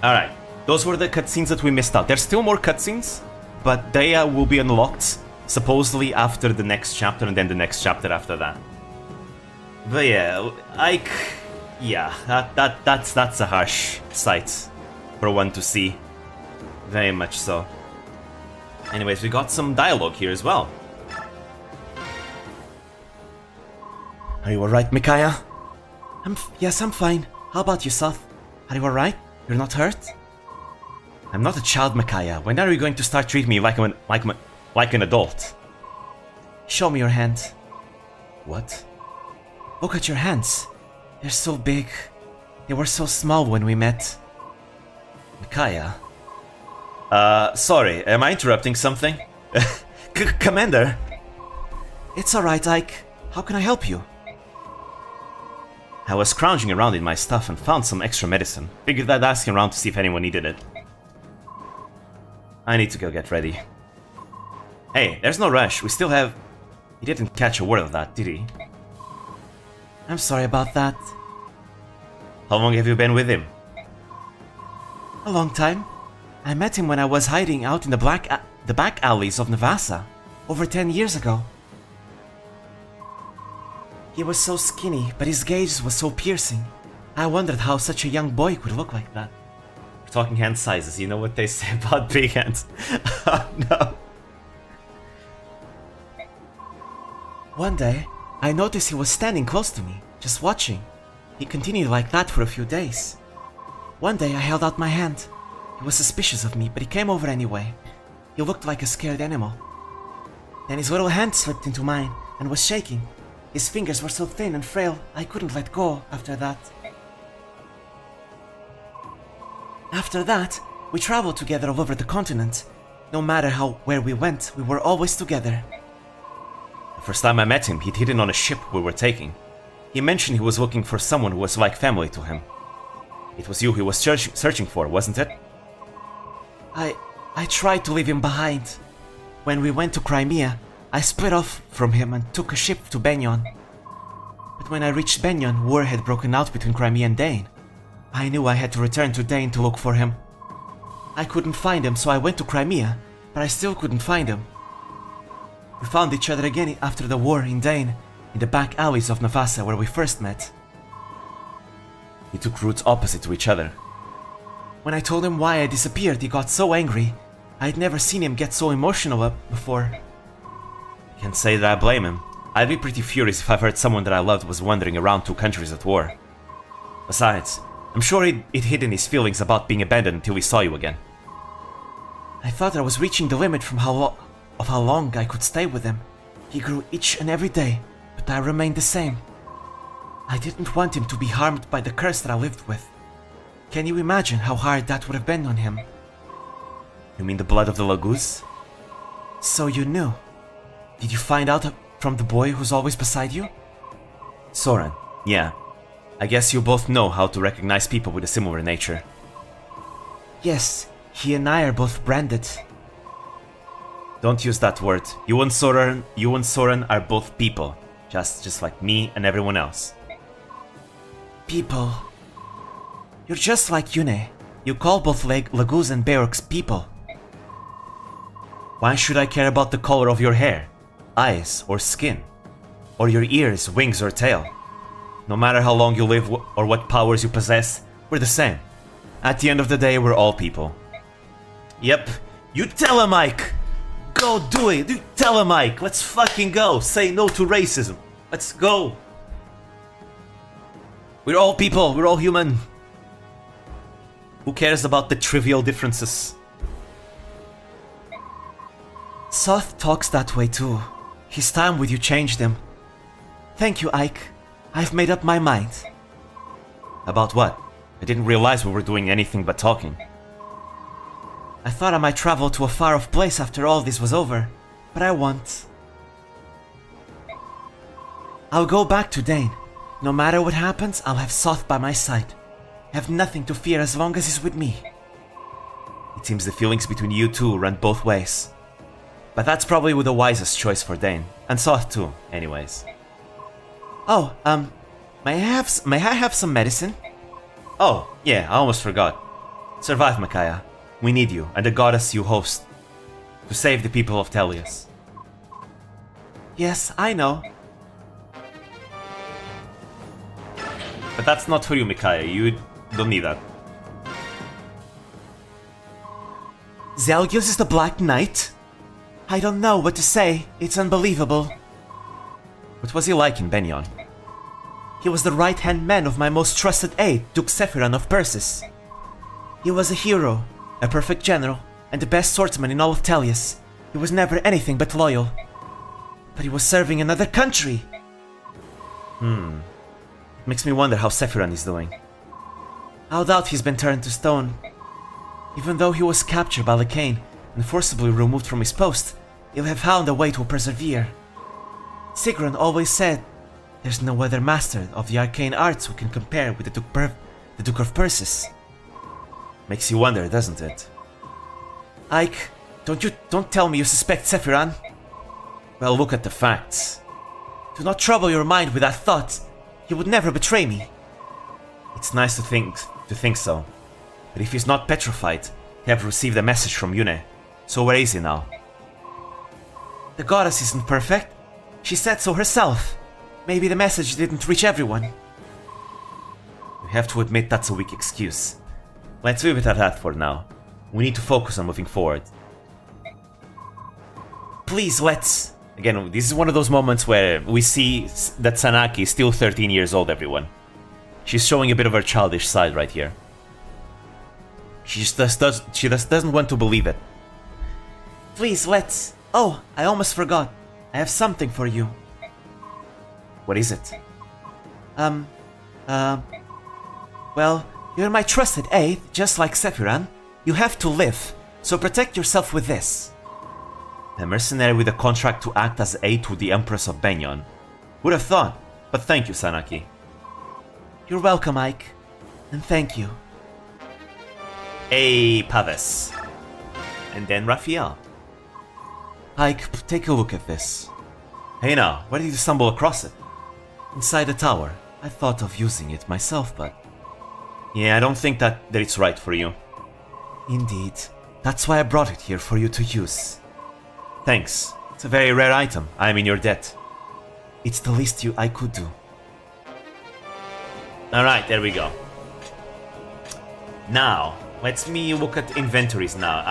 Alright, those were the cutscenes that we missed out. There's still more cutscenes, but they will be unlocked supposedly after the next chapter and then the next chapter after that. But yeah, that's a harsh sight for one to see. Very much so. Anyways, we got some dialogue here as well. Are you alright, Micaiah? Yes, I'm fine. How about you, Seth? Are you alright? You're not hurt? I'm not a child, Micaiah. When are you going to start treating me like an adult? Show me your hand. What? Look at your hands. They're so big. They were so small when we met. Micaiah? Sorry, am I interrupting something? Commander? It's alright, Ike. How can I help you? I was scrounging around in my stuff and found some extra medicine. Figured I'd ask around to see if anyone needed it. I need to go get ready. Hey, there's no rush. We still have... He didn't catch a word of that, did he? I'm sorry about that. How long have you been with him? A long time. I met him when I was hiding out in the back alleys of Navassa, over 10 years ago. He was so skinny, but his gaze was so piercing. I wondered how such a young boy could look like that. We're talking hand sizes, you know what they say about big hands. Oh no. One day, I noticed he was standing close to me, just watching. He continued like that for a few days. One day I held out my hand. He was suspicious of me, but he came over anyway. He looked like a scared animal. Then his little hand slipped into mine and was shaking. His fingers were so thin and frail, I couldn't let go after that. After that, we traveled together all over the continent. No matter where we went, we were always together. The first time I met him, he'd hidden on a ship we were taking. He mentioned he was looking for someone who was like family to him. It was you he was searching for, wasn't it? I tried to leave him behind. When we went to Crimea, I split off from him and took a ship to Benyon. But when I reached Benyon, war had broken out between Crimea and Dane. I knew I had to return to Dane to look for him. I couldn't find him, so I went to Crimea, but I still couldn't find him. We found each other again after the war in Dane, in the back alleys of Navassa where we first met. We took routes opposite to each other. When I told him why I disappeared, he got so angry. I'd never seen him get so emotional before. I can't say that I blame him. I'd be pretty furious if I heard someone that I loved was wandering around two countries at war. Besides, I'm sure he'd hidden his feelings about being abandoned until he saw you again. I thought I was reaching the limit from how long I could stay with him. He grew each and every day, but I remained the same. I didn't want him to be harmed by the curse that I lived with. Can you imagine how hard that would have been on him? You mean the blood of the Laguz? So you knew. Did you find out from the boy who's always beside you? Soren, yeah. I guess you both know how to recognize people with a similar nature. Yes, he and I are both branded. Don't use that word. You and Soren are both people. Just like me and everyone else. People. You're just like Yune. You call both Laguz and Beorx people. Why should I care about the color of your hair, eyes, or skin? Or your ears, wings, or tail? No matter how long you live or what powers you possess, we're the same. At the end of the day, we're all people. Yep. You tell him, Ike! Go do it! You tell him, Ike! Let's fucking go! Say no to racism! Let's go! We're all people, we're all human. Who cares about the trivial differences? Soth talks that way too. His time with you changed him. Thank you, Ike. I've made up my mind. About what? I didn't realize we were doing anything but talking. I thought I might travel to a far-off place after all this was over, but I won't. I'll go back to Dane. No matter what happens, I'll have Soth by my side. I have nothing to fear as long as he's with me. It seems the feelings between you two run both ways. But that's probably the wisest choice for Dane. And Soth too, anyways. Oh, may I have some medicine? Oh, yeah, I almost forgot. Survive, Micaiah. We need you, and the goddess you host, to save the people of Tellius. Yes, I know. But that's not for you, Micaiah. You don't need that. Zelgius is the Black Knight? I don't know what to say. It's unbelievable. What was he like in Benyon? He was the right-hand man of my most trusted aide, Duke Sephiron of Persis. He was a hero, a perfect general, and the best swordsman in all of Tellius. He was never anything but loyal. But he was serving another country! Makes me wonder how Sephiron is doing. I doubt he's been turned to stone. Even though he was captured by Lycain and forcibly removed from his post, he'll have found a way to persevere. Sigrun always said, there's no other master of the arcane arts who can compare with the Duke of Persis. Makes you wonder, doesn't it? Ike, don't tell me you suspect Sephiron. Well, look at the facts. Do not trouble your mind with that thought. He would never betray me. It's nice to think so. But if he's not petrified, he have received a message from Yune. So where is he now? The goddess isn't perfect. She said so herself. Maybe the message didn't reach everyone. We have to admit that's a weak excuse. Let's leave it at that for now. We need to focus on moving forward. Please, let's... Again, this is one of those moments where we see that Sanaki is still 13 years old, everyone. She's showing a bit of her childish side right here. She just doesn't want to believe it. Please, let's... Oh, I almost forgot. I have something for you. What is it? Well, you're my trusted aide, just like Sephiron. You have to live, so protect yourself with this. A mercenary with a contract to act as aide to the Empress of Benyon. Would have thought, but thank you, Sanaki. You're welcome, Ike. And thank you. Hey, Paves. And then Raphael. Ike, take a look at this. Hey now, where did you stumble across it? Inside the tower. I thought of using it myself, but... Yeah, I don't think that it's right for you. Indeed. That's why I brought it here for you to use. Thanks. It's a very rare item. I'm in your debt. It's the least I could do. Alright, there we go. Now, let me look at inventories now.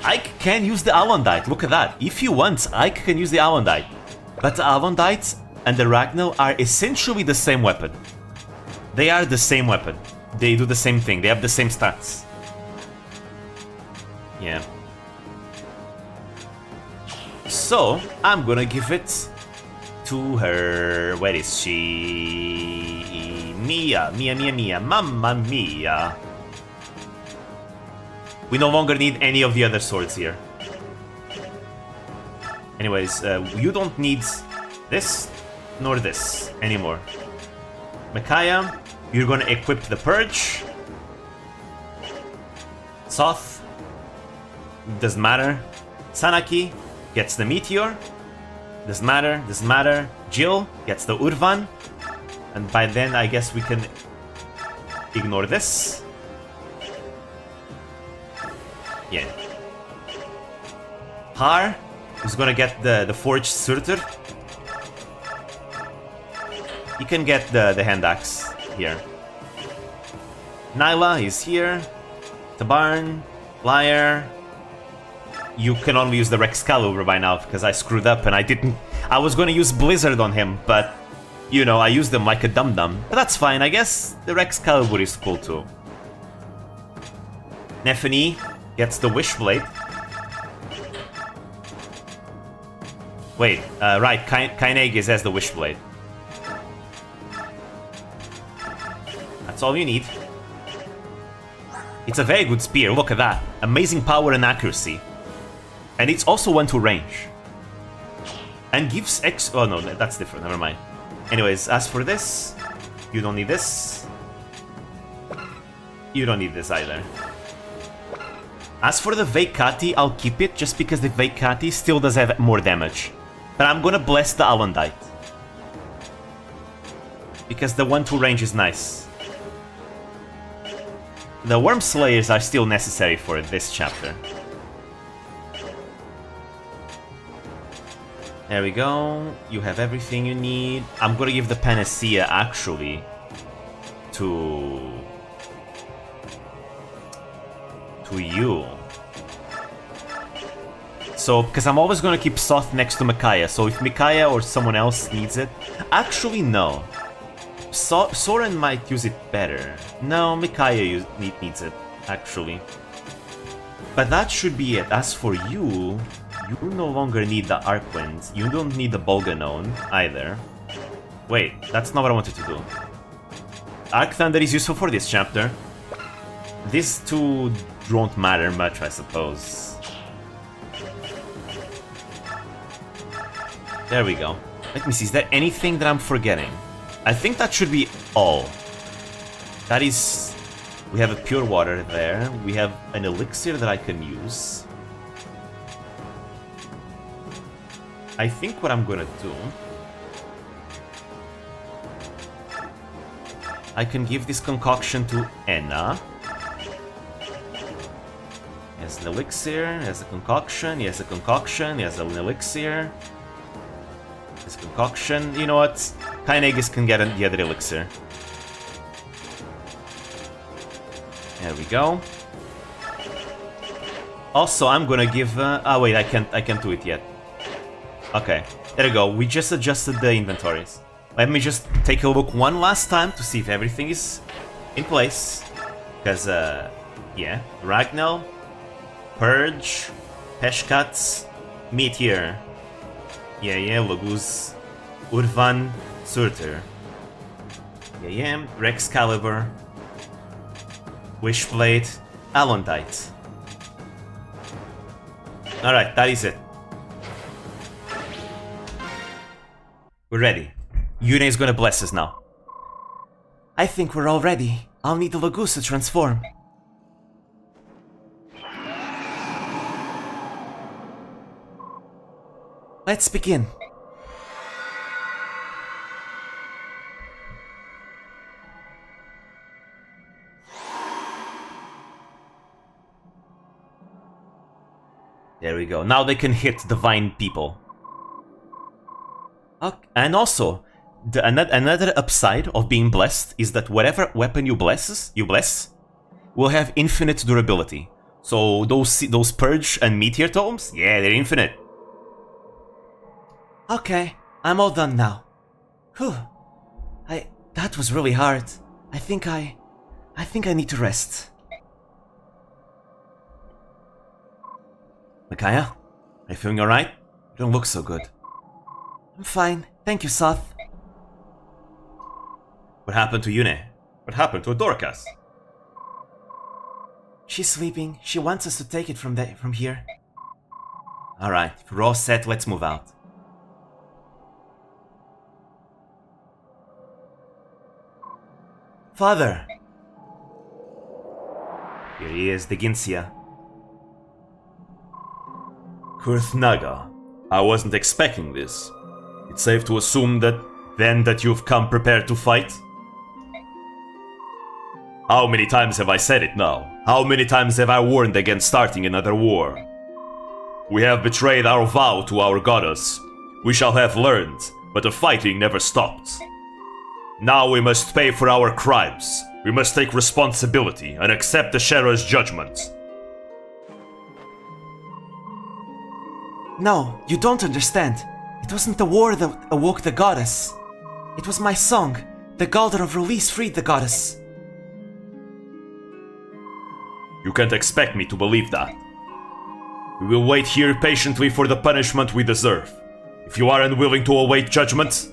Ike can use the Alondite. Look at that. If he wants, Ike can use the Alondite. But the Alondite and the Ragnell are essentially the same weapon. They are the same weapon. They do the same thing. They have the same stats. Yeah. So, I'm gonna give it to her. Where is she? Mia, mamma mia. We no longer need any of the other swords here. Anyways, you don't need this nor this anymore. Micaiah, you're gonna equip the Purge. Soth, doesn't matter. Sanaki gets the Meteor. Doesn't matter. Jill gets the Urvan. And by then, I guess we can ignore this. Yeah. Har is gonna get the Forged Surtur. You can get the hand axe here. Nyla is here. Tabarn, Liar. You can only use the Rexcalibur by now because I screwed up and I didn't. I was gonna use Blizzard on him, but you know, I used them like a dum-dum. But that's fine, I guess the Rexcalibur is cool too. Nephany gets the Wishblade. Wait, right, Kainagis has the Wishblade. That's all you need. It's a very good spear, look at that. Amazing power and accuracy. And it's also 1-2 range. And gives X... Oh no, that's different, never mind. Anyways, as for this, you don't need this. You don't need this either. As for the Veikati, I'll keep it just because the Veikati still does have more damage. But I'm gonna bless the Alundite. Because the 1-2 range is nice. The Worm Slayers are still necessary for this chapter. There we go. You have everything you need. I'm gonna give the Panacea, actually, to you. So, because I'm always gonna keep Soth next to Micaiah, so if Micaiah or someone else needs it... Actually, no. Soren might use it better. No, Micaiah needs it, actually. But that should be it. As for you, you no longer need the Arcwind. You don't need the Bolganone either. Wait, that's not what I wanted to do. Arc Thunder is useful for this chapter. These two don't matter much, I suppose. There we go. Let me see, is there anything that I'm forgetting? I think that should be all. That is... We have a pure water there. We have an elixir that I can use. I think what I'm gonna do... I can give this concoction to Enna. He has an elixir, he has a concoction, he has a concoction, he has an elixir. This concoction, you know what? Kainagis can get the other elixir. There we go. Also, I'm gonna give... oh wait, I can't do it yet. Okay, there we go. We just adjusted the inventories. Let me just take a look one last time to see if everything is in place. Because, yeah, Ragnell, Purge, Peshkats, Meteor. Yeah, Laguz, Urvan, Surtur. Yeah, Rexcalibur, Wishblade, Alundite. Alright, that is it. We're ready. Yune is gonna bless us now. I think we're all ready. I'll need the Laguz to transform. Let's begin. There we go. Now they can hit divine people. Okay. And also, another upside of being blessed is that whatever weapon you bless will have infinite durability. So those Purge and Meteor tomes, yeah, they're infinite. Okay, I'm all done now. Whew. That was really hard. I think I need to rest. Micaiah, are you feeling alright? You don't look so good. I'm fine, Thank you, Soth. What happened to Yune? What happened to Dorcas? She's sleeping. She wants us to take it from here. Alright, if we're all set, let's move out. Father! Here he is, the Ginsia. Kurth Naga, I wasn't expecting this. It's safe to assume that you've come prepared to fight? How many times have I said it now? How many times have I warned against starting another war? We have betrayed our vow to our goddess. We shall have learned, but the fighting never stopped. Now we must pay for our crimes. We must take responsibility and accept the Shera's judgment. No, you don't understand. It wasn't the war that awoke the goddess. It was my song. The Galder of Release freed the goddess. You can't expect me to believe that. We will wait here patiently for the punishment we deserve. If you are unwilling to await judgment...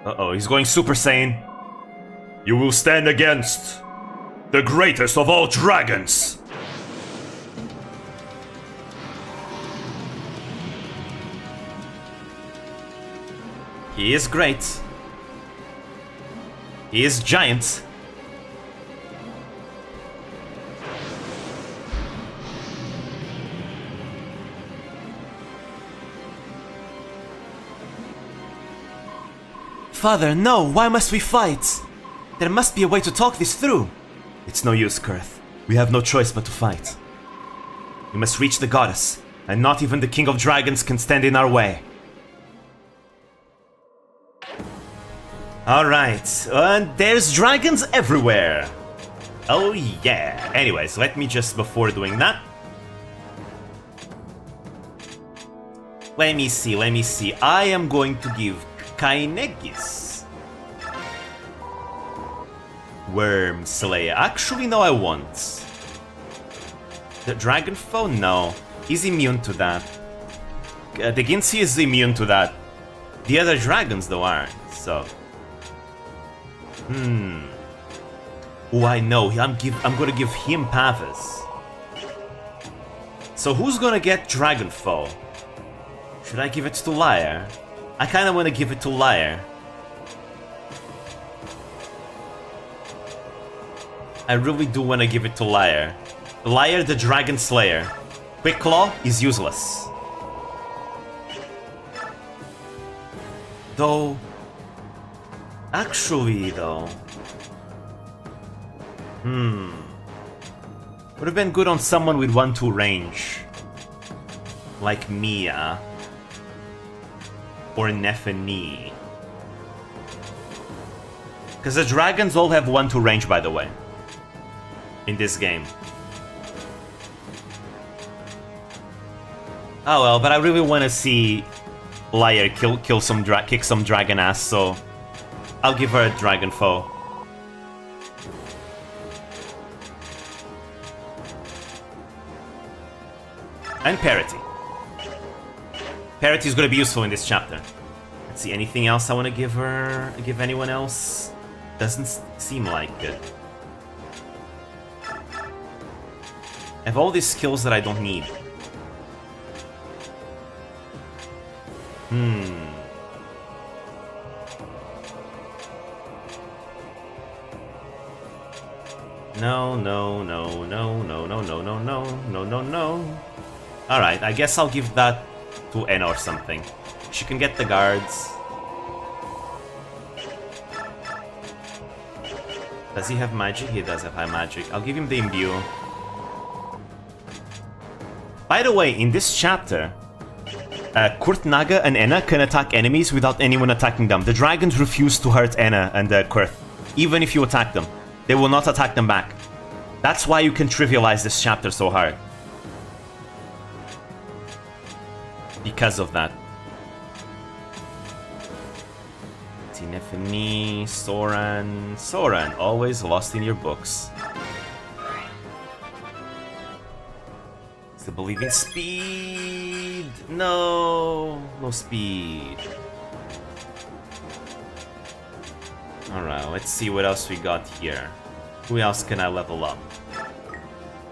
Uh-oh, he's going Super Saiyan. You will stand against the greatest of all dragons! He is great. He is giant. Father, no! Why must we fight? There must be a way to talk this through. It's no use, Kurth. We have no choice but to fight. We must reach the goddess, and not even the King of Dragons can stand in our way. Alright, and there's dragons everywhere! Oh yeah! Anyways, let me just, before doing that... Let me see. I am going to give Kainegis Worm Slayer. Actually, no, I won't. The Dragon Foe? No. He's immune to that. The Ginsi is immune to that. The other dragons, though, aren't, so... Oh, I know. I'm gonna give him Pavis. So who's gonna get Dragon Foe? Should I give it to Lyre? I kinda wanna give it to Lyre. I really do wanna give it to Lyre. Lyre the Dragon Slayer. Quick Claw is useless. Though... Actually, though... Would have been good on someone with 1-2 range. Like Mia. Or Nefani. Because the dragons all have 1-2 range, by the way. In this game. Oh well, but I really want to see Lyre kick some dragon ass, so... I'll give her a Dragon Foe. And Parity. Parity is going to be useful in this chapter. Let's see, anything else I want to give her? Give anyone else? Doesn't seem like it. I have all these skills that I don't need. No. Alright, I guess I'll give that to Enna or something. She can get the guards. Does he have magic? He does have high magic. I'll give him the imbue. By the way, in this chapter, Kurth Naga and Enna can attack enemies without anyone attacking them. The dragons refuse to hurt Enna and Kurth. Even if you attack them, they will not attack them back. That's why you can trivialize this chapter so hard. Because of that. Tinefani, Soran, always lost in your books. Still believe in speed. No, no speed. Alright, let's see what else we got here. Who else can I level up?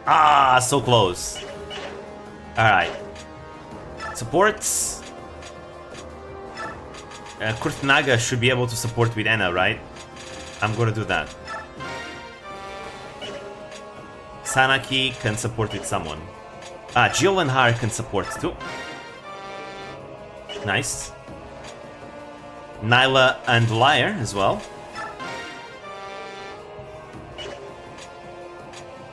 Ah, so close. Alright. Supports. Kurtnaga should be able to support with Anna, right? I'm gonna do that. Sanaki can support with someone. Ah, Jill and Har can support too. Nice. Nyla and Lyre as well.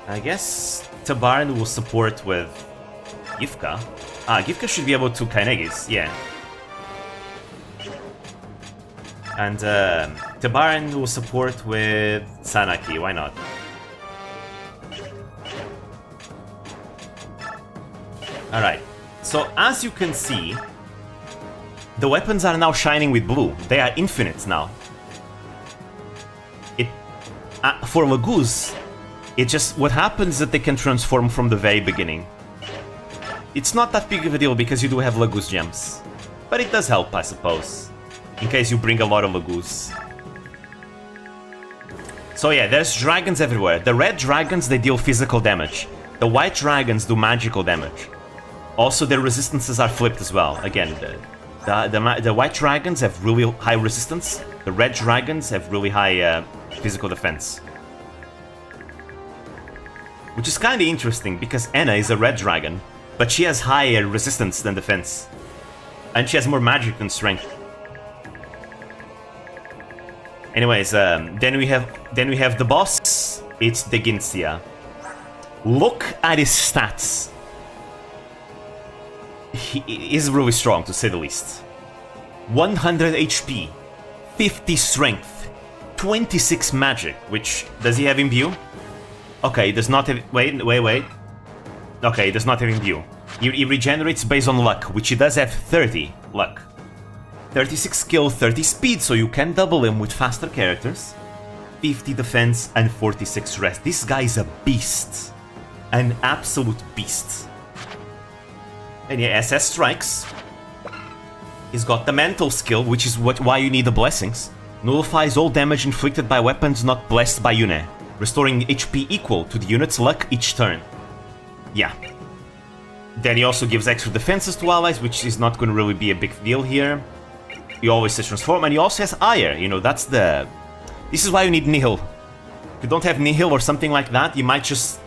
I guess Tabaran will support with Gifka. Ah, Gifka should be able to Kainegis, yeah. And Tabaran will support with Sanaki, why not? Alright, so as you can see, the weapons are now shining with blue. They are infinite now. For Laguz, it just, what happens is that they can transform from the very beginning. It's not that big of a deal because you do have Laguz gems. But it does help, I suppose. In case you bring a lot of Laguz. So yeah, there's dragons everywhere. The red dragons, they deal physical damage. The white dragons do magical damage. Also, their resistances are flipped as well. Again, the white dragons have really high resistance. The red dragons have really high physical defense. Which is kind of interesting, because Anna is a red dragon, but she has higher resistance than defense. And she has more magic than strength. Anyways, then we have the boss. It's Deginsia. Look at his stats. He is really strong, to say the least. 100 HP, 50 strength, 26 magic, which... Does he have imbue? Okay, he does not have... Wait. Okay, he does not have imbue. He regenerates based on luck, which he does have 30 luck. 36 skill, 30 speed, so you can double him with faster characters. 50 defense and 46 rest. This guy is a beast. An absolute beast. And yeah, SS strikes. He's got the mental skill, which is why you need the blessings. Nullifies all damage inflicted by weapons not blessed by Yune, restoring HP equal to the unit's luck each turn. Yeah. Then he also gives extra defenses to allies, which is not going to really be a big deal here. He always says transform, and he also has ire. You know, that's the... This is why you need Nihil. If you don't have Nihil or something like that, you might just...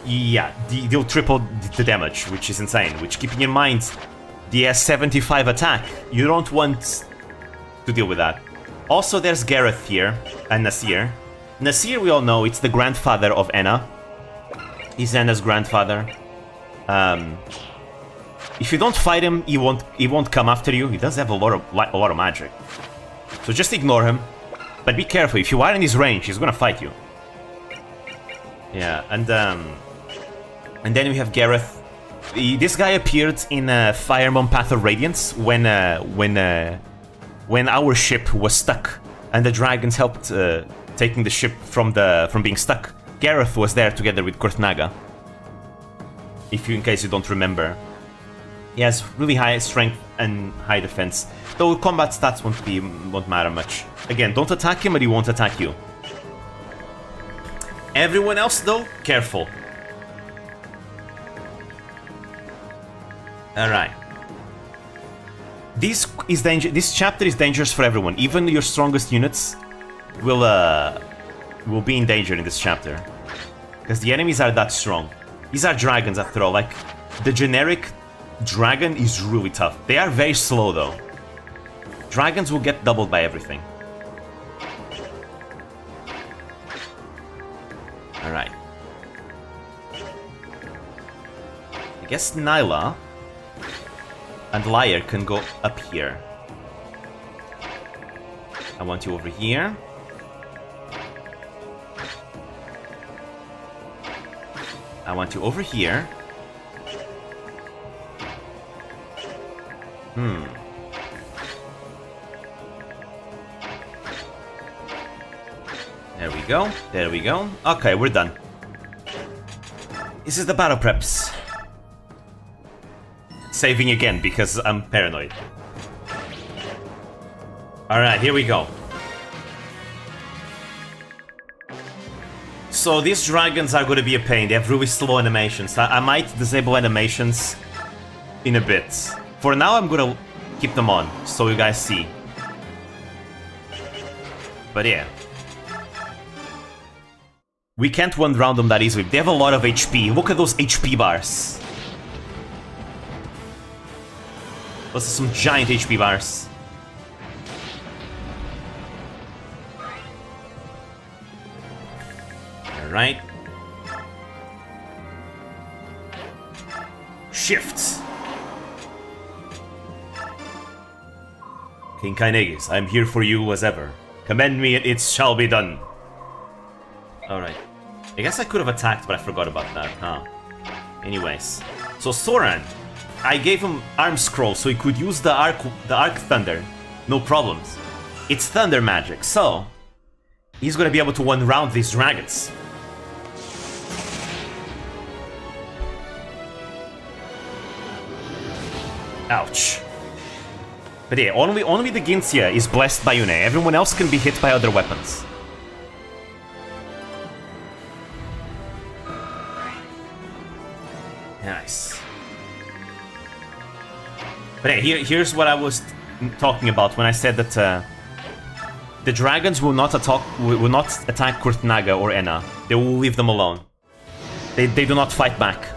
Yeah, deal triple the damage, which is insane. Which, keeping in mind, the S75 attack, you don't want to deal with that. Also, there's Gareth here, and Nasir. Nasir, we all know, it's the grandfather of Anna. He's Anna's grandfather. If you don't fight him, he won't come after you. He does have a lot of magic. So just ignore him. But be careful, if you are in his range, he's gonna fight you. Yeah, and then we have Gareth. This guy appeared in Fire Emblem Path of Radiance when our ship was stuck, and the dragons helped taking the ship from being stuck. Gareth was there together with Kurtnaga. In case you don't remember, he has really high strength and high defense. Though combat stats won't matter much. Again, don't attack him, and he won't attack you. Everyone else, though, careful. Alright. This chapter is dangerous for everyone. Even your strongest units will be in danger in this chapter. Because the enemies are that strong. These are dragons, after all. Like, the generic dragon is really tough. They are very slow, though. Dragons will get doubled by everything. Alright. I guess Nyla and Lyre can go up here. I want you over here. I want you over here. There we go. There we go. Okay, we're done. This is the battle preps. saving again because I'm paranoid. Alright, here we go. So these dragons are gonna be a pain. They have really slow animations. I might disable animations in a bit. For now, I'm gonna keep them on, so you guys see. But yeah. We can't one round them that easily. They have a lot of HP. Look at those HP bars. Those are some giant HP bars. Alright. Shift. King Kynegis, I am here for you as ever. Commend me, it shall be done. Alright. I guess I could have attacked, but I forgot about that, huh? Anyways. So Soran, I gave him Arm Scroll so he could use the Arc Thunder. No problems. It's Thunder magic, so he's gonna be able to one-round these dragons. Ouch. But yeah, only the Gintia is blessed by Yune. Everyone else can be hit by other weapons. Nice. But yeah, here's what I was talking about when I said that the dragons will not attack Kurtnaga or Enna. They will leave them alone. They do not fight back.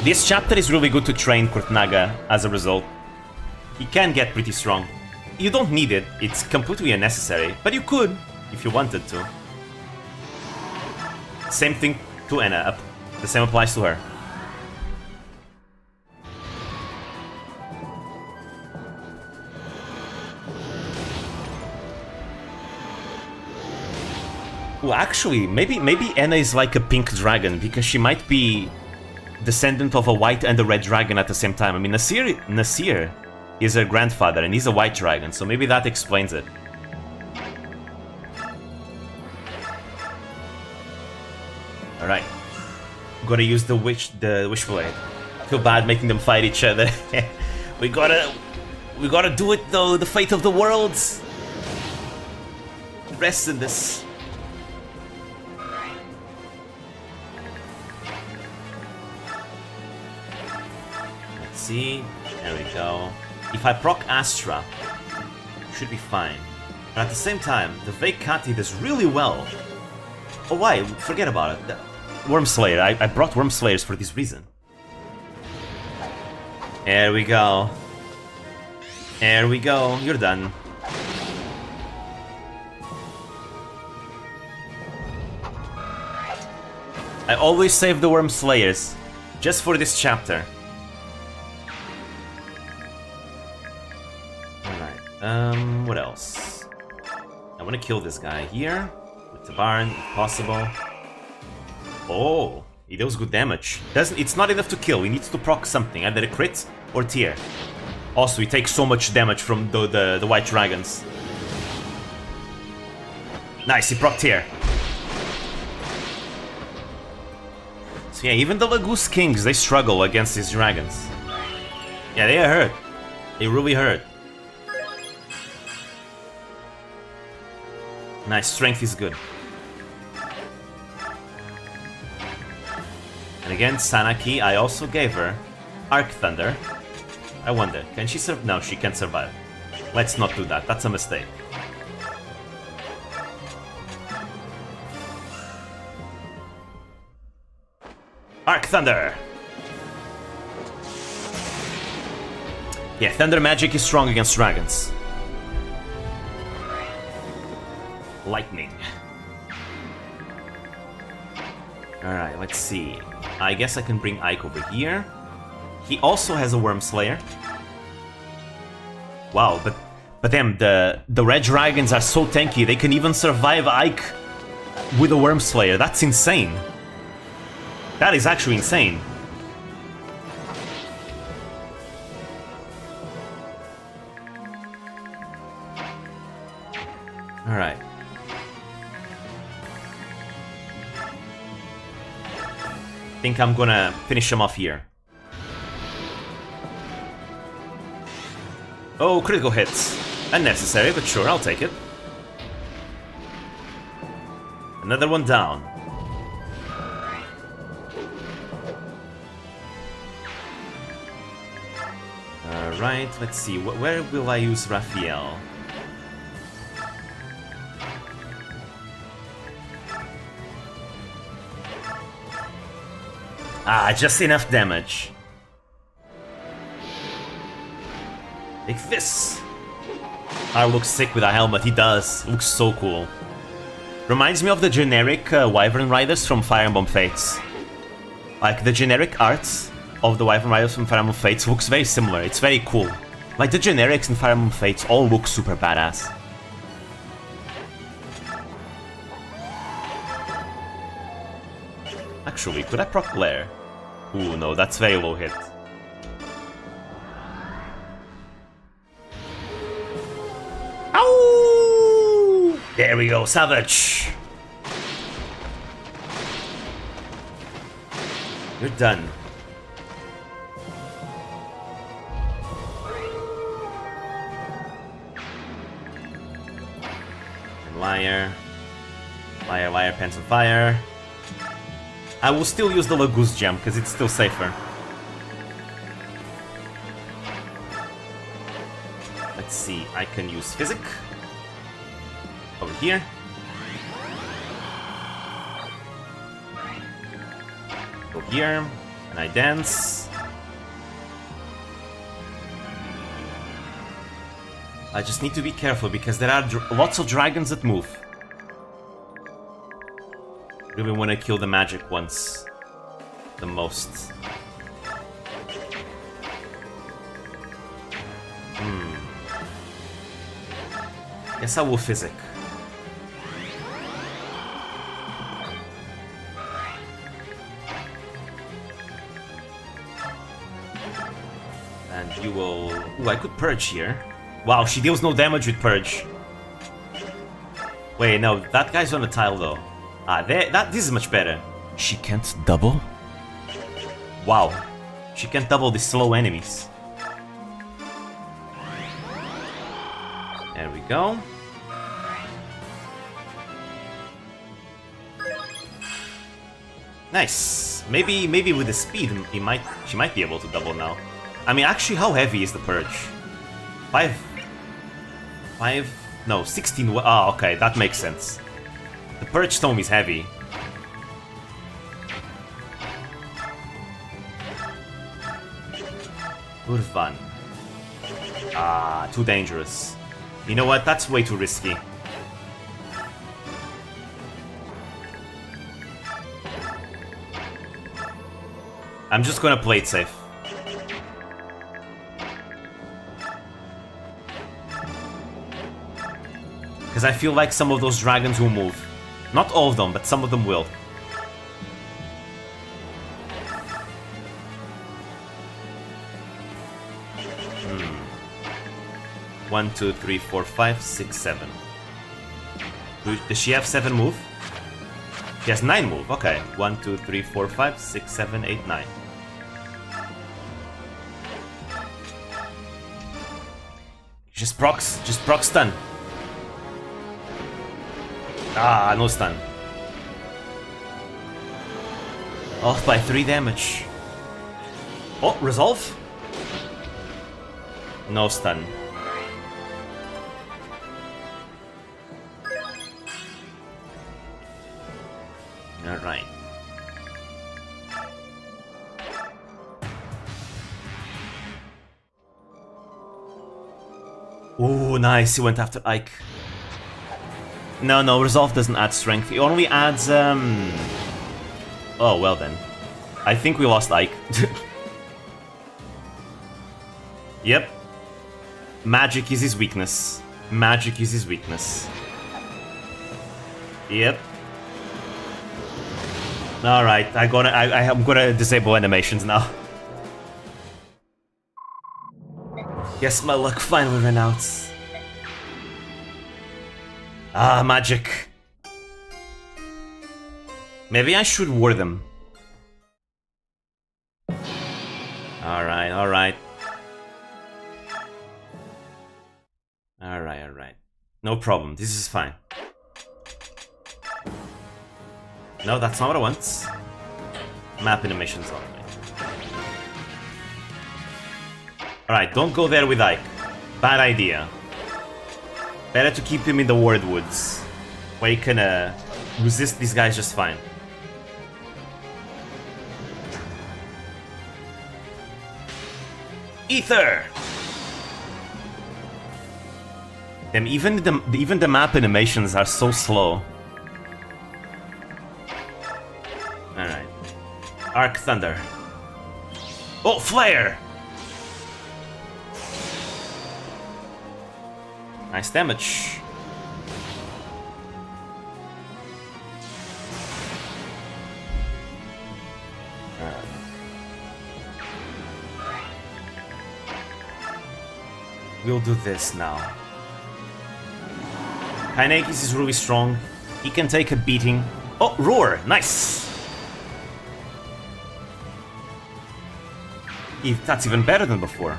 This chapter is really good to train Kurtnaga as a result. He can get pretty strong. You don't need it, it's completely unnecessary, but you could if you wanted to. Same thing to Enna, the same applies to her. Well, actually, maybe Enna is like a pink dragon, because she might be descendant of a white and a red dragon at the same time. I mean, Nasir is her grandfather, and he's a white dragon, so maybe that explains it. Alright. Gotta use the Wishblade. Feel bad making them fight each other. we gotta do it though, the fate of the worlds. Rest in this. See, there we go. If I proc Astra, should be fine. But at the same time, the Veikati does really well. Oh, why? Forget about it. Wormslayer. I brought Wormslayers for this reason. There we go. There we go. You're done. I always save the Wormslayers just for this chapter. What else? I want to kill this guy here with the barn, if possible. Oh, he does good damage. It's not enough to kill. He needs to proc something, either a crit or tier. Also, he takes so much damage from the white dragons. Nice, he proc tier. So yeah, even the Lagoose Kings, they struggle against these dragons. Yeah, they are hurt. They really hurt. Nice, strength is good. And again, Sanaki, I also gave her Arc Thunder. I wonder, can she survive? No, she can't survive. Let's not do that, that's a mistake. Arc Thunder! Yeah, Thunder magic is strong against dragons. Lightning. Alright, let's see. I guess I can bring Ike over here. He also has a Wormslayer. Wow, but damn, the red dragons are so tanky, they can even survive Ike with a Wormslayer. That's insane. That is actually insane. Alright. think I'm gonna finish him off here. Oh, critical hits. Unnecessary, but sure, I'll take it. Another one down. Alright, let's see. Where will I use Raphael? Ah, just enough damage. Like this. I look sick with a helmet, he does. Looks so cool. Reminds me of the generic Wyvern Riders from Fire Emblem Fates. Like, the generic art of the Wyvern Riders from Fire Emblem Fates looks very similar, it's very cool. Like, the generics in Fire Emblem Fates all look super badass. Actually, could I proc Glare? Ooh, no, that's very low hit. Ow! There we go, Savage! You're done. Liar. Liar, liar, pants on fire. I will still use the Lagoose Gem, because it's still safer. Let's see, I can use Physic. Over here. Go here, and I dance. I just need to be careful, because there are lots of dragons that move. Really want to kill the magic ones the most. Guess I will Physic. And you will... Ooh, I could Purge here. Wow, she deals no damage with Purge. Wait, no, that guy's on the tile though. Ah, this is much better. She can't double? Wow. She can't double the slow enemies. There we go. Nice. Maybe with the speed, she might be able to double now. I mean, actually, how heavy is the Purge? 16. Ah, okay, that makes sense. The Purge Tome is heavy. Urvan. Ah, too dangerous. You know what? That's way too risky. I'm just gonna play it safe. Because I feel like some of those dragons will move. Not all of them, but some of them will. One, two, three, four, five, six, 7. Does she have 7 move? She has 9 move, okay. 1, 2, 3, 4, 5, 6, 7, 8, 9. Just proc stun. Ah, no stun. Off by 3 damage. Oh, resolve? No stun. Alright. Ooh, nice, he went after Ike. No, Resolve doesn't add strength. It only adds, Oh, well then. I think we lost Ike. Yep. Magic is his weakness. Magic is his weakness. Yep. Alright, I'm gonna disable animations now. Yes, my luck finally ran out. Ah, magic. Maybe I should ward them. alright. Alright. No problem, this is fine. No, that's not what I want. Map animations only. Alright, don't go there with Ike. Bad idea. Better to keep him in the Wordwoods, where he can resist these guys just fine. Ether! Damn, even the map animations are so slow. Alright. Arc Thunder. Oh, Flare! Nice damage. We'll do this now. Kainakis is really strong. He can take a beating. Oh, Roar! Nice! That's even better than before.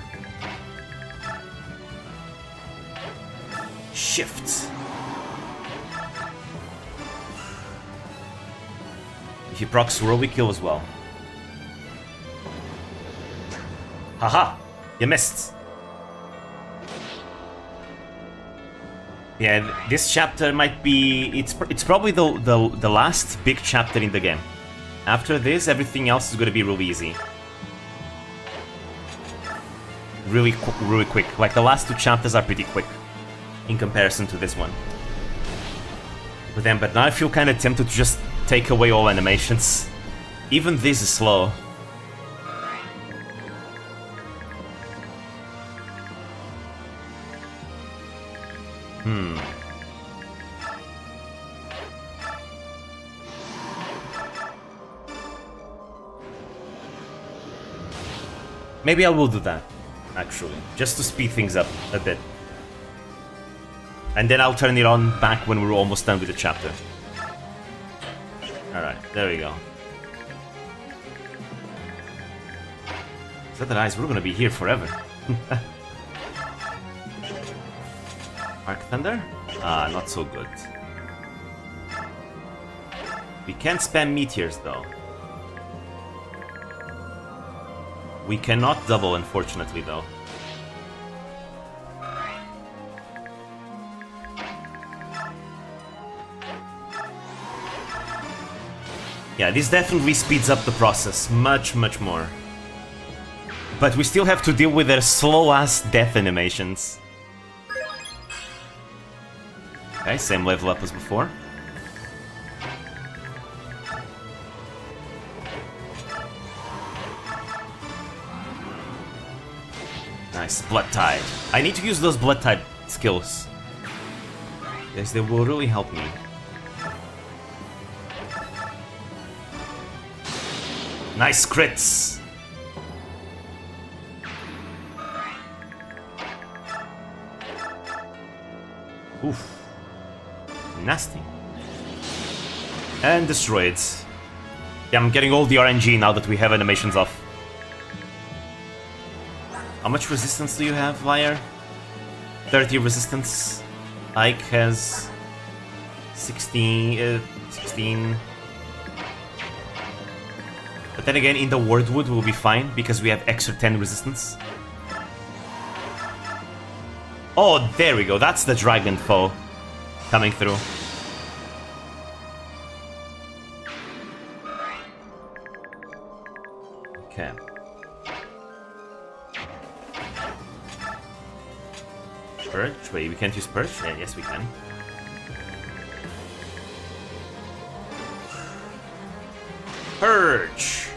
Shift. If he procs Roar, we kill as well. Haha! You missed! Yeah, this chapter might be... It's probably the last big chapter in the game. After this, everything else is gonna be really easy. Really quick. Like, the last two chapters are pretty quick in comparison to this one. But now I feel kind of tempted to just take away all animations. Even this is slow. Maybe I will do that, actually, just to speed things up a bit. And then I'll turn it on back when we're almost done with the chapter. Alright, there we go. Is that the eyes? We're gonna be here forever. Arc Thunder? Ah, not so good. We can't spam meteors, though. We cannot double, unfortunately, though. Yeah, this definitely speeds up the process much more. But we still have to deal with their slow-ass death animations. Okay, same level up as before. Nice, Blood Tide. I need to use those Blood Tide skills. Yes, they will really help me. Nice crits! Oof. Nasty. And destroyed. Yeah, I'm getting all the RNG now that we have animations off. How much resistance do you have, Liar? 30 resistance. Ike has 16. But then again, in the Wordwood we'll be fine because we have extra 10 resistance. Oh, there we go. That's the dragon foe coming through. Okay. Purge? Wait, we can't use Purge? Yeah, yes we can. Purge!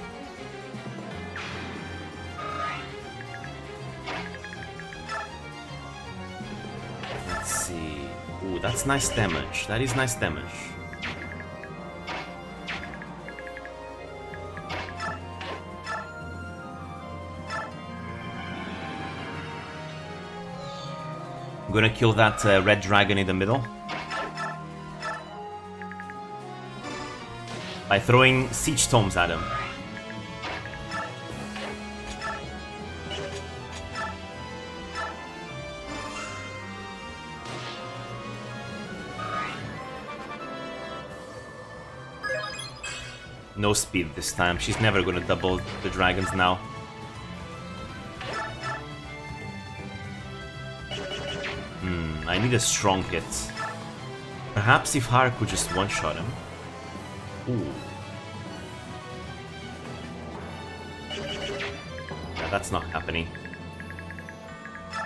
Let's see... Ooh, that's nice damage. That is nice damage. I'm gonna kill that red dragon in the middle. By throwing siege tomes at him. No speed this time. She's never gonna double the dragons now. I need a strong hit. Perhaps if Har could just one-shot him. Ooh. Yeah, that's not happening.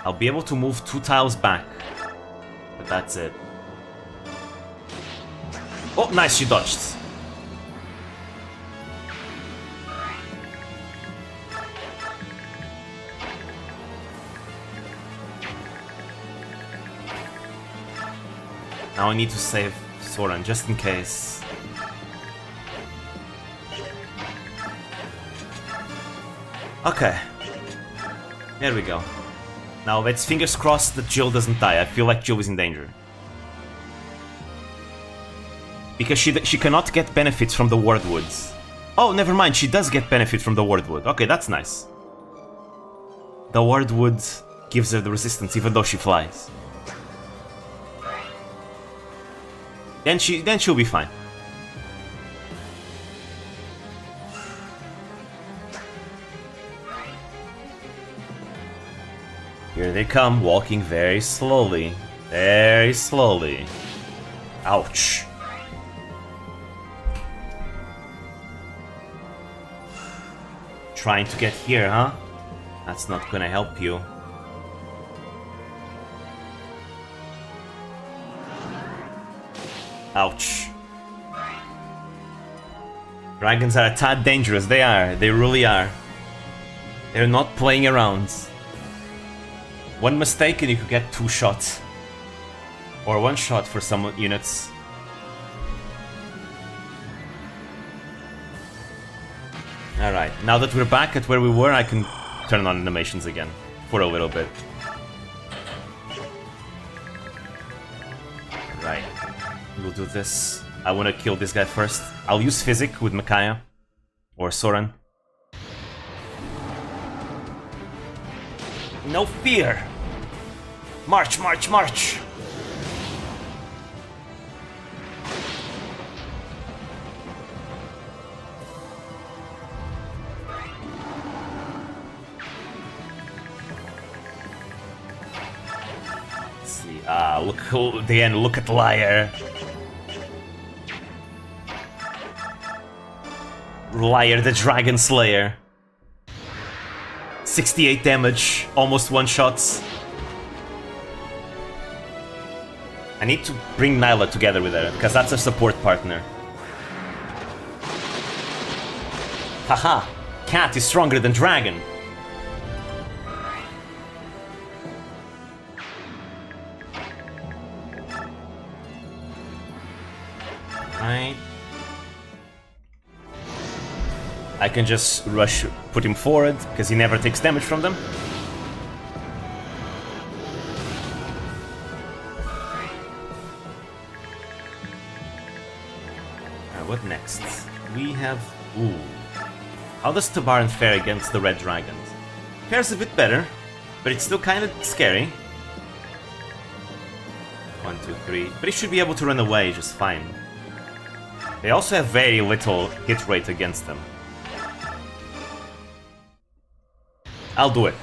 I'll be able to move 2 tiles back. But that's it. Oh, nice, she dodged. Now I need to save Soren, just in case. Okay. There we go. Now let's fingers crossed that Jill doesn't die. I feel like Jill is in danger. Because she cannot get benefits from the Wardwoods. Oh, never mind, she does get benefit from the Wardwood. Okay, that's nice. The Wardwood gives her the resistance even though she flies. Then she'll be fine. Here they come, walking very slowly. Very slowly. Ouch. Trying to get here, huh? That's not gonna help you. Ouch. Dragons are a tad dangerous, they are. They really are. They're not playing around. One mistake and you could get 2 shots. Or 1 shot for some units. Alright, now that we're back at where we were, I can turn on animations again. For a little bit. Right. We'll do this. I want to kill this guy first. I'll use Physic with Micaiah. Or Soren. No fear! March, march, march! Let's see. Look who the end. Look at Liar. Liar the Dragon Slayer. 68 damage, almost 1 shots. I need to bring Nyla together with her, because that's a support partner. Haha! Cat is stronger than Dragon! Right. I can just rush, put him forward, because he never takes damage from them. What next? We have... Ooh. How does Tabaran fare against the red dragons? Fares a bit better, but it's still kind of scary. 1, 2, 3. But he should be able to run away just fine. They also have very little hit rate against them. I'll do it.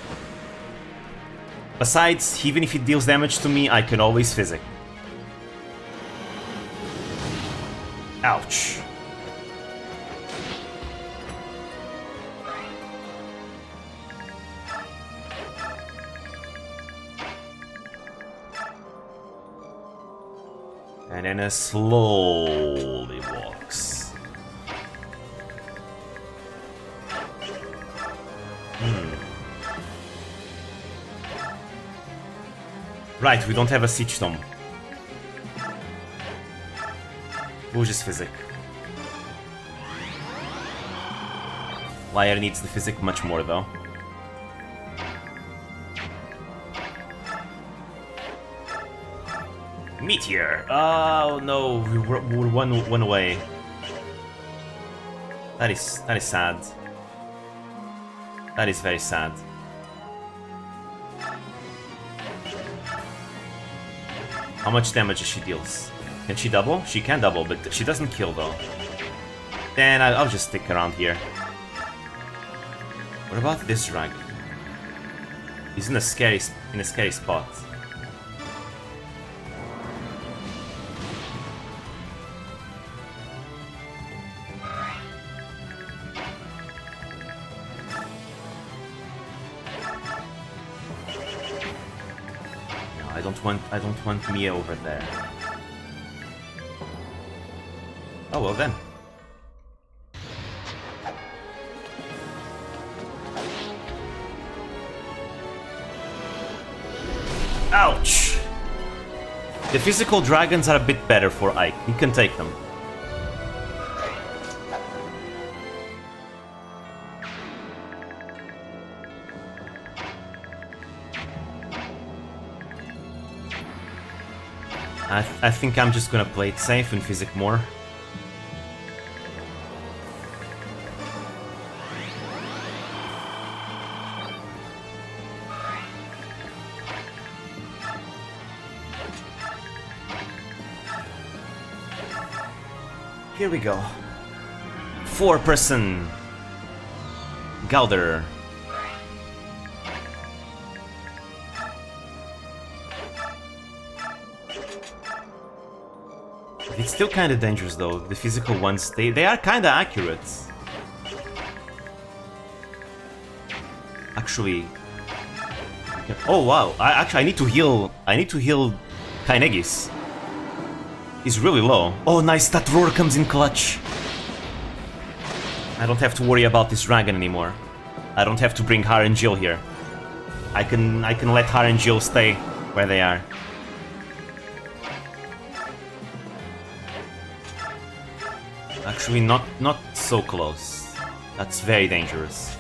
Besides, even if it deals damage to me, I can always Physic. Ouch. And then it slowly walks. Right, we don't have a Siege Tome. We'll just Physic. Liar needs the Physic much more though. Meteor! Oh no, we're one away. That is sad. That is very sad. How much damage she deals? Can she double? She can double, but she doesn't kill though. Then I'll just stick around here. What about this dragon? He's in a scary spot. No, I don't want Mia over there. Oh well then. Ouch! The physical dragons are a bit better for Ike. He can take them. I think I'm just gonna play it safe and physic more. Here we go. 4-person Gowder. It's still kind of dangerous though. The physical ones, they are kind of accurate. Actually, oh wow! I need to heal. I need to heal Kainegis. He's really low. Oh nice! That roar comes in clutch. I don't have to worry about this dragon anymore. I don't have to bring Har and Jill here. I can let Har and Jill stay where they are. Actually, not so close. That's very dangerous.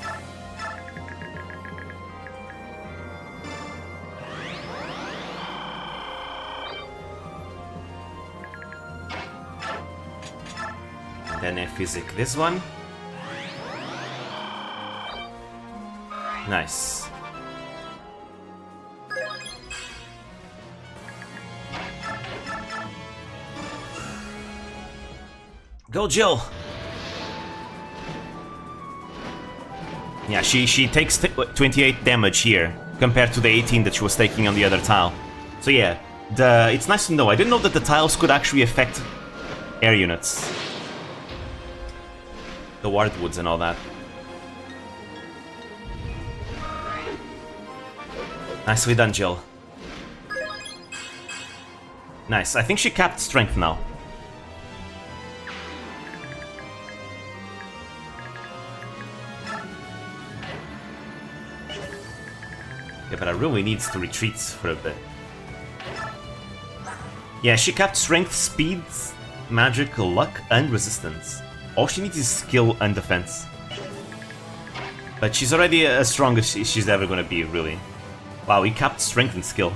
Then I physic this one. Nice. Go, Jill! Yeah, she takes 28 damage here, compared to the 18 that she was taking on the other tile. So yeah, it's nice to know. I didn't know that the tiles could actually affect air units. The Wardwoods and all that. Nicely done, Jill. Nice, I think she capped strength now. Yeah, but I really needs to retreat for a bit. Yeah, she capped strength, speed, magic, luck, and resistance. All she needs is skill and defense. But she's already as strong as she's ever gonna be, really. Wow, he capped strength and skill.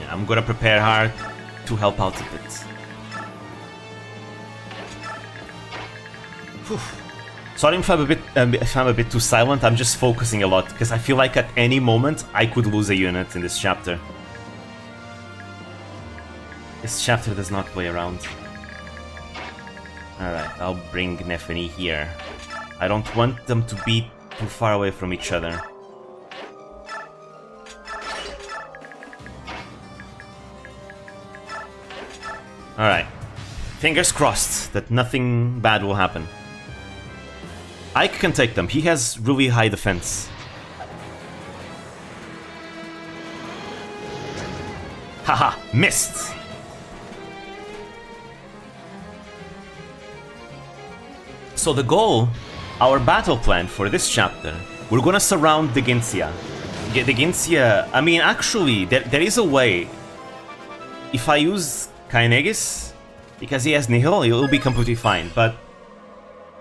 I'm gonna prepare her to help out a bit. Whew. Sorry if I'm a bit too silent. I'm just focusing a lot because I feel like at any moment I could lose a unit in this chapter. This chapter does not play around. Alright, I'll bring Nefany here. I don't want them to be too far away from each other. Alright. Fingers crossed that nothing bad will happen. Ike can take them. He has really high defense. Haha, missed! So the goal, our battle plan for this chapter, we're gonna surround the Ginsia. The Ginsia, I mean, actually, there is a way. If I use Kainegis, because he has Nihil, he'll be completely fine, but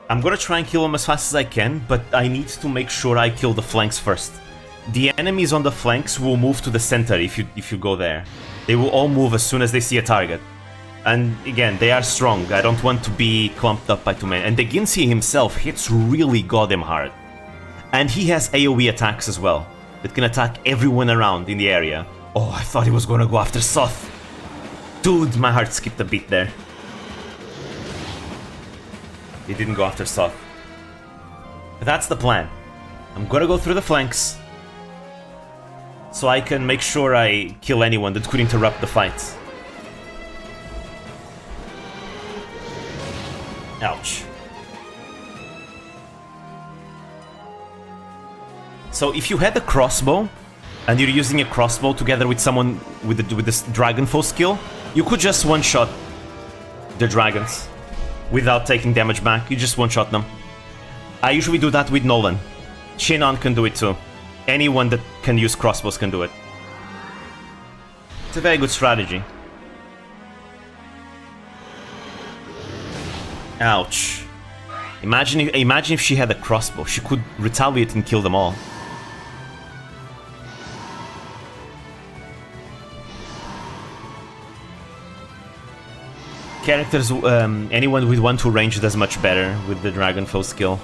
I'm gonna try and kill him as fast as I can, but I need to make sure I kill the flanks first. the enemies on the flanks will move to the center if you go there. They will all move as soon as they see a target. And again, they are strong. I don't want to be clumped up by too many. And the Ginsi himself hits really goddamn hard. And he has AoE attacks as well, that can attack everyone around in the area. Oh, I thought he was gonna go after Soth. Dude, my heart skipped a beat there. He didn't go after Soth. But that's the plan. I'm gonna go through the flanks, so I can make sure I kill anyone that could interrupt the fight. Ouch. So if you had a crossbow, and you're using a crossbow together with someone with this Dragonfoe skill, you could just one-shot the dragons without taking damage back. You just one-shot them. I usually do that with Nolan. Shinon can do it too. Anyone that can use crossbows can do it. It's a very good strategy. Ouch. Imagine if she had a crossbow. She could retaliate and kill them all. Characters, anyone with 1-2 range does much better with the Dragonfoe skill.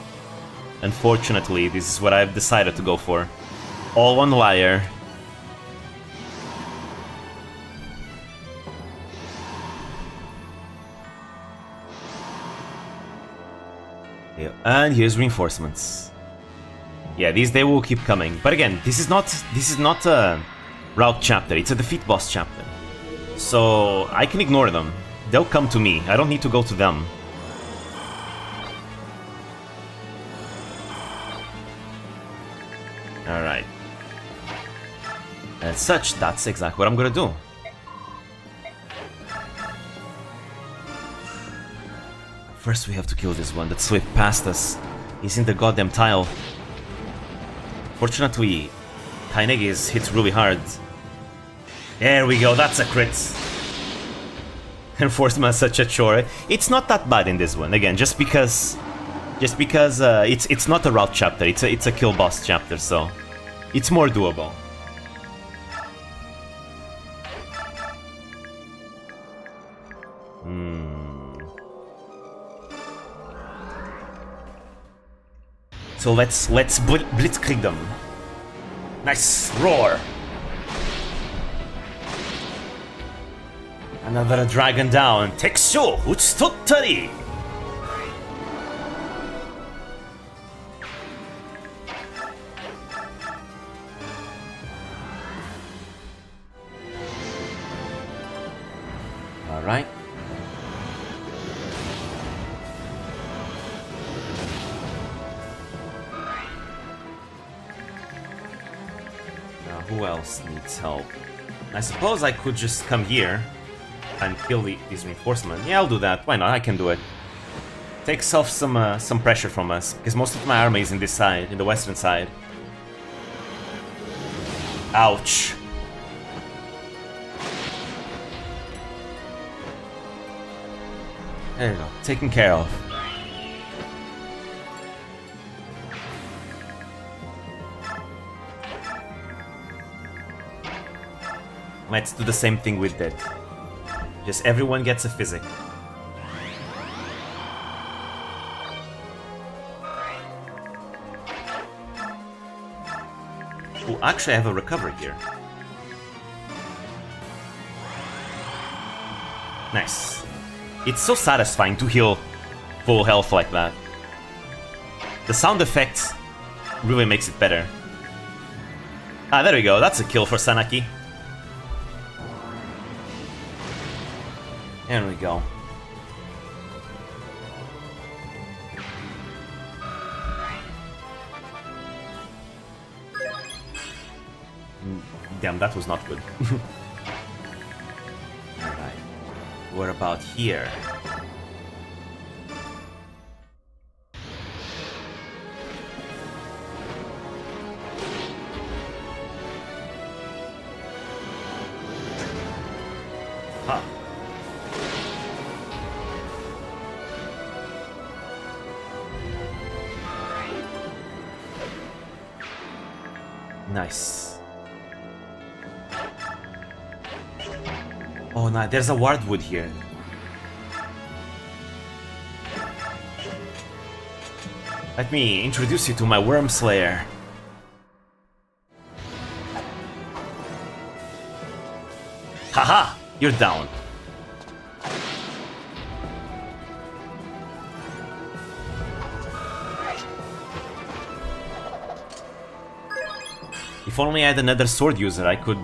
Unfortunately, this is what I've decided to go for. All one liar. Yeah, and here's reinforcements. Yeah, they will keep coming. But again, this is not a route chapter. It's a defeat boss chapter. So I can ignore them. They'll come to me. I don't need to go to them. Alright. As such, that's exactly what I'm gonna do. First we have to kill this one that slipped past us. He's in the goddamn tile. Fortunately, Taineges hits really hard. There we go, that's a crit. Enforcement is such a chore. It's not that bad in this one. Again, just because it's not a route chapter. It's a kill boss chapter, so it's more doable. So let's blitzkrieg them. Nice roar. Another dragon down. Tekso Utsutottari. All right. Now who else needs help? I suppose I could just come here and kill these reinforcements. Yeah, I'll do that. Why not? I can do it. Takes off some pressure from us, because most of my army is in this side, in the western side. Ouch. There you go. Taken care of. Let's do the same thing with that. Just everyone gets a physic. Oh, actually I have a recovery here. Nice. It's so satisfying to heal full health like that. The sound effect really makes it better. Ah, there we go. That's a kill for Sanaki. There we go. Damn, that was not good. Alright. What about here? Huh. Nice. Oh, nice. There's a wardwood here. Let me introduce you to my worm slayer. Haha! You're down. If only I had another sword user, I could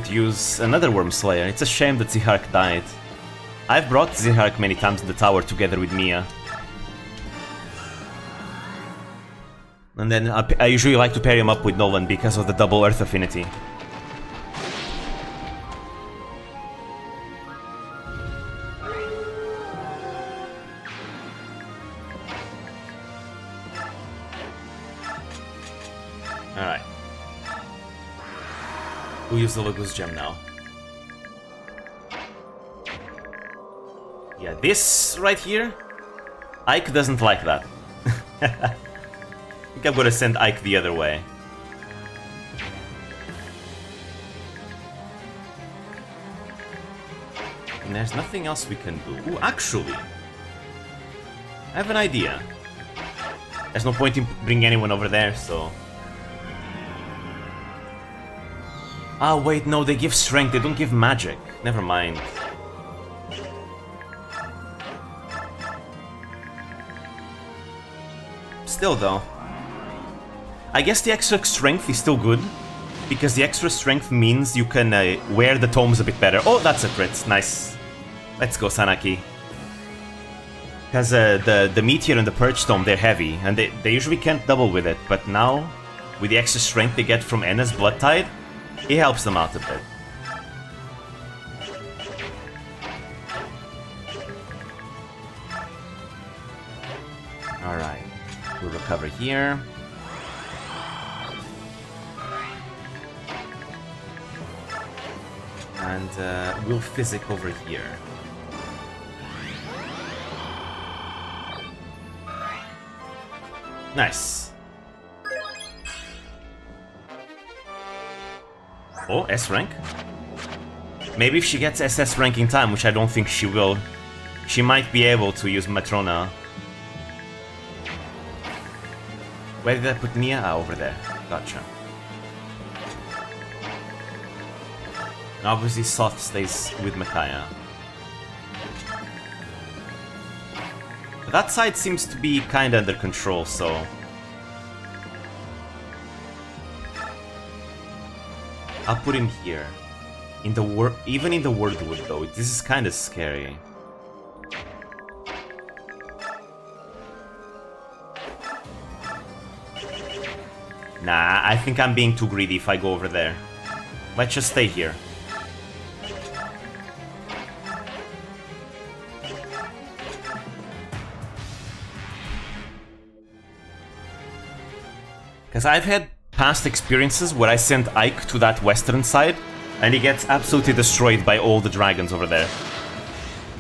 use another worm slayer. It's a shame that Zihark died. I've brought Zihark many times in the tower together with Mia. And then I usually like to pair him up with Nolan because of the double earth affinity. Alright. We'll use the Logos gem now. Yeah, this right here, Ike doesn't like that. I think I'm gonna send Ike the other way. And there's nothing else we can do. Ooh, actually, I have an idea. There's no point in bringing anyone over there, so... Ah, wait, no, they give strength, they don't give magic. Never mind. Still, though. I guess the extra strength is still good, because the extra strength means you can wear the tomes a bit better. Oh, that's a crit. Nice. Let's go, Sanaki. Because the Meteor and the Purge Tome, they're heavy, and they usually can't double with it, but now, with the extra strength they get from Enna's Blood Tide, it helps them out a bit. Alright. We'll recover here. And we'll physic over here. Nice. Oh, S rank? Maybe if she gets SS rank in time, which I don't think she will, she might be able to use Matrona. Where did I put Mia? Ah, over there. Gotcha. Obviously, Soth stays with Micaiah. That side seems to be kinda under control, so... I'll put him here. In the even in the Wordwood, though, this is kinda scary. Nah, I think I'm being too greedy if I go over there. Let's just stay here. Because I've had past experiences where I sent Ike to that western side, and he gets absolutely destroyed by all the dragons over there.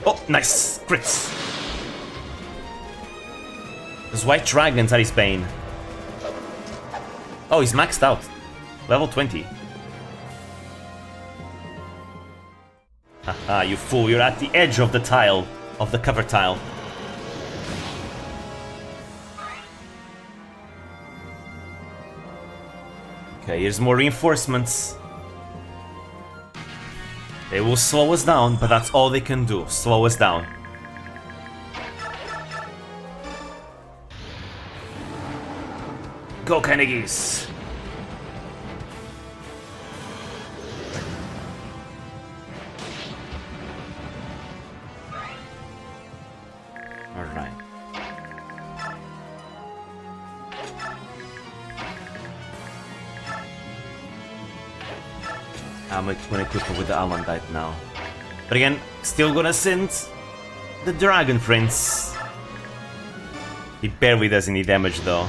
Oh, nice! Crits! Those white dragons are his bane. Oh, he's maxed out. Level 20. Haha, you fool, you're at the edge of the tile, of the cover tile. Okay, here's more reinforcements. They will slow us down, but that's all they can do, slow us down. Go, Carnegies! Alright. I'm gonna equip her with the Almondite now. But again, still gonna send the Dragon Prince. He barely does any damage though.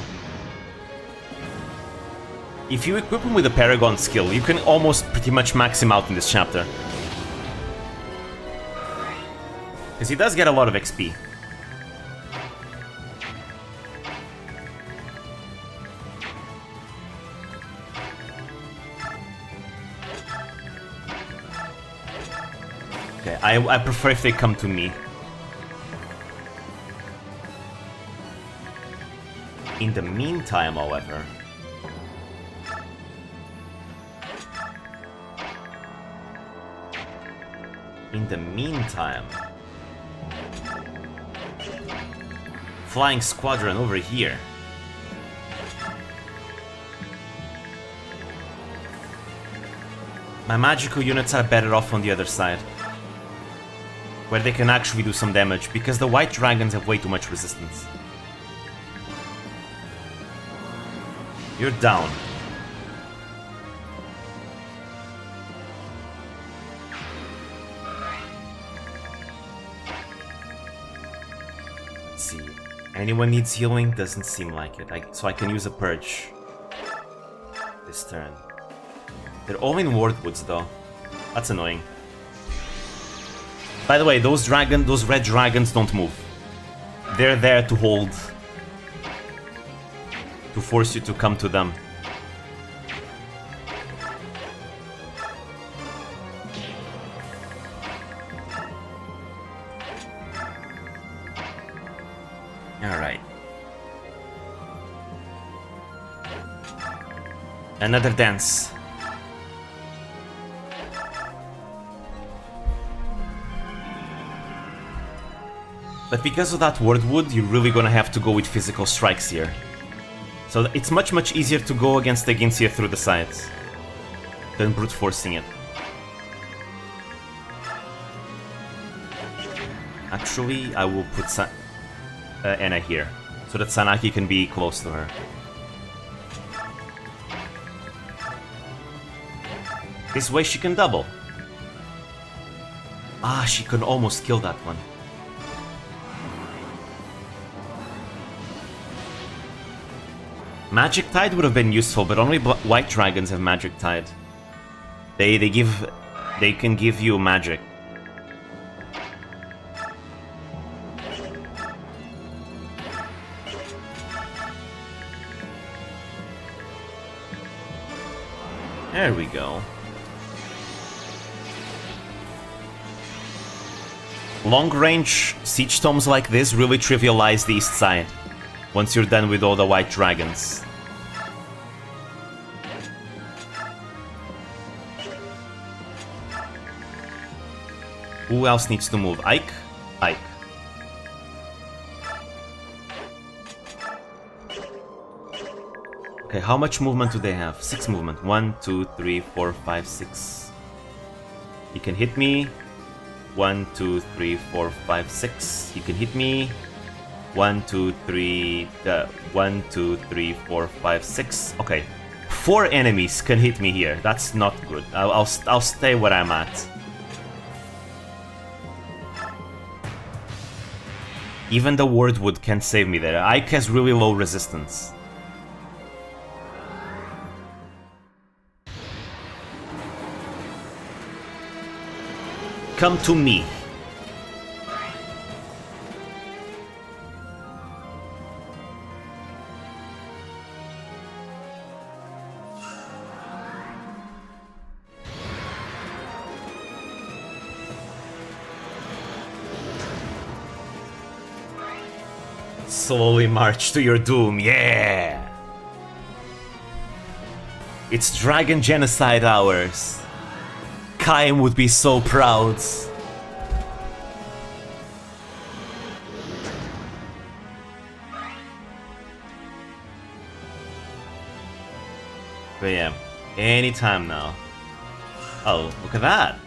If you equip him with a Paragon skill, you can almost pretty much max him out in this chapter. Because he does get a lot of XP. Okay, I prefer if they come to me. In the meantime, however... Flying Squadron over here. My magical units are better off on the other side, where they can actually do some damage, because the white dragons have way too much resistance. You're down. Let's see. Anyone needs healing? Doesn't seem like it. So I can use a purge this turn. They're all in Wardwoods though. That's annoying. By the way, those red dragons don't move. They're there to hold. To force you to come to them. Alright. Another dance. But because of that Wordwood, you're really gonna have to go with physical strikes here. So it's much easier to go against the Ginsia through the sides than brute forcing it. Actually, I will put Anna here, so that Sanaki can be close to her. This way she can double. Ah, she can almost kill that one. Magic Tide would have been useful, but only white dragons have Magic Tide. They can give you magic. There we go. Long-range siege tomes like this really trivialize the east side once you're done with all the white dragons. Who else needs to move? Ike? Ike. Okay, how much movement do they have? 6 movement. 1, 2, 3, 4, 5, 6. He can hit me. 1, 2, 3, 4, 5, 6. He can hit me. 1, 2, 3, 1, 2, 3, 4, 5, 6. Okay. 4 enemies can hit me here. That's not good. I'll stay where I'm at. Even the Wordwood can't save me there. Ike has really low resistance. Come to me. Slowly march to your doom, yeah! It's Dragon Genocide hours. Kaim would be so proud. But yeah, anytime now. Oh, look at that.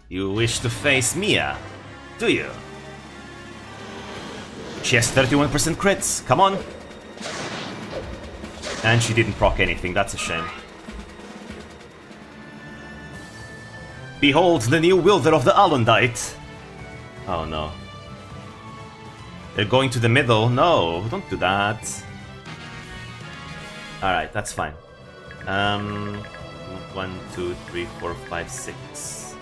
You wish to face Mia, do you? She has 31% crits, come on! And she didn't proc anything, that's a shame. Behold the new wielder of the Alundite! Oh no. They're going to the middle, no, don't do that. Alright, that's fine. 1, 2, 3, 4, 5, 6.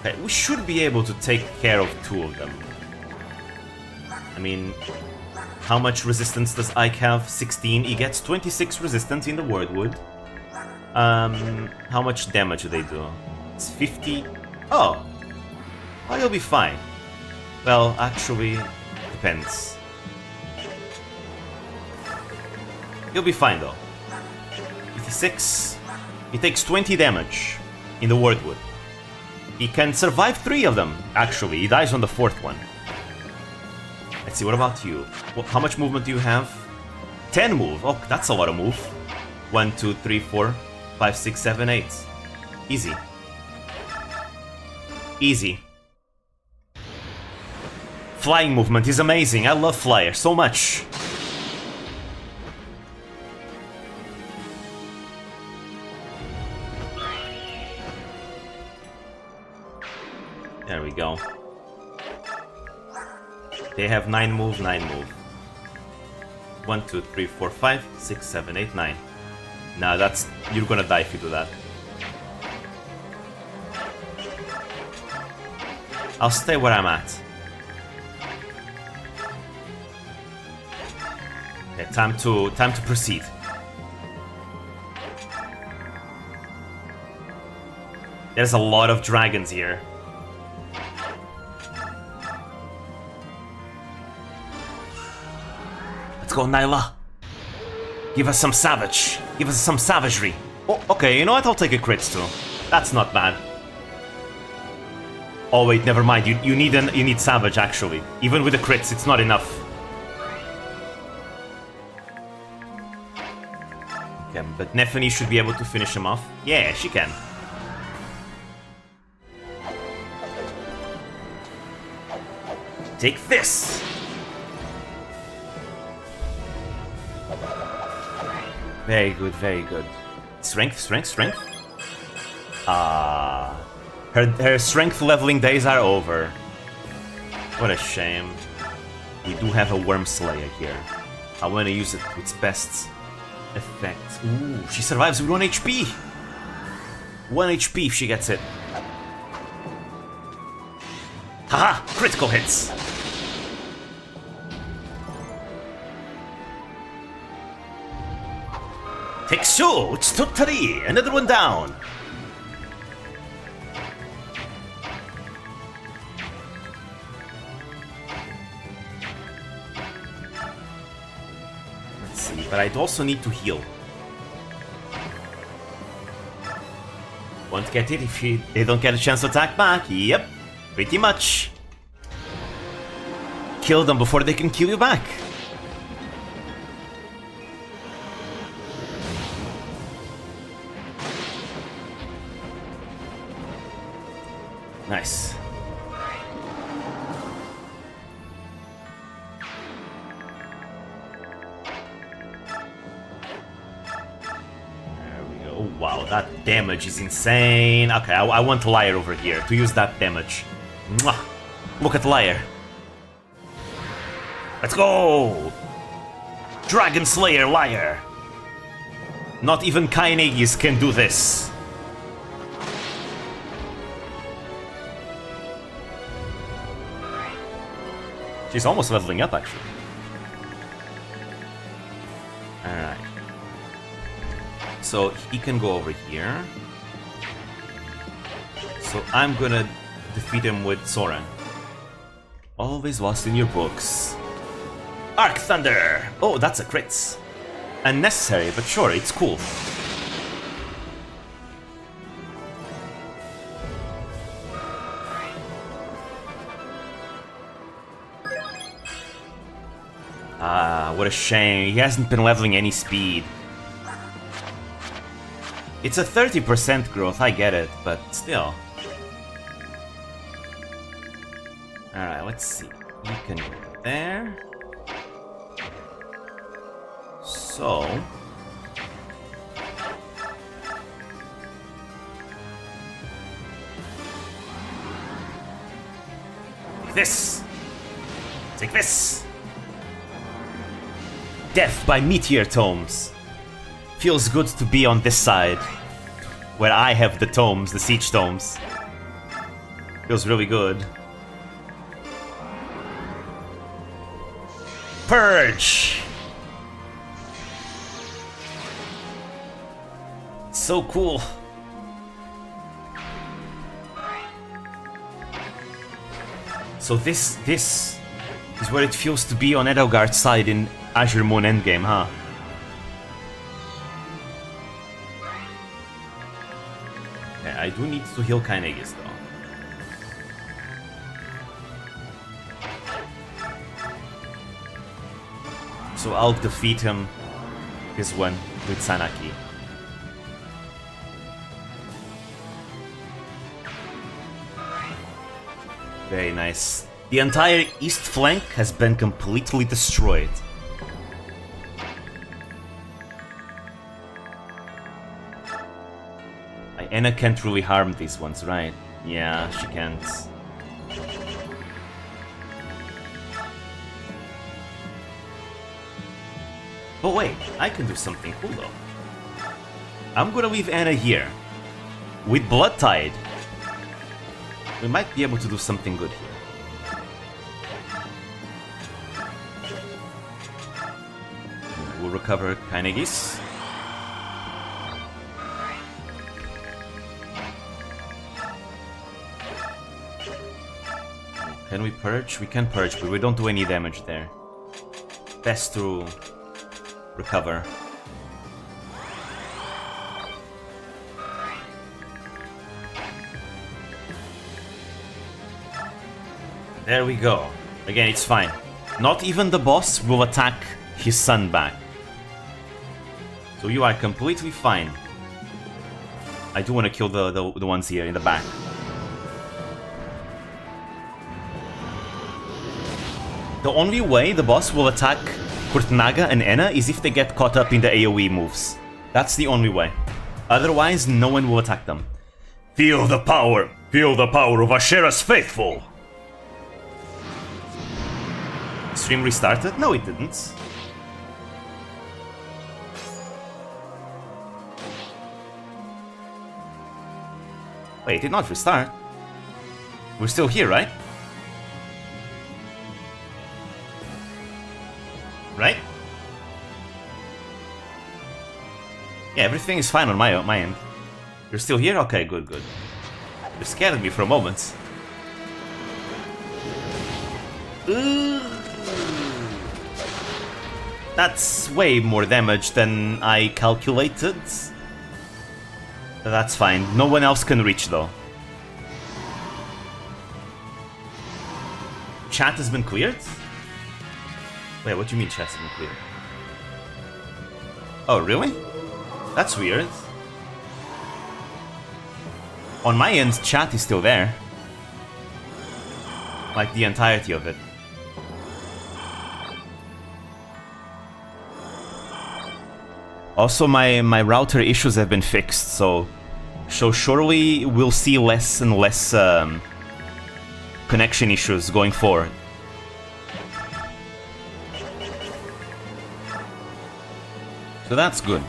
Okay, we should be able to take care of 2 of them. I mean, how much resistance does Ike have? 16. He gets 26 resistance in the Wordwood. How much damage do they do? It's 50. Oh. Oh, you'll be fine. Well, actually, depends. You'll be fine though. 56. He takes 20 damage in the Wordwood. He can survive 3 of them, actually. He dies on the 4th one. Let's see, what about you? How much movement do you have? 10 move. Oh, that's a lot of move. 1, 2, 3, 4, 5, 6, 7, 8. Easy. Easy. Flying movement is amazing. I love Flyer so much. There we go. They have 9 move, 9 move. 1, 2, 3, 4, 5, 6, 7, 8, 9. Nah, that's... you're gonna die if you do that. I'll stay where I'm at. Okay, time to proceed. There's a lot of dragons here. Let's go, Nyla. Give us some savage. Give us some savagery. Oh, okay, you know what? I'll take a crits too. That's not bad. Oh wait, never mind. You need savage actually. Even with the crits, it's not enough. Okay, but Nefany should be able to finish him off. Yeah, she can. Take this. Very good, very good. Strength, strength, strength. Ah, her strength leveling days are over. What a shame. We do have a Worm Slayer here. I want to use it to its best effect. Ooh, she survives with 1 HP. 1 HP if she gets it. Haha, critical hits. Takes 2, it's took 3, another one down. Let's see, but I'd also need to heal. Won't get it if they don't get a chance to attack back. Yep, pretty much. Kill them before they can kill you back. Nice. There we go. Wow, that damage is insane. Okay, I want Liar over here to use that damage. Mwah! Look at Liar. Let's go! Dragon Slayer Liar. Not even Kainagis can do this. She's almost leveling up, actually. Alright. So he can go over here. So I'm gonna defeat him with Soren. Always lost in your books. Arc Thunder! Oh, that's a crit. Unnecessary, but sure, it's cool. Ah, what a shame. He hasn't been leveling any speed. It's a 30% growth, I get it, but still. Alright, let's see. You can go there. So... take this! Take this! Death by Meteor Tomes. Feels good to be on this side, where I have the tomes, the Siege Tomes. Feels really good. Purge! So cool. So this is where it feels to be on Edelgard's side in Azure Moon Endgame, huh? Okay, I do need to heal Kainegis though. So I'll defeat him this one with Sanaki. Very nice. The entire east flank has been completely destroyed. Anna can't really harm these ones, right? Yeah, she can't. But wait, I can do something cool though. I'm gonna leave Anna here. With Blood Tide, we might be able to do something good here. We'll recover Kainegis. Can we purge? We can purge, but we don't do any damage there. Best to recover. There we go. Again, it's fine. Not even the boss will attack his son back. So you are completely fine. I do want to kill the ones here in the back. The only way the boss will attack Kurtnaga and Enna is if they get caught up in the AoE moves. That's the only way. Otherwise, no one will attack them. Feel the power! Feel the power of Ashera's faithful! Stream restarted? No, it didn't. Wait, it did not restart. We're still here, right? Right? Yeah, everything is fine on my end. You're still here? Okay, good, good. You scared me for a moment. That's way more damage than I calculated. But that's fine. No one else can reach though. Chat has been cleared? Wait, what do you mean chat has been cleared? Oh, really? That's weird. On my end, chat is still there. Like the entirety of it. Also, my router issues have been fixed, so surely we'll see less and less connection issues going forward. So that's good.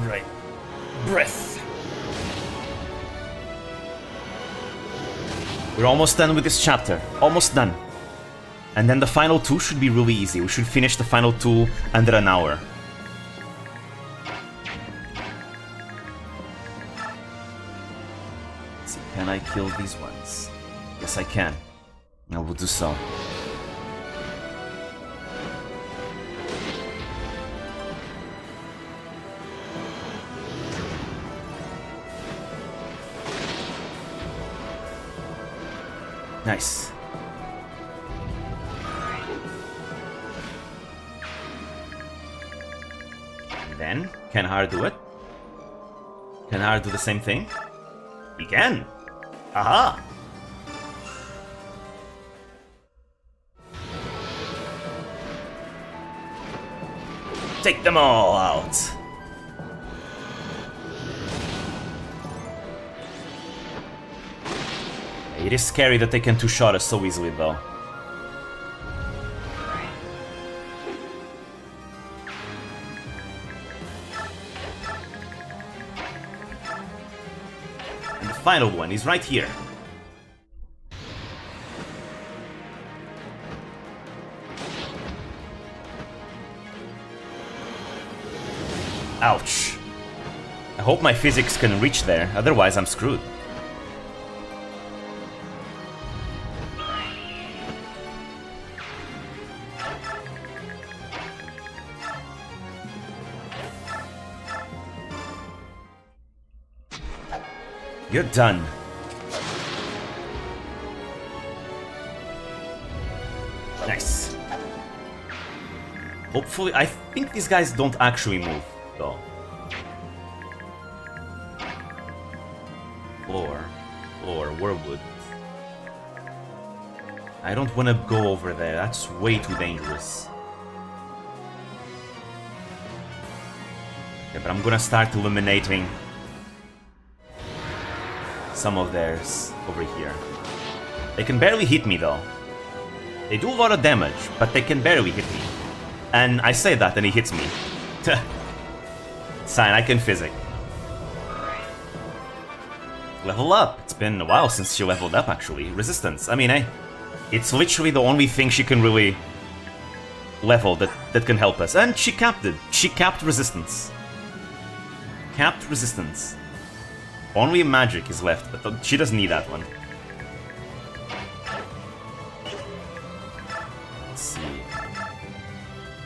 Right. Breath. We're almost done with this chapter. Almost done. And then the final two should be really easy. We should finish the final two under an hour. Let's see, can I kill these ones? Yes, I can. I will do so. Nice. Then, can Har do it? Can Har do the same thing? He can! Aha! Take them all out! It is scary that they can two-shot us so easily, though. And the final one is right here. Ouch. I hope my physics can reach there, otherwise I'm screwed. You're done. Nice. Hopefully, I think these guys don't actually move, though. Floor, Warwood. I don't want to go over there, that's way too dangerous. Okay, but I'm gonna start eliminating some of theirs over here. They can barely hit me though. They do a lot of damage, but they can barely hit me. And I say that and he hits me. Sign, I can physic. Level up! It's been a while since she leveled up actually. Resistance, I mean, it's literally the only thing she can really level that can help us. And she capped it. She capped resistance. Capped resistance. Only magic is left, but she doesn't need that one. Let's see.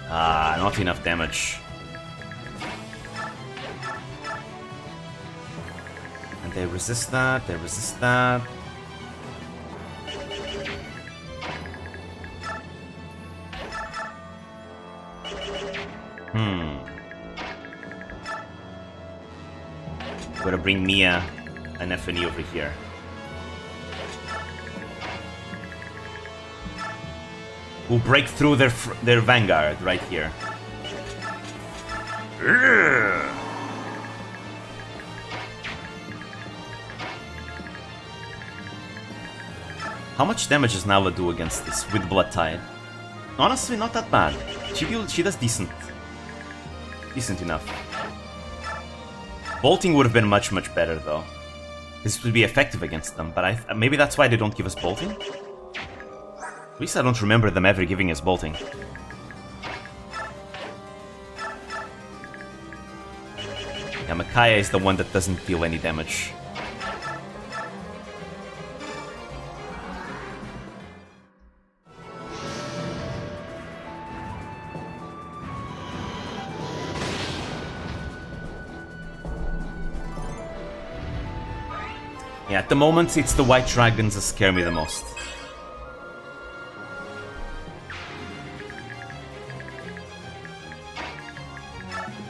Ah, not enough damage. And they resist that, they resist that. Gotta bring Mia and FNE over here. We'll break through their vanguard right here. How much damage does Nala do against this with Blood Tide? Honestly, not that bad. She does decent. Decent enough. Bolting would have been much better though. This would be effective against them, but maybe that's why they don't give us bolting? At least I don't remember them ever giving us bolting. Yeah, Micaiah is the one that doesn't deal any damage. Yeah, at the moment, it's the white dragons that scare me the most.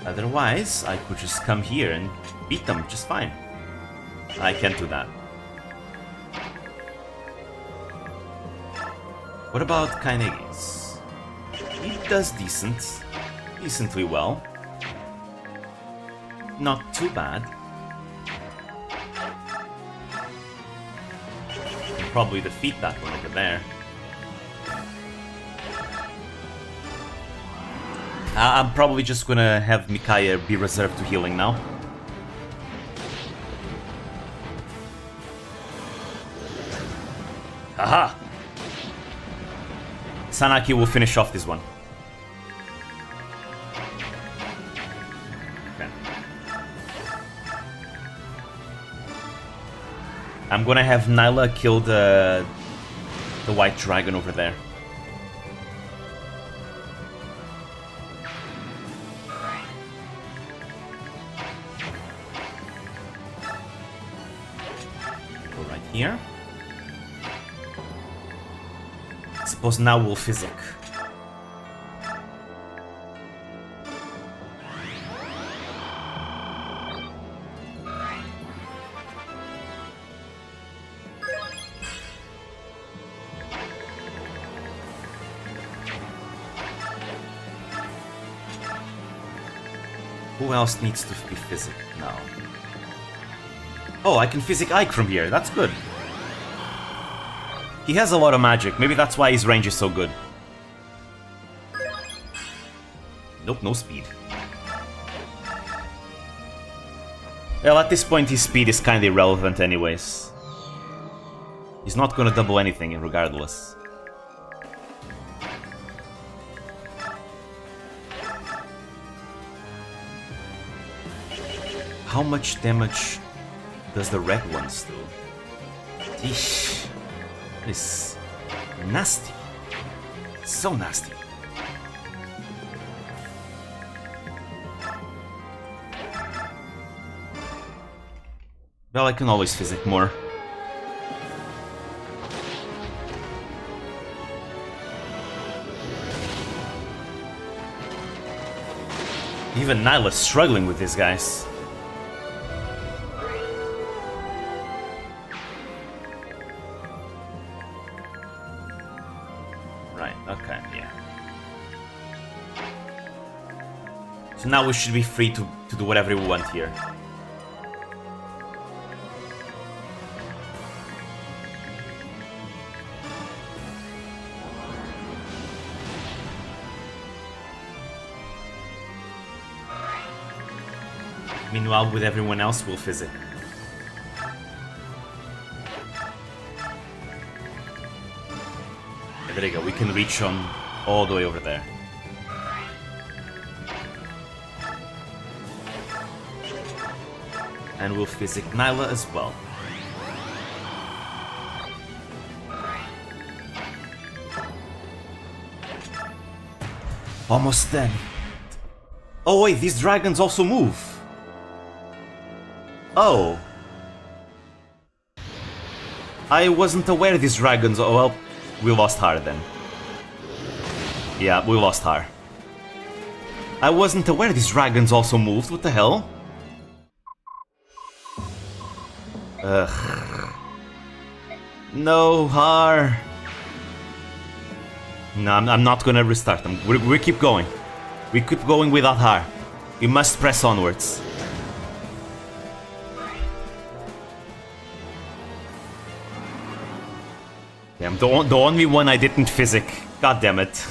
Otherwise, I could just come here and beat them just fine. I can't do that. What about Kaineges? He does decently well. Not too bad. Probably defeat that one over there. I'm probably just gonna have Micaiah be reserved to healing now. Aha! Sanaki will finish off this one. I'm gonna have Nyla kill the white dragon over there. Go right here. Suppose now we'll physic. Who else needs to be physic now? Oh, I can physic Ike from here. That's good. He has a lot of magic. Maybe that's why his range is so good. Nope, no speed. Well, at this point his speed is kinda irrelevant anyways. He's not gonna double anything regardless. How much damage does the red ones do? Eesh. This is nasty. So nasty. Well, I can always physic more. Even Nyla's struggling with these guys. Right, okay, yeah. So now we should be free to do whatever we want here. Meanwhile, with everyone else, we'll physic. There you go, we can reach on all the way over there. And we'll physic Nyla as well. Almost done. Oh wait, these dragons also move. Oh. I wasn't aware these dragons... Oh, well, we lost her then. Yeah, we lost her. I wasn't aware these dragons also moved. What the hell? Ugh. No, her. No, I'm not gonna restart them. We keep going. We keep going without her. We must press onwards. I'm the only one I didn't physic. God damn it.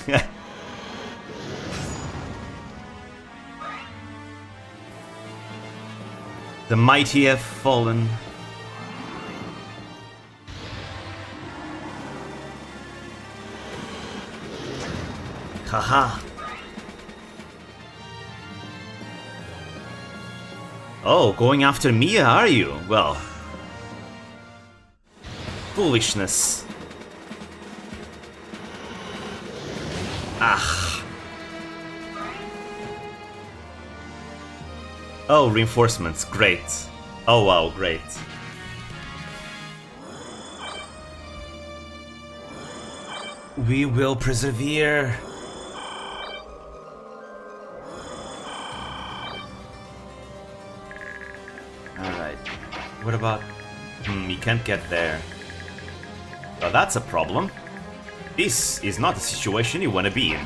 The mighty have fallen. Haha. Oh, going after Mia, are you? Well. Foolishness. Ah. Oh, reinforcements. Great. Oh wow, great. We will persevere. Alright. What about... you can't get there. Well, that's a problem. This is not a situation you want to be in.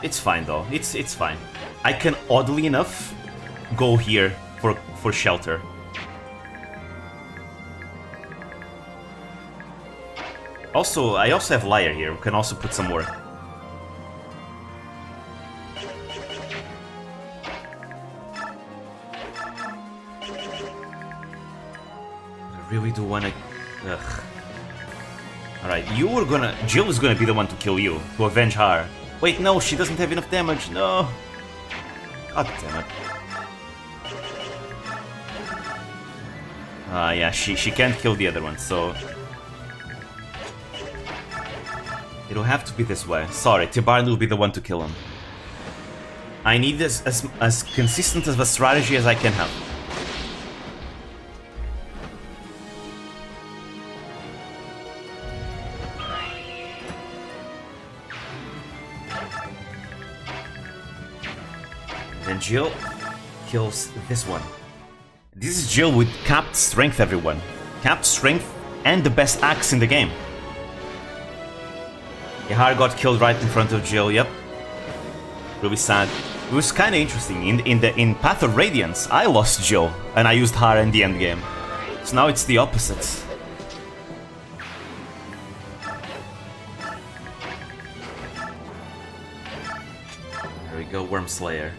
It's fine though, it's fine. I can, oddly enough, go here for shelter. Also, I also have Liar here, we can also put some more. I really do wanna... Ugh. Alright, Jill is gonna be the one to kill you, to avenge her. Wait, no, she doesn't have enough damage, no. God damn it. Yeah, she can't kill the other one, so... It'll have to be this way. Sorry, Tibarn will be the one to kill him. I need this as consistent of a strategy as I can have. And Jill kills this one. This is Jill with capped strength, everyone. Capped strength and the best axe in the game. Yahar got killed right in front of Jill, yep. Really sad. It was kinda interesting. In Path of Radiance, I lost Jill, and I used her in the end game. So now it's the opposite. There we go, Wormslayer.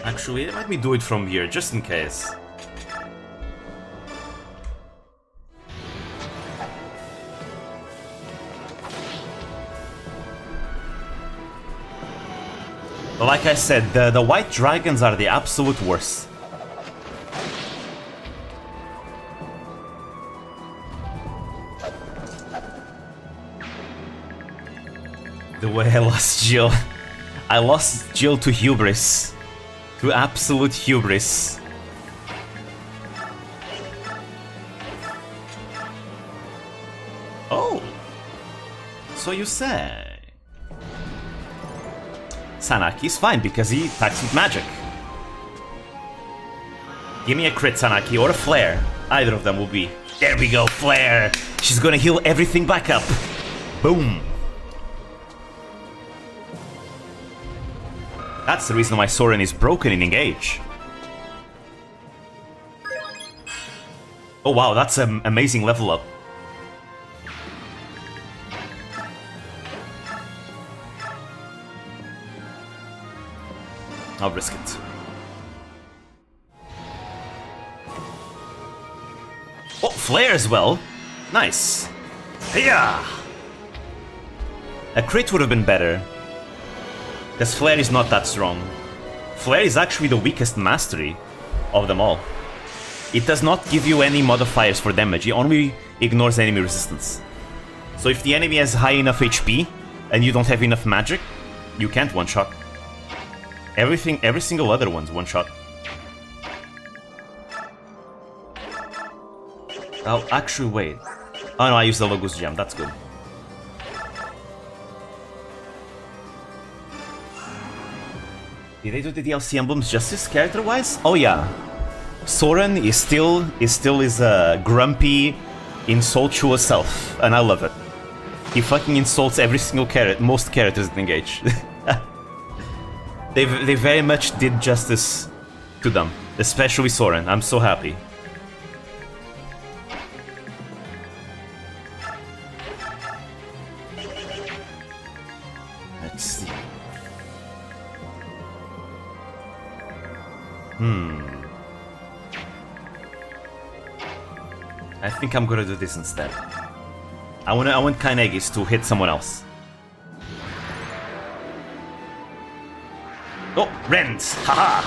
Actually, let me do it from here, just in case. Like I said, the white dragons are the absolute worst. The way I lost Jill. I lost Jill to hubris. To absolute hubris. Oh. So you say. Sanaki's fine because he attacks with magic. Give me a crit, Sanaki, or a flare. Either of them will be. There we go, flare. She's gonna heal everything back up. Boom. That's the reason why Soren is broken in Engage. Oh wow, that's an amazing level up. I'll risk it. Oh, flare as well. Nice. Yeah. A crit would have been better. Because flare is not that strong. Flare is actually the weakest mastery of them all. It does not give you any modifiers for damage, it only ignores enemy resistance. So if the enemy has high enough HP and you don't have enough magic, you can't one-shot. Every single other one's one-shot. Oh, actually wait. Oh no, I used the Logos Gem, that's good. Did they do the DLC emblems justice character-wise? Oh yeah. Soren is still his grumpy, insultuous self, and I love it. He fucking insults every single most characters in Engage. They very much did justice to them, especially Soren. I'm so happy. Let's see. I think I'm gonna do this instead. I want Kainegis to hit someone else. Oh, Rend! Haha!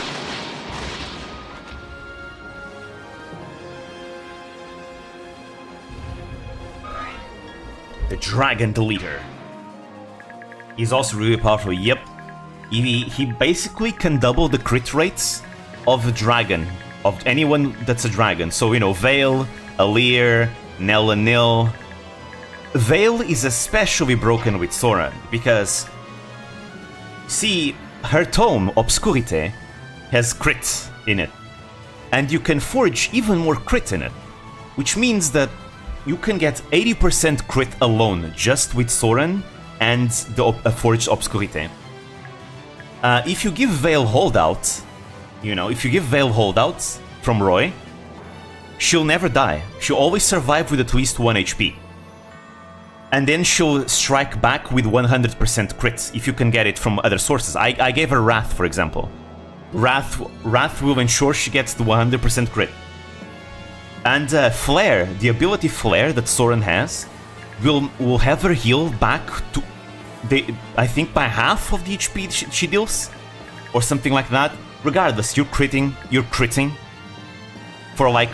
The Dragon Deleter. He's also really powerful, yep. He basically can double the crit rates of a dragon, of anyone that's a dragon. So, you know, Vale, Alir, Nell and Nil. Vale is especially broken with Soren, because... See, her tome, Obscurite, has crit in it. And you can forge even more crit in it. Which means that you can get 80% crit alone, just with Soren and the forged Obscurite. If you give Vale Holdout, you know, if you give Vale Holdout from Roy, she'll never die. She'll always survive with at least 1 HP. And then she'll strike back with 100% crit, if you can get it from other sources. I gave her Wrath, for example. Wrath will ensure she gets the 100% crit. And Flare, the ability Flare that Soren has, will have her heal back to... I think by half of the HP she deals, or something like that. Regardless, you're critting for like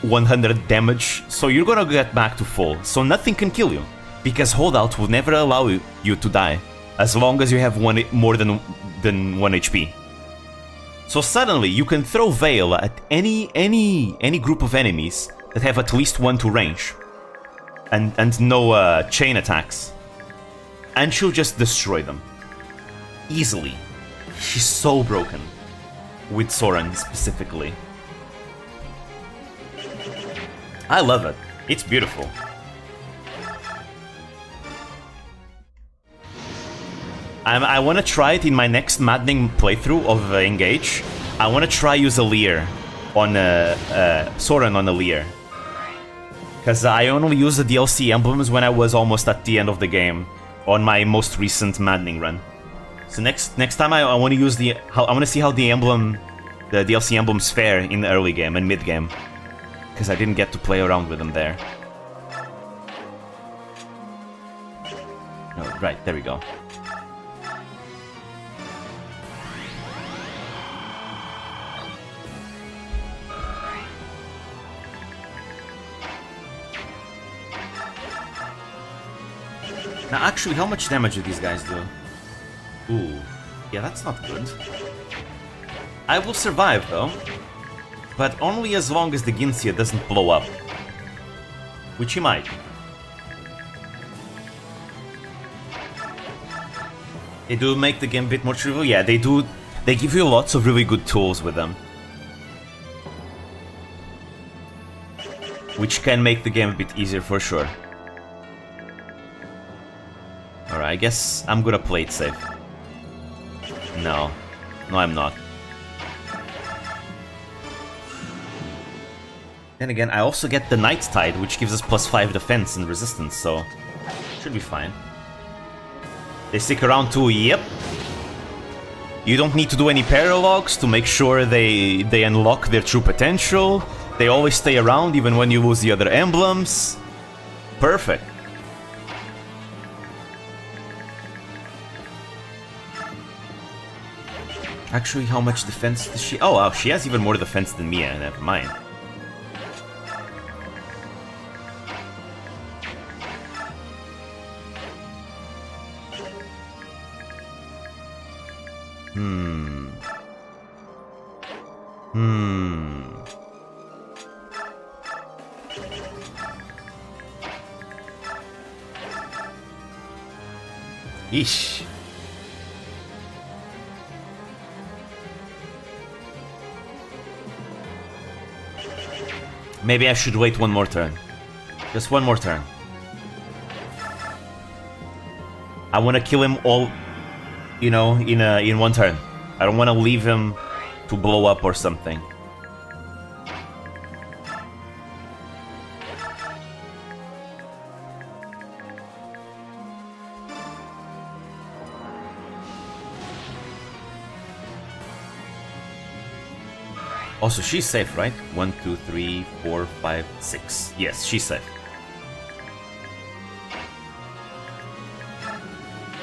100 damage, so you're gonna get back to full. So nothing can kill you, because holdout will never allow you to die, as long as you have more than 1 HP. So suddenly you can throw Veil at any group of enemies that have at least 1 to range, and no chain attacks. And she'll just destroy them. Easily. She's so broken. With Soren, specifically. I love it. It's beautiful. I want to try it in my next maddening playthrough of Engage. I want to try use Alir on Soren on Alir. Because I only used the DLC emblems when I was almost at the end of the game. On my most recent maddening run. So next time I want to use I want to see how the DLC emblems fare in the early game and mid game, because I didn't get to play around with them there. Oh, right, there we go. Now, actually, how much damage do these guys do? Ooh, yeah, that's not good. I will survive, though. But only as long as the Ginsia doesn't blow up. Which he might. They do make the game a bit more trivial. Yeah, they do. They give you lots of really good tools with them. Which can make the game a bit easier for sure. Alright, I guess I'm gonna play it safe. No. No, I'm not. Then again, I also get the Night Tide, which gives us +5 defense and resistance, so should be fine. They stick around too, yep. You don't need to do any paralogs to make sure they unlock their true potential. They always stay around even when you lose the other emblems. Perfect. Actually, how much defense does she... Oh, wow, she has even more defense than Mia, never mind. Eesh. Maybe I should wait one more turn. Just one more turn. I want to kill him all, you know, in one turn. I don't want to leave him to blow up or something. Also, she's safe, right? 1, 2, 3, 4, 5, 6. Yes, she's safe.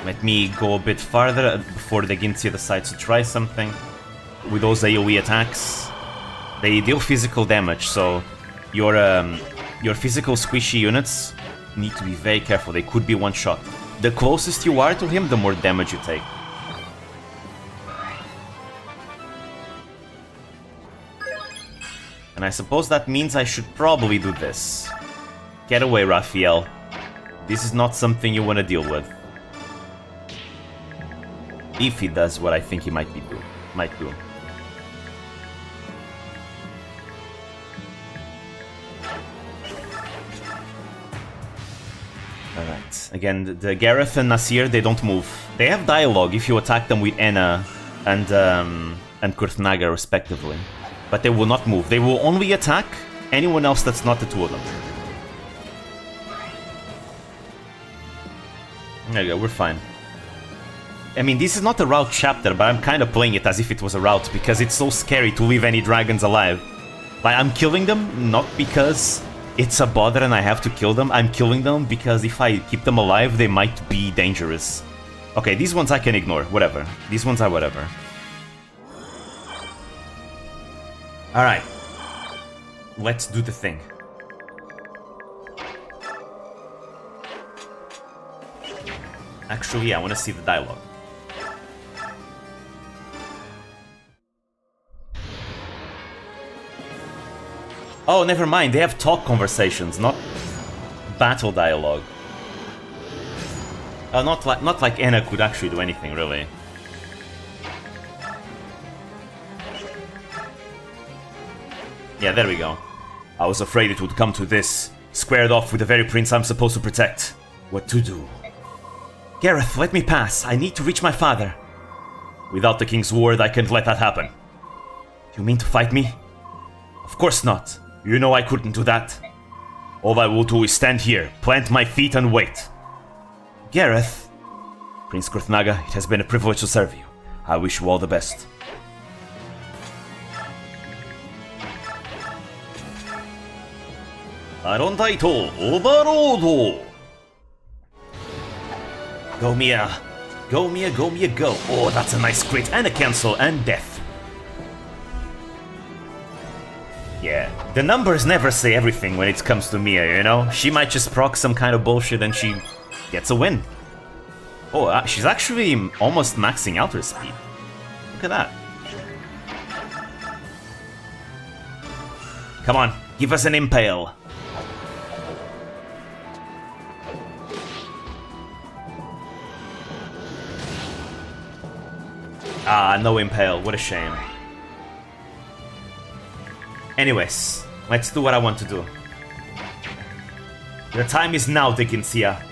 Let me go a bit farther before the Ginsia decides to try something. With those AoE attacks, they deal physical damage, so your physical squishy units need to be very careful. They could be one-shot. The closest you are to him, the more damage you take. And I suppose that means I should probably do this. Get away, Raphael. This is not something you want to deal with. If he does what I think he might do. Alright. Again, the Gareth and Nasir, they don't move. They have dialogue if you attack them with Enna and Kurthnaga respectively. But they will not move. They will only attack anyone else that's not the two of them. There you go, we're fine. I mean, this is not a route chapter, but I'm kind of playing it as if it was a route, because it's so scary to leave any dragons alive. Like, I'm killing them not because it's a bother and I have to kill them. I'm killing them because if I keep them alive, they might be dangerous. Okay, these ones I can ignore, whatever. These ones are whatever. Alright. Let's do the thing. Actually, I want to see the dialogue. Oh, never mind. They have talk conversations, not battle dialogue. Not like Enna could actually do anything, really. Yeah, there we go. I was afraid it would come to this. Squared off with the very prince I'm supposed to protect. What to do? Gareth, let me pass. I need to reach my father. Without the king's word, I can't let that happen. You mean to fight me? Of course not. You know I couldn't do that. All I will do is stand here, plant my feet and wait. Gareth. Prince Kurthnaga, it has been a privilege to serve you. I wish you all the best. Arondaito, Obarodo! Go Mia! Go Mia, go Mia, go! Oh, that's a nice crit and a cancel and death. Yeah, the numbers never say everything when it comes to Mia, you know? She might just proc some kind of bullshit and she gets a win. Oh, she's actually almost maxing out her speed. Look at that. Come on, give us an impale. Ah, no impale. What a shame. Anyways, let's do what I want to do. The time is now, Dickensia.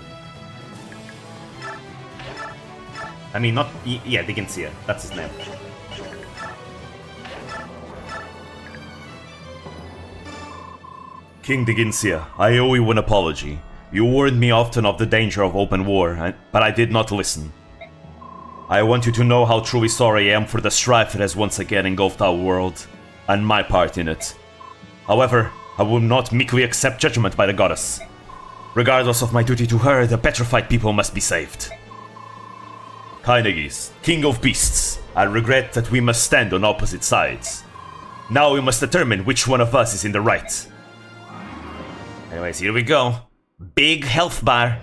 I mean, not... yeah, Dickensia. That's his name. King Dickensia, I owe you an apology. You warned me often of the danger of open war, but I did not listen. I want you to know how truly sorry I am for the strife that has once again engulfed our world, and my part in it. However, I will not meekly accept judgment by the goddess. Regardless of my duty to her, the petrified people must be saved. Kynagis, King of Beasts, I regret that we must stand on opposite sides. Now we must determine which one of us is in the right. Anyways, here we go. Big health bar.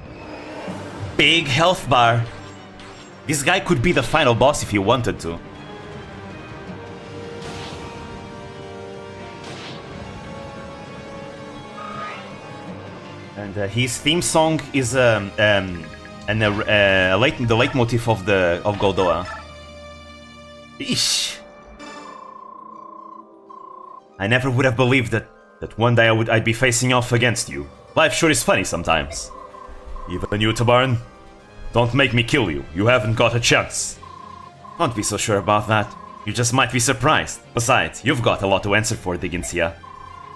Big health bar. This guy could be the final boss if he wanted to. And his theme song is the leitmotif of Goldoa. Eesh. I never would have believed that one day I'd be facing off against you. Life sure is funny sometimes. Even you, Tabarn? Don't make me kill you. You haven't got a chance. Don't be so sure about that. You just might be surprised. Besides, you've got a lot to answer for, Dickensia.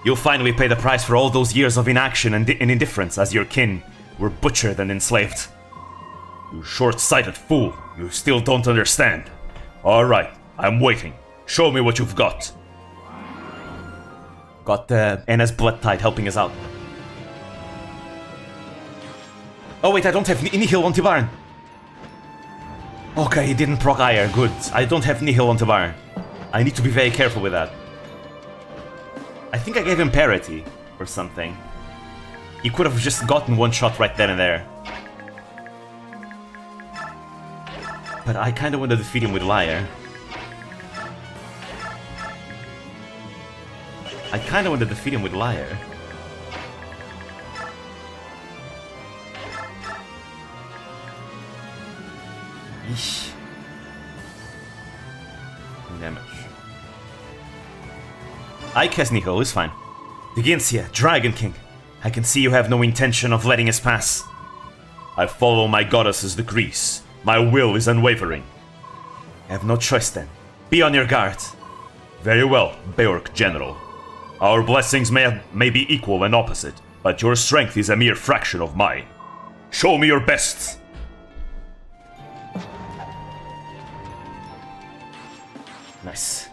You'll finally pay the price for all those years of inaction and indifference as your kin were butchered and enslaved. You short-sighted fool. You still don't understand. Alright, I'm waiting. Show me what you've got. Got Anna's Blood Tide helping us out. Oh wait, I don't have Nihil on Tibarn. Okay, he didn't proc Ire, good. I don't have Nihil on Tibarn. I need to be very careful with that. I think I gave him parity or something. He could have just gotten one shot right then and there. But I kinda want to defeat him with Liar. I kinda want to defeat him with Liar. Eesh. Damage. I cast Nihil, it's fine. Dickensia, Dragon King. I can see you have no intention of letting us pass. I follow my goddess's decrees. My will is unwavering. I have no choice then. Be on your guard. Very well, Beork General. Our blessings may be equal and opposite, but your strength is a mere fraction of mine. Show me your best! Nice.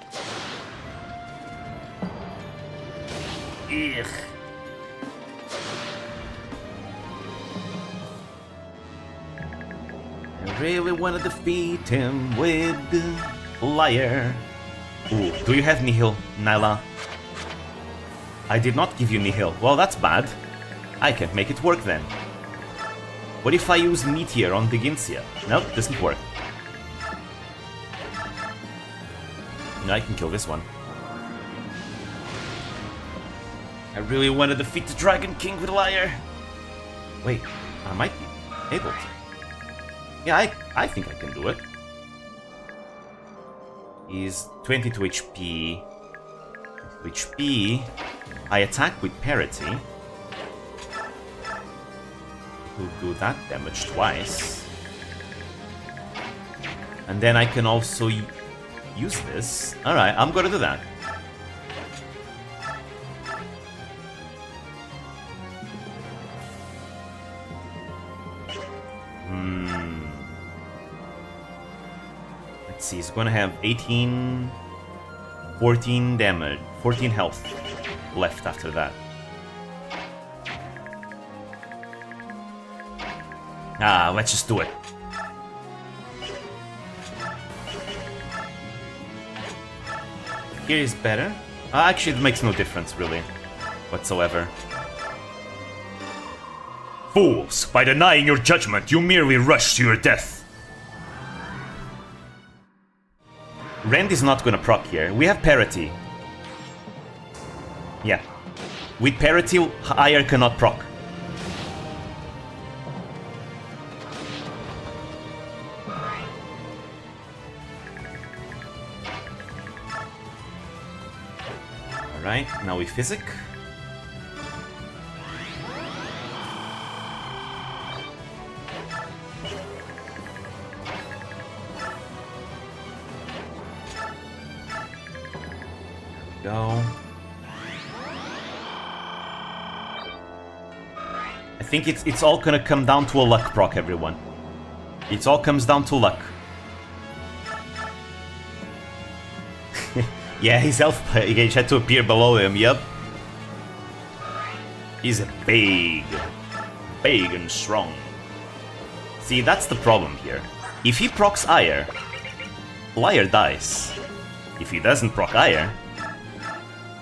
Ugh. I really want to defeat him with Liar. Ooh, do you have Nihil, Nyla? I did not give you Nihil. Well, that's bad. I can't make it work then. What if I use Meteor on Dickensia? Nope, doesn't work. No, I can kill this one. I really want to defeat the Dragon King with Liar. Wait, I might be able to. Yeah, I think I can do it. He's 22 HP. 22 HP. I attack with parity. Will do that damage twice. And then I can also use this. Alright, I'm gonna do that. Let's see, he's gonna have 18... 14 damage, 14 health left after that. Ah, let's just do it. Here is better. Actually, it makes no difference, really, whatsoever. Fools! By denying your judgment, you merely rush to your death. Rend is not gonna proc here. We have parity. Yeah. With parity, Ire cannot proc. Alright, now we physic. Go. I think it's all gonna come down to a luck proc, everyone. It all comes down to luck. Yeah, his health gauge had to appear below him, yep. He's big and strong. See, that's the problem here. If he procs Ire, Lyre dies. If he doesn't proc Ire,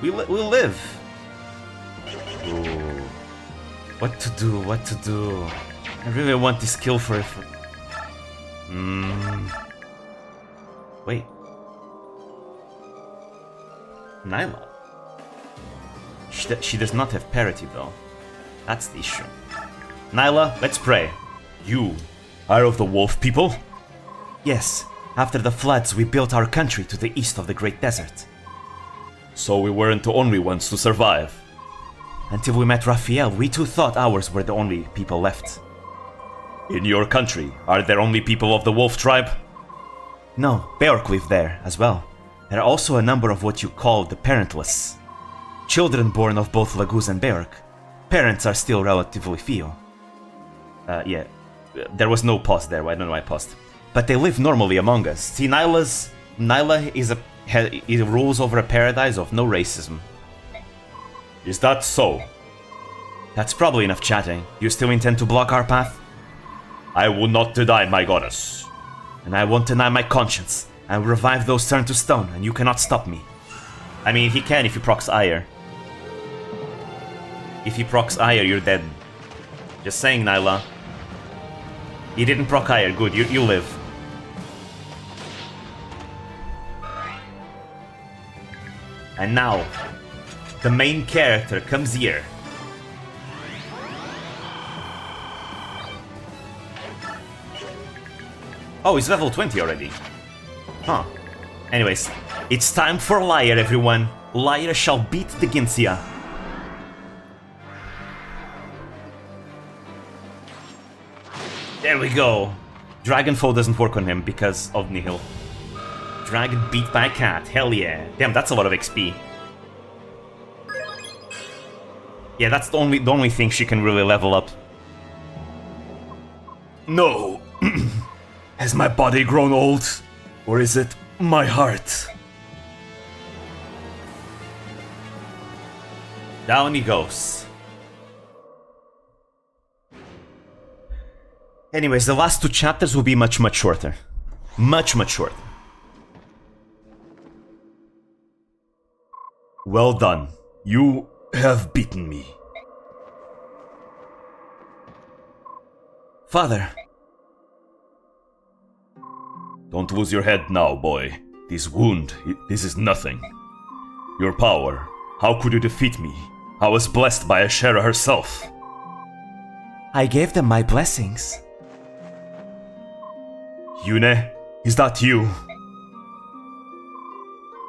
we'll live. Ooh. What to do? I really want this kill for... Wait. Nyla. She does not have parity though. That's the issue. Nyla, let's pray. You are of the wolf people? Yes, after the floods we built our country to the east of the Great Desert. So we weren't the only ones to survive. Until we met Raphael, we too thought ours were the only people left. In your country, are there only people of the wolf tribe? No, Beork live there as well. There are also a number of what you call the parentless. Children born of both Laguz and Beork. Parents are still relatively few. Yeah. There was no pause there, I don't know why I paused. But they live normally among us. See, Nyla is he rules over a paradise of no racism. Is that so? That's probably enough chatting. You still intend to block our path? I will not deny my goddess. And I won't deny my conscience. I will revive those turned to stone, and you cannot stop me. I mean, he can if he procs Ire. If he procs Ire, you're dead. Just saying, Nyla. He didn't proc Ire, good, you live. And now, the main character comes here. Oh, he's level 20 already. Huh. Anyways, it's time for Lyre, everyone. Lyre shall beat the Ginsia. There we go. Dragonfall doesn't work on him because of Nihil. Dragon beat by cat, hell yeah. Damn, that's a lot of XP. Yeah, that's the only thing she can really level up. No. Has my body grown old? Or is it my heart? Down he goes. Anyways, the last two chapters will be much shorter. Much shorter. Well done. You have beaten me. Father. Don't lose your head now, boy. This wound, this is nothing. Your power, how could you defeat me? I was blessed by Ashera herself. I gave them my blessings. Yune, is that you?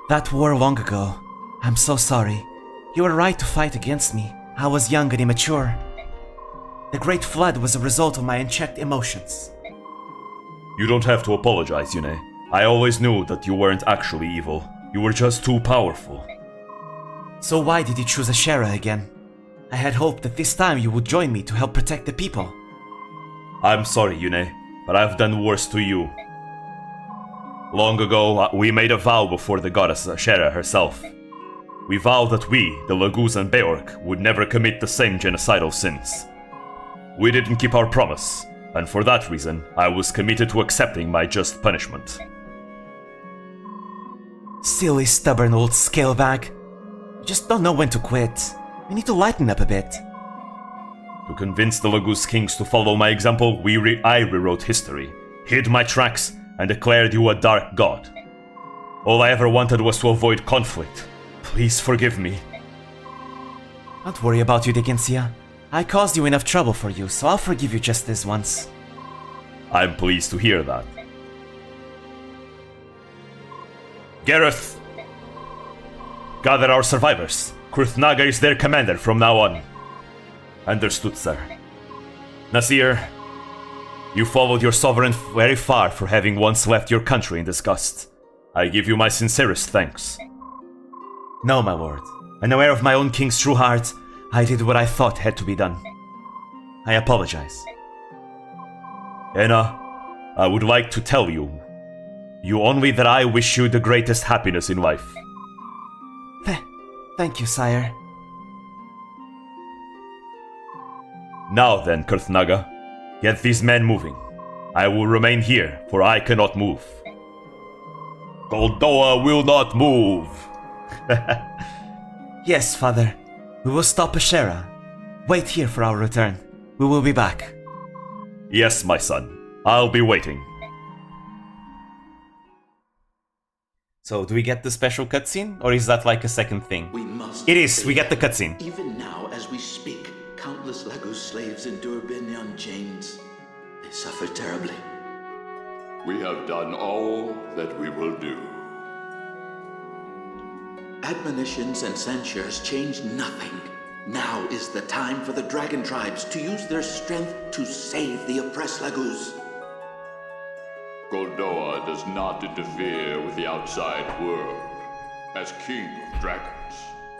That war long ago. I'm so sorry. You were right to fight against me. I was young and immature. The Great Flood was a result of my unchecked emotions. You don't have to apologize, Yune. I always knew that you weren't actually evil. You were just too powerful. So why did you choose Ashera again? I had hoped that this time you would join me to help protect the people. I'm sorry, Yune, but I've done worse to you. Long ago, we made a vow before the goddess Ashera herself. We vowed that we, the Laguz and Beork, would never commit the same genocidal sins. We didn't keep our promise, and for that reason, I was committed to accepting my just punishment. Silly, stubborn old scalebag. You just don't know when to quit. You need to lighten up a bit. To convince the Laguz kings to follow my example, I rewrote history, hid my tracks, and declared you a dark god. All I ever wanted was to avoid conflict. Please forgive me. Don't worry about you, Dickensia. I caused you enough trouble for you, so I'll forgive you just this once. I'm pleased to hear that. Gareth! Gather our survivors. Kurthnaga is their commander from now on. Understood, sir. Nasir, you followed your sovereign very far for having once left your country in disgust. I give you my sincerest thanks. No, my lord. Unaware of my own king's true heart, I did what I thought had to be done. I apologize. Anna, I would like to tell you only that I wish you the greatest happiness in life. Thank you, sire. Now then, Kurthnaga, get these men moving. I will remain here, for I cannot move. Goldoa will not move! Yes, father. We will stop Ashera. Wait here for our return. We will be back. Yes, my son. I'll be waiting. So, do we get the special cutscene? Or is that like a second thing? We must. It is, we get the cutscene. Even now, as we speak, countless Lagos slaves endure Binyan chains. They suffer terribly. We have done all that we will do. Admonitions and censures change nothing. Now is the time for the dragon tribes to use their strength to save the oppressed Lagos. Goldoa does not interfere with the outside world. As king of dragons,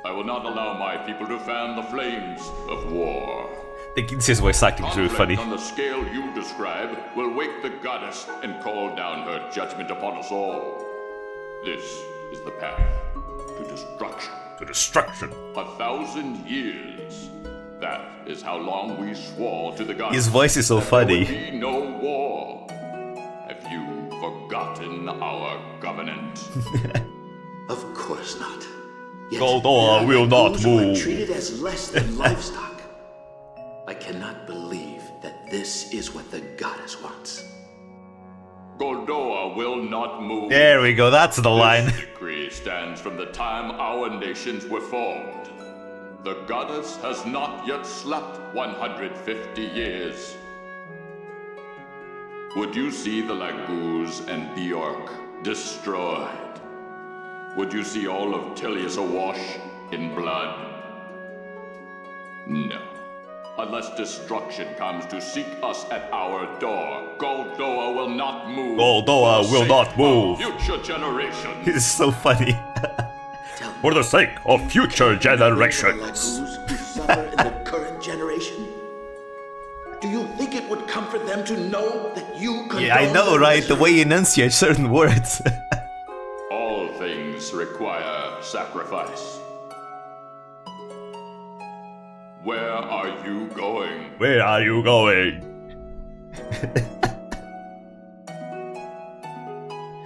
I will not allow my people to fan the flames of war. This voice acting is really funny. Conflict on the scale you describe will wake the goddess and call down her judgment upon us all. This is the path to destruction. To destruction. 1,000 years. That is how long we swore to the goddess. His voice is so funny. There will be no war. Have you forgotten our covenant? Of course not. Yet Goldoa there are will not those who are move. treated as less than livestock. I cannot believe that this is what the goddess wants. Goldoa will not move. There we go, that's the line. This decree stands from the time our nations were formed. The goddess has not yet slept 150 years. Would you see the Laguz and Bjork destroyed? Would you see all of Tilius awash in blood? No. Unless destruction comes to seek us at our door, Goldoa will not move. Goldoa will not move. Future generations. It's so funny. Tell me, For the sake of future the generations. Lagos who suffer in the current generation? Do you think it would comfort them to know that you condone Yeah, I know, their right? The misery? way you enunciate certain words. All things require sacrifice. Where are you going? Where are you going?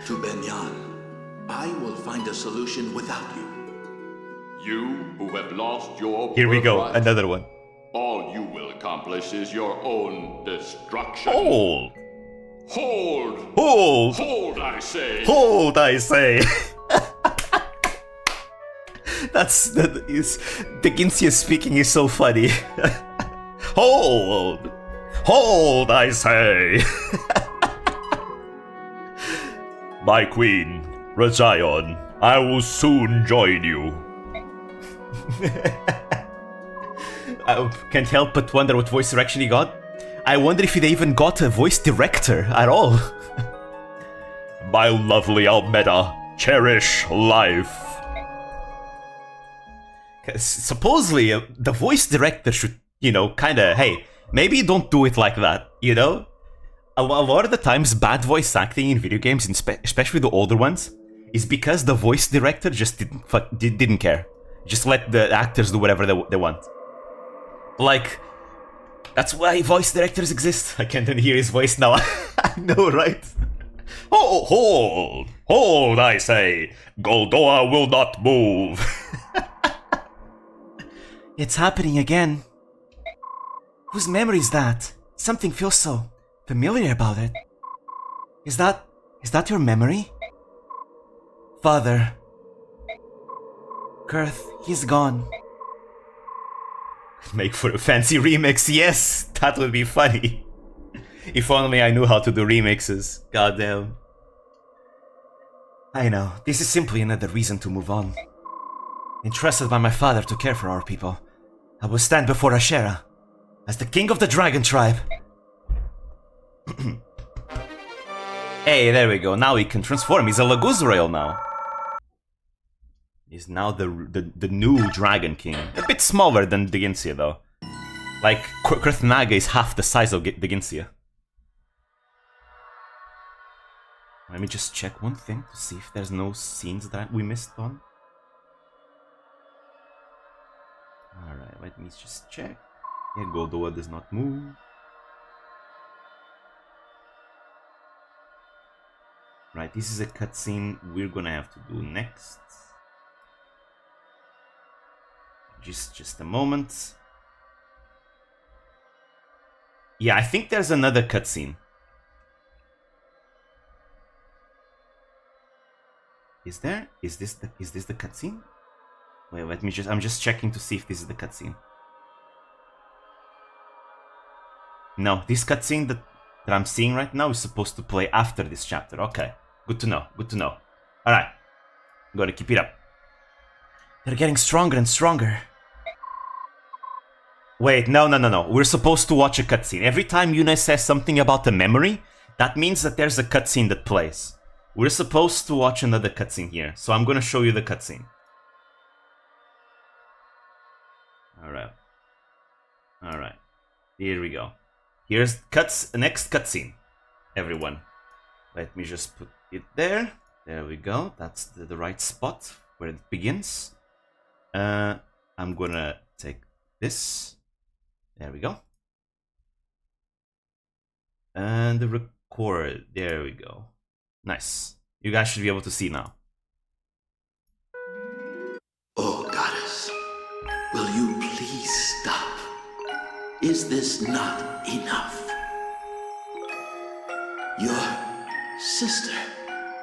To Benyan. I will find a solution without you. You who have lost your Here we go, birthright, another one. all you will accomplish is your own destruction. Hold! Hold! Hold! Hold, I say! Hold, I say! That is Dickensia speaking is so funny. Hold! Hold, I say! My queen, Razion, I will soon join you. I can't help but wonder what voice direction he got. I wonder if they even got a voice director at all. My lovely Almeda, cherish life. Supposedly, the voice director should, kinda, hey, maybe don't do it like that, A lot of the times, bad voice acting in video games, especially the older ones, is because the voice director just didn't care. Just let the actors do whatever they want. Like, that's why voice directors exist. I can't even hear his voice now. I know, right? Oh, hold, I say. Goldoa will not move. It's happening again. Whose memory is that? Something feels so familiar about it. Is that your memory? Father. Kurth, he's gone. Make for a fancy remix, yes! That would be funny. If only I knew how to do remixes. Goddamn. I know, this is simply another reason to move on. Entrusted by my father to care for our people, I will stand before Ashera as the king of the dragon tribe. Hey, there we go. Now he can transform. He's a Laguzrael now. He's now the new Dragon King. A bit smaller than Diginsia, though. Like, Kurthnaga is half the size of Diginsia. Let me just check one thing to see if there's no scenes that we missed on. Alright, let me just check. Yeah, Goldoa does not move. Right, this is a cutscene we're gonna have to do next. Just a moment. Yeah, I think there's another cutscene. Is there? Is this the cutscene? Wait, let me I'm just checking to see if this is the cutscene. No, this cutscene that I'm seeing right now is supposed to play after this chapter. Okay, good to know, good to know. Alright, gotta keep it up. They're getting stronger and stronger. Wait, no. We're supposed to watch a cutscene. Every time Yuna says something about a memory, that means that there's a cutscene that plays. We're supposed to watch another cutscene here, so I'm gonna show you the cutscene. Alright. Here we go. Here's next cutscene, everyone. Let me just put it there. There we go. That's the right spot where it begins. I'm gonna take this. There we go. And the record. There we go. Nice. You guys should be able to see now. Oh, goddess, will you please stop? Is this not enough? Your sister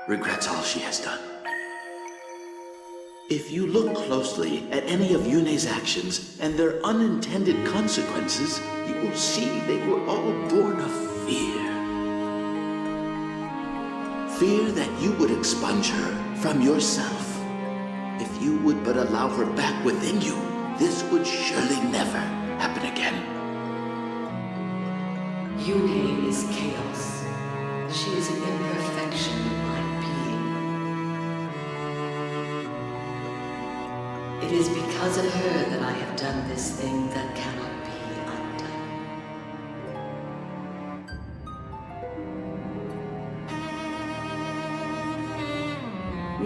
regrets all she has done. If you look closely at any of Yune's actions and their unintended consequences, you will see they were all born of fear. Fear that you would expunge her from yourself. If you would but allow her back within you, this would surely never happen again. Yune is chaos. She is an imperfection in my being. It is because of her that I have done this thing that cannot be undone.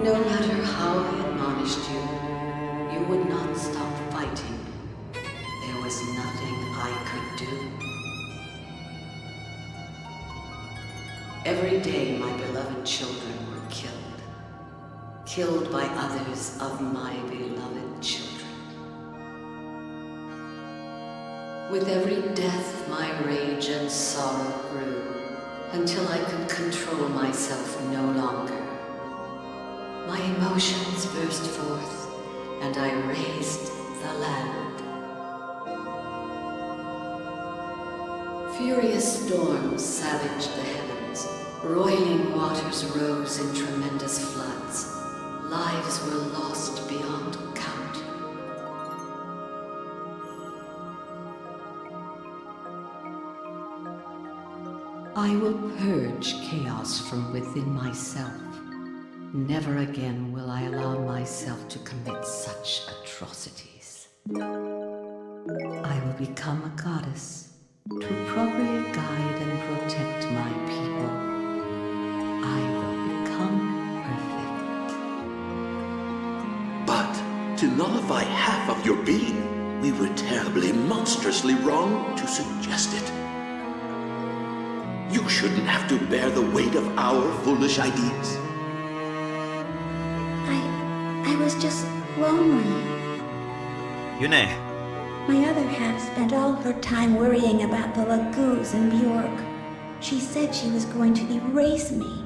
No matter how I admonished you, you would not stop fighting. There was nothing I could do. Every day my beloved children were killed. Killed by others of my beloved children. With every death my rage and sorrow grew, until I could control myself no longer. My emotions burst forth, and I raised the land. Furious storms savaged the heavens. Roiling waters rose in tremendous floods. Lives were lost beyond count. I will purge chaos from within myself. Never again will I allow myself to commit such atrocities. I will become a goddess to properly guide and protect my people. I will become perfect. But to nullify half of your being, we were terribly, monstrously wrong to suggest it. You shouldn't have to bear the weight of our foolish ideas. I was just lonely. Yune, My other half spent all her time worrying about the Laguz and Bjork. She said she was going to erase me.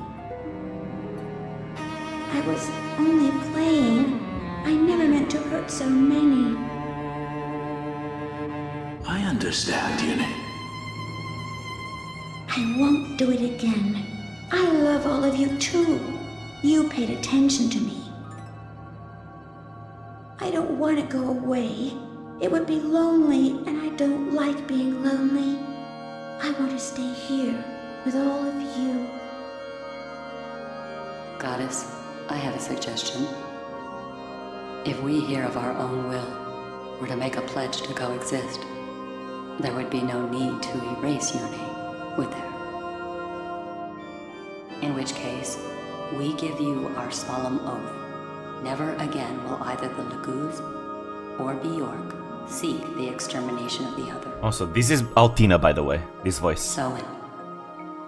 I was only playing. I never meant to hurt so many. I understand, Yune. I won't do it again. I love all of you too. You paid attention to me. I don't want to go away. It would be lonely, and I don't like being lonely. I want to stay here with all of you. Goddess, I have a suggestion. If we here of our own will were to make a pledge to coexist, there would be no need to erase Yune, would there? In which case, we give you our solemn oath. Never again will either the Laguz or Bjork seek the extermination of the other. Also, this is Altina, by the way, this voice. So,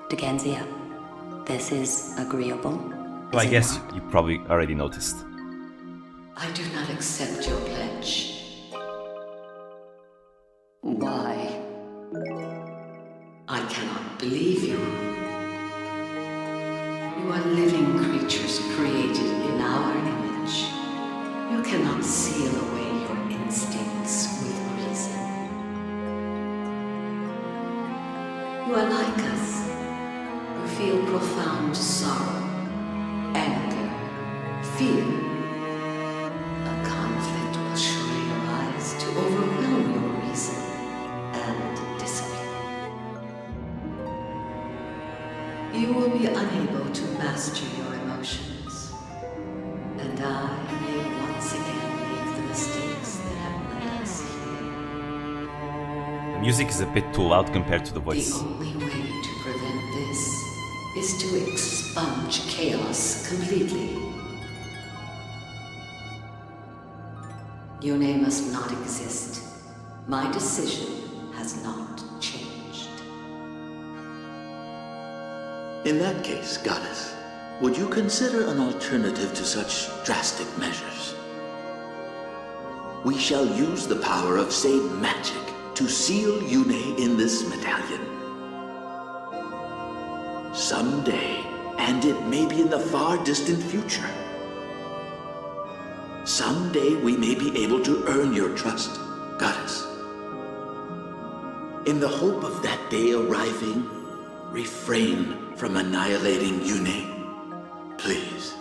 Dickensia, this is agreeable? So I Is it guess not? you probably already noticed. I do not accept your pledge. Why? I cannot believe you. You are living creatures created in our image. You cannot seal away your instincts with reason. You are like us, who feel profound sorrow, anger, fear. A conflict will surely arise to overwhelm your reason and discipline. You will be unable to master your emotions, and I may once again make the mistakes that have led us here. The music is a bit too loud compared to the The voice. only way to prevent this is to expunge chaos completely. Yone must not exist. My decision has not changed. In that case, Goddess, would you consider an alternative to such drastic measures? We shall use the power of Sade magic to seal Yune in this medallion. Someday, and it may be in the far distant future, someday we may be able to earn your trust, Goddess. In the hope of that day arriving, refrain from annihilating Yune, please.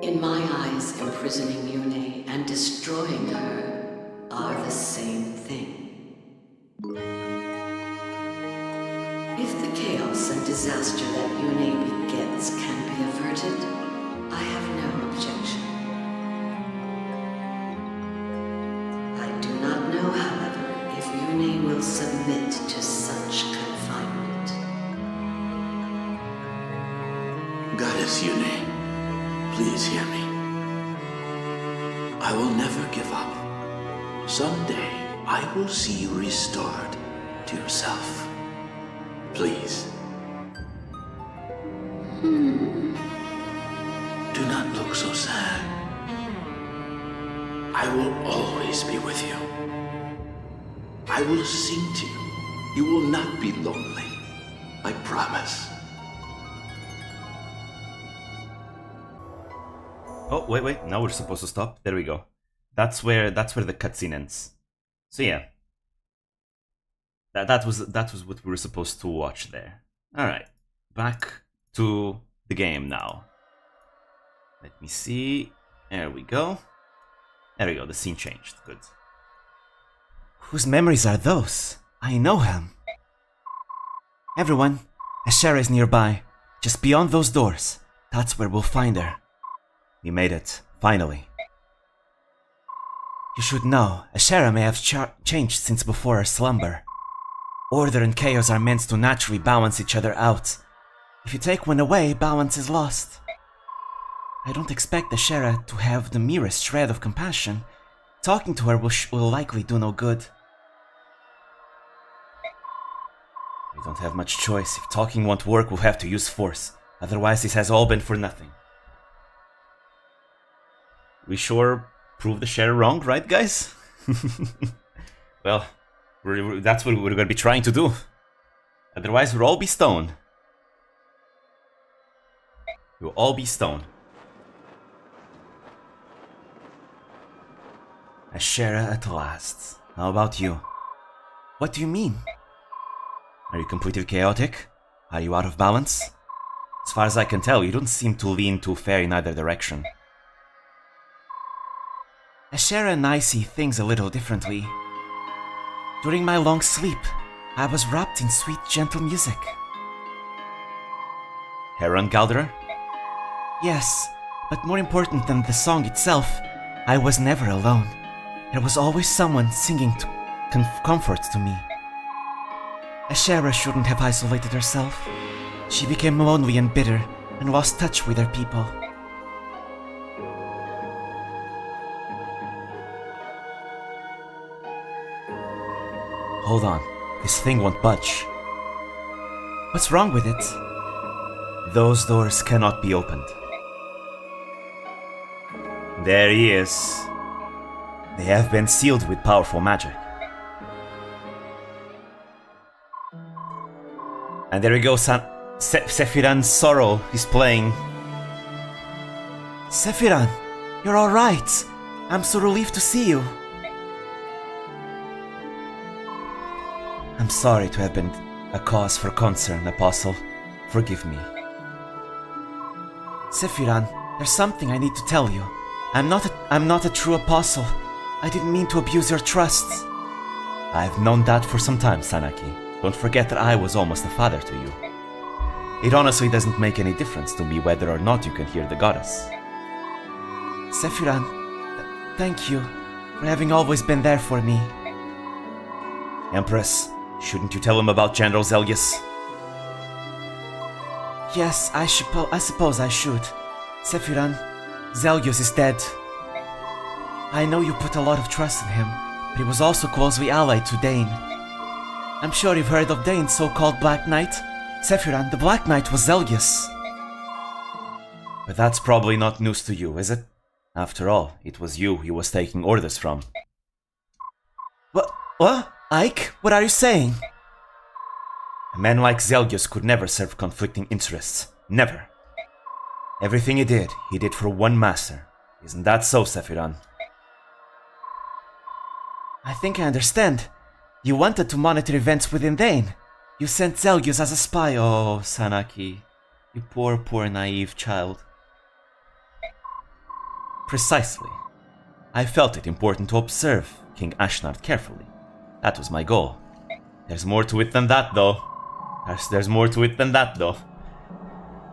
In my eyes, imprisoning Yune and destroying her are the same thing. If the chaos and disaster that Yune begets can be averted, I have no objection. I do not know, however, if Yune will submit to such confinement. Goddess Yune, please hear me. I will never give up. Someday, I will see you restored to yourself. Please. Do not look so sad. I will always be with you. I will sing to you. You will not be lonely. I promise. Oh, wait, now we're supposed to stop. There we go. That's where the cutscene ends. So yeah. That was what we were supposed to watch there. Alright. Back to the game now. Let me see. There we go. There we go, the scene changed. Good. Whose memories are those? I know him. Everyone, Ashera is nearby. Just beyond those doors. That's where we'll find her. We made it. Finally. You should know, Ashera may have changed since before her slumber. Order and chaos are meant to naturally balance each other out. If you take one away, balance is lost. I don't expect Ashera to have the merest shred of compassion. Talking to her will likely do no good. We don't have much choice. If talking won't work, we'll have to use force. Otherwise, this has all been for nothing. We sure proved the share wrong, right, guys? Well, that's what we're going to be trying to do. Otherwise, we'll all be stoned. We'll all be stoned. Ashera at last. How about you? What do you mean? Are you completely chaotic? Are you out of balance? As far as I can tell, you don't seem to lean too fair in either direction. Ashera and I see things a little differently. During my long sleep, I was wrapped in sweet, gentle music. Heron Galderer? Yes, but more important than the song itself, I was never alone. There was always someone singing comfort to me. Ashera shouldn't have isolated herself. She became lonely and bitter and lost touch with her people. Hold on, this thing won't budge. What's wrong with it? Those doors cannot be opened. There he is. They have been sealed with powerful magic. And there we go, Sephiran's sorrow is playing. Sephiran, you're alright. I'm so relieved to see you. I'm sorry to have been a cause for concern, Apostle. Forgive me. Sephiran, there's something I need to tell you. I'm not a true apostle. I didn't mean to abuse your trust. I've known that for some time, Sanaki. Don't forget that I was almost a father to you. It honestly doesn't make any difference to me whether or not you can hear the goddess. Sephiran, thank you for having always been there for me. Empress, shouldn't you tell him about General Zelgius? Yes, I suppose I should. Sephiran, Zelgius is dead. I know you put a lot of trust in him, but he was also closely allied to Dane. I'm sure you've heard of Dane's so-called Black Knight. Sephiran, the Black Knight was Zelgius. But that's probably not news to you, is it? After all, it was you he was taking orders from. What? Ike? What are you saying? A man like Zelgius could never serve conflicting interests. Never. Everything he did for one master. Isn't that so, Sephiran? I think I understand. You wanted to monitor events within Dane. You sent Zelgius as a spy. Oh, Sanaki. You poor naive child. Precisely. I felt it important to observe King Ashnard carefully. That was my goal. There's more to it than that, though. There's more to it than that, though.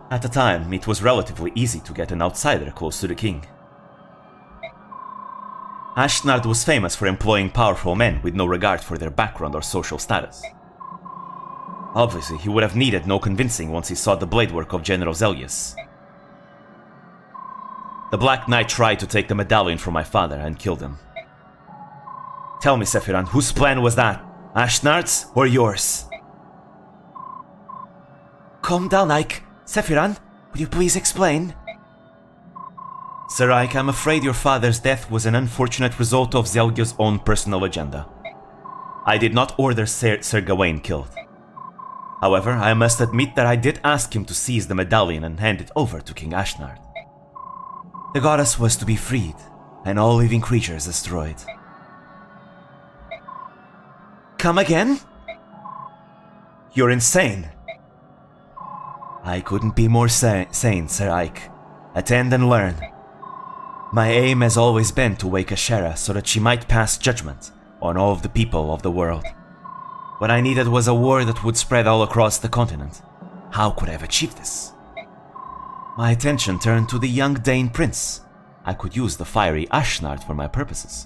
At the time, it was relatively easy to get an outsider close to the king. Ashnard was famous for employing powerful men with no regard for their background or social status. Obviously, he would have needed no convincing once he saw the blade work of General Zelgius. The Black Knight tried to take the medallion from my father and killed him. Tell me, Sephiran, whose plan was that? Ashnard's or yours? Calm down, Ike. Sephiran, would you please explain? Sir Ike, I'm afraid your father's death was an unfortunate result of Zelgius' own personal agenda. I did not order Sir Gawain killed. However, I must admit that I did ask him to seize the medallion and hand it over to King Ashnard. The goddess was to be freed, and all living creatures destroyed. Come again? You're insane. I couldn't be more sane, Sir Ike. Attend and learn. My aim has always been to wake Ashera so that she might pass judgment on all of the people of the world. What I needed was a war that would spread all across the continent. How could I have achieved this? My attention turned to the young Dane prince. I could use the fiery Ashnard for my purposes.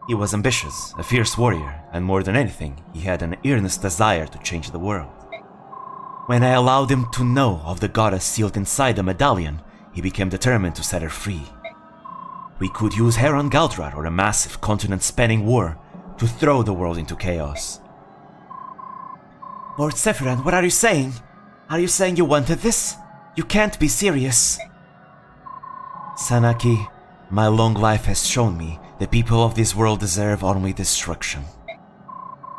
He was ambitious, a fierce warrior, and more than anything, he had an earnest desire to change the world. When I allowed him to know of the goddess sealed inside the medallion, he became determined to set her free. We could use Heron Galdrar or a massive continent-spanning war to throw the world into chaos. Lord Sephiran, what are you saying? Are you saying you wanted this? You can't be serious. Sanaki, my long life has shown me the people of this world deserve only destruction.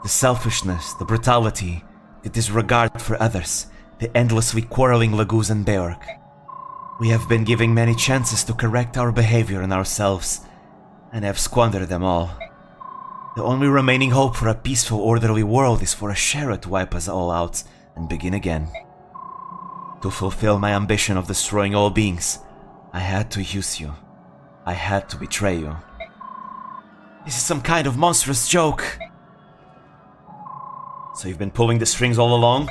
The selfishness, the brutality, the disregard for others, the endlessly quarreling Laguz and Beorg. We have been given many chances to correct our behavior and ourselves, and have squandered them all. The only remaining hope for a peaceful, orderly world is for Ashera to wipe us all out and begin again. To fulfill my ambition of destroying all beings, I had to use you. I had to betray you. This is some kind of monstrous joke. So you've been pulling the strings all along?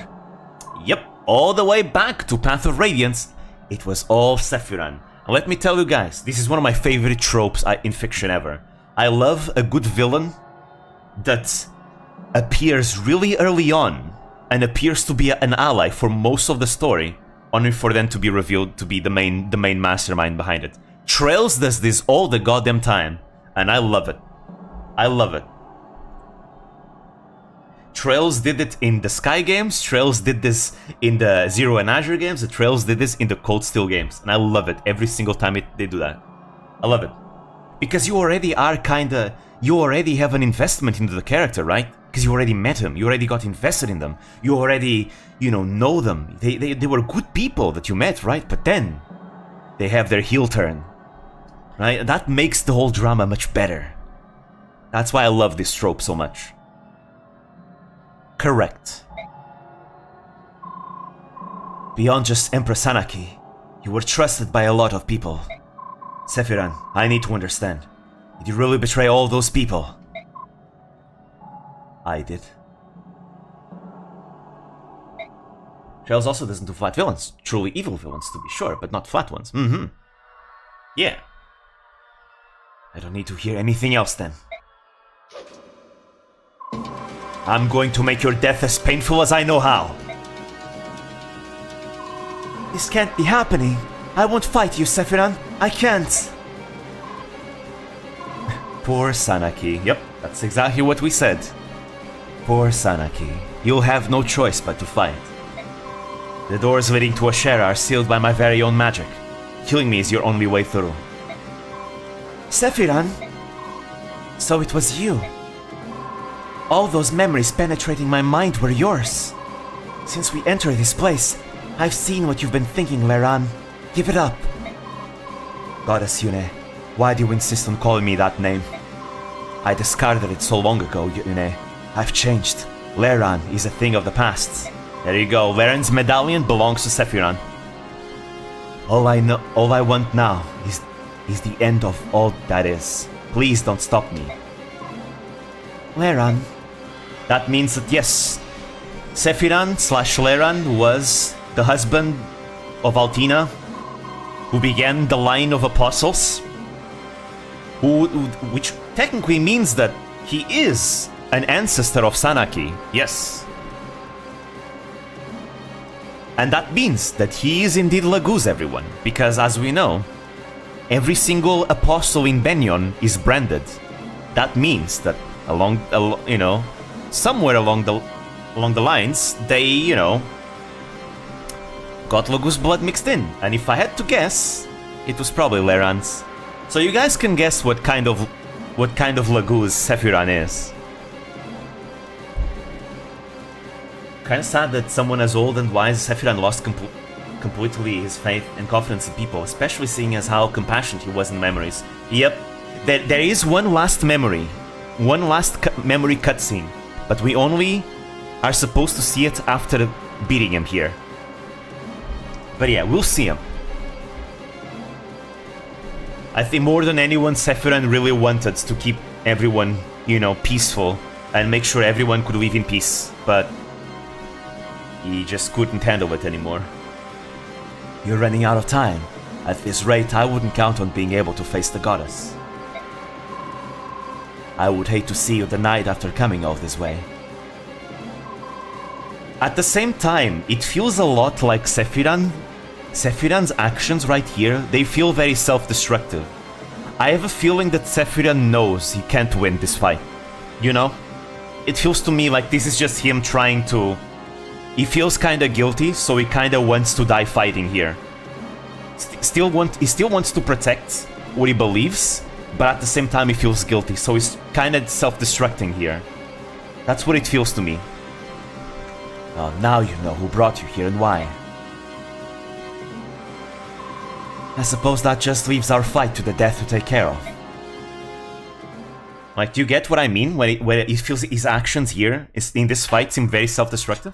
Yep, all the way back to Path of Radiance. It was all Sephiran. And let me tell you guys, this is one of my favorite tropes in fiction ever. I love a good villain that appears really early on and appears to be an ally for most of the story, only for them to be revealed to be the main mastermind behind it. Trails does this all the goddamn time, and I love it. I love it. Trails did it in the Sky games, Trails did this in the Zero and Azure games, the Trails did this in the Cold Steel games, and I love it every single time they do that. I love it. Because you already you already have an investment into the character, right? Because you already met him, you already got invested in them, you already, know them. They were good people that you met, right? But then, they have their heel turn, right? And that makes the whole drama much better. That's why I love this trope so much. Correct. Beyond just Empress Anaki, you were trusted by a lot of people. Sephiran, I need to understand. Did you really betray all those people? I did. Trails also doesn't do flat villains. Truly evil villains, to be sure, but not flat ones. Yeah. I don't need to hear anything else then. I'm going to make your death as painful as I know how. This can't be happening. I won't fight you, Sephiran. I can't. Poor Sanaki. Yep, that's exactly what we said. Poor Sanaki. You'll have no choice but to fight. The doors leading to Ashera are sealed by my very own magic. Killing me is your only way through. Sephiran? So it was you. All those memories penetrating my mind were yours. Since we entered this place, I've seen what you've been thinking, Leran. Give it up. Goddess Yune, why do you insist on calling me that name? I discarded it so long ago, Yune. I've changed. Leran is a thing of the past. There you go, Leran's medallion belongs to Sephiran. All I want now is the end of all that is. Please don't stop me. Leran. That means that yes, Sephiran/Leran was the husband of Altina, who began the line of apostles, which technically means that he is an ancestor of Sanaki, yes. And that means that he is indeed Laguz, everyone, because as we know, every single apostle in Benyon is branded. That means that somewhere along the lines, they, got Laguz blood mixed in. And if I had to guess, it was probably Leran's. So you guys can guess what kind of Laguz Sephiran is. Kinda sad that someone as old and wise as Sephiran lost completely his faith and confidence in people, especially seeing as how compassionate he was in memories. Yep, there is one last memory cutscene, but we only are supposed to see it after beating him here. But yeah, we'll see him. I think more than anyone, Sephiran really wanted to keep everyone, peaceful and make sure everyone could live in peace, but he just couldn't handle it anymore. You're running out of time. At this rate, I wouldn't count on being able to face the goddess. I would hate to see you the night after coming all this way. At the same time, it feels a lot like Sephiran's actions right here, they feel very self-destructive. I have a feeling that Sephiran knows he can't win this fight. It feels to me like this is just him trying to... He feels kinda guilty, so he kinda wants to die fighting here. He still wants to protect what he believes, but at the same time he feels guilty, so he's kinda self-destructing here. That's what it feels to me. Oh, now you know who brought you here and why. I suppose that just leaves our fight to the death to take care of. Like, do you get what I mean? When he feels his actions here in this fight seem very self-destructive?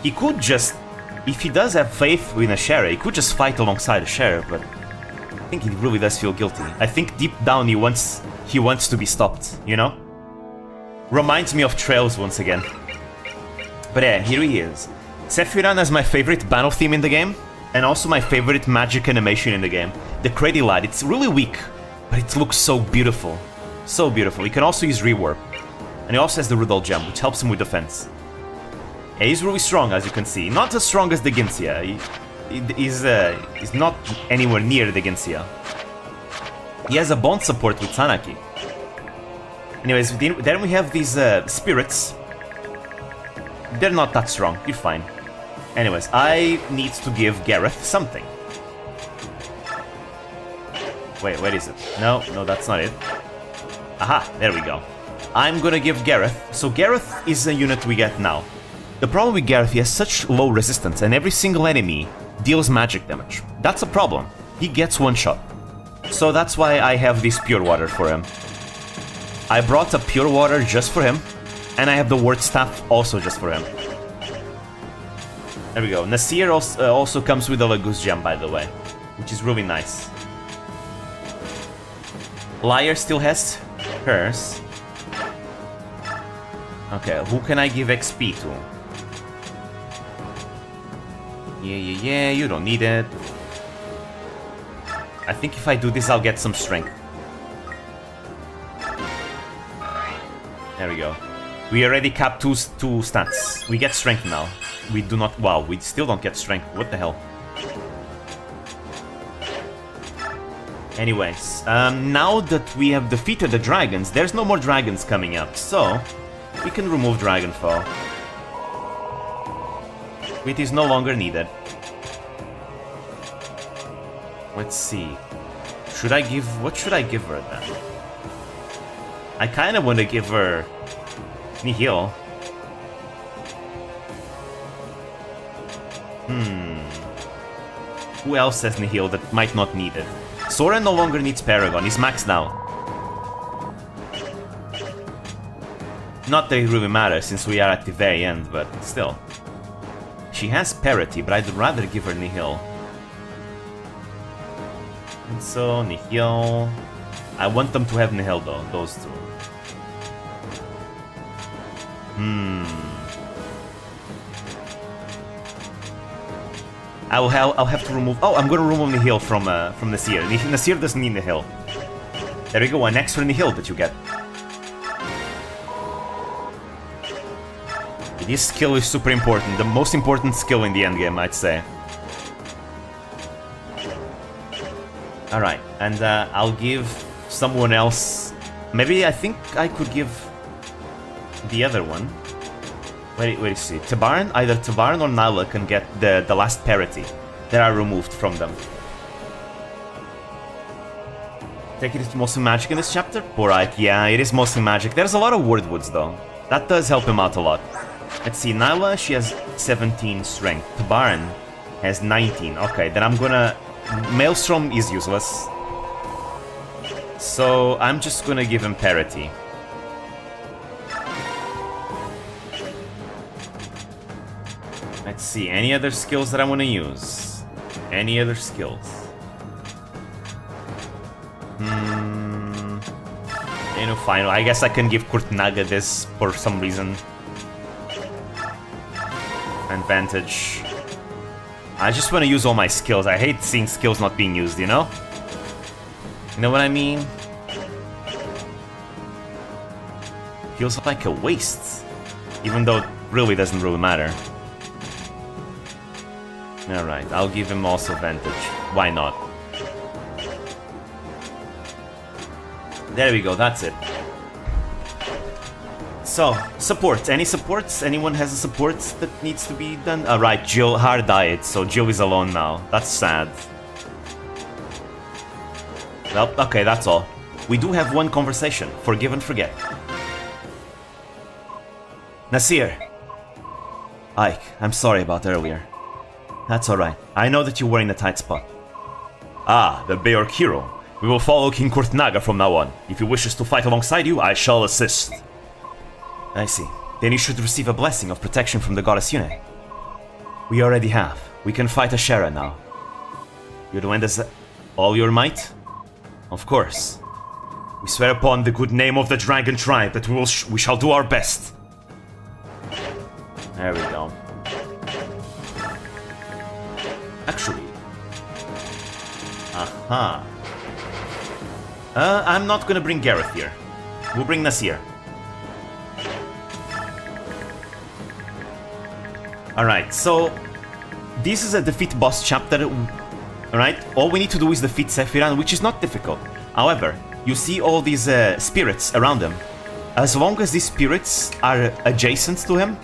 He could just, if he does have faith in a sheriff, he could just fight alongside a sheriff, but I think he really does feel guilty. I think deep down he wants to be stopped, you know? Reminds me of Trails once again. But yeah, here he is. Sephiran is my favorite battle theme in the game, and also my favorite magic animation in the game. The Cradle Light, it's really weak, but it looks so beautiful. So beautiful. He can also use Rewarp. And he also has the Rudolph Gem, which helps him with defense. Yeah, he's really strong, as you can see. Not as strong as the Ginsia. He's not anywhere near the Ginsia. He has a bond support with Sanaki. Anyways, then we have these spirits. They're not that strong. You're fine. Anyways, I need to give Gareth something. Wait, where is it? No, that's not it. Aha, there we go. I'm gonna give Gareth. So Gareth is a unit we get now. The problem with Gareth, he has such low resistance, and every single enemy deals magic damage. That's a problem. He gets one shot. So that's why I have this Pure Water for him. I brought a Pure Water just for him, and I have the Word Staff also just for him. There we go. Nasir also comes with a Lagoose Gem, by the way, which is really nice. Liar still has hers. Okay, who can I give XP to? Yeah, you don't need it. I think if I do this, I'll get some strength. There we go. We already capped two stats. We get strength now. We do not... Wow, we still don't get strength. What the hell? Anyways, now that we have defeated the dragons, there's no more dragons coming up, so we can remove Dragonfall. It is no longer needed. Let's see. Should I give... What should I give her then? I kind of want to give her Nihil. Who else has Nihil that might not need it? Sora no longer needs Paragon, he's maxed out. Not that it really matters since we are at the very end, but still. She has Parity, but I'd rather give her Nihil. And so, Nihil... I want them to have Nihil though, those two. I'll have to remove... Oh, I'm gonna remove Nihil from Nasir. Nasir doesn't need Nihil. There you go, an extra Nihil that you get. This skill is super important. The most important skill in the endgame, I'd say. Alright, and I'll give someone else... Maybe I think I could give the other one. Wait, see. Tabaran, either Tabaran or Nyla can get the last parity that are removed from them. Take it to mostly magic in this chapter? Alright, yeah, it is mostly magic. There's a lot of wordwoods though. That does help him out a lot. Let's see, Nyla, she has 17 strength. Tabaran has 19. Okay, then I'm gonna... Maelstrom is useless. So I'm just gonna give him parity. Let's see, any other skills that I want to use? Any other skills? You know, fine. I guess I can give Kurtnaga this for some reason. Advantage. I just want to use all my skills. I hate seeing skills not being used, you know? You know what I mean? Feels like a waste. Even though it really doesn't really matter. Alright, I'll give him also advantage. Why not? There we go, that's it. So, support. Any supports? Anyone has a support that needs to be done? Alright, Jill hard died, so Jill is alone now. That's sad. Well, okay, that's all. We do have one conversation. Forgive and forget. Nasir. Ike, I'm sorry about earlier. That's alright. I know that you were in a tight spot. Ah, the Beork hero. We will follow King Kurtnaga from now on. If he wishes to fight alongside you, I shall assist. I see. Then you should receive a blessing of protection from the goddess Yune. We already have. We can fight Ashera now. You'd lend us all your might? Of course. We swear upon the good name of the Dragon Tribe that we shall do our best. There we go. Actually... Aha. I'm not gonna bring Gareth here. We'll bring Nasir. Alright, so... This is a defeat boss chapter. Alright? All we need to do is defeat Sephiran, which is not difficult. However, you see all these spirits around him. As long as these spirits are adjacent to him,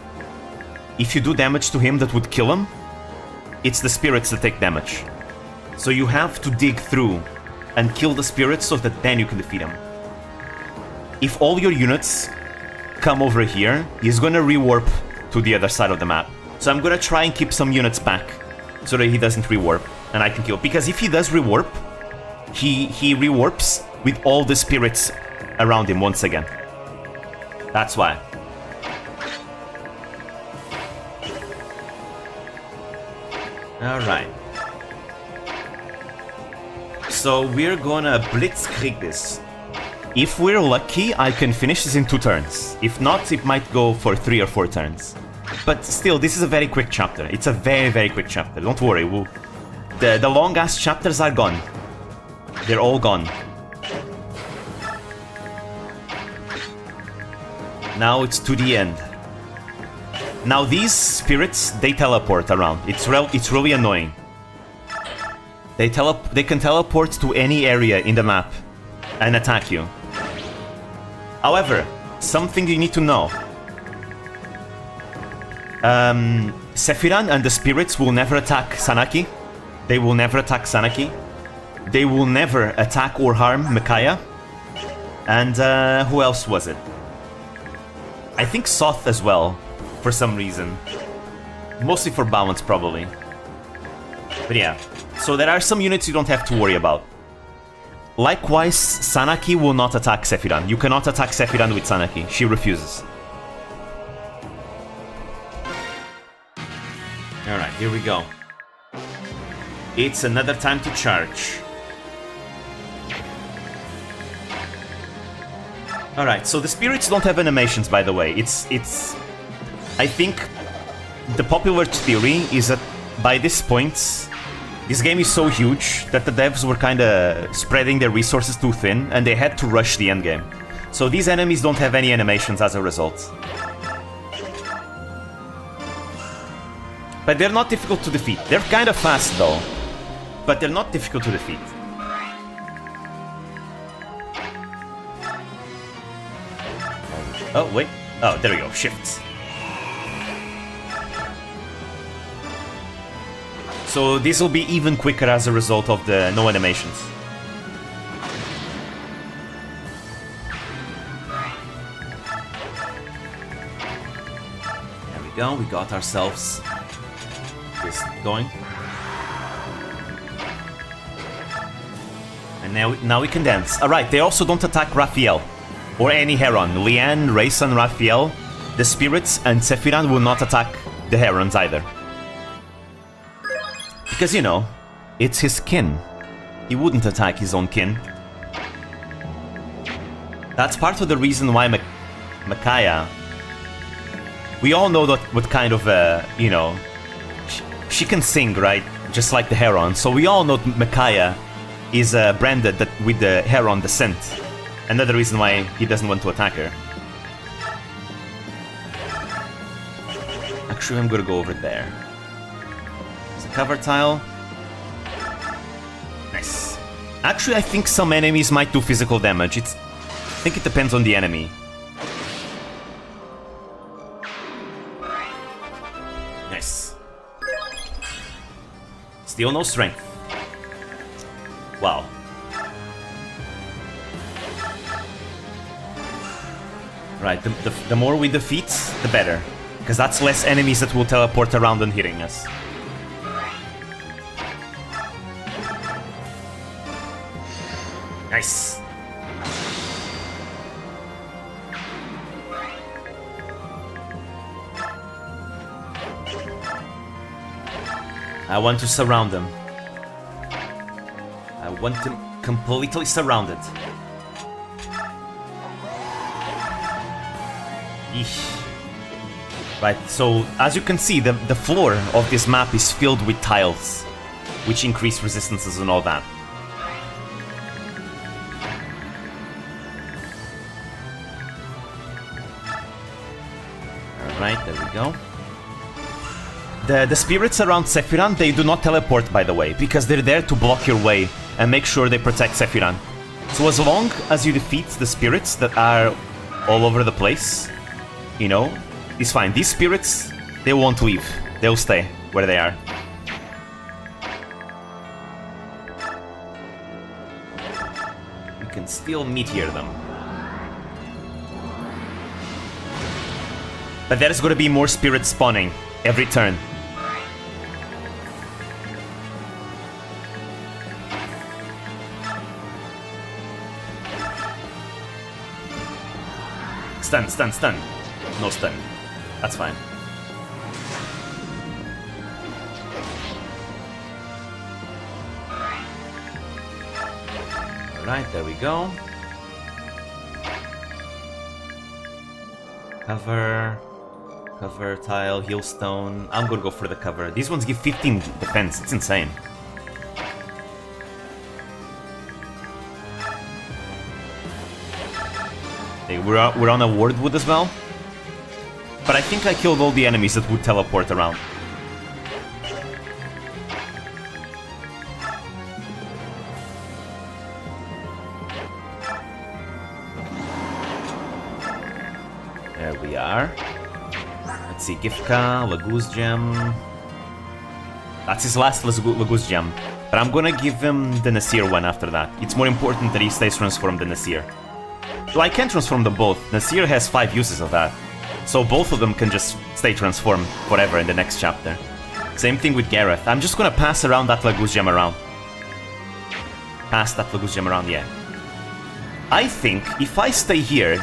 if you do damage to him that would kill him, it's the spirits that take damage. So you have to dig through and kill the spirits so that then you can defeat him. If all your units come over here, he's gonna rewarp to the other side of the map. So I'm gonna try and keep some units back so that he doesn't rewarp and I can kill. Because if he does rewarp, he rewarps with all the spirits around him once again. That's why. Alright. So we're gonna blitzkrieg this. If we're lucky, I can finish this in 2 turns. If not, it might go for 3 or 4 turns. But still, this is a very quick chapter. It's a very, very quick chapter. Don't worry. The long-ass chapters are gone. They're all gone. Now it's to the end. Now these spirits, they teleport around. It's really annoying. They can teleport to any area in the map and attack you. However, something you need to know. Sephiran and the spirits will never attack Sanaki. They will never attack Sanaki. They will never attack or harm Micaiah. And who else was it? I think Soth as well, for some reason. Mostly for balance, probably. But yeah, so there are some units you don't have to worry about. Likewise, Sanaki will not attack Sephiran. You cannot attack Sephiran with Sanaki. She refuses. Alright, here we go. It's another time to charge. Alright, so the spirits don't have animations, by the way. It's... I think the popular theory is that by this point, this game is so huge that the devs were kinda spreading their resources too thin, and they had to rush the endgame. So these enemies don't have any animations as a result. But they're not difficult to defeat. They're kinda fast though, but they're not difficult to defeat. Oh, wait. Oh, there we go. Shift. So this will be even quicker as a result of the no animations. There we go. We got ourselves this going. And now we can dance. Alright, they also don't attack Raphael. Or any Heron. Leanne, Rayson, Raphael, the spirits, and Sephiran will not attack the Herons either. Because, you know, it's his kin. He wouldn't attack his own kin. That's part of the reason why Micaiah... We all know that what kind of, you know... She can sing, right? Just like the Heron. So we all know Micaiah is branded with the Heron descent. Another reason why he doesn't want to attack her. Actually, I'm gonna go over there. There's a cover tile. Nice. Actually, I think some enemies might do physical damage. I think it depends on the enemy. Nice. Still no strength. Wow. Right, the more we defeat, the better. Because that's less enemies that will teleport around and hitting us. Nice. I want to surround them. I want them completely surrounded. Eesh. Right, so as you can see, the floor of this map is filled with tiles, which increase resistances and all that. Alright, there we go. The spirits around Sephiran, they do not teleport, by the way, because they're there to block your way and make sure they protect Sephiran. So as long as you defeat the spirits that are all over the place, you know, it's fine. These spirits, they won't leave. They'll stay where they are. You can still meteor them. But there's gonna be more spirits spawning every turn. Stun, stun, stun. No stun. That's fine. Alright, there we go. Cover. Cover, tile, heal stone. I'm gonna go for the cover. These ones give 15 defense. It's insane. Okay, we're on a wardwood as well. But I think I killed all the enemies that would teleport around. There we are. Let's see, Gifka, Laguz Gem. That's his last Laguz Gem. But I'm gonna give him the Nasir one after that. It's more important that he stays transformed than Nasir. So I can transform them both. Nasir has 5 uses of that. So both of them can just stay transformed forever in the next chapter. Same thing with Gareth. I'm just gonna pass around that Laguz Gem around. Pass that Laguz Gem around, yeah. I think if I stay here,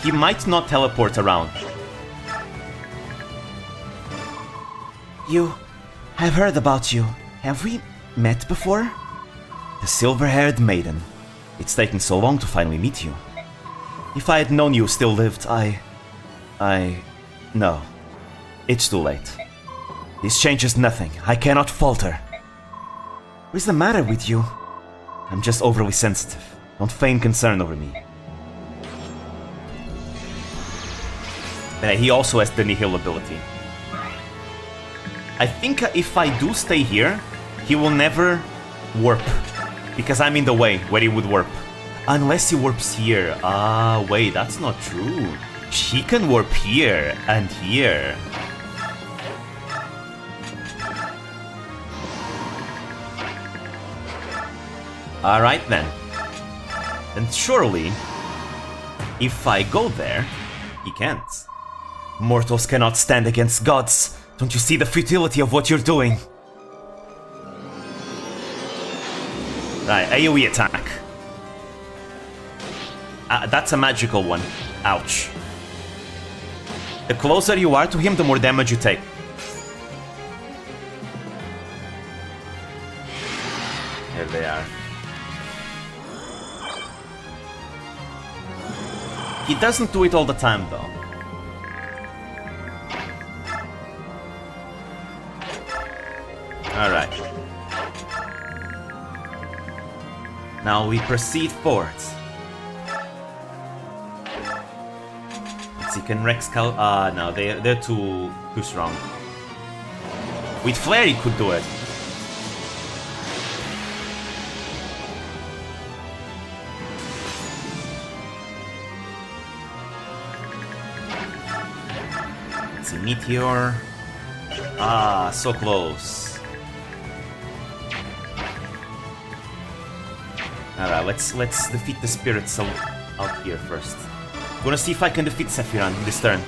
he might not teleport around. I've heard about you. Have we met before? The silver-haired maiden. It's taken so long to finally meet you. If I had known you still lived, No. It's too late. This changes nothing. I cannot falter. What's the matter with you? I'm just overly sensitive. Don't feign concern over me. He also has the Nihil ability. I think if I do stay here, he will never warp. Because I'm in the way where he would warp. Unless he warps here. Ah, wait, that's not true. She can warp here and here. Alright then. And surely, if I go there, he can't. Mortals cannot stand against gods. Don't you see the futility of what you're doing? Right, AoE attack. That's a magical one. Ouch. The closer you are to him, the more damage you take. Here they are. He doesn't do it all the time, though. Alright. Now we proceed forward. Let's see, can Rex Cal... no, they're too strong. With Flare he could do it. Let's see, Meteor. So close. Alright, let's defeat the spirits out here first. I'm gonna see if I can defeat Sephiran this turn.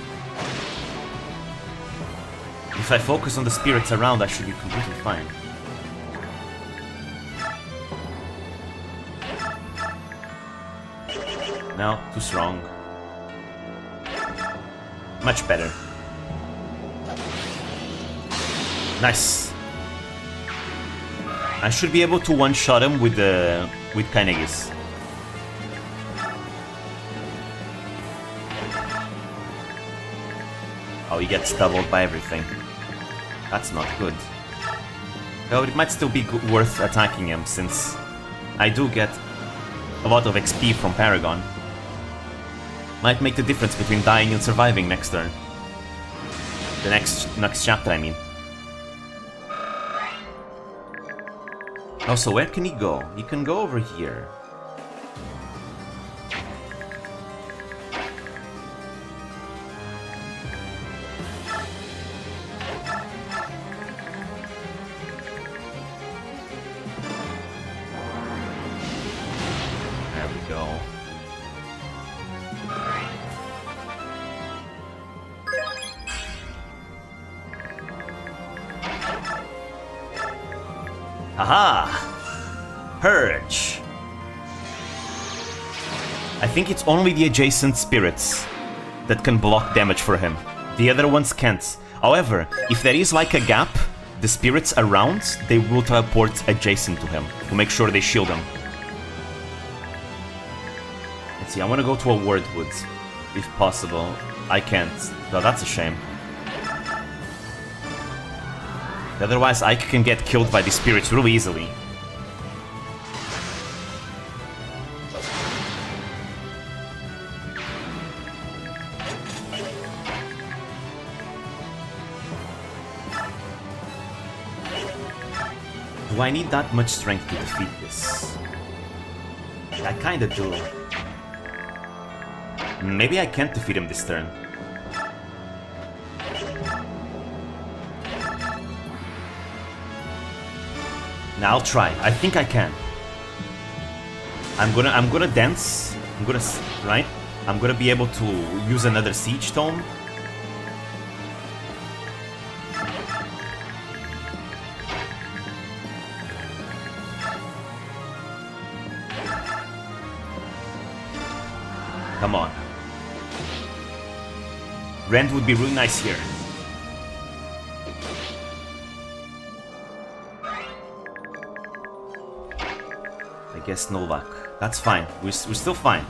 If I focus on the spirits around, I should be completely fine. No, too strong. Much better. Nice. I should be able to one-shot him with Kainegis. Oh, he gets doubled by everything. That's not good. Though it might still be worth attacking him, since I do get a lot of XP from Paragon. Might make the difference between dying and surviving next turn. The next chapter, I mean. Oh, so where can he go? He can go over here. There we go. Aha! Purge! I think it's only the adjacent spirits that can block damage for him. The other ones can't. However, if there is like a gap, the spirits around, they will teleport adjacent to him to make sure they shield him. Let's see, I want to go to a Wordwood, if possible. I can't. No, that's a shame. Otherwise, Ike can get killed by the spirits really easily. Do I need that much strength to defeat this? I kinda do. Maybe I can't defeat him this turn. Now I'll try. I think I can. I'm gonna dance. Right? I'm gonna be able to use another siege tome. Come on. Rend would be really nice here. I guess no luck. That's fine. We're still fine.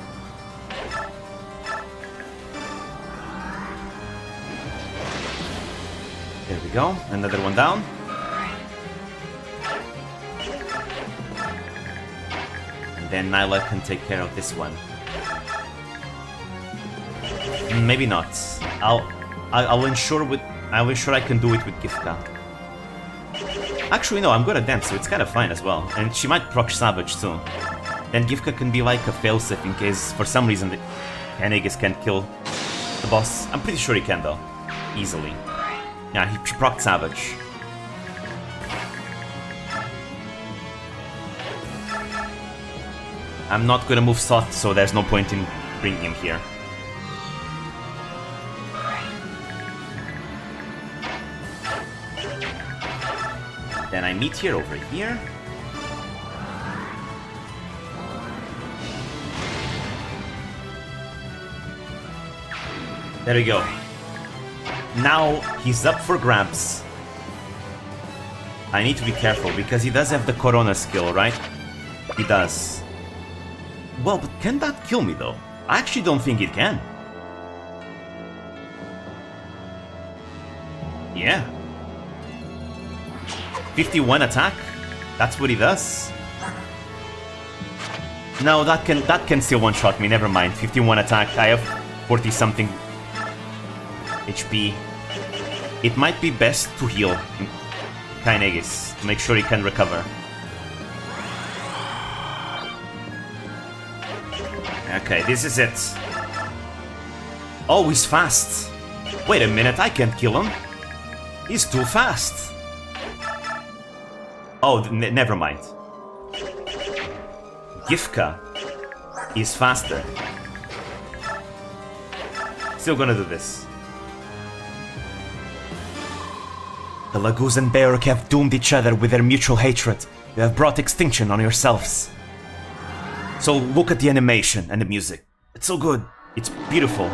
There we go. Another one down. And then Nyla can take care of this one. Maybe not. I'll ensure I can do it with Gifka. Actually, no, I'm good at dance, so it's kind of fine as well. And she might proc Savage too. Then Gifka can be like a failsafe in case, for some reason, Aegis can't kill the boss. I'm pretty sure he can, though. Easily. Yeah, he proc Savage. I'm not gonna move Soth, so there's no point in bringing him here. Then I meet here over here. There we go. Now he's up for grabs. I need to be careful because he does have the Corona skill, right? He does. Well, but can that kill me though? I actually don't think it can. Yeah. 51 attack? That's what he does? No, that can still one-shot me, never mind. 51 attack, I have 40-something HP. It might be best to heal Kainegis, to make sure he can recover. Okay, this is it. Oh, he's fast. Wait a minute, I can't kill him. He's too fast. Oh, never mind. Gifka is faster. Still gonna do this. The Laguz and Beork have doomed each other with their mutual hatred. You have brought extinction on yourselves. So look at the animation and the music. It's so good. It's beautiful.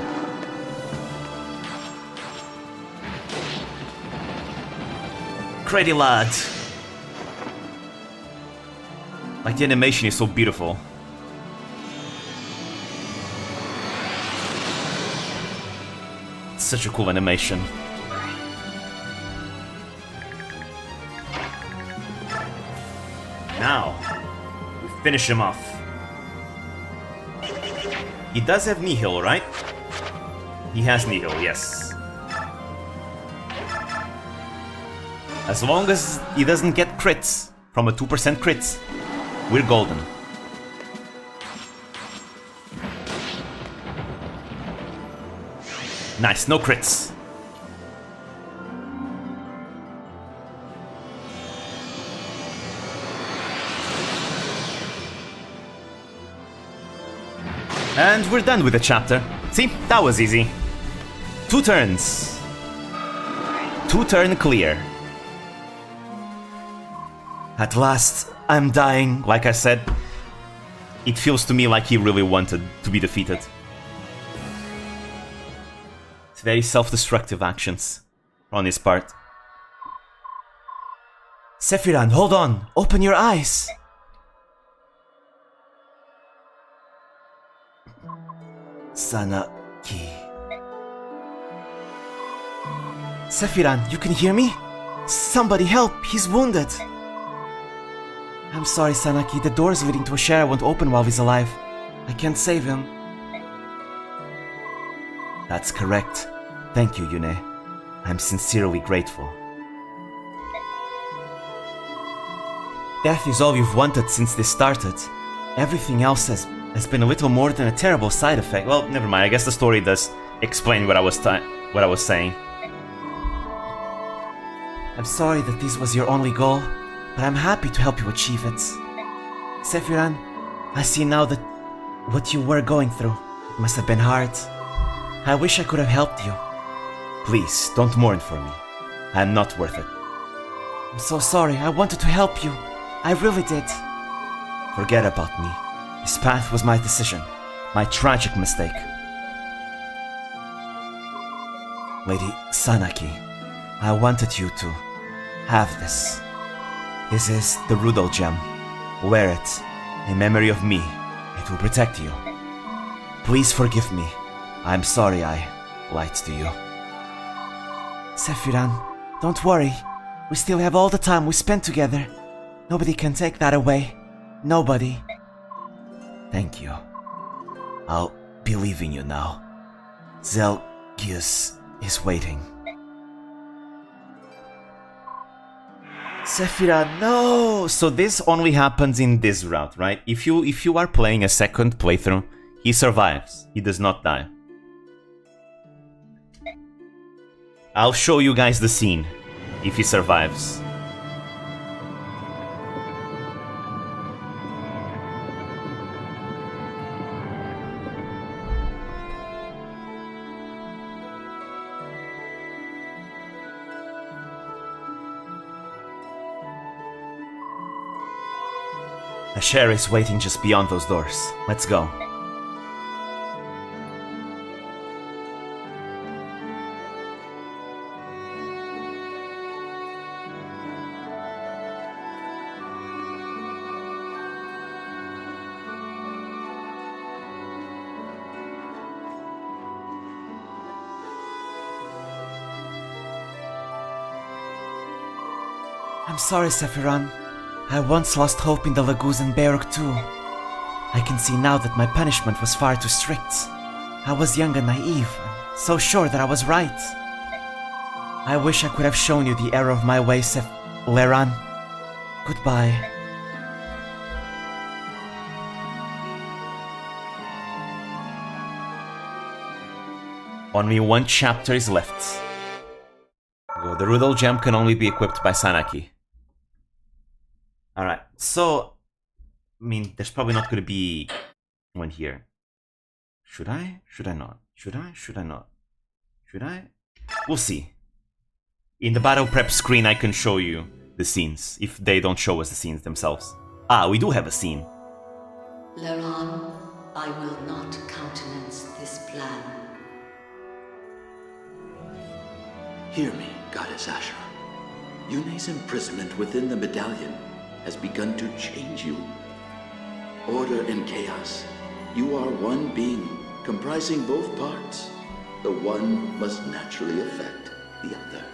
Creddy lad. Like, the animation is so beautiful. It's such a cool animation. Now, we finish him off. He does have Nihil, right? He has Nihil, yes. As long as he doesn't get crits from a 2% crit, we're golden. Nice, no crits. And we're done with the chapter. See, that was easy. 2 turns. 2-turn clear. At last, I'm dying. Like I said, it feels to me like he really wanted to be defeated. It's very self-destructive actions on his part. Sephiran, hold on. Open your eyes. Sanaki. Sephiran, you can hear me? Somebody help, he's wounded. I'm sorry, Sanaki, the doors leading to Ashera won't open while he's alive. I can't save him. That's correct. Thank you, Yune. I'm sincerely grateful. Death is all you've wanted since this started. Everything else has been a little more than a terrible side effect. Well, never mind. I guess the story does explain what I was saying. I'm sorry that this was your only goal, but I'm happy to help you achieve it. Sephiran, I see now that what you were going through, it must have been hard. I wish I could have helped you. Please, don't mourn for me. I'm not worth it. I'm so sorry. I wanted to help you. I really did. Forget about me. This path was my decision, my tragic mistake. Lady Sanaki, I wanted you to have this. This is the Rudol gem. Wear it, in memory of me. It will protect you. Please forgive me. I'm sorry I lied to you. Sephiran, don't worry. We still have all the time we spent together. Nobody can take that away. Nobody. Thank you. I'll be leaving you now. Zelgius is waiting. Sephiran, no! So this only happens in this route, right? If you are playing a second playthrough, he survives. He does not die. I'll show you guys the scene if he survives. Ashera is waiting just beyond those doors. Let's go. I'm sorry, Sephiran. I once lost hope in the Laguz and Beork too. I can see now that my punishment was far too strict. I was young and naive, so sure that I was right. I wish I could have shown you the error of my way, Leran. Goodbye. Only one chapter is left. The Rudol gem can only be equipped by Sanaki. Alright, so, I mean, there's probably not going to be one here. Should I? Should I not? Should I? Should I not? Should I? We'll see. In the battle prep screen, I can show you the scenes, if they don't show us the scenes themselves. Ah, we do have a scene. Leron, I will not countenance this plan. Hear me, Goddess Ashera. Yune's imprisonment within the medallion has begun to change you. Order and chaos. You are one being, comprising both parts. The one must naturally affect the other.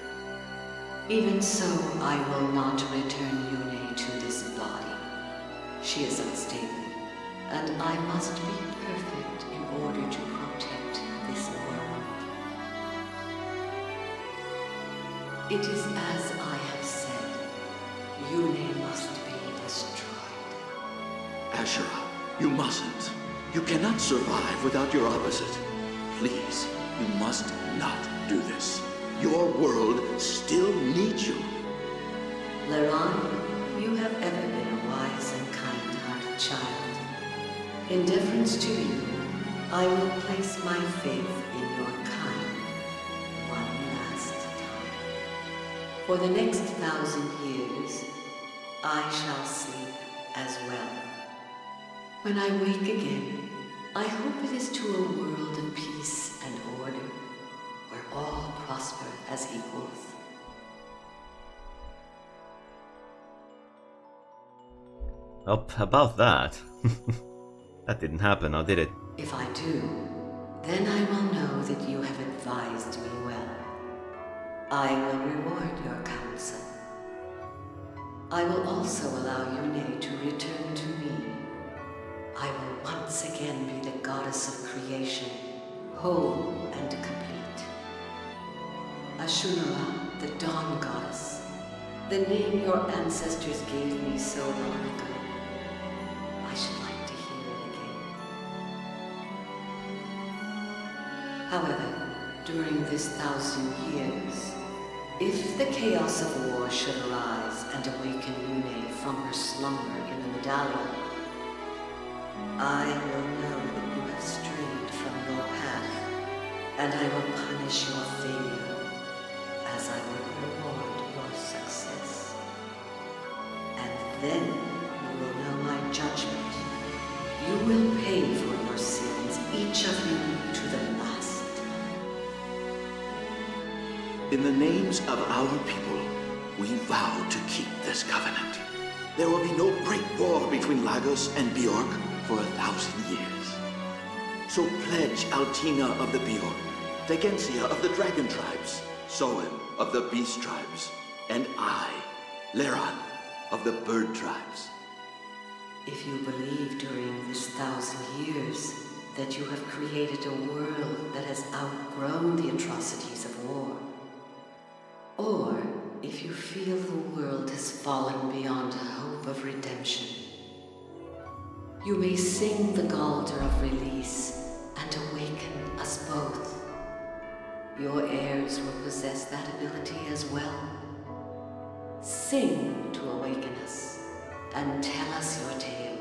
Even so, I will not return Yune to this body. She is unstable, and I must be perfect in order to protect this world. It is as I have said. Yune must be destroyed. Ashera, you mustn't. You cannot survive without your opposite. Please, you must not do this. Your world still needs you. Leron, you have ever been a wise and kind-hearted child. In deference to you, I will place my faith in your kind one last time. For the next 1,000 years, I shall sleep as well. When I wake again, I hope it is to a world of peace and order, where all prosper as equals. Well, about that. That didn't happen, or did it? If I do, then I will know that you have advised me well. I will reward your counsel. I will also allow Yune to return to me. I will once again be the goddess of creation, whole and complete. Ashunara, the dawn goddess, the name your ancestors gave me so long ago. I should like to hear it again. However, during this 1,000 years, if the chaos of war should arise and awaken Yune from her slumber in the medallion, I will know that you have strayed from your path, and I will punish your failure as I will reward your success. And then you will know my judgment. You will pay for your sins, each of you to the last. In the names of our people, we vow to keep this covenant. There will be no great war between Lagos and Bjork for 1,000 years. So pledge Altina of the Bjork, Tegensia of the Dragon Tribes, Soen of the Beast Tribes, and I, Leron of the Bird Tribes. If you believe during this 1,000 years that you have created a world that has outgrown the atrocities of war, or if you feel the world has fallen beyond hope of redemption, you may sing the Galder of Release and awaken us both. Your heirs will possess that ability as well. Sing to awaken us, and tell us your tale.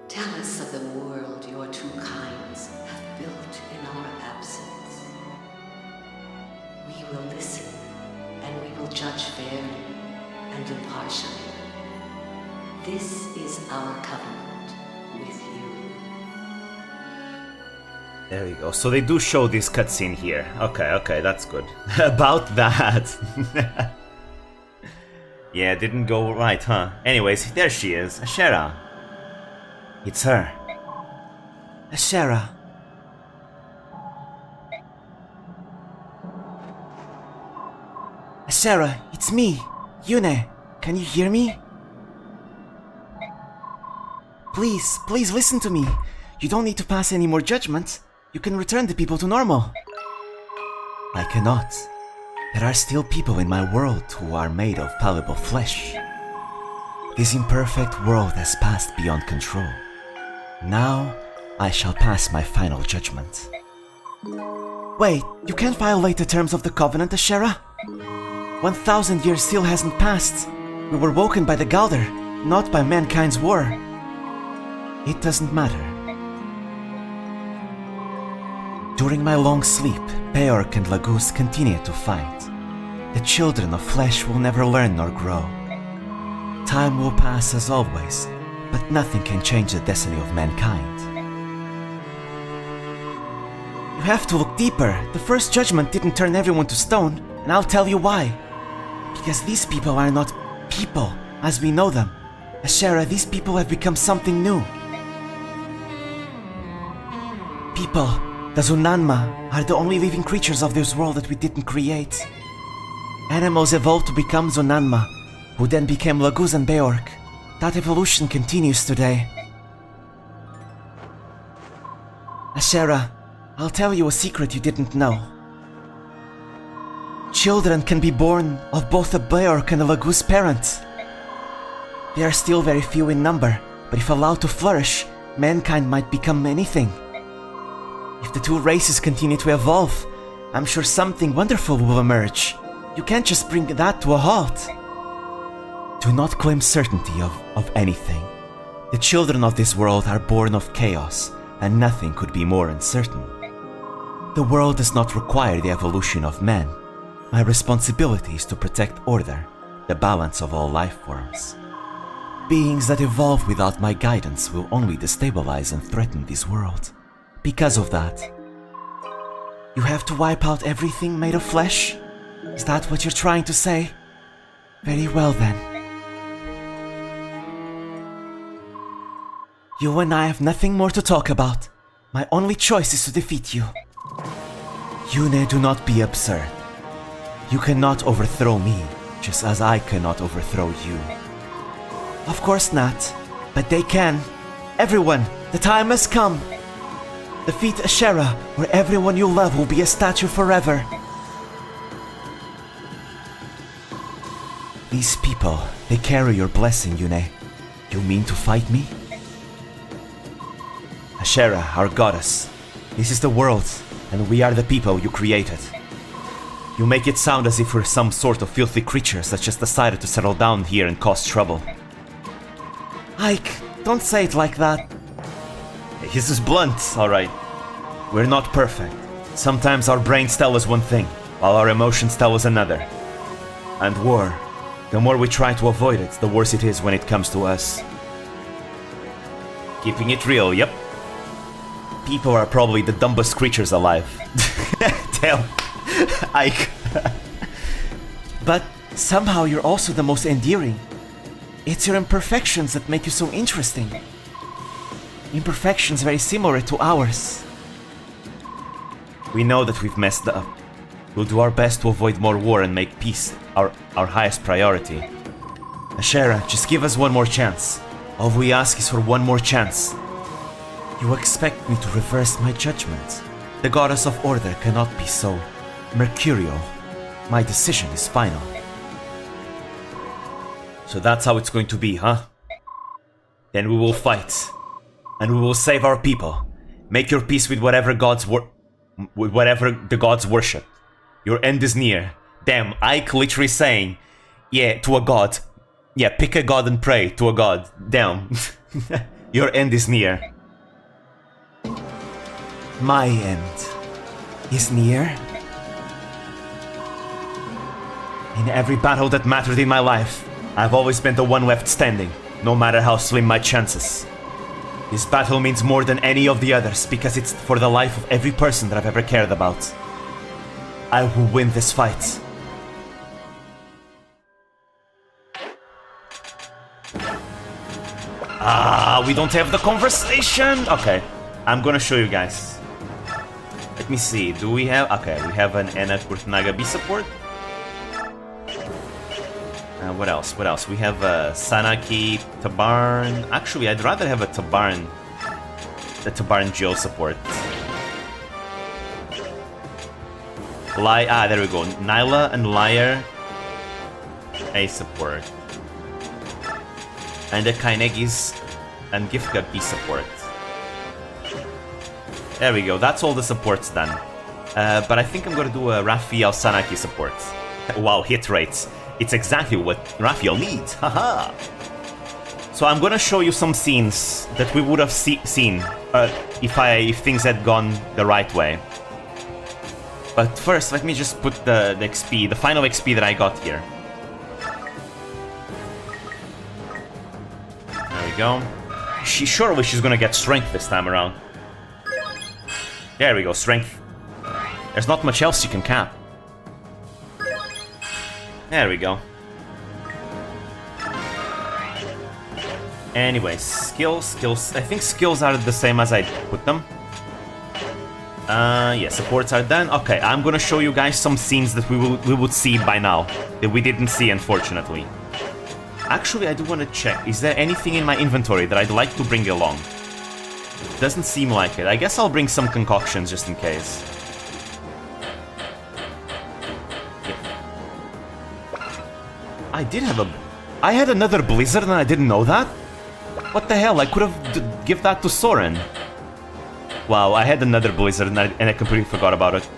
Tell us of the world your two kinds have built in our absence. We will listen, and we will judge fairly and impartially. This is our covenant with you. There we go. So they do show this cutscene here. Okay, that's good. About that. Yeah, didn't go right, huh? Anyways, there she is, Ashera. It's her. Ashera. Ashera, it's me, Yune. Can you hear me? Please listen to me. You don't need to pass any more judgments. You can return the people to normal. I cannot. There are still people in my world who are made of palpable flesh. This imperfect world has passed beyond control. Now, I shall pass my final judgment. Wait, you can't violate the terms of the Covenant, Ashera? 1,000 years still hasn't passed. We were woken by the Galder, not by mankind's war. It doesn't matter. During my long sleep, Peork and Laguz continued to fight. The children of flesh will never learn nor grow. Time will pass as always, but nothing can change the destiny of mankind. You have to look deeper. The first judgment didn't turn everyone to stone, and I'll tell you why. Because these people are not people as we know them. Ashera, these people have become something new. People, the Zunanma, are the only living creatures of this world that we didn't create. Animals evolved to become Zunanma, who then became Laguz and Beork. That evolution continues today. Ashera, I'll tell you a secret you didn't know. Children can be born of both a Beork and a Laguz parent. They are still very few in number, but if allowed to flourish, mankind might become anything. If the two races continue to evolve, I'm sure something wonderful will emerge. You can't just bring that to a halt. Do not claim certainty of anything. The children of this world are born of chaos, and nothing could be more uncertain. The world does not require the evolution of man. My responsibility is to protect order, the balance of all life forms. Beings that evolve without my guidance will only destabilize and threaten this world. Because of that, you have to wipe out everything made of flesh? Is that what you're trying to say? Very well then. You and I have nothing more to talk about. My only choice is to defeat you. Yune, do not be absurd. You cannot overthrow me, just as I cannot overthrow you. Of course not, but they can. Everyone, the time has come. Defeat Ashera, where everyone you love will be a statue forever. These people, they carry your blessing, Yune. You mean to fight me? Ashera, our goddess, this is the world, and we are the people you created. You make it sound as if we're some sort of filthy creatures that just decided to settle down here and cause trouble. Ike, don't say it like that. This is blunt, alright. We're not perfect. Sometimes our brains tell us one thing, while our emotions tell us another. And war, the more we try to avoid it, the worse it is when it comes to us. Keeping it real, yep. People are probably the dumbest creatures alive. Damn. Ike. But somehow you're also the most endearing. It's your imperfections that make you so interesting. Imperfections very similar to ours. We know that we've messed up. We'll do our best to avoid more war and make peace our highest priority. Ashera, just give us one more chance. All we ask is for one more chance. You expect me to reverse my judgment. The goddess of order cannot be so mercurial. My decision is final. So that's how it's going to be, huh? Then we will fight. And we will save our people. Make your peace with whatever the gods worship. Your end is near. Damn, Ike literally saying, yeah, to a god. Yeah, pick a god and pray to a god. Damn. Your end is near. My end is near? In every battle that mattered in my life, I've always been the one left standing, no matter how slim my chances. This battle means more than any of the others because it's for the life of every person that I've ever cared about. I will win this fight. We don't have the conversation! Okay, I'm gonna show you guys. Let me see, do we have... Okay, we have an Anna Kurtnaga B support. What else? What else? We have Sanaki, Tabarn. Actually, I'd rather have a Tabarn. The Tabarn Geo support. There we go. Nyla and Liar A support. And the Kainegis and Gifka B support. There we go. That's all the supports done. But I think I'm gonna do a Raphael Sanaki support. Wow, hit rates. It's exactly what Raphael needs, haha! So I'm gonna show you some scenes that we would have seen if things had gone the right way. But first, let me just put the XP, the final XP that I got here. There we go. Surely she's gonna get strength this time around. There we go, strength. There's not much else you can cap. There we go. Anyways, skills. I think skills are the same as I put them. Yeah, supports are done. Okay, I'm gonna show you guys some scenes that we would see by now that we didn't see, unfortunately. Actually, I do want to check. Is there anything in my inventory that I'd like to bring along? Doesn't seem like it. I guess I'll bring some concoctions just in case. Yeah. I had another blizzard and I didn't know that? What the hell? I could have give that to Soren. Wow, I had another blizzard and I completely forgot about it.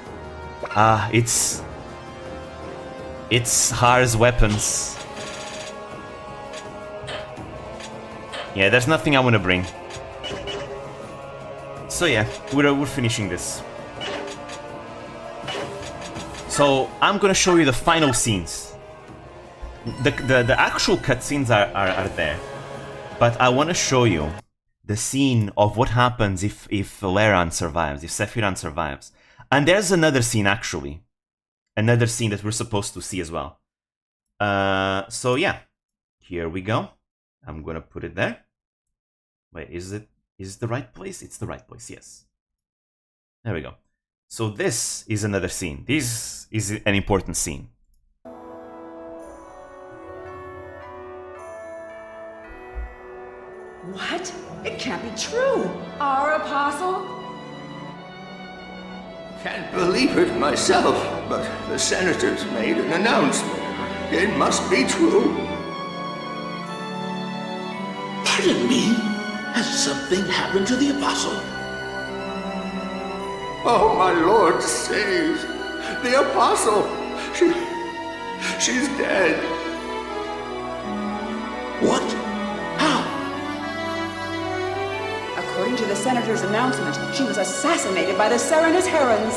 It's Har's weapons. Yeah, there's nothing I want to bring. So yeah, we're finishing this. So I'm gonna show you the final scenes. The actual cutscenes are there, but I want to show you the scene of what happens if Valeran survives, if Sephiran survives. And there's another scene, actually. Another scene that we're supposed to see as well. So yeah, here we go. I'm gonna put it there. Wait, is it the right place? It's the right place, yes. There we go. So this is another scene. This is an important scene. What? It can't be true. Our apostle? Can't believe it myself, but the senators made an announcement. It must be true. Pardon me? Has something happened to the apostle? Oh, my lord, save! The apostle! She's dead. What? How? According to the senator's announcement, she was assassinated by the Serenus Herons.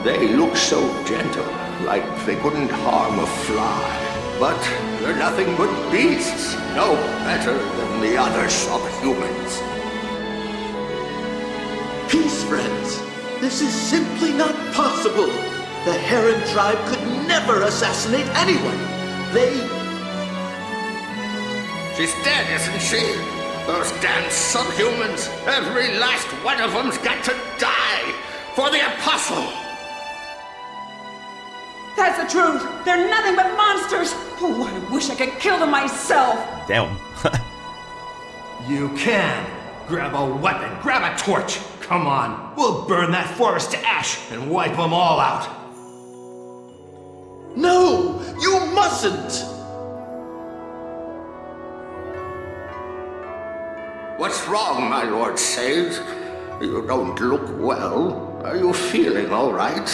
They look so gentle, like they couldn't harm a fly. But they're nothing but beasts, no better than the other subhumans. Peace, friends. This is simply not possible. The Heron tribe could never assassinate anyone. She's dead, isn't she? Those damn subhumans, every last one of them's got to die for the apostle. That's the truth. They're nothing but monsters. Oh, I wish I could kill them myself. Damn. You can. Grab a weapon, grab a torch. Come on, we'll burn that forest to ash and wipe them all out. No, you mustn't. What's wrong, my lord Sage? You don't look well. Are you feeling all right?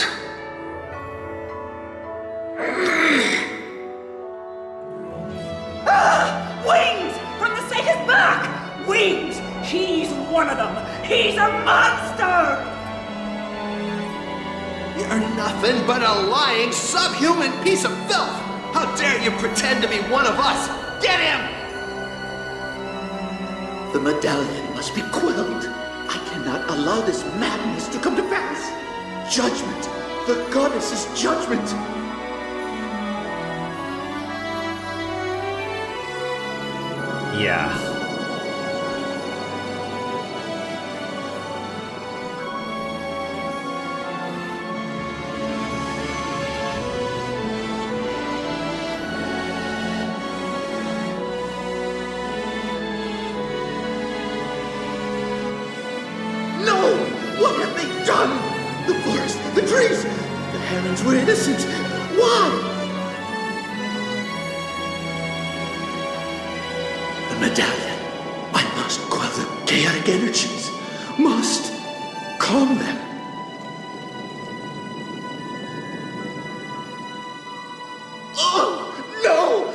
Wings! From the Satan's back! Wings! He's one of them! He's a monster! You're nothing but a lying, subhuman piece of filth! How dare you pretend to be one of us! Get him! The medallion must be quelled. I cannot allow this madness to come to pass. Judgment. The goddess's judgment. Yeah. No! What have they done? The forest, the trees, the herons were innocent. Why? The medallion. I must quell the chaotic energies. Must calm them. Oh, no!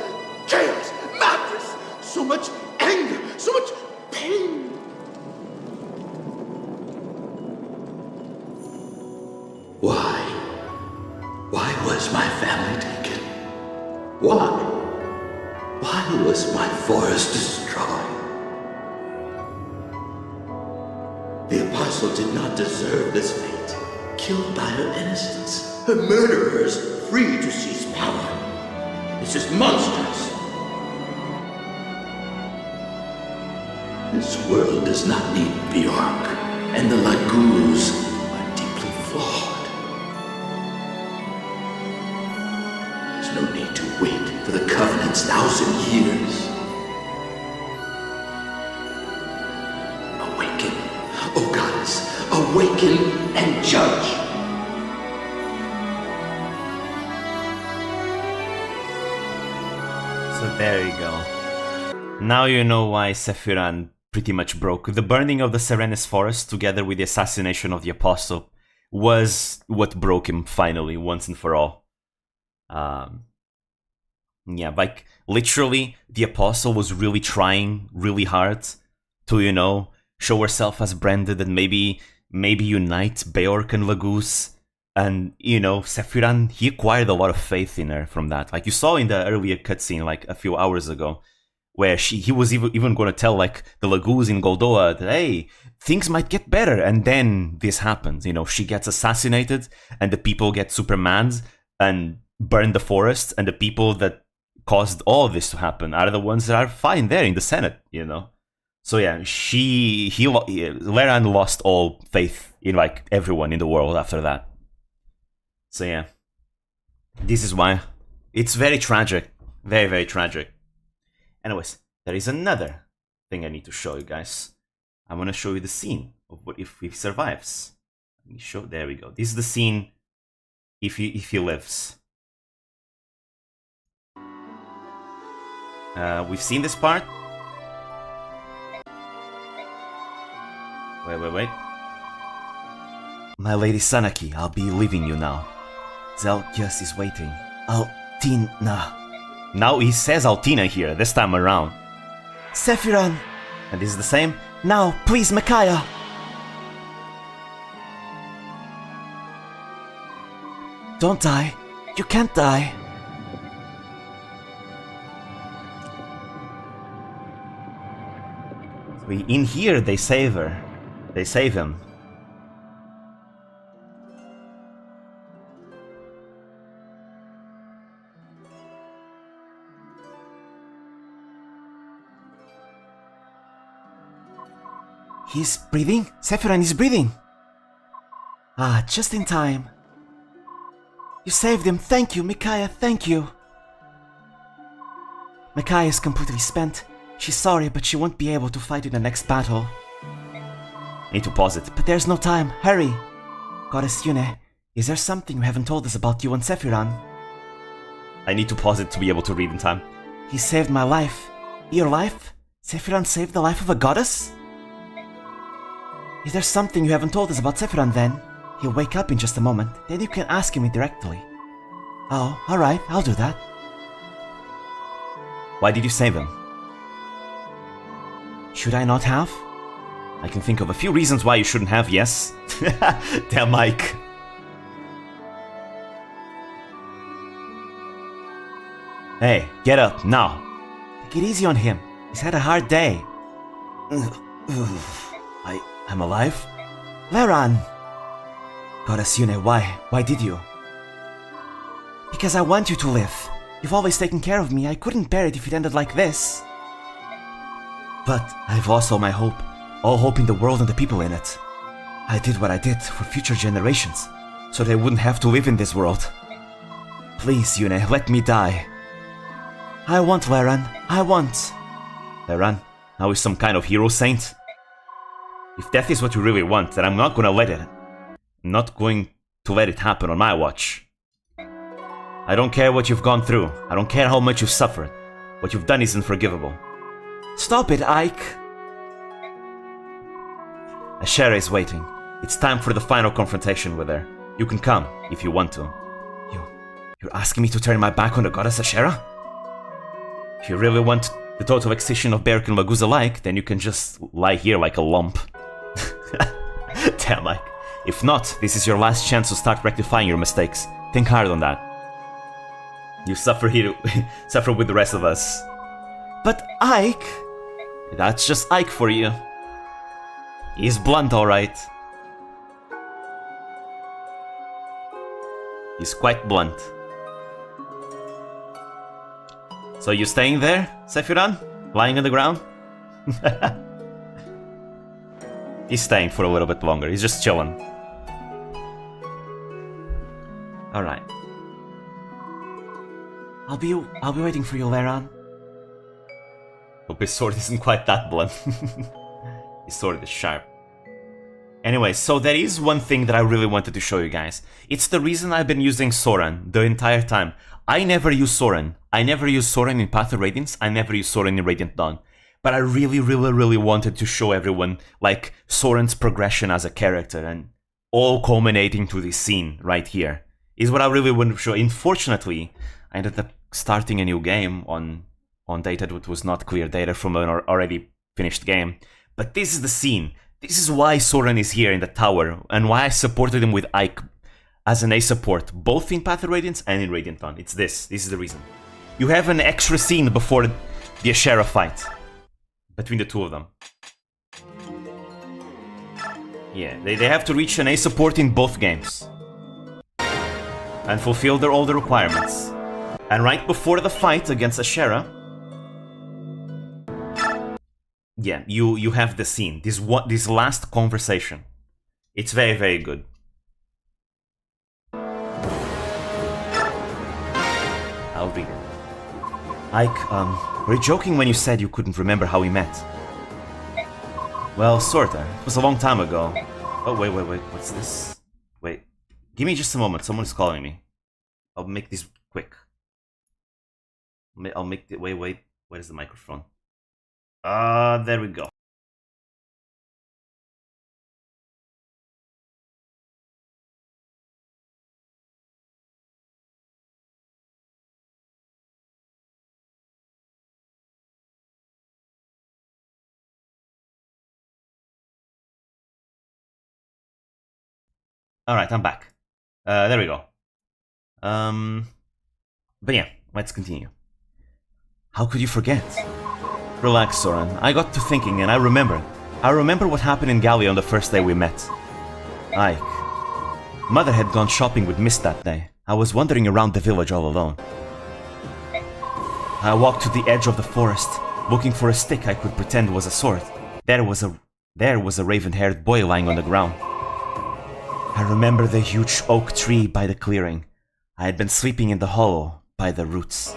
Chaos, madness, so much anger, so much pain. was my family taken? Why? Why was my forest destroyed? The Apostle did not deserve this fate. Killed by her innocence. Her murderers free to seize power. This is monstrous. This world does not need Bjork, and the Lagoos are deeply flawed. There's no need to wait for the Covenant's 1,000 years. Awaken, O goddess, awaken and judge. So there you go. Now you know why Sephiran pretty much broke. The burning of the Serenis Forest, together with the assassination of the Apostle, was what broke him finally, once and for all. Yeah, like, literally, the Apostle was really trying really hard to, you know, show herself as branded and maybe unite Beork and Lagoos. And, you know, Sephiran, he acquired a lot of faith in her from that. Like, you saw in the earlier cutscene, like, a few hours ago, where he was even going to tell, like, the Lagoos in Goldoa that, hey, things might get better. And then this happens, you know, she gets assassinated, and the people get super mad and burn the forest, and the people that caused all this to happen are the ones that are fine there in the Senate, you know? So yeah, Leran lost all faith in, like, everyone in the world after that. So yeah, this is why. It's very tragic. Very, very tragic. Anyways, there is another thing I need to show you guys. I want to show you the scene of what if he survives. Let me show. There we go. This is the scene if he lives. We've seen this part. Wait. My lady Sanaki, I'll be leaving you now. Zelkias is waiting. Altina. Now he says Altina here, this time around. Sephiran. And this is the same. Now, please, Micaiah. Don't die. You can't die. In here, they save her. They save him. He's breathing? Sephiran is breathing! Ah, just in time. You saved him, thank you, Micaiah, thank you! Micaiah is completely spent. She's sorry, but she won't be able to fight in the next battle. Need to pause it, but there's no time, hurry! Goddess Yune, is there something you haven't told us about you and Sephiran? I need to pause it to be able to read in time. He saved my life. Your life? Sephiran saved the life of a goddess? Is there something you haven't told us about Sephiran then? He'll wake up in just a moment, then you can ask him directly. Oh, alright, I'll do that. Why did you save him? Should I not have? I can think of a few reasons why you shouldn't have, yes. Damn, Mike. Hey, get up, now. Take it easy on him. He's had a hard day. I'm alive? Leran! Goddess Yune, why? Why did you? Because I want you to live. You've always taken care of me. I couldn't bear it if it ended like this. But I've also my hope. All hope in the world and the people in it. I did what I did for future generations, so they wouldn't have to live in this world. Please, Yune, let me die. I want Leran. I want. Leran, now he's some kind of hero saint? If death is what you really want, then I'm not gonna let it. I'm not going to let it happen on my watch. I don't care what you've gone through. I don't care how much you've suffered. What you've done is unforgivable. Stop it, Ike! Ashera is waiting. It's time for the final confrontation with her. You can come, if you want to. You're asking me to turn my back on the goddess Ashera? If you really want the total extinction of Beork and Lagoos alike, then you can just lie here like a lump. Damn, Mike. If not, this is your last chance to start rectifying your mistakes. Think hard on that. You suffer here, suffer with the rest of us. But Ike... That's just Ike for you. He's blunt, alright. He's quite blunt. So you staying there, Sephiroth? Lying on the ground? He's staying for a little bit longer, he's just chilling. Alright. I'll be waiting for you, Leron. Hope his sword isn't quite that blunt. His sword is sharp. Anyway, so there is one thing that I really wanted to show you guys. It's the reason I've been using Soren the entire time. I never use Soren. I never use Soren in Path of Radiance. I never use Soren in Radiant Dawn. But I really wanted to show everyone, like, Soren's progression as a character, and all culminating to this scene right here is what I really wanted to show. Unfortunately, I ended up starting a new game on data that was not clear data from an already finished game. But this is the scene. This is why Soren is here in the tower, and why I supported him with Ike as an A support, both in Path of Radiance and in Radiant Dawn. It's this. This is the reason. You have an extra scene before the Ashera fight between the two of them. Yeah, they have to reach an A support in both games and fulfill all the requirements. And right before the fight against Ashera, yeah, you have the scene. This last conversation. It's very good. I'll read it. Ike, were you joking when you said you couldn't remember how we met? Well, sorta. It was a long time ago. Oh, wait, what's this? Wait, give me just a moment. Someone is calling me. I'll make this quick. I'll make it. Wait, where's the microphone? There we go. Alright, I'm back. There we go. But yeah, let's continue. How could you forget? Relax, Soren. I got to thinking and I remembered. I remember what happened in Gallia on the first day we met. Ike. Mother had gone shopping with Mist that day. I was wandering around the village all alone. I walked to the edge of the forest, looking for a stick I could pretend was a sword. There was a raven-haired boy lying on the ground. I remember the huge oak tree by the clearing. I had been sleeping in the hollow by the roots.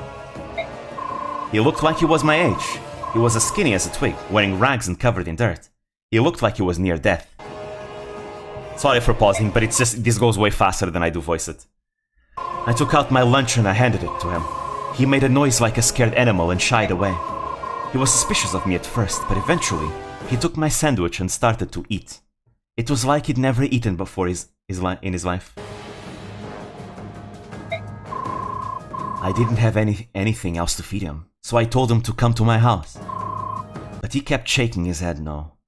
He looked like he was my age. He was as skinny as a twig, wearing rags and covered in dirt. He looked like he was near death. Sorry for pausing, but it's just, this goes way faster than I do voice it. I took out my lunch and I handed it to him. He made a noise like a scared animal and shied away. He was suspicious of me at first, but eventually, he took my sandwich and started to eat. It was like he'd never eaten before in his life. I didn't have anything else to feed him, so I told him to come to my house. But he kept shaking his head no.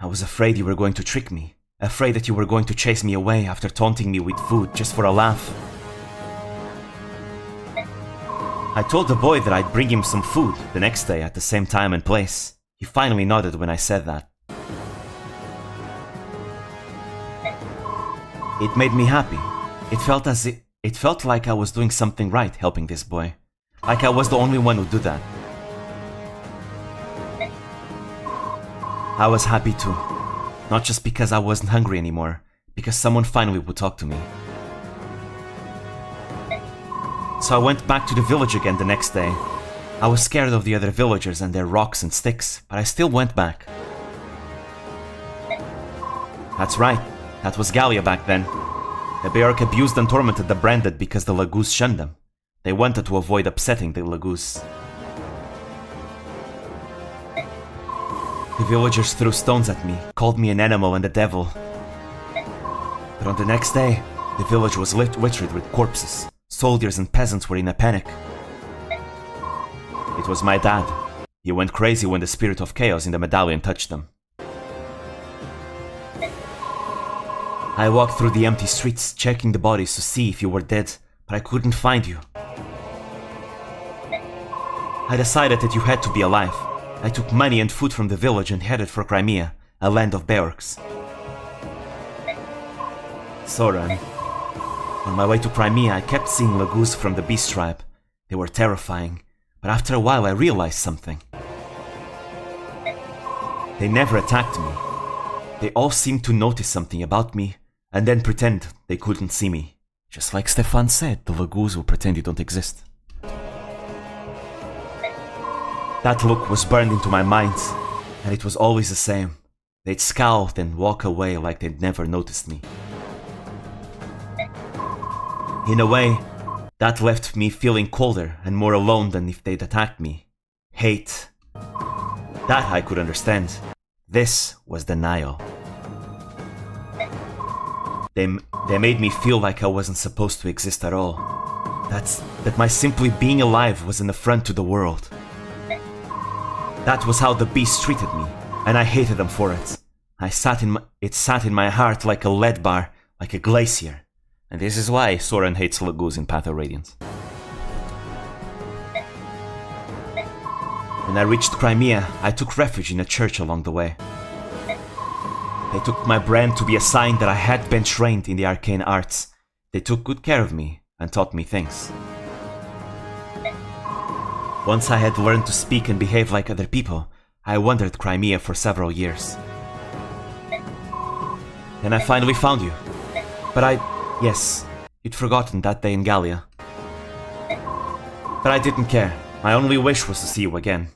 I was afraid you were going to trick me, afraid that you were going to chase me away after taunting me with food just for a laugh. I told the boy that I'd bring him some food the next day at the same time and place. He finally nodded when I said that. It made me happy. It felt like I was doing something right helping this boy. Like I was the only one who'd do that. I was happy too. Not just because I wasn't hungry anymore, because someone finally would talk to me. So I went back to the village again the next day. I was scared of the other villagers and their rocks and sticks, but I still went back. That's right, that was Gallia back then. The Beork abused and tormented the branded because the Lagoose shunned them. They wanted to avoid upsetting the Lagoose. The villagers threw stones at me, called me an animal and a devil. But on the next day, the village was littered with corpses. Soldiers and peasants were in a panic. It was my dad. He went crazy when the spirit of chaos in the medallion touched them. I walked through the empty streets, checking the bodies to see if you were dead, but I couldn't find you. I decided that you had to be alive. I took money and food from the village and headed for Crimea, a land of barracks. Soren. On my way to Crimea, I kept seeing Lagoos from the Beast tribe. They were terrifying, but after a while I realized something. They never attacked me. They all seemed to notice something about me, and then pretend they couldn't see me. Just like Stefan said, the Lagoos will pretend you don't exist. That look was burned into my mind, and it was always the same. They'd scowl and walk away like they'd never noticed me. In a way, that left me feeling colder and more alone than if they'd attacked me. Hate. That I could understand. This was denial. They made me feel like I wasn't supposed to exist at all. That my simply being alive was an affront to the world. That was how the beasts treated me, and I hated them for it. It sat in my heart like a lead bar, like a glacier. And this is why Soren hates Lagoos in Path of Radiance. When I reached Crimea, I took refuge in a church along the way. They took my brand to be a sign that I had been trained in the arcane arts. They took good care of me and taught me things. Once I had learned to speak and behave like other people, I wandered Crimea for several years. Then I finally found you. But yes, you'd forgotten that day in Gallia. But I didn't care. My only wish was to see you again.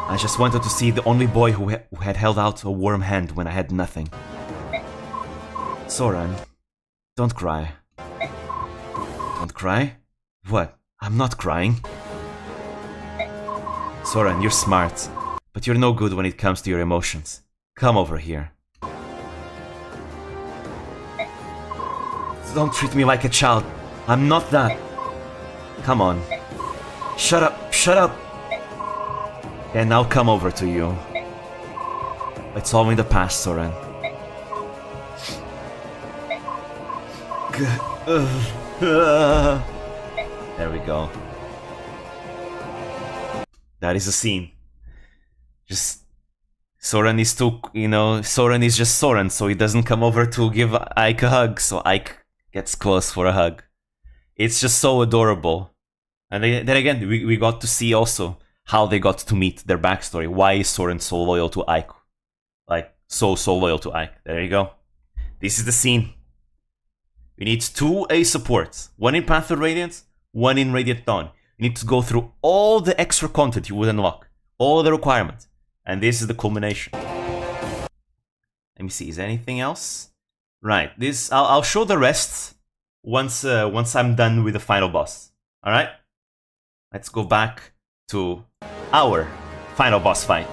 I just wanted to see the only boy who had held out a warm hand when I had nothing. Soren, don't cry. Don't cry? What? I'm not crying. Soren, you're smart, but you're no good when it comes to your emotions. Come over here. Don't treat me like a child. I'm not that. Come on. Shut up, shut up. And I'll come over to you. It's all in the past, Soren. There we go. That is a scene. Just Soren is too, Soren is just Soren, so he doesn't come over to give Ike a hug, so Ike gets close for a hug. It's just so adorable. And then again, we got to see also how they got to meet, their backstory. Why is Soren so loyal to Ike? Like, so loyal to Ike. There you go. This is the scene. We need 2 A supports. One in Path of Radiance, one in Radiant Dawn. You need to go through all the extra content you would unlock. All the requirements. And this is the culmination. Let me see, is there anything else? Right, this I'll show the rest once I'm done with the final boss. Alright? Let's go back to our final boss fight.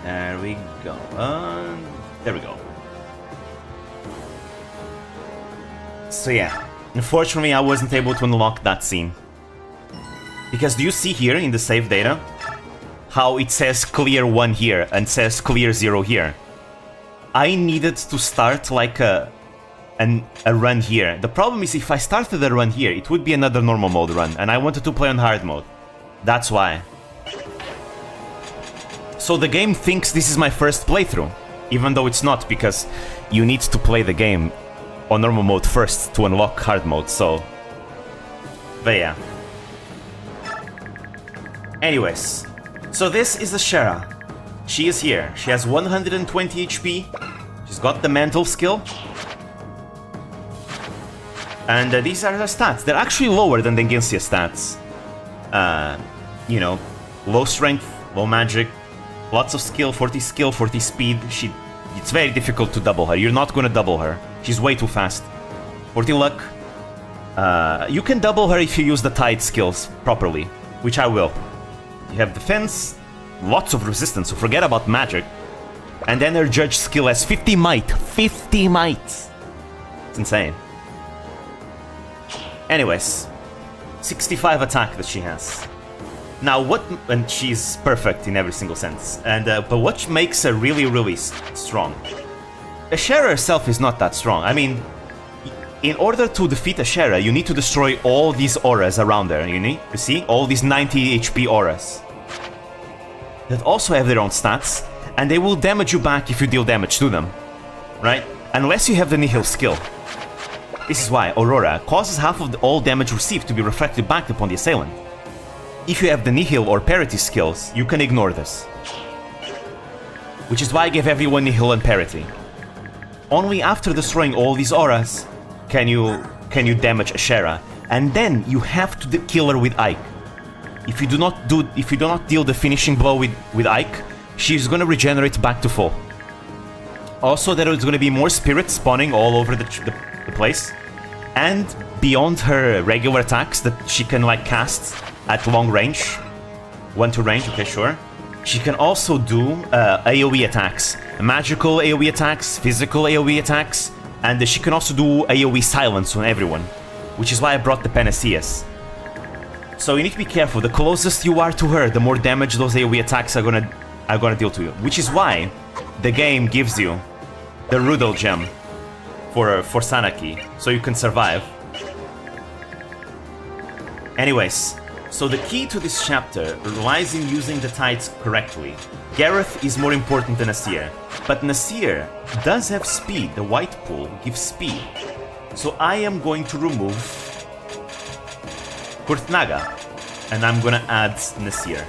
There we go. There we go. So yeah, unfortunately I wasn't able to unlock that scene. Because do you see here in the save data how it says clear 1 here and says clear 0 here? I needed to start like a run here. The problem is if I started a run here, it would be another normal mode run, and I wanted to play on hard mode. That's why. So the game thinks this is my first playthrough, even though it's not, because you need to play the game on normal mode first to unlock hard mode, so... But yeah. Anyways, so this is Ashera. She is here. She has 120 HP. She's got the mental skill. And these are her stats. They're actually lower than the Gensia stats. You know, low strength, low magic, lots of skill, 40 speed. It's very difficult to double her. You're not gonna double her. She's way too fast. 40 luck. You can double her if you use the Tide skills properly, which I will. You have defense, lots of resistance, so forget about magic. And then her judge skill has 50 might. 50 might! It's insane. Anyways, 65 attack that she has. Now, and she's perfect in every single sense. And but what makes her really, really strong? Ashera herself is not that strong. I mean, in order to defeat Ashera, you need to destroy all these auras around her. You see? All these 90 HP auras. That also have their own stats, and they will damage you back if you deal damage to them. Right? Unless you have the Nihil skill. This is why Aurora causes half of all damage received to be reflected back upon the assailant. If you have the Nihil or Parity skills, you can ignore this. Which is why I gave everyone Nihil and Parity. Only after destroying all these auras can you damage Ashera, and then you have to kill her with Ike. If you do not deal the finishing blow with Ike, she's gonna regenerate back to full. Also, there is gonna be more spirits spawning all over the place, and beyond her regular attacks that she can like cast at long range, 1-2 range. Okay, sure. She can also do AoE attacks, magical AoE attacks, physical AoE attacks. And she can also do AoE silence on everyone, which is why I brought the Panaceas. So you need to be careful. The closest you are to her, the more damage those AoE attacks are gonna deal to you. Which is why the game gives you the Rudel gem for Sanaki, so you can survive. Anyways, so the key to this chapter lies in using the tides correctly. Gareth is more important than Nasir, but Nasir does have speed. The white pool gives speed. So I am going to remove Kurtnaga, and I'm gonna add Nasir.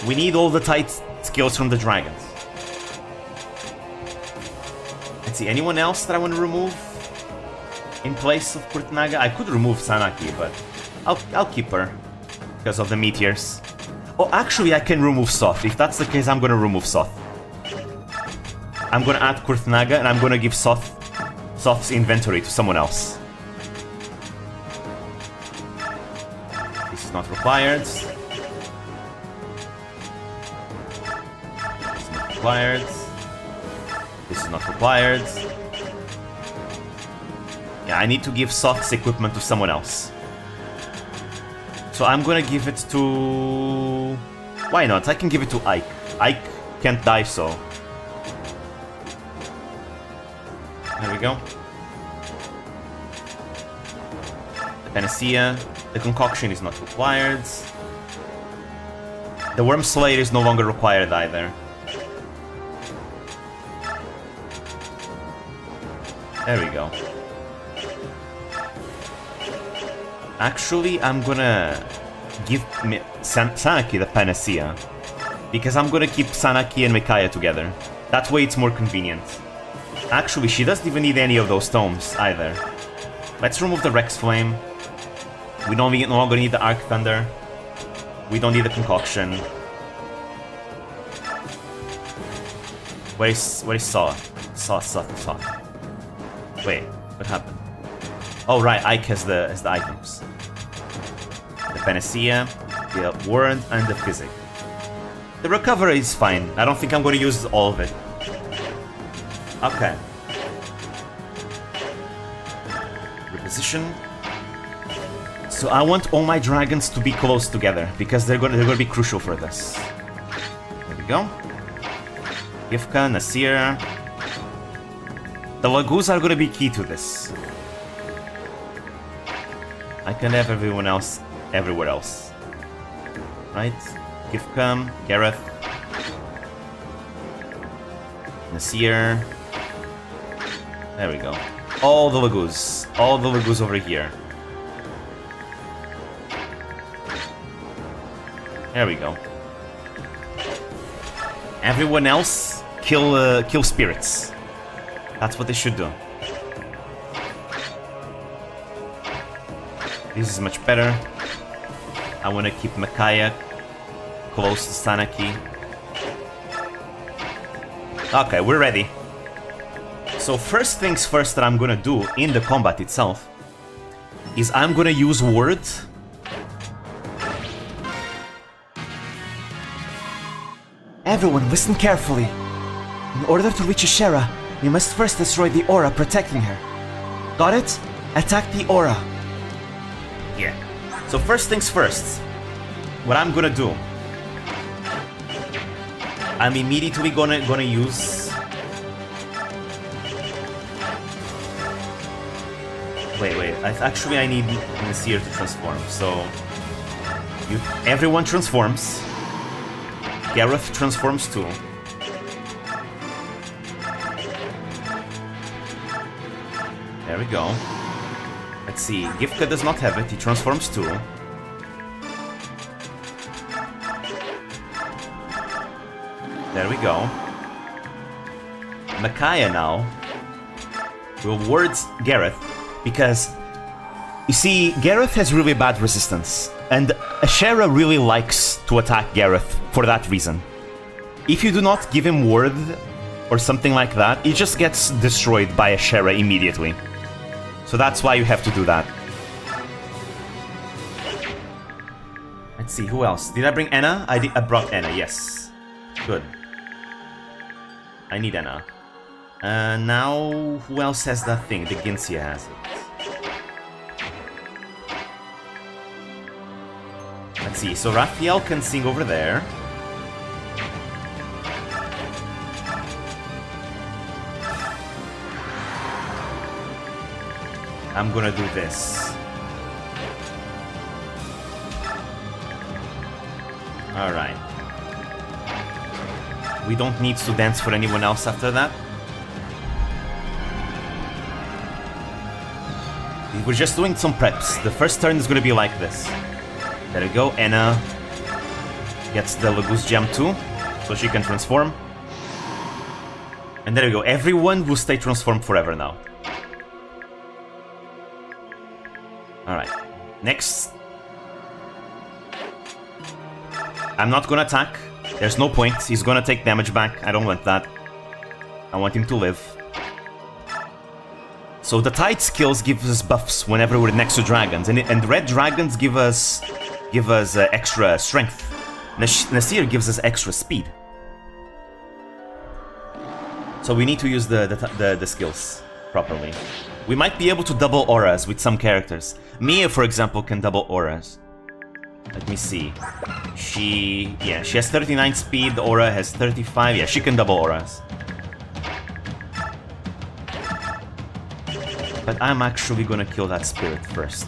We need all the tight skills from the dragons. Let's see, anyone else that I want to remove in place of Kurtnaga? I could remove Sanaki, but I'll keep her because of the meteors. Oh, actually, I can remove Soth. If that's the case, I'm gonna remove Soth. I'm gonna add Kurtnaga, and I'm gonna give Soth's inventory to someone else. This is not required. This is not required. This is not required. Yeah, I need to give Soth's equipment to someone else. So I'm gonna give it to... Why not? I can give it to Ike. Ike can't die, so... There we go. The Panacea. The Concoction is not required. The Worm Slayer is no longer required either. There we go. Actually, I'm gonna give Sanaki the Panacea, because I'm gonna keep Sanaki and Micaiah together. That way it's more convenient. Actually, she doesn't even need any of those tomes either. Let's remove the Rex Flame. We no longer need the Arc Thunder. We don't need the Concoction. Where is Saw? Saw. Wait, what happened? Oh right, Ike has the items. The Panacea, the Word, and the Physic. The Recovery is fine. I don't think I'm going to use all of it. Okay. Reposition. So I want all my dragons to be close together, because they're going to be crucial for this. There we go. Yivka, Nasir. The Lagoos are going to be key to this. I can have everyone else everywhere else. Right? Gifcam, Gareth, Nasir. There we go. All the Lagoos. All the Lagoos over here. There we go. Everyone else, kill spirits. That's what they should do. This is much better. I want to keep Micaiah close to Sanaki. Okay, we're ready. So first things first that I'm gonna do in the combat itself is I'm gonna use Word. Everyone, listen carefully. In order to reach Ashera, we must first destroy the aura protecting her. Got it? Attack the aura. Yeah. So first things first. what I'm gonna do, I'm immediately gonna use. Wait. Actually, I need Nasir to transform. So, everyone transforms. Gareth transforms too. There we go. Let's see. Gifka does not have it. He transforms too. There we go. Micaiah now will ward Gareth because, you see, Gareth has really bad resistance, and Ashera really likes to attack Gareth for that reason. If you do not give him ward or something like that, he just gets destroyed by Ashera immediately. So that's why you have to do that. Let's see, who else? Did I bring Anna? I brought Anna, yes. Good. I need Anna. Now, who else has that thing? The Ginsia has it. Let's see, so Raphael can sing over there. I'm gonna do this. Alright. We don't need to dance for anyone else after that. We're just doing some preps. The first turn is gonna be like this. There we go. Anna gets the Lagoose Gem too, so she can transform. And there we go. Everyone will stay transformed forever now. Alright. Next. I'm not gonna attack. There's no point. He's gonna take damage back. I don't want that. I want him to live. So the Tide skills give us buffs whenever we're next to dragons. And red dragons give us extra strength. Nasir gives us extra speed. So we need to use the skills properly. We might be able to double auras with some characters. Mia, for example, can double auras. Let me see. She has 39 speed, the aura has 35. Yeah, she can double auras. But I'm actually gonna kill that spirit first.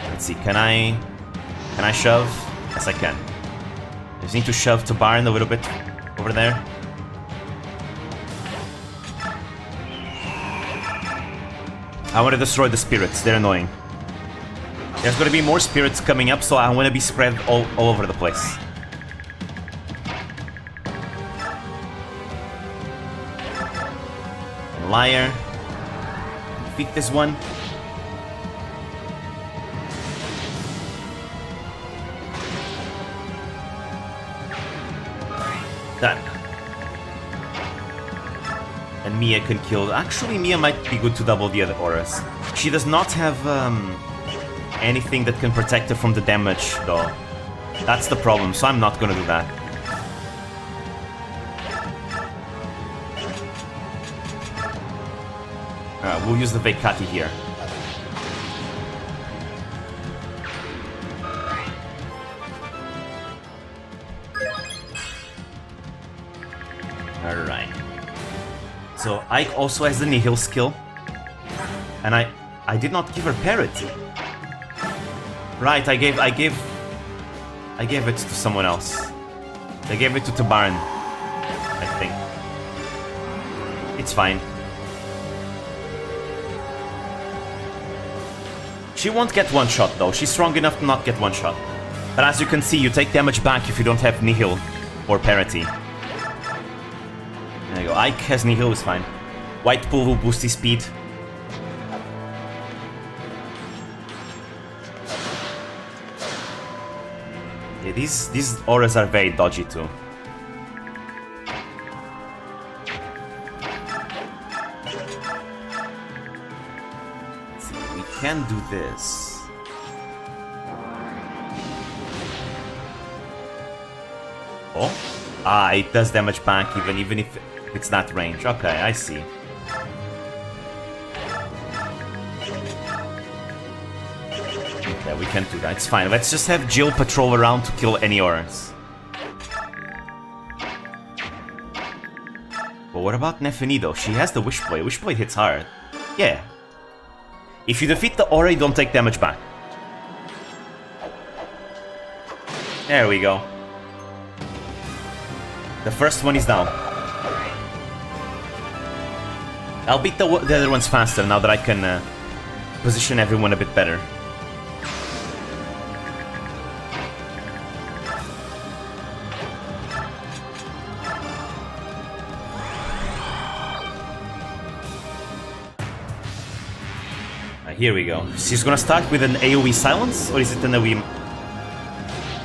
Let's see, can I shove? Yes, I can. I just need to shove to Barn a little bit over there. I want to destroy the spirits, they're annoying. There's gonna be more spirits coming up, so I want to be spread all over the place. Liar. Defeat this one. Done. And Mia can kill... Actually, Mia might be good to double the other auras. She does not have anything that can protect her from the damage, though. That's the problem, so I'm not gonna do that. We'll use the Vekati here. Alright. So Ike also has the Nihil skill. And I did not give her parity. Right, I gave it to someone else. I gave it to Tabarn, I think. It's fine. She won't get one shot though. She's strong enough to not get one shot. But as you can see, you take damage back if you don't have Nihil or parity. There you go. Ike has Nihil, is fine. White Pool will boost his speed. Yeah, these auras are very dodgy too. Let's see, we can do this. Oh? Ah, it does damage back even if it's that range. Okay, I see. we can't do that. It's fine. Let's just have Jill patrol around to kill any auras. But what about Nefenido? She has the Wishblade. Wishblade hits hard. Yeah. If you defeat the aura, you don't take damage back. There we go. The first one is down. I'll beat the other ones faster now that I can position everyone a bit better. Here we go. She's gonna start with an AoE silence, or is it an AoE?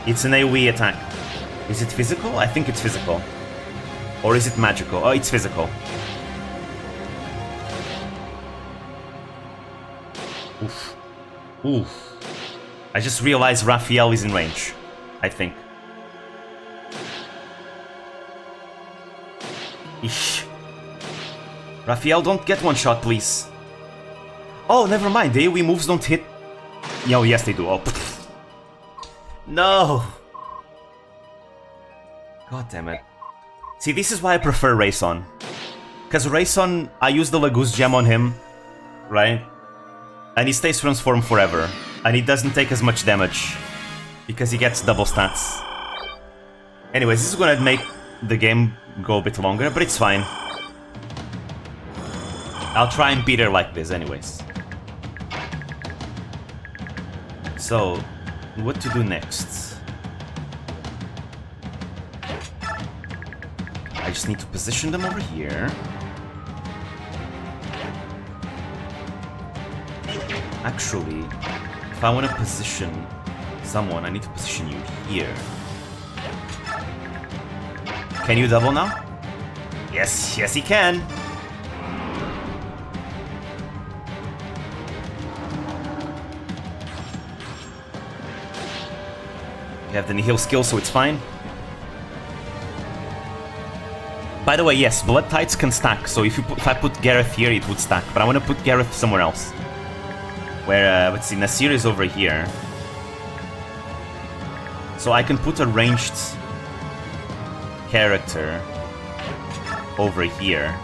It's an AoE attack. Is it physical? I think it's physical. Or is it magical? Oh, it's physical. Oof. Oof. I just realized Raphael is in range, I think. Eesh. Raphael, don't get one shot, please. Oh, never mind. The AoE moves don't hit. Oh, yes, they do. Oh, pfft. No. God damn it. See, this is why I prefer Rayson. Because Rayson, I use the Laguz gem on him, right? And he stays transformed forever. And he doesn't take as much damage. Because he gets double stats. Anyways, this is gonna make the game go a bit longer, but it's fine. I'll try and beat her like this anyways. So, what to do next? I just need to position them over here. Actually, if I want to position someone, I need to position you here. Can you double now? Yes, yes he can! You have the Nihil skill, so it's fine. By the way, yes, Blood Tides can stack, so if I put Gareth here, it would stack. But I want to put Gareth somewhere else. Where, let's see, Nasir is over here. So I can put a ranged character over here.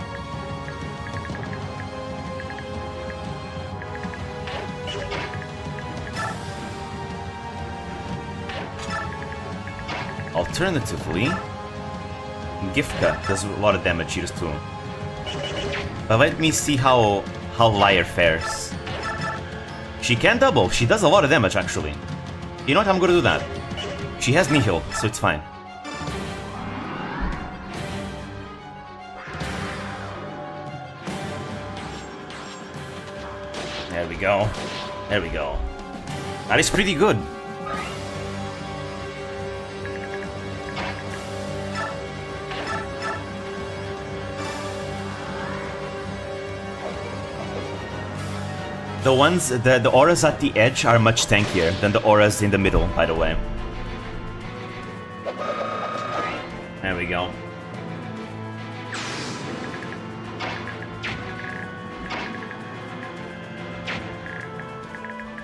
Alternatively, Gifka does a lot of damage here too. But let me see how Liar fares. She can double. She does a lot of damage actually. You know what? I'm gonna do that. She has Nihil, so it's fine. There we go. There we go. That is pretty good. The auras at the edge are much tankier than the auras in the middle, by the way. There we go.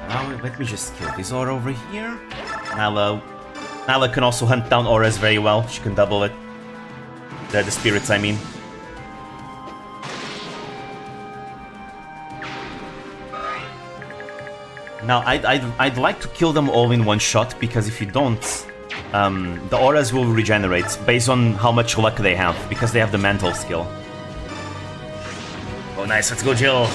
Now let me just kill this aura over here. Nala can also hunt down auras very well. She can double it. The spirits, I mean. Now, I'd like to kill them all in one shot, because if you don't, the auras will regenerate based on how much luck they have, because they have the mantle skill. Oh, nice. Let's go, Jill.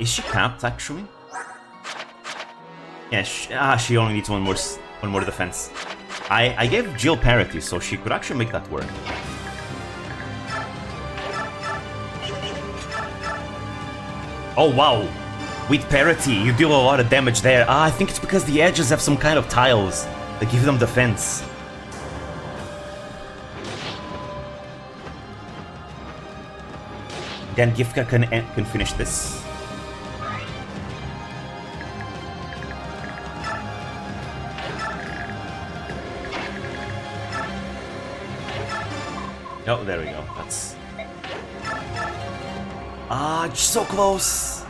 Is she capped, actually? Yeah, she only needs one more defense. I gave Jill parity, so she could actually make that work. Oh wow! With parity, you deal a lot of damage there. I think it's because the edges have some kind of tiles that give them defense. Then Gifka can finish this. Oh, there we go. That's... Ah, so close!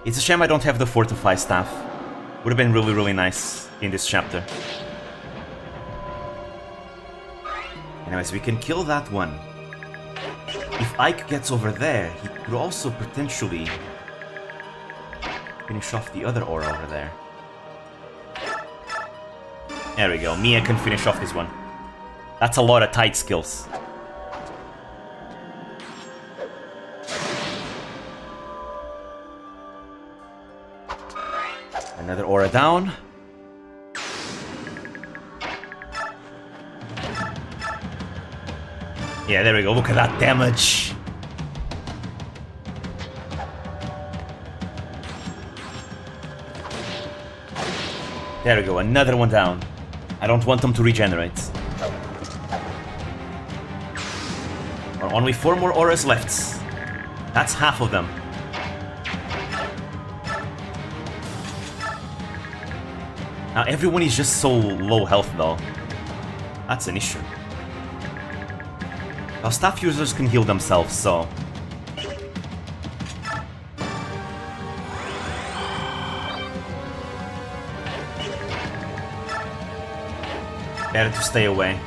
It's a shame I don't have the Fortify staff. Would have been really, really nice in this chapter. Anyways, we can kill that one. If Ike gets over there, he could also potentially finish off the other aura over there. There we go. Mia can finish off this one. That's a lot of tight skills. Another aura down. Yeah, there we go. Look at that damage. There we go. Another one down. I don't want them to regenerate. Only 4 more auras left. That's half of them. Now everyone is just so low health though. That's an issue. Well, staff users can heal themselves, so... better to stay away.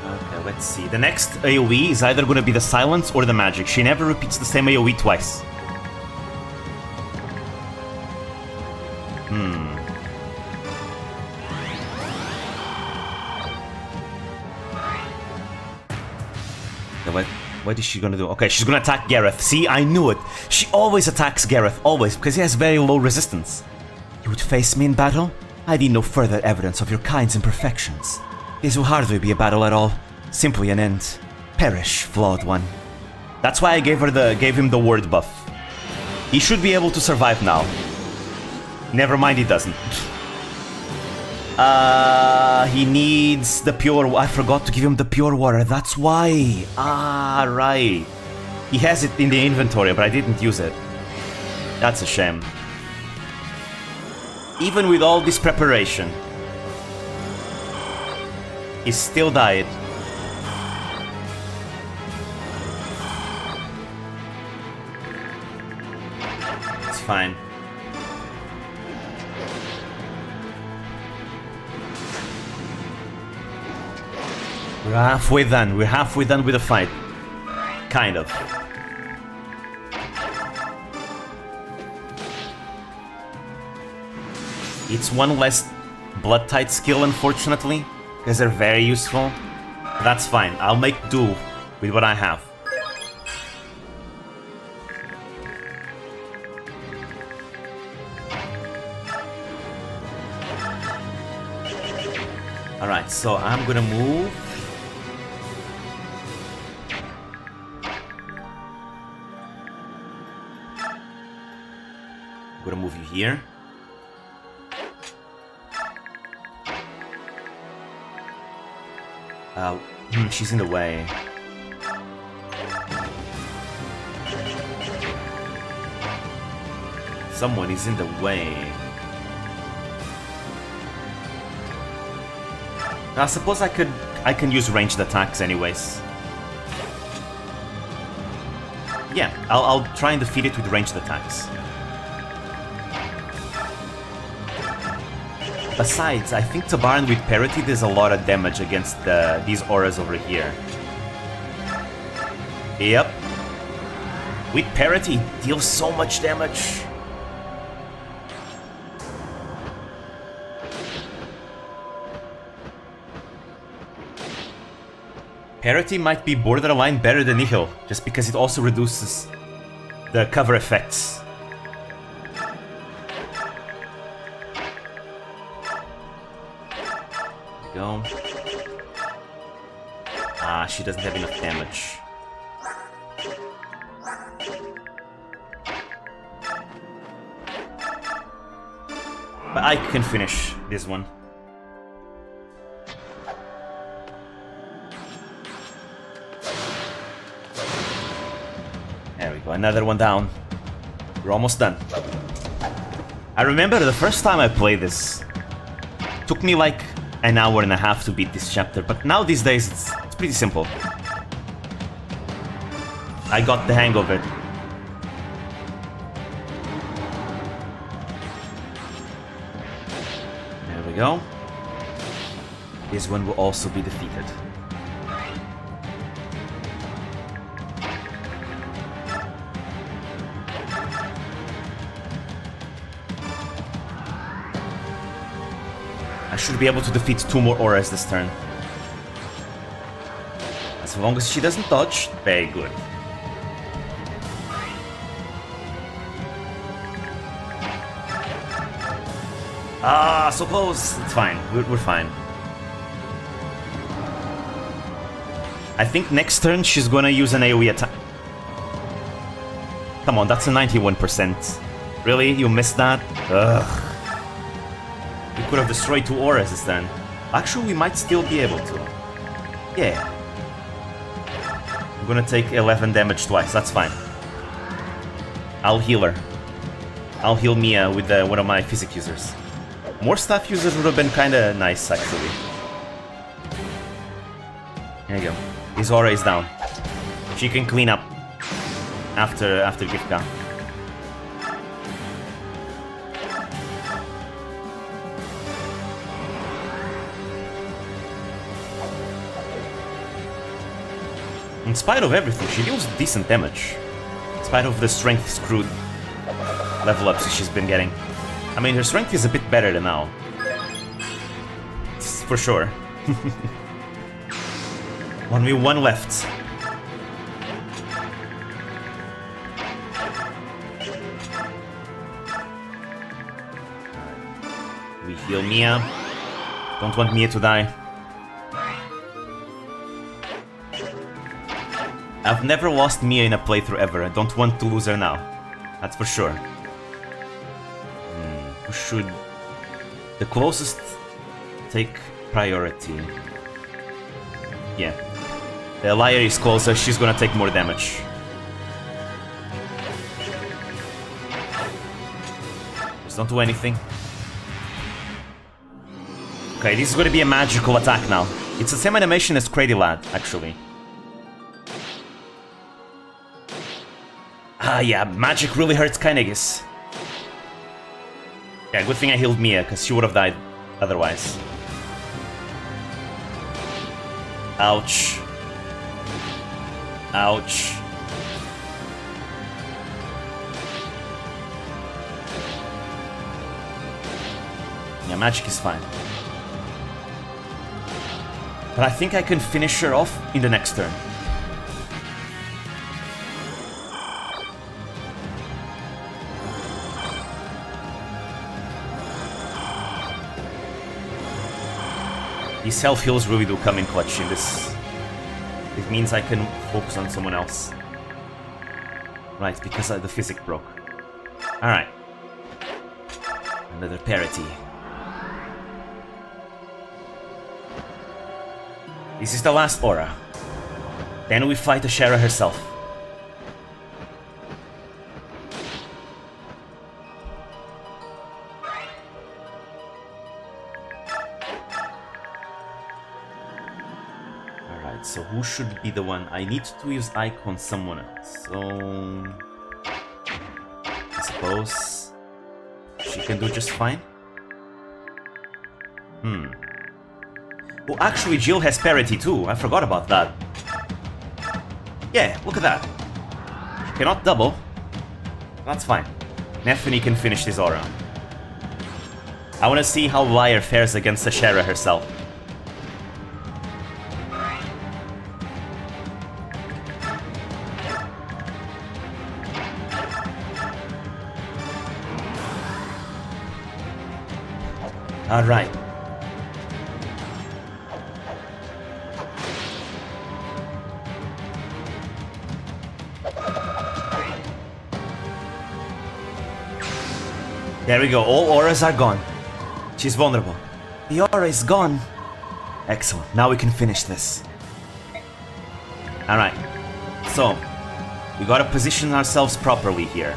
Okay, let's see. The next AoE is either going to be the silence or the magic. She never repeats the same AoE twice. What is she gonna do? Okay, she's gonna attack Gareth. See, I knew it. She always attacks Gareth, always, because he has very low resistance. You would face me in battle? I need no further evidence of your kind's imperfections. This will hardly be a battle at all. Simply an end. Perish, flawed one. That's why I gave him the word buff. He should be able to survive now. Never mind, he doesn't. He needs the pure... I forgot to give him the pure water, that's why. Ah, right. He has it in the inventory, but I didn't use it. That's a shame. Even with all this preparation, he still died. It's fine. We're halfway done. We're halfway done with the fight. Kind of. It's one less blood type skill, unfortunately, because they're very useful. But that's fine. I'll make do with what I have. Alright, so I'm gonna move. I'm gonna move you here. She's in the way. Someone is in the way. I suppose I can use ranged attacks anyways. Yeah, I'll try and defeat it with ranged attacks. Besides, I think Tabaran with parity does a lot of damage against these auras over here. Yep. With parity, deals so much damage. Parity might be borderline better than Nihil, just because it also reduces the cover effects. Go. Ah, she doesn't have enough damage. But I can finish this one. There we go, another one down. We're almost done. I remember the first time I played this, took me like an hour and a half to beat this chapter, but now these days it's pretty simple. I got the hang of it. There we go. This one will also be defeated. I should be able to defeat 2 more auras this turn. As long as she doesn't dodge, very good. Ah, so close. It's fine. We're fine. I think next turn she's gonna use an AoE attack. Come on, that's a 91%. Really? You missed that? Ugh. We could have destroyed 2 auras this turn. Actually, we might still be able to. Yeah. I'm gonna take 11 damage twice, that's fine. I'll heal her. I'll heal Mia with one of my physic users. More staff users would have been kinda nice, actually. There you go. His aura is down. She can clean up after Gifka. In spite of everything, she deals decent damage. In spite of the strength screwed level ups she's been getting. I mean, her strength is a bit better than now. For sure. 1v1 left. We heal Mia. Don't want Mia to die. I've never lost Mia in a playthrough ever. I don't want to lose her now. That's for sure. Who should... The closest take priority. Yeah. The liar is closer, she's gonna take more damage. Just don't do anything. Okay, this is gonna be a magical attack now. It's the same animation as Crazy Lad, actually. Ah, yeah, magic really hurts Kynagis. Yeah, good thing I healed Mia, because she would have died otherwise. Ouch. Ouch. Yeah, magic is fine. But I think I can finish her off in the next turn. These self-heals really do come in clutch in this. It means I can focus on someone else. Right, because the physic broke. Alright. Another parity. This is the last aura. Then we fight Ashera herself. So who should be the one? I need to use Ike on someone else. So I suppose she can do just fine. Oh, actually Jill has parity too. I forgot about that. Yeah, look at that. She cannot double. That's fine. Nefany can finish this aura. I want to see how Liar fares against Ashera herself. Alright. There we go, all auras are gone. She's vulnerable. The aura is gone. Excellent, now we can finish this. Alright. So, we gotta position ourselves properly here.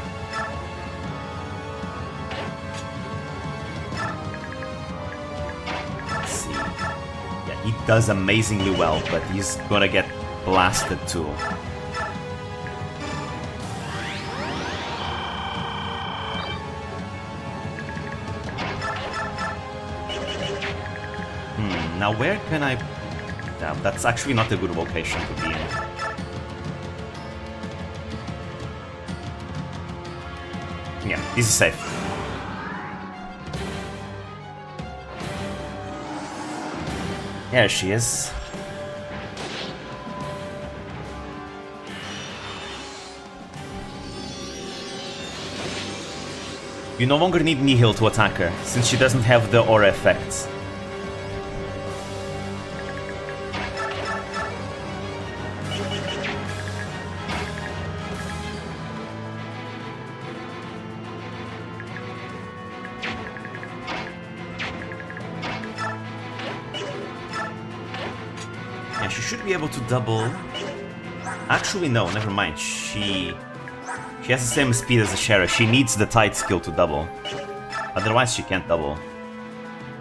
He does amazingly well, but he's gonna get blasted too. Now where can I... Damn, that's actually not a good location to be in. Yeah, this is safe. There she is. You no longer need Nihil to attack her, since she doesn't have the aura effects. Yeah, she should be able to double... Actually, no, never mind. She has the same speed as the Shara. She needs the Tide skill to double. Otherwise, she can't double.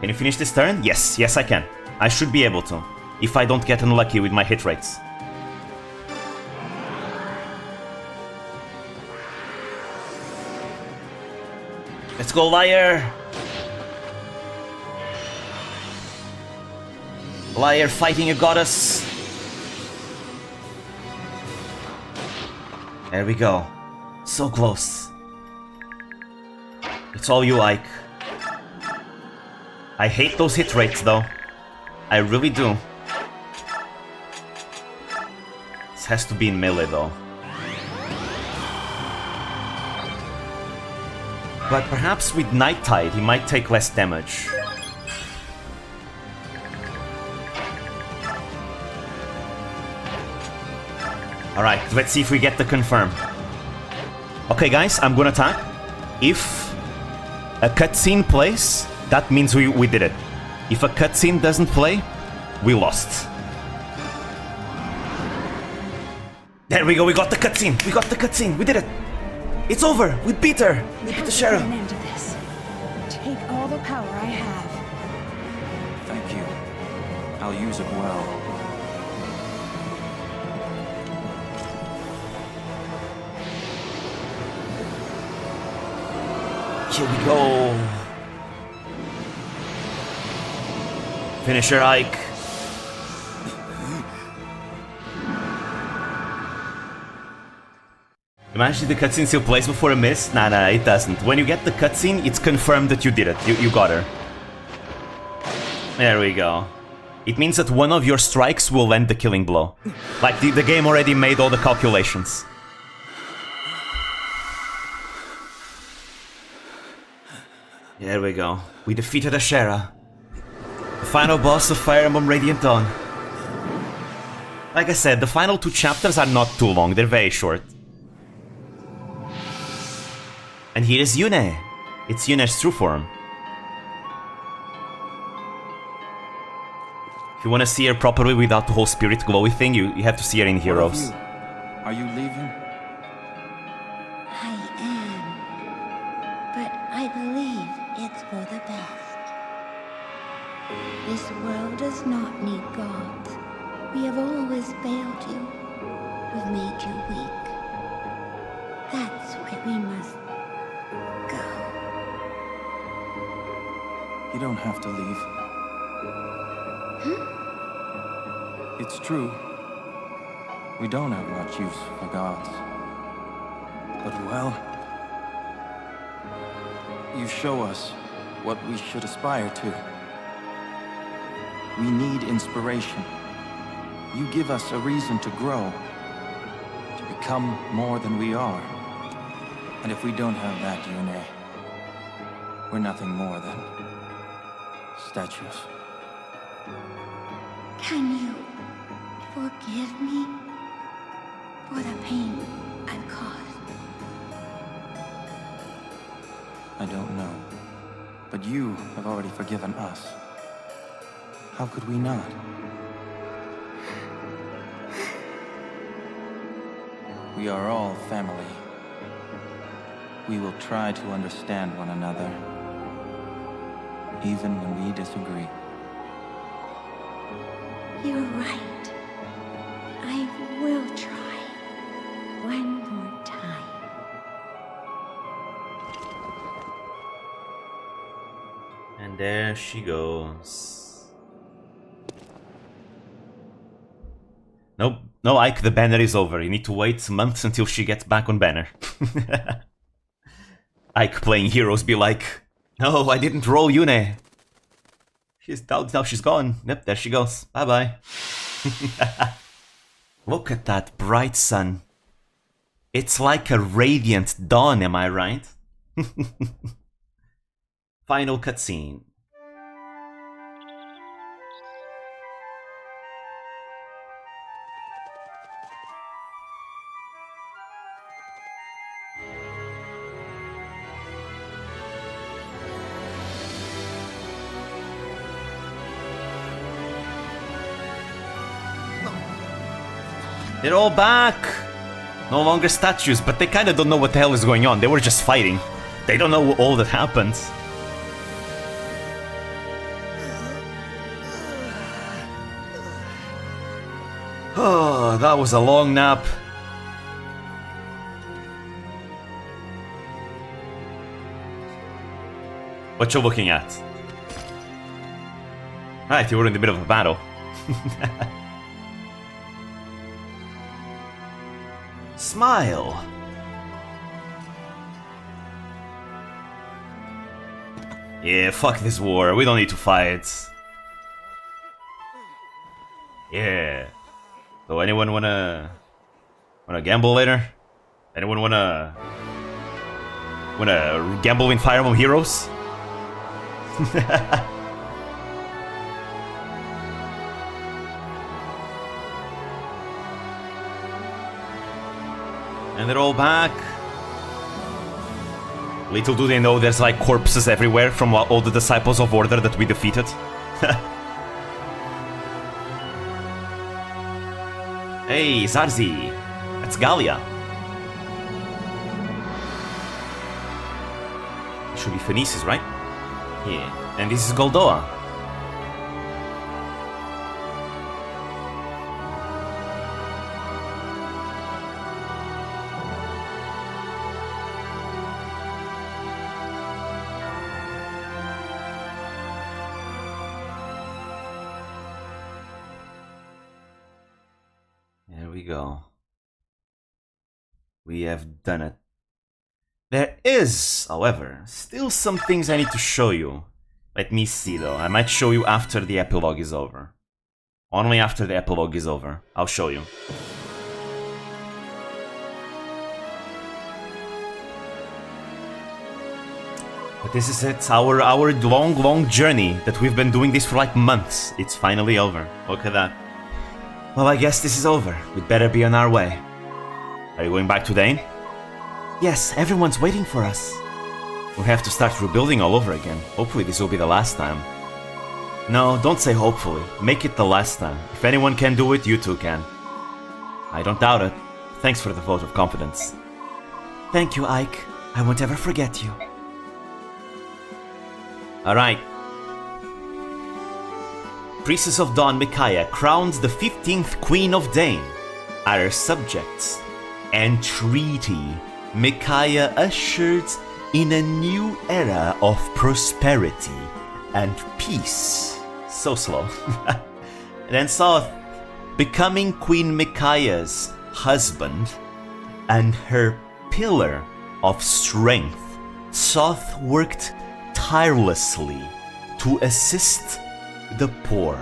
Can you finish this turn? Yes, yes I can. I should be able to, if I don't get unlucky with my hit rates. Let's go, Liar! Liar fighting a goddess. There we go. So close. It's all you, Ike. I hate those hit rates, though. I really do. This has to be in melee, though. But perhaps with Night Tide, he might take less damage. Alright, let's see if we get the confirm. Okay guys, I'm gonna attack. If a cutscene plays, that means we did it. If a cutscene doesn't play, we lost. There we go, we got the cutscene! We got the cutscene! We did it! It's over! We beat her! We beat the Sheriff! An end to this. Take all the power I have. Thank you. I'll use it well. Here we go. Finisher, Ike. Imagine the cutscene still plays before a miss? Nah, it doesn't. When you get the cutscene, it's confirmed that you did it. You got her. There we go. It means that one of your strikes will land the killing blow. Like, the game already made all the calculations. There we go. We defeated Ashera. The final boss of Fire Emblem Radiant Dawn. Like I said, the final 2 chapters are not too long, they're very short. And here is Yune. It's Yune's true form. If you want to see her properly without the whole spirit glowy thing, you have to see her in Heroes. Are you leaving? I am. But I believe it's for the best. This world does not need gods. We have always failed you. We've made you weak. That's why we must go. You don't have to leave. It's true. We don't have much use for gods. But well, you show us what we should aspire to. We need inspiration. You give us a reason to grow, to become more than we are. And if we don't have that, Yune, we're nothing more than statues. Can you forgive me for the pain I've caused? I don't know. But you have already forgiven us. How could we not? We are all family. We will try to understand one another, even when we disagree. You're right. I will try. One more time. And there she goes. Nope. No, Ike, the banner is over. You need to wait months until she gets back on banner. Ike playing heroes be like, no, I didn't roll Yune. Now she's gone. Yep, there she goes. Bye-bye. Look at that bright sun. It's like a radiant dawn, am I right? Final cutscene. They're all back! No longer statues, but they kinda don't know what the hell is going on. They were just fighting. They don't know all that happened. Oh, that was a long nap. What you looking at? Right, you were in the middle of a battle. Smile. Yeah, fuck this war. We don't need to fight. Yeah. So anyone wanna gamble later? Anyone wanna gamble in Fire Emblem Heroes? And they're all back. Little do they know there's like corpses everywhere from all the Disciples of Order that we defeated. Hey, Zarzi. That's Galia. Should be Phoenices, right? Yeah. And this is Goldoa. There we go. We have done it. There is, however, still some things I need to show you. Let me see though. I might show you after the epilogue is over. Only after the epilogue is over. I'll show you. But this is it. Our long journey that we've been doing this for like months. It's finally over. Look at that. Well, I guess this is over. We'd better be on our way. Are you going back to Dane? Yes, everyone's waiting for us. We'll have to start rebuilding all over again. Hopefully this will be the last time. No, don't say hopefully. Make it the last time. If anyone can do it, you too can. I don't doubt it. Thanks for the vote of confidence. Thank you, Ike. I won't ever forget you. Alright. Priestess of Dawn Micaiah crowned the 15th Queen of Dane. Are her subjects. And treaty. Micaiah ushered in a new era of prosperity and peace. So slow. Then Soth, becoming Queen Micaiah's husband and her pillar of strength, Soth worked tirelessly to assist the poor.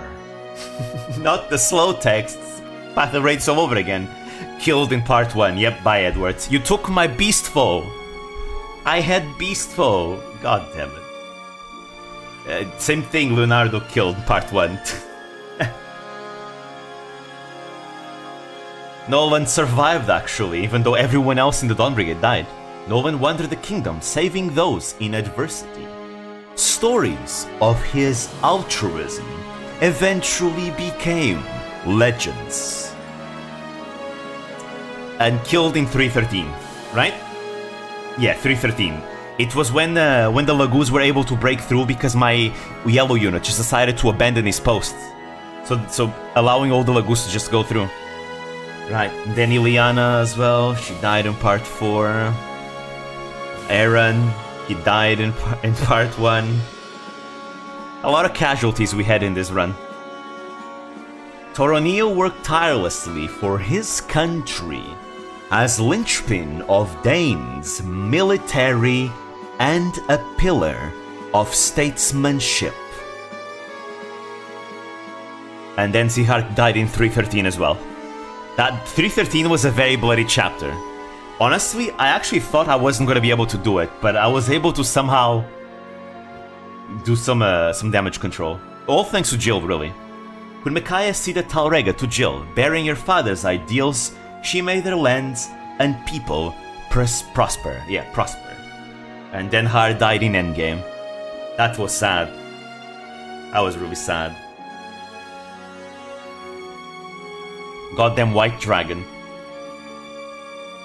Not the slow texts. Path of Rage all over again. Killed in part 1, yep, by Edwards. You took my beast foe. I had beast foe. God damn it. Same thing Leonardo killed in part 1. Nolan survived actually, even though everyone else in the Dawn Brigade died. Nolan wandered the kingdom, saving those in adversity. Stories of his altruism eventually became legends. And killed in 313, right? Yeah, 313. It was when the Lagoos were able to break through because my yellow unit just decided to abandon his post. So allowing all the Lagoons to just go through. Right, then Ileana as well, she died in part 4. Aaron, he died in part 1. A lot of casualties we had in this run. Toronio worked tirelessly for his country as linchpin of Dane's military and a pillar of statesmanship. And then Zihar died in 313 as well. That 313 was a very bloody chapter. Honestly, I actually thought I wasn't going to be able to do it, but I was able to somehow do some damage control. All thanks to Jill, really. When Micaiah ceded Talrega to Jill, bearing her father's ideals, she made their lands and people prosper. Yeah, prosper. And then Har died in Endgame. That was sad. That was really sad. Goddamn white dragon.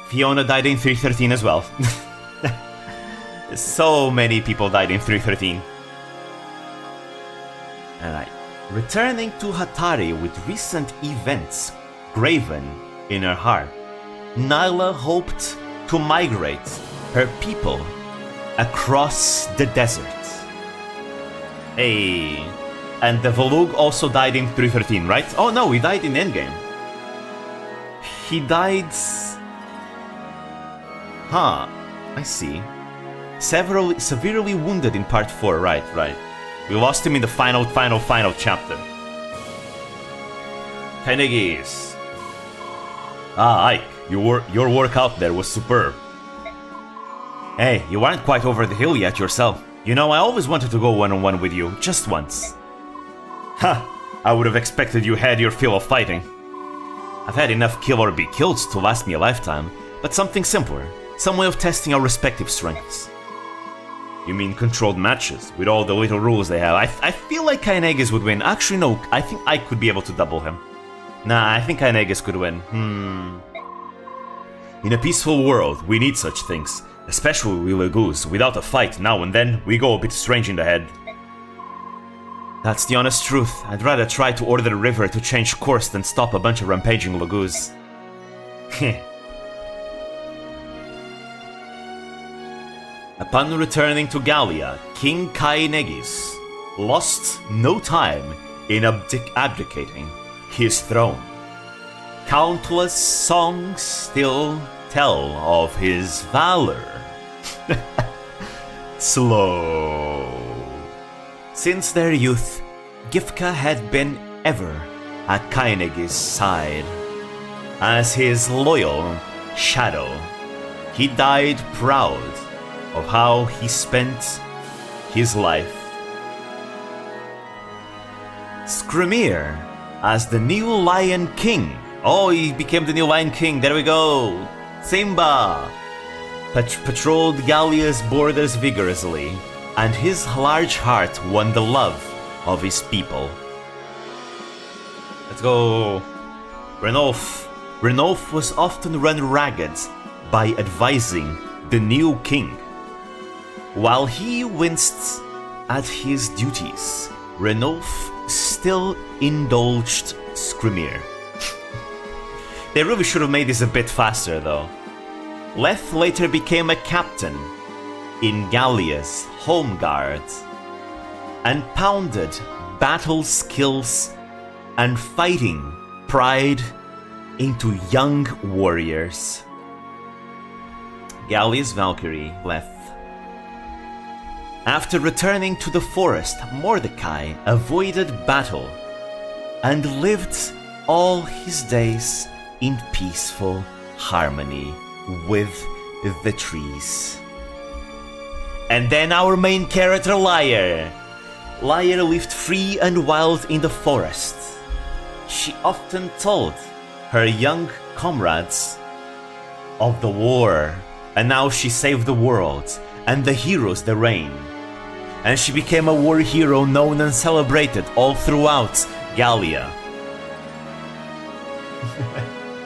Fiona died in 313 as well. So many people died in 313. Alright. Returning to Hatari with recent events graven in her heart, Nyla hoped to migrate her people across the desert. Hey. And the Volug also died in 313, right? Oh no, he died in Endgame. He died... Huh, I see. Severely wounded in part 4, right. We lost him in the final chapter. Kenegis. Ah, Ike, your work out there was superb. Hey, you aren't quite over the hill yet yourself. You know, I always wanted to go one-on-one with you, just once. Ha! I would have expected you had your fill of fighting. I've had enough kill or be killed to last me a lifetime, but something simpler. Some way of testing our respective strengths. You mean controlled matches, with all the little rules they have? I feel like Kainegis would win. Actually, no, I think I could be able to double him. Nah, I think Kainegis could win. In a peaceful world, we need such things. Especially with Lagoos. Without a fight now and then, we go a bit strange in the head. That's the honest truth. I'd rather try to order the river to change course than stop a bunch of rampaging Lagoos. Heh. Upon returning to Gallia, King Kainegis lost no time in abdicating his throne. Countless songs still tell of his valor. Slow. Since their youth, Gifka had been ever at Kainegis' side. As his loyal shadow, he died proud of how he spent his life. Skrimir as the new Lion King. Oh, he became the new Lion King, there we go. Simba patrolled Gallia's borders vigorously, and his large heart won the love of his people. Let's go. Renolf. Renolf was often run ragged by advising the new king. While he winced at his duties, Renolf still indulged Skrimir. They really should have made this a bit faster though. Leth later became a captain in Gallia's home guard and pounded battle skills and fighting pride into young warriors. Gallia's Valkyrie, Leth. After returning to the forest, Mordecai avoided battle and lived all his days in peaceful harmony with the trees. And then our main character, Lyre. Lyre lived free and wild in the forest. She often told her young comrades of the war, and now she saved the world and the heroes the reign. And she became a war hero known and celebrated all throughout Gallia.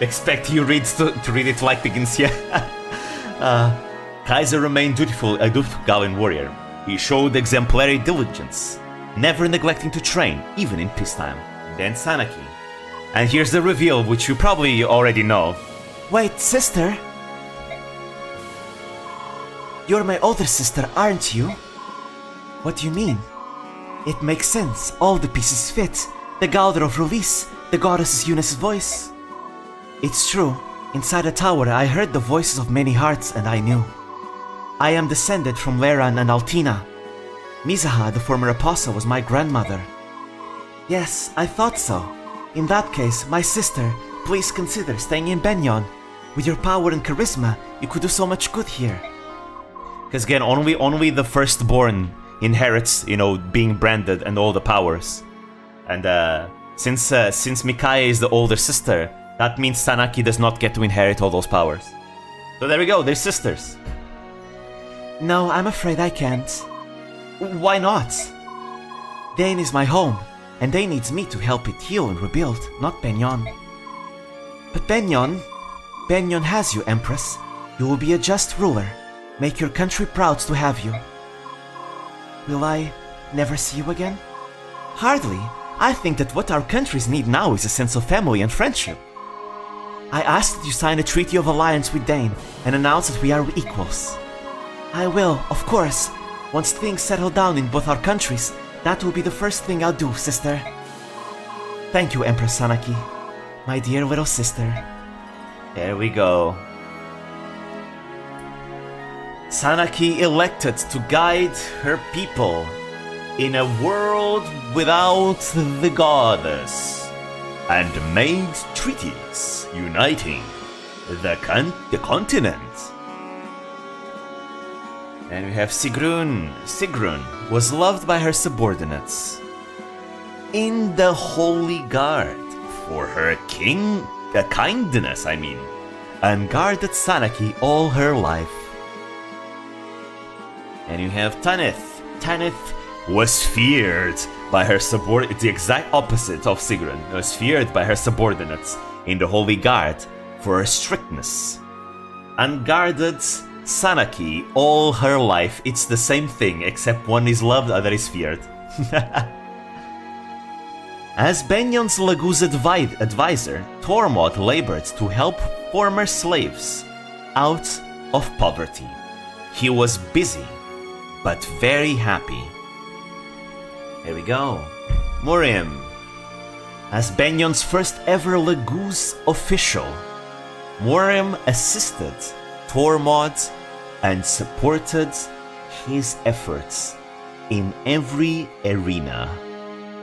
Expect you to read it like begins here. Kaiser remained a dutiful Gallian warrior. He showed exemplary diligence, never neglecting to train, even in peacetime. then Sanaki. And here's the reveal, which you probably already know. Wait, sister? You're my older sister, aren't you? What do you mean? It makes sense. All the pieces fit. The Galder of Release, the goddess Eunice's voice. It's true. Inside the tower, I heard the voices of many hearts, and I knew. I am descended from Leran and Altina. Mizaha, the former apostle, was my grandmother. Yes, I thought so. In that case, my sister, please consider staying in Benyon. With your power and charisma, you could do so much good here. Because again, only the firstborn inherits, being branded and all the powers. And since Mikaia is the older sister, that means Sanaki does not get to inherit all those powers. So there we go, they're sisters. No, I'm afraid I can't. Why not? Dane is my home, and Dane needs me to help it heal and rebuild, not Benyon. But Benyon has you, Empress. You will be a just ruler. Make your country proud to have you. Will I never see you again? Hardly. I think that what our countries need now is a sense of family and friendship. I ask that you sign a treaty of alliance with Dane and announce that we are equals. I will, of course. Once things settle down in both our countries, that will be the first thing I'll do, sister. Thank you, Empress Sanaki, my dear little sister. There we go. Sanaki elected to guide her people in a world without the goddess, and made treaties uniting the continent. And we have Sigrun. Sigrun was loved by her subordinates in the Holy Guard for her kindness, and guarded Sanaki all her life. And you have Tanith. Tanith was feared by her subordinates, the exact opposite of Sigrun, was feared by her subordinates in the Holy Guard for her strictness, and guarded Sanaki all her life. It's the same thing, except one is loved, other is feared. As Benyon's Laguz advisor, Tormod labored to help former slaves out of poverty. He was busy, but very happy. Here we go. Murim. As Benyon's first ever Laguz official, Murim assisted Tormod and supported his efforts in every arena.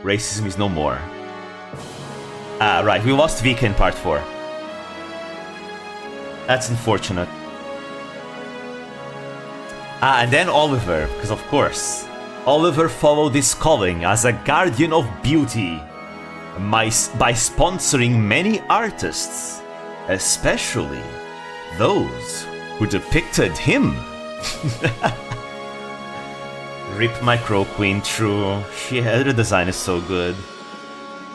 Racism is no more. Right, we lost Vika in part 4. That's unfortunate. And then Oliver, because of course, Oliver followed his calling as a guardian of beauty by sponsoring many artists, especially those who depicted him. Rip my Crow Queen, true. Her design is so good.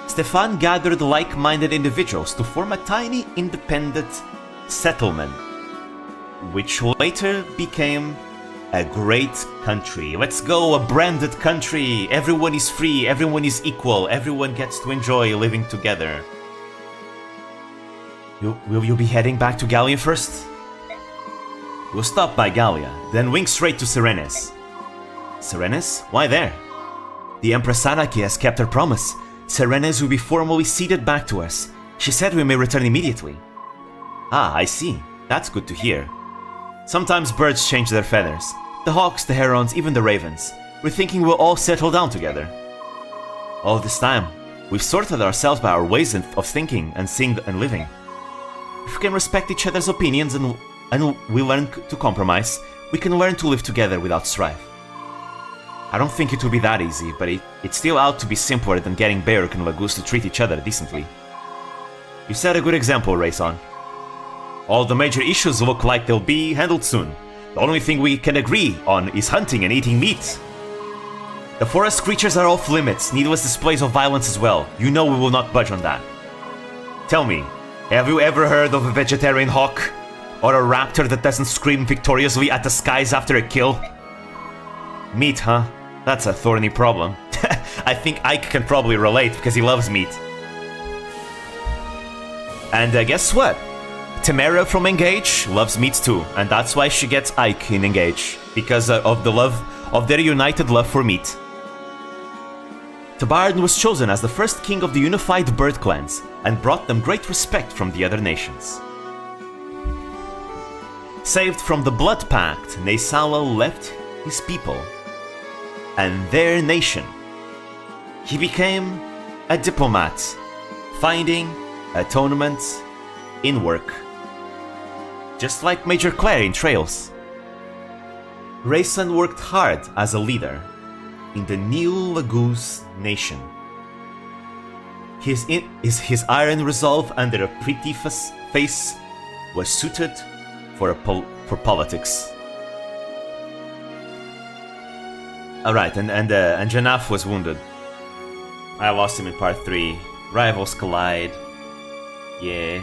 Stefan gathered like-minded individuals to form a tiny independent settlement, which later became a great country. Let's go, a branded country. Everyone is free, everyone is equal, everyone gets to enjoy living together. Will you be heading back to Gallia first? We'll stop by Gallia, then wing straight to Serenes. Serenes? Why there? The Empress Sanaki has kept her promise. Serenes will be formally ceded back to us. She said we may return immediately. Ah, I see. That's good to hear. Sometimes birds change their feathers. The hawks, the herons, even the ravens. We're thinking we'll all settle down together. All this time, we've sorted ourselves by our ways of thinking and seeing and living. If we can respect each other's opinions and we learn to compromise, we can learn to live together without strife. I don't think it will be that easy, but it still ought to be simpler than getting Beork and Laguz to treat each other decently. You set a good example, Rayson. All the major issues look like they'll be handled soon. The only thing we can agree on is hunting and eating meat. The forest creatures are off limits, needless displays of violence as well. You know we will not budge on that. Tell me, have you ever heard of a vegetarian hawk? Or a raptor that doesn't scream victoriously at the skies after a kill? Meat, huh? That's a thorny problem. I think Ike can probably relate because he loves meat. And guess what? Tamara from Engage loves meat too, and that's why she gets Ike in Engage, because of the love of their united love for meat. Tabard was chosen as the first king of the unified bird clans and brought them great respect from the other nations. Saved from the Blood Pact, Naysala left his people and their nation. He became a diplomat, finding atonement in work, just like Major Claire in Trails. Rayson worked hard as a leader in the New Laguz nation. His iron resolve under a pretty face was suited for politics. Alright, and Janaf was wounded. I lost him in part 3. Rivals collide. Yeah.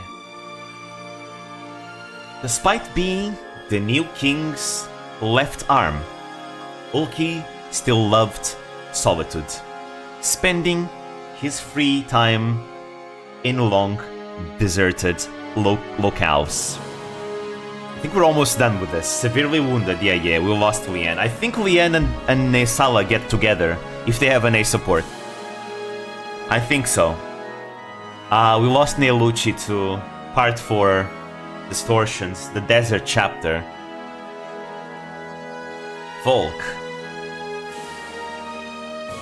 Despite being the new king's left arm, Ulki still loved solitude, spending his free time in long, deserted locales. I think we're almost done with this. Severely wounded, yeah, we lost Liane. I think Liane and Naysala get together if they have an A support. I think so. We lost Neolucci to part 4, Distortions, the desert chapter. Volk.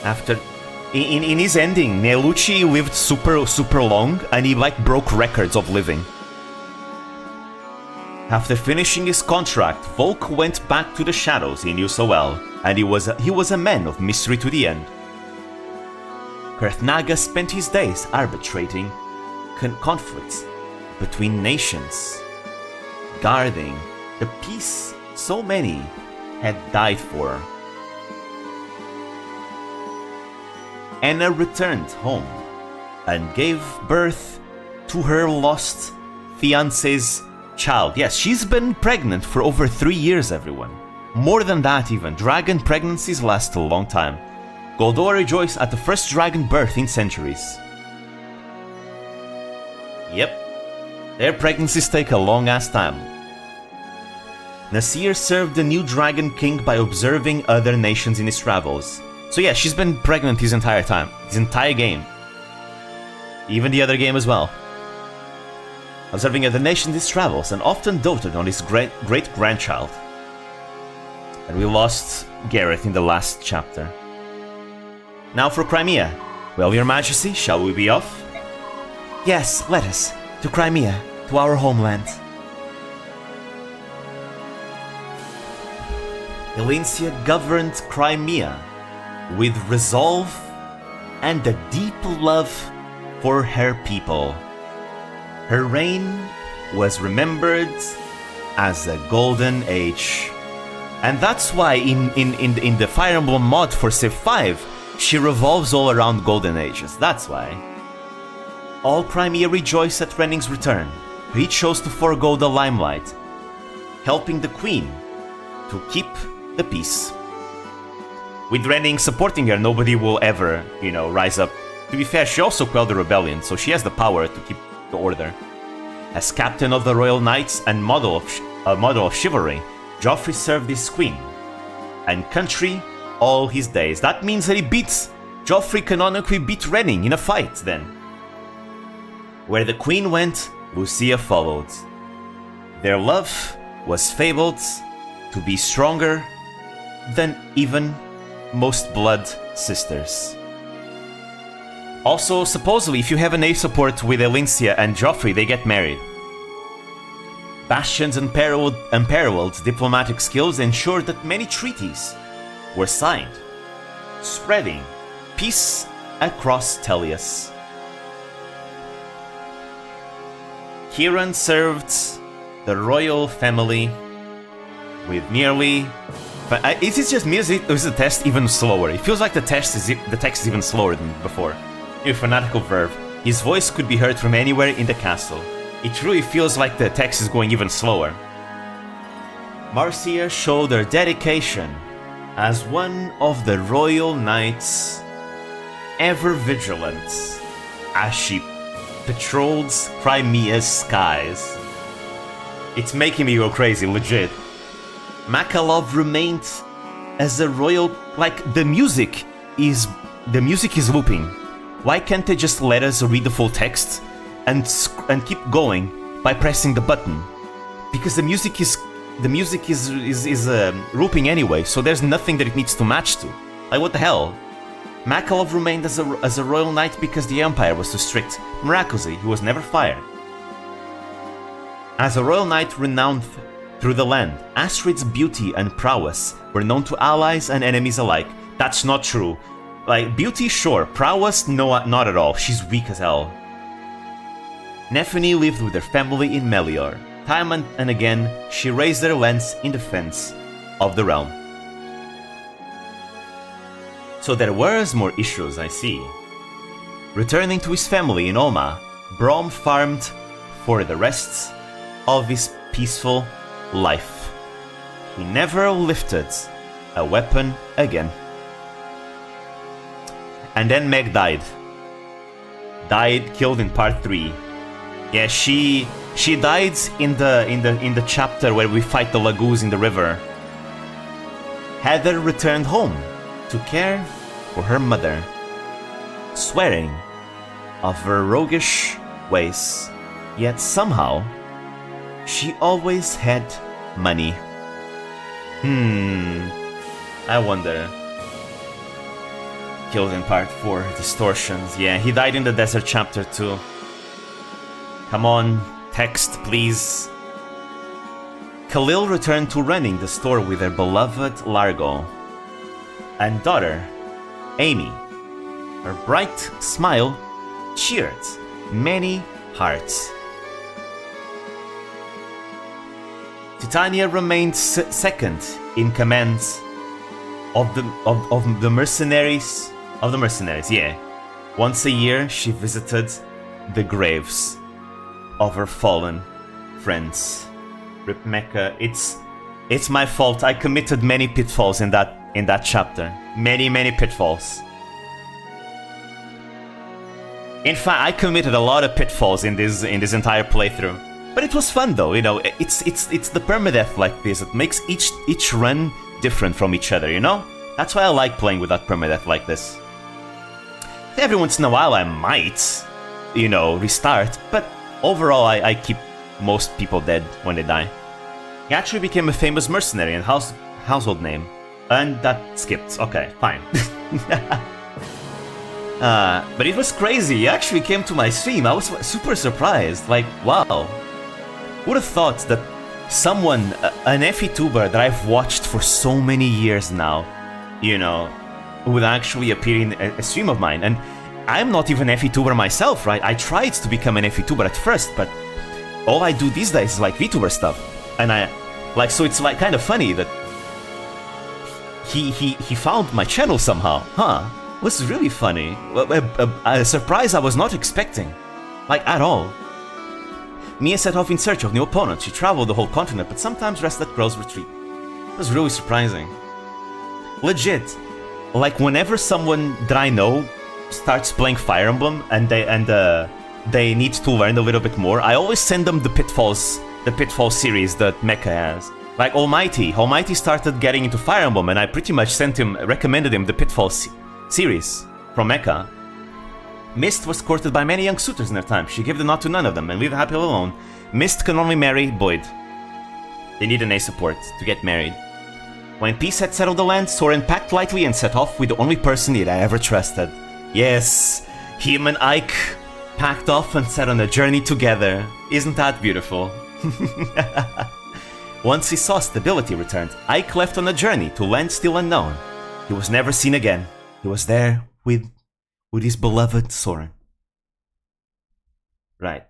After in his ending, Neolucci lived super long, and he like broke records of living. After finishing his contract, Volk went back to the shadows he knew so well, and he was a man of mystery to the end. Kurthnaga spent his days arbitrating conflicts between nations, guarding the peace so many had died for. Anna returned home and gave birth to her lost fiance's child. Yes, she's been pregnant for over 3 years, everyone. More than that even. Dragon pregnancies last a long time. Goldoa rejoiced at the first dragon birth in centuries. Yep, their pregnancies take a long ass time. Nasir served the new dragon king by observing other nations in his travels. So yeah, she's been pregnant his entire time. His entire game. Even the other game as well. Observing other nations in his travels, and often doted on his great-grandchild. And we lost Gareth in the last chapter. Now for Crimea. Well, Your Majesty, shall we be off? Yes, let us. To Crimea, to our homeland. Helencia governed Crimea with resolve and a deep love for her people. Her reign was remembered as a golden age. And that's why in the Fire Emblem mod for Civ 5, she revolves all around golden ages. That's why. All Crimea rejoiced at Renning's return. He chose to forego the limelight, helping the queen to keep the peace. With Renning supporting her, nobody will ever, rise up. To be fair, she also quelled the rebellion, so she has the power to keep the order. As captain of the Royal Knights and model of chivalry, Joffrey served his queen and country all his days. That means that Joffrey canonically beat Renning in a fight then. Where the queen went, Lucia followed. Their love was fabled to be stronger than even most blood sisters. Also, supposedly, if you have an A support with Helencia and Joffrey, they get married. Bastion's unparalleled diplomatic skills ensured that many treaties were signed, spreading peace across Tellius. Kieran served the royal family with nearly... Is it just me, or is the text even slower? It feels like the text is even slower than before. A fanatical verb. His voice could be heard from anywhere in the castle. It really feels like the text is going even slower. Marcia showed her dedication as one of the royal knights, ever vigilant, as she patrolled Crimea's skies. It's making me go crazy, legit. Makalov remained as a royal... Like, the music is looping. Why can't they just let us read the full text and keep going by pressing the button? Because the music is looping anyway, so there's nothing that it needs to match to. Like, what the hell? Makalov remained as a royal knight because the Empire was too strict. Miraculously, he was never fired. As a royal knight renowned through the land, Astrid's beauty and prowess were known to allies and enemies alike. That's not true. Like, beauty, sure. Prowess, no, not at all. She's weak as hell. Nephany lived with her family in Melior. Time and again, she raised their lands in defense of the realm. So there were more issues, I see. Returning to his family in Oma, Brom farmed for the rest of his peaceful life. He never lifted a weapon again. And then Meg died. Killed in part 3. Yeah, she died in the chapter where we fight the Lagoos in the river. Heather returned home to care for her mother, swearing of her roguish ways, yet somehow she always had money. I wonder. Killed in part 4, distortions. Yeah, he died in the desert chapter too. Come on, text please. Khalil returned to running the store with her beloved Largo and daughter, Amy. Her bright smile cheered many hearts. Titania remained second in command of the mercenaries. Yeah. Once a year, she visited the graves of her fallen friends. Rip Mecha. It's my fault. I committed many pitfalls in that chapter. Many pitfalls. In fact, I committed a lot of pitfalls in this entire playthrough. But it was fun though, you know. It's the permadeath like this that makes each run different from each other, you know? That's why I like playing with that permadeath like this. Every once in a while I might, you know, restart, but overall I keep most people dead when they die. He actually became a famous mercenary and household name. And that skipped. Okay, fine. But it was crazy. He actually came to my stream. I was super surprised. Like, wow. Would have thought that someone, an FE-tuber that I've watched for so many years now, you know, would actually appear in a stream of mine. And I'm not even an FE-tuber myself, right? I tried to become an FE-tuber at first, but all I do these days is like VTuber stuff. And so it's like kind of funny that he found my channel somehow. Huh? Was really funny. A surprise I was not expecting. Like, at all. Mia set off in search of new opponents. She traveled the whole continent, but sometimes rested at Crow's Retreat. It was really surprising. Legit. Like, whenever someone that I know starts playing Fire Emblem and they need to learn a little bit more, I always send them the Pitfall series that Mecha has. Like Almighty started getting into Fire Emblem, and I pretty much recommended him the Pitfall series from Mecha. Mist was courted by many young suitors in her time. She gave the nod to none of them and lived happily alone. Mist can only marry Boyd. They need an A support to get married. When peace had settled the land, Soren packed lightly and set off with the only person he had ever trusted. Yes, him and Ike packed off and set on a journey together. Isn't that beautiful? Once he saw stability returned, Ike left on a journey to land still unknown. He was never seen again. He was there with his beloved Soren. Right.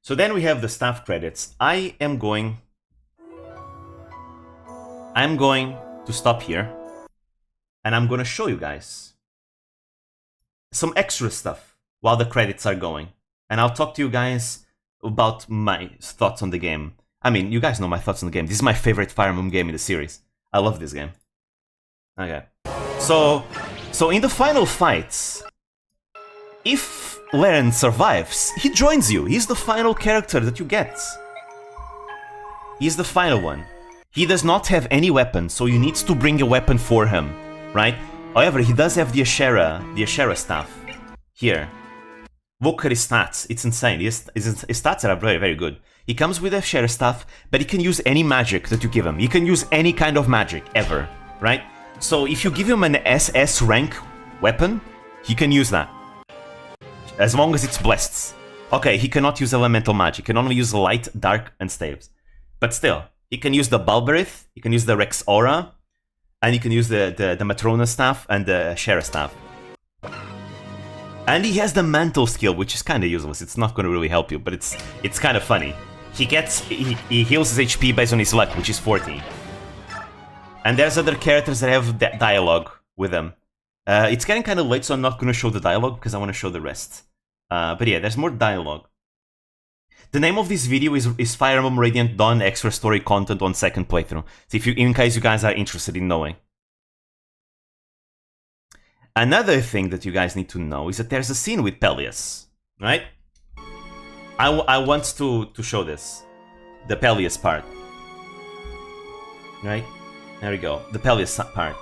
So then we have the staff credits. I'm going to stop here, and I'm going to show you guys some extra stuff while the credits are going. And I'll talk to you guys about my thoughts on the game. I mean, you guys know my thoughts on the game. This is my favorite Fire Emblem game in the series. I love this game. Okay. So in the final fights, if Laren survives, he joins you. He's the final character that you get. He's the final one. He does not have any weapon, so you need to bring a weapon for him, right? However, he does have the Ashera staff. Here. Look at his stats, it's insane. His stats are very, very good. He comes with a Ashera staff, but he can use any magic that you give him. He can use any kind of magic, ever, right? So if you give him an SS rank weapon, he can use that. As long as it's blessed. Okay, he cannot use elemental magic. He can only use light, dark, and staves. But still, he can use the Balberith, he can use the Rex Aura, and he can use the Matrona staff and the Shera staff. And he has the Mantle skill, which is kind of useless. It's not going to really help you, but it's kind of funny. He heals his HP based on his luck, which is 40. And there's other characters that have dialogue with them. It's getting kind of late, so I'm not going to show the dialogue because I want to show the rest. But yeah, there's more dialogue. The name of this video is Fire Emblem Radiant Dawn extra story content on second playthrough. So in case you guys are interested in knowing. Another thing that you guys need to know is that there's a scene with Peleus, right? I want to show this. The Peleus part. Right? There we go. The Peleus part.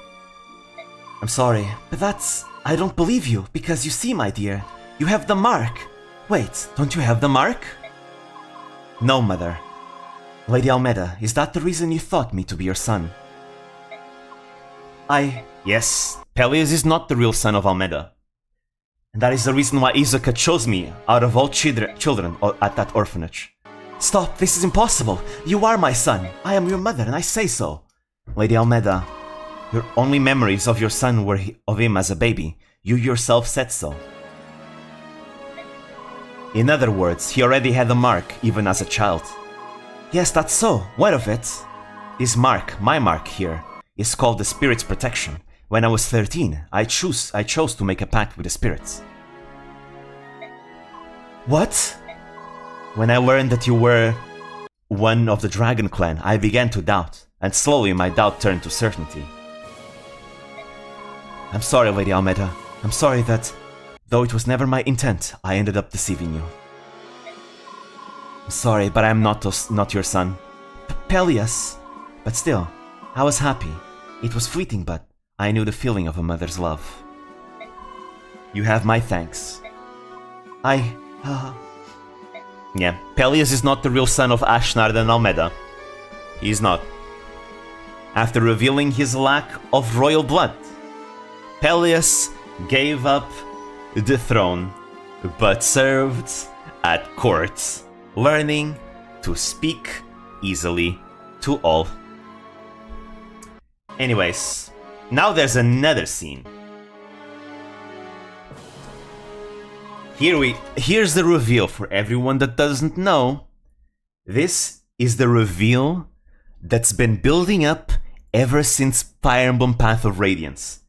I'm sorry, but I don't believe you, because you see, my dear, you have the mark. Wait, don't you have the mark? No, mother. Lady Almeda, is that the reason you thought me to be your son? Yes, Peleus is not the real son of Almeda. And that is the reason why Izuka chose me out of all children at that orphanage. Stop, this is impossible. You are my son. I am your mother, and I say so. Lady Almeda, your only memories of your son were of him as a baby. You yourself said so. In other words, he already had a mark, even as a child. Yes, that's so. What of it? This mark, my mark here, is called the Spirit's Protection. When I was 13, I chose to make a pact with the spirits. What? When I learned that you were one of the Dragon Clan, I began to doubt, and slowly my doubt turned to certainty. I'm sorry, Lady Almeda. I'm sorry that, though it was never my intent, I ended up deceiving you. I'm sorry, but I am not your son. Peleus. But still, I was happy. It was fleeting, but I knew the feeling of a mother's love. You have my thanks. Yeah, Peleus is not the real son of Ashnard and Almeda. He is not. After revealing his lack of royal blood, Peleus gave up the throne, but served at court, learning to speak easily to all. Anyways, now there's another scene. Here's the reveal for everyone that doesn't know. This is the reveal that's been building up ever since Fire Emblem Path of Radiance.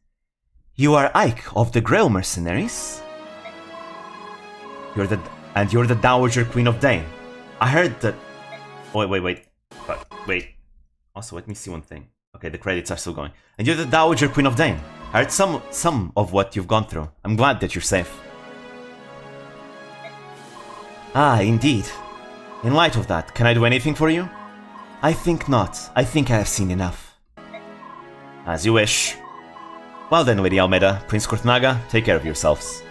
You are Ike of the Grail Mercenaries. You're the Dowager Queen of Dane. I heard that... Wait. Also, let me see one thing. Okay, the credits are still going. And you're the Dowager Queen of Dane. I heard some of what you've gone through. I'm glad that you're safe. Ah, indeed. In light of that, can I do anything for you? I think not. I think I have seen enough. As you wish. Well then, Lady Almeda, Prince Kurtnaga, take care of yourselves.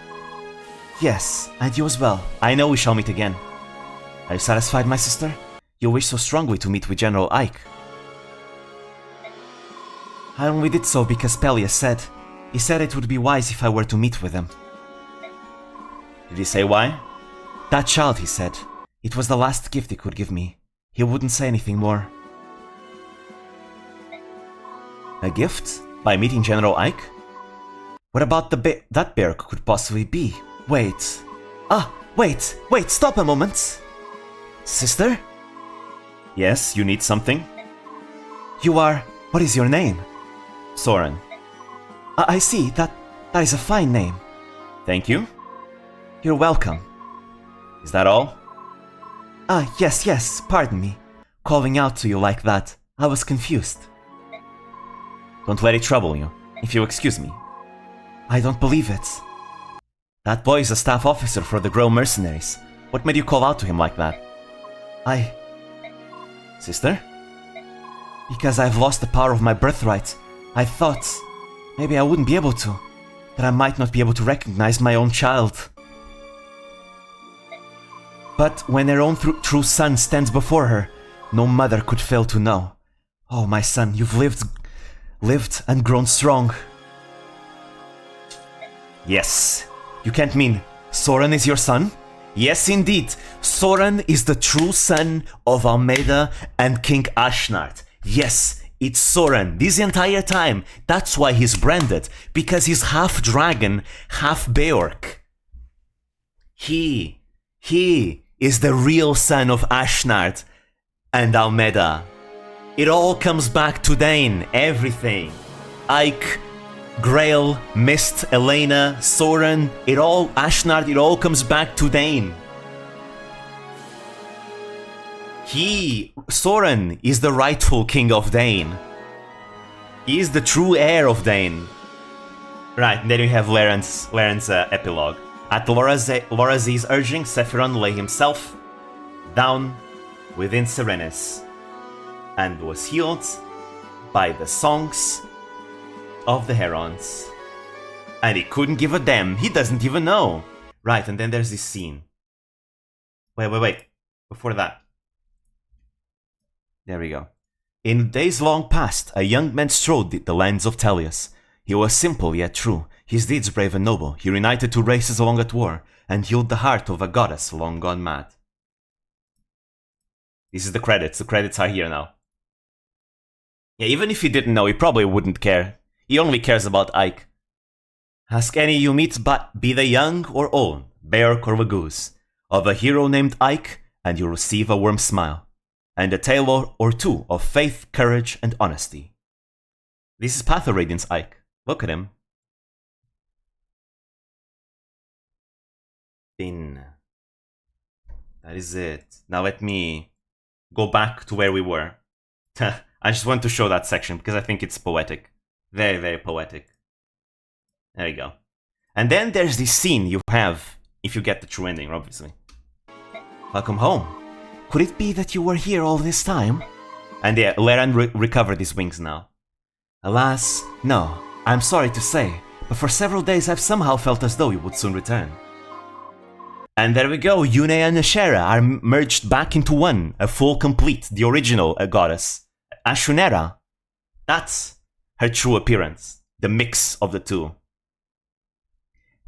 Yes, and you as well. I know we shall meet again. Are you satisfied, my sister? You wish so strongly to meet with General Ike. I only did so because Peleus said. He said it would be wise if I were to meet with him. Did he say why? That child, he said. It was the last gift he could give me. He wouldn't say anything more. A gift? By meeting General Ike? What about that bear could possibly be? Wait. Wait, stop a moment. Sister? Yes, you need something? You are... What is your name? Soren. I see, that is a fine name. Thank you. You're welcome. Is that all? Yes, pardon me. Calling out to you like that. I was confused. Don't let it trouble you, if you excuse me. I don't believe it. That boy is a staff officer for the Grill mercenaries. What made you call out to him like that? Sister? Because I've lost the power of my birthright. I thought maybe I wouldn't be able to. That I might not be able to recognize my own child. But when her own true son stands before her, no mother could fail to know. Oh, my son, you've lived and grown strong. Yes. You can't mean Soren is your son? Yes, indeed. Soren is the true son of Almeida and King Ashnard. Yes, it's Soren this entire time. That's why he's branded, because he's half dragon, half Beork. He is the real son of Ashnard and Almeida. It all comes back to Dane, everything. Ike, Grail, Mist, Elena, Soren, Ashnard, it all comes back to Dane. Soren is the rightful king of Dane. He is the true heir of Dane. Right, and then we have Laren's epilogue. At Laura Z's urging, Sephiron lay himself down within Serenis and was healed by the songs of the Herons. And he couldn't give a damn. He doesn't even know. Right, and then there's this scene. Wait. Before that. There we go. In days long past, a young man strode the lands of Telius. He was simple yet true, his deeds brave and noble. He united two races along at war, and healed the heart of a goddess long gone mad. This is the credits. The credits are here now. Yeah, even if he didn't know, he probably wouldn't care. He only cares about Ike. Ask any you meet, but be they young or old, Beork or Vagoose, of a hero named Ike, and you'll receive a warm smile, and a tale or two of faith, courage, and honesty. This is Path of Radiance Ike. Look at him. Thin. That is it. Now let me go back to where we were. I just want to show that section because I think it's poetic. Very, very poetic. There you go. And then there's this scene you have if you get the true ending, obviously. Welcome home. Could it be that you were here all this time? And yeah, Leran recovered his wings now. Alas, no. I'm sorry to say, but for several days I've somehow felt as though you would soon return. And there we go, Yune and Ashera are merged back into one, a full complete, the original goddess. Ashunera, that's her true appearance, the mix of the two.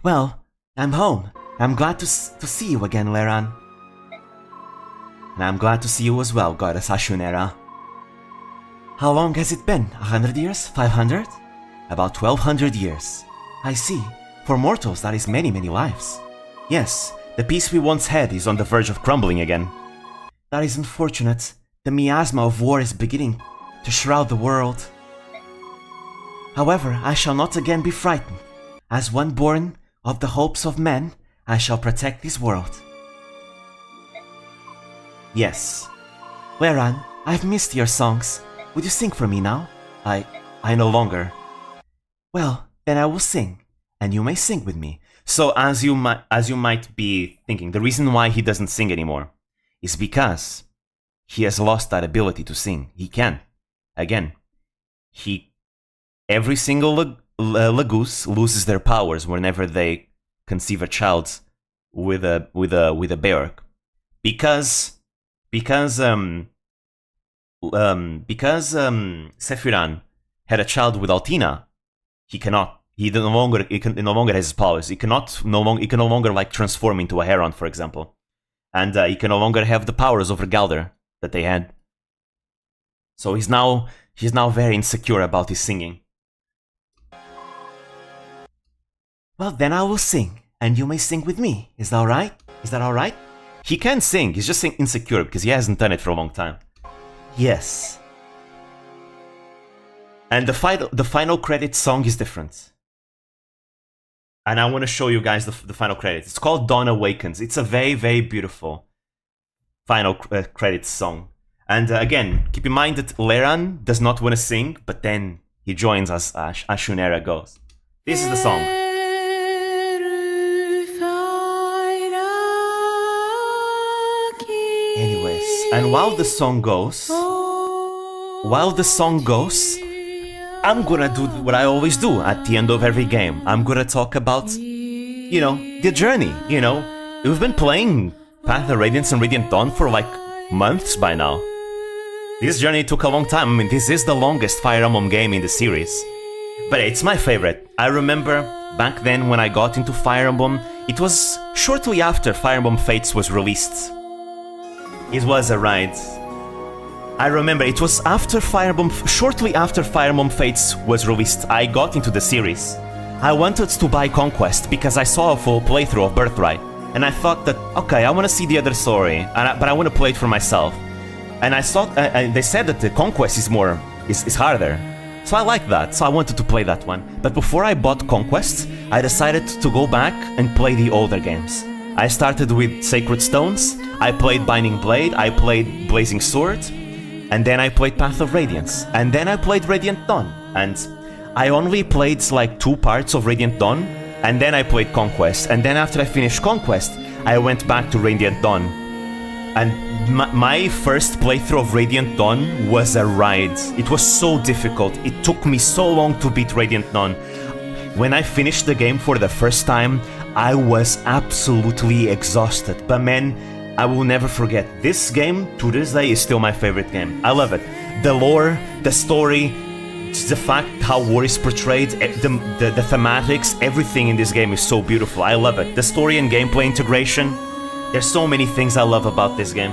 Well, I'm home. I'm glad to see you again, Leran. And I'm glad to see you as well, goddess Ashunera. How long has it been? 100 years? 500? About 1200 years. I see. For mortals, that is many, many lives. Yes, the peace we once had is on the verge of crumbling again. That is unfortunate. The miasma of war is beginning to shroud the world. However, I shall not again be frightened. As one born of the hopes of men, I shall protect this world. Yes. Leran, I've missed your songs. Would you sing for me now? I no longer. Well, then I will sing, and you may sing with me. So as you might be thinking, the reason why he doesn't sing anymore is because he has lost that ability to sing. He can. Again, every single Lagoose loses their powers whenever they conceive a child with a Beork, because Sephiran had a child with Altina. He no longer has his powers. He can no longer like transform into a heron, for example, and he can no longer have the powers over Galder that they had. So he's now very insecure about his singing. Well, then I will sing, and you may sing with me. Is that alright? Is that alright? He can sing. He's just insecure because he hasn't done it for a long time. Yes. And the final credit song is different. And I want to show you guys the final credit. It's called Dawn Awakens. It's a very, very beautiful final credits song. And again, keep in mind that Leran does not want to sing, but then he joins as Ashunera goes. This is the song. Yes, and while the song goes, I'm gonna do what I always do at the end of every game. I'm gonna talk about, you know, the journey, you know. We've been playing Path of Radiance and Radiant Dawn for like months by now. This journey took a long time. I mean, this is the longest Fire Emblem game in the series. But it's my favorite. I remember back then when I got into Fire Emblem, it was shortly after Fire Emblem Fates was released. It was a ride. I remember it was after shortly after Fire Emblem Fates was released, I got into the series. I wanted to buy Conquest because I saw a full playthrough of Birthright, and I thought that, okay, I want to see the other story, but I want to play it for myself. And I thought, they said that the Conquest is harder. So I like that, so I wanted to play that one. But before I bought Conquest, I decided to go back and play the older games. I started with Sacred Stones, I played Binding Blade, I played Blazing Sword, and then I played Path of Radiance, and then I played Radiant Dawn. And I only played like 2 parts of Radiant Dawn, and then I played Conquest. And then after I finished Conquest, I went back to Radiant Dawn. And my first playthrough of Radiant Dawn was a ride. It was so difficult. It took me so long to beat Radiant Dawn. When I finished the game for the first time, I was absolutely exhausted. But man, I will never forget. This game, to this day, is still my favorite game. I love it. The lore, the story, the fact how war is portrayed, the thematics, everything in this game is so beautiful. I love it. The story and gameplay integration. There's so many things I love about this game.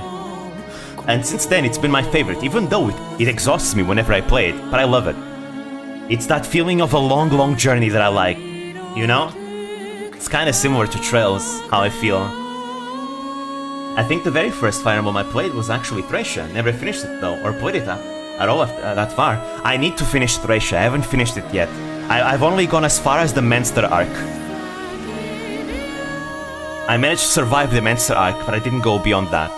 And since then, it's been my favorite, even though it exhausts me whenever I play it, but I love it. It's that feeling of a long, long journey that I like, you know? It's kind of similar to Trails, how I feel. I think the very first Fire Emblem I played was actually Thracia. Never finished it though, or played it at all that far. I need to finish Thracia, I haven't finished it yet. I've only gone as far as the Menster arc. I managed to survive the Menster arc, but I didn't go beyond that.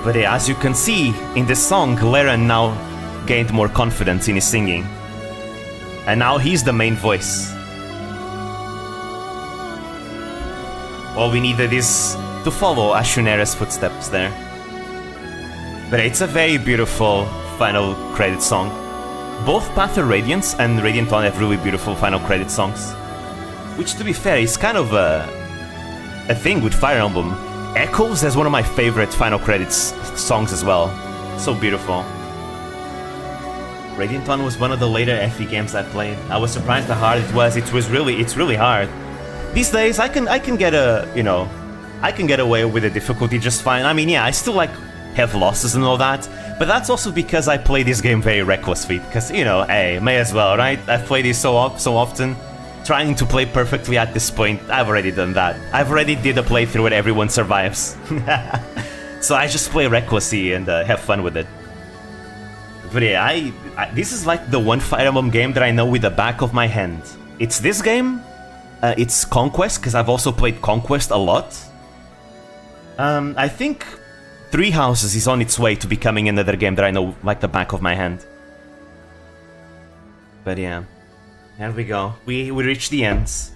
But yeah, as you can see, in this song, Laren now gained more confidence in his singing. And now he's the main voice. All we needed is to follow Ashunera's footsteps there. But it's a very beautiful final credit song. Both Path of Radiance and Radiant Dawn have really beautiful final credit songs. Which, to be fair, is kind of a thing with Fire Emblem. Echoes as one of my favorite final credits songs as well. So beautiful. Radiant Dawn was one of the later FE games I played. I was surprised how hard it was. It's really hard. These days, I can get I can get away with the difficulty just fine. I mean, yeah, I still have losses and all that, but that's also because I play this game very recklessly. Because hey, may as well, right? I've played this so often. Trying to play perfectly at this point, I've already done that. I've already did a playthrough where everyone survives. So I just play recklessly and have fun with it. But yeah, this is like the one Fire Emblem game that I know with the back of my hand. It's this game, it's Conquest, because I've also played Conquest a lot. I think Three Houses is on its way to becoming another game that I know like the back of my hand. But yeah. There we go. We reach the ends.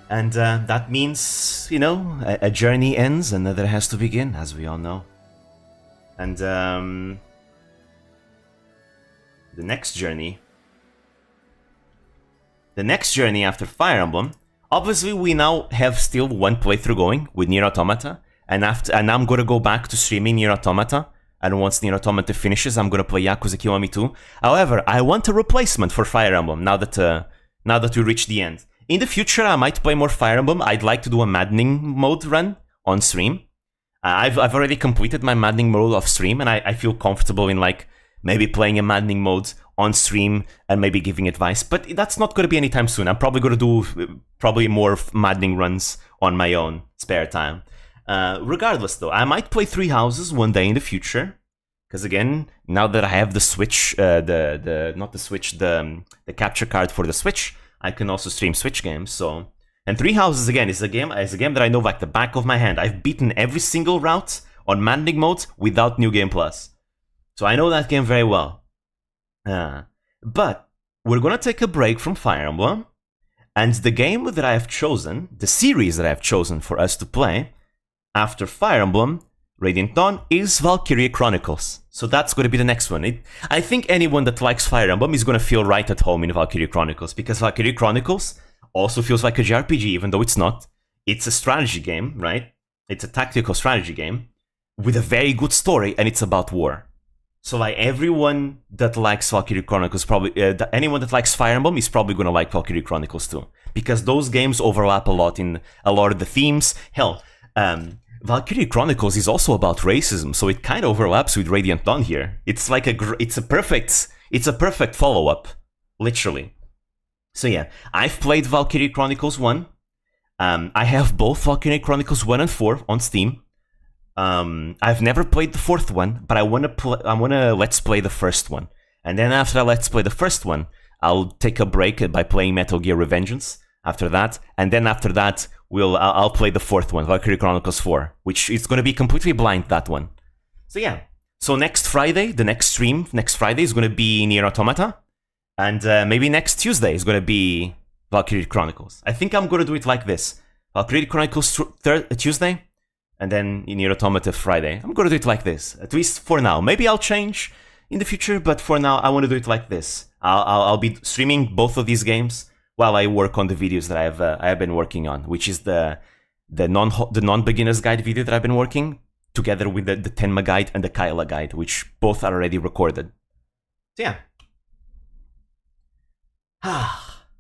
And that means, a journey ends, another has to begin, as we all know. And the next journey after Fire Emblem, obviously we now have still one playthrough going with Nier Automata, and I'm gonna go back to streaming Nier Automata. And once Nier Automata finishes, I'm gonna play Yakuza Kiwami 2. However, I want a replacement for Fire Emblem now that we reach the end. In the future, I might play more Fire Emblem. I'd like to do a maddening mode run on stream. I've already completed my maddening mode off stream, and I feel comfortable in maybe playing a maddening mode on stream and maybe giving advice. But that's not gonna be anytime soon. I'm probably gonna do more maddening runs on my own spare time. Regardless though, I might play Three Houses one day in the future, because again, now that I have the Switch, the capture card for the Switch, I can also stream Switch games. So, and Three Houses again is a game that I know like the back of my hand. I've beaten every single route on maddening mode without New Game Plus, so I know that game very well. But we're gonna take a break from Fire Emblem, and the game that I have chosen, the series that I have chosen for us to play, after Fire Emblem, Radiant Dawn, is Valkyria Chronicles. So that's going to be the next one. I think anyone that likes Fire Emblem is going to feel right at home in Valkyria Chronicles, because Valkyria Chronicles also feels like a JRPG, even though it's not. It's a strategy game, right? It's a tactical strategy game with a very good story, and it's about war. So like everyone that likes Valkyria Chronicles, probably anyone that likes Fire Emblem is probably going to like Valkyria Chronicles too, because those games overlap a lot in a lot of the themes. Hell, Valkyria Chronicles is also about racism, so it kind of overlaps with Radiant Dawn here. It's like it's a perfect follow-up, literally. So yeah, I've played Valkyria Chronicles 1. I have both Valkyria Chronicles 1 and 4 on Steam. I've never played the fourth one, but I wanna let's play the first one, and then after I let's play the first one, I'll take a break by playing Metal Gear Revengeance after that, and then after that I'll play the fourth one, Valkyria Chronicles 4, which is gonna be completely blind, that one. So yeah, so next Friday, the next stream next Friday is gonna be Nier Automata, and maybe next Tuesday is gonna be Valkyria Chronicles. I think I'm gonna do it like this: Valkyria Chronicles Tuesday, and then in Nier Automata Friday. I'm gonna do it like this, at least for now. Maybe I'll change in the future, but for now I want to do it like this. I'll be streaming both of these games while I work on the videos that I have been working on, which is the non-beginner's guide video that I've been working together with the Tenma guide and the Kyla guide, which both are already recorded. So yeah.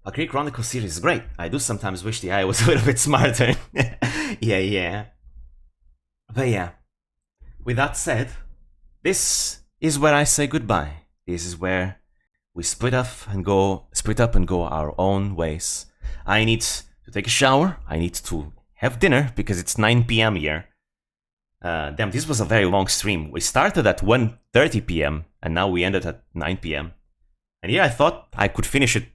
Valkyria Chronicles series is great. I do sometimes wish the AI was a little bit smarter. yeah. But yeah, with that said, this is where I say goodbye. This is where we split up and go our own ways. I need to take a shower. I need to have dinner because it's 9 p.m. here. Damn, this was a very long stream. We started at 1:30 p.m. and now we ended at 9 p.m. And yeah, I thought I could finish it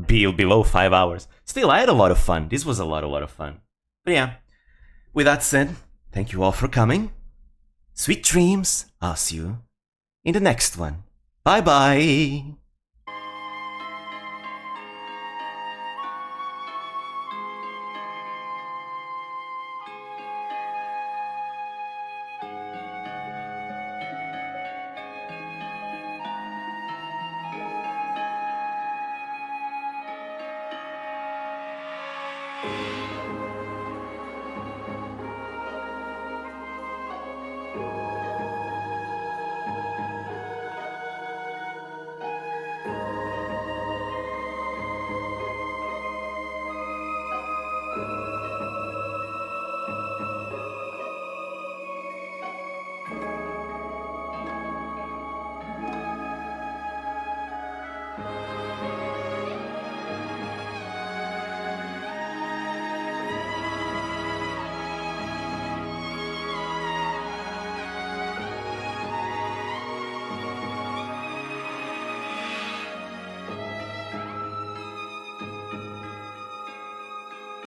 below 5 hours. Still, I had a lot of fun. This was a lot of fun. But yeah, with that said, thank you all for coming. Sweet dreams. I'll see you in the next one. Bye bye.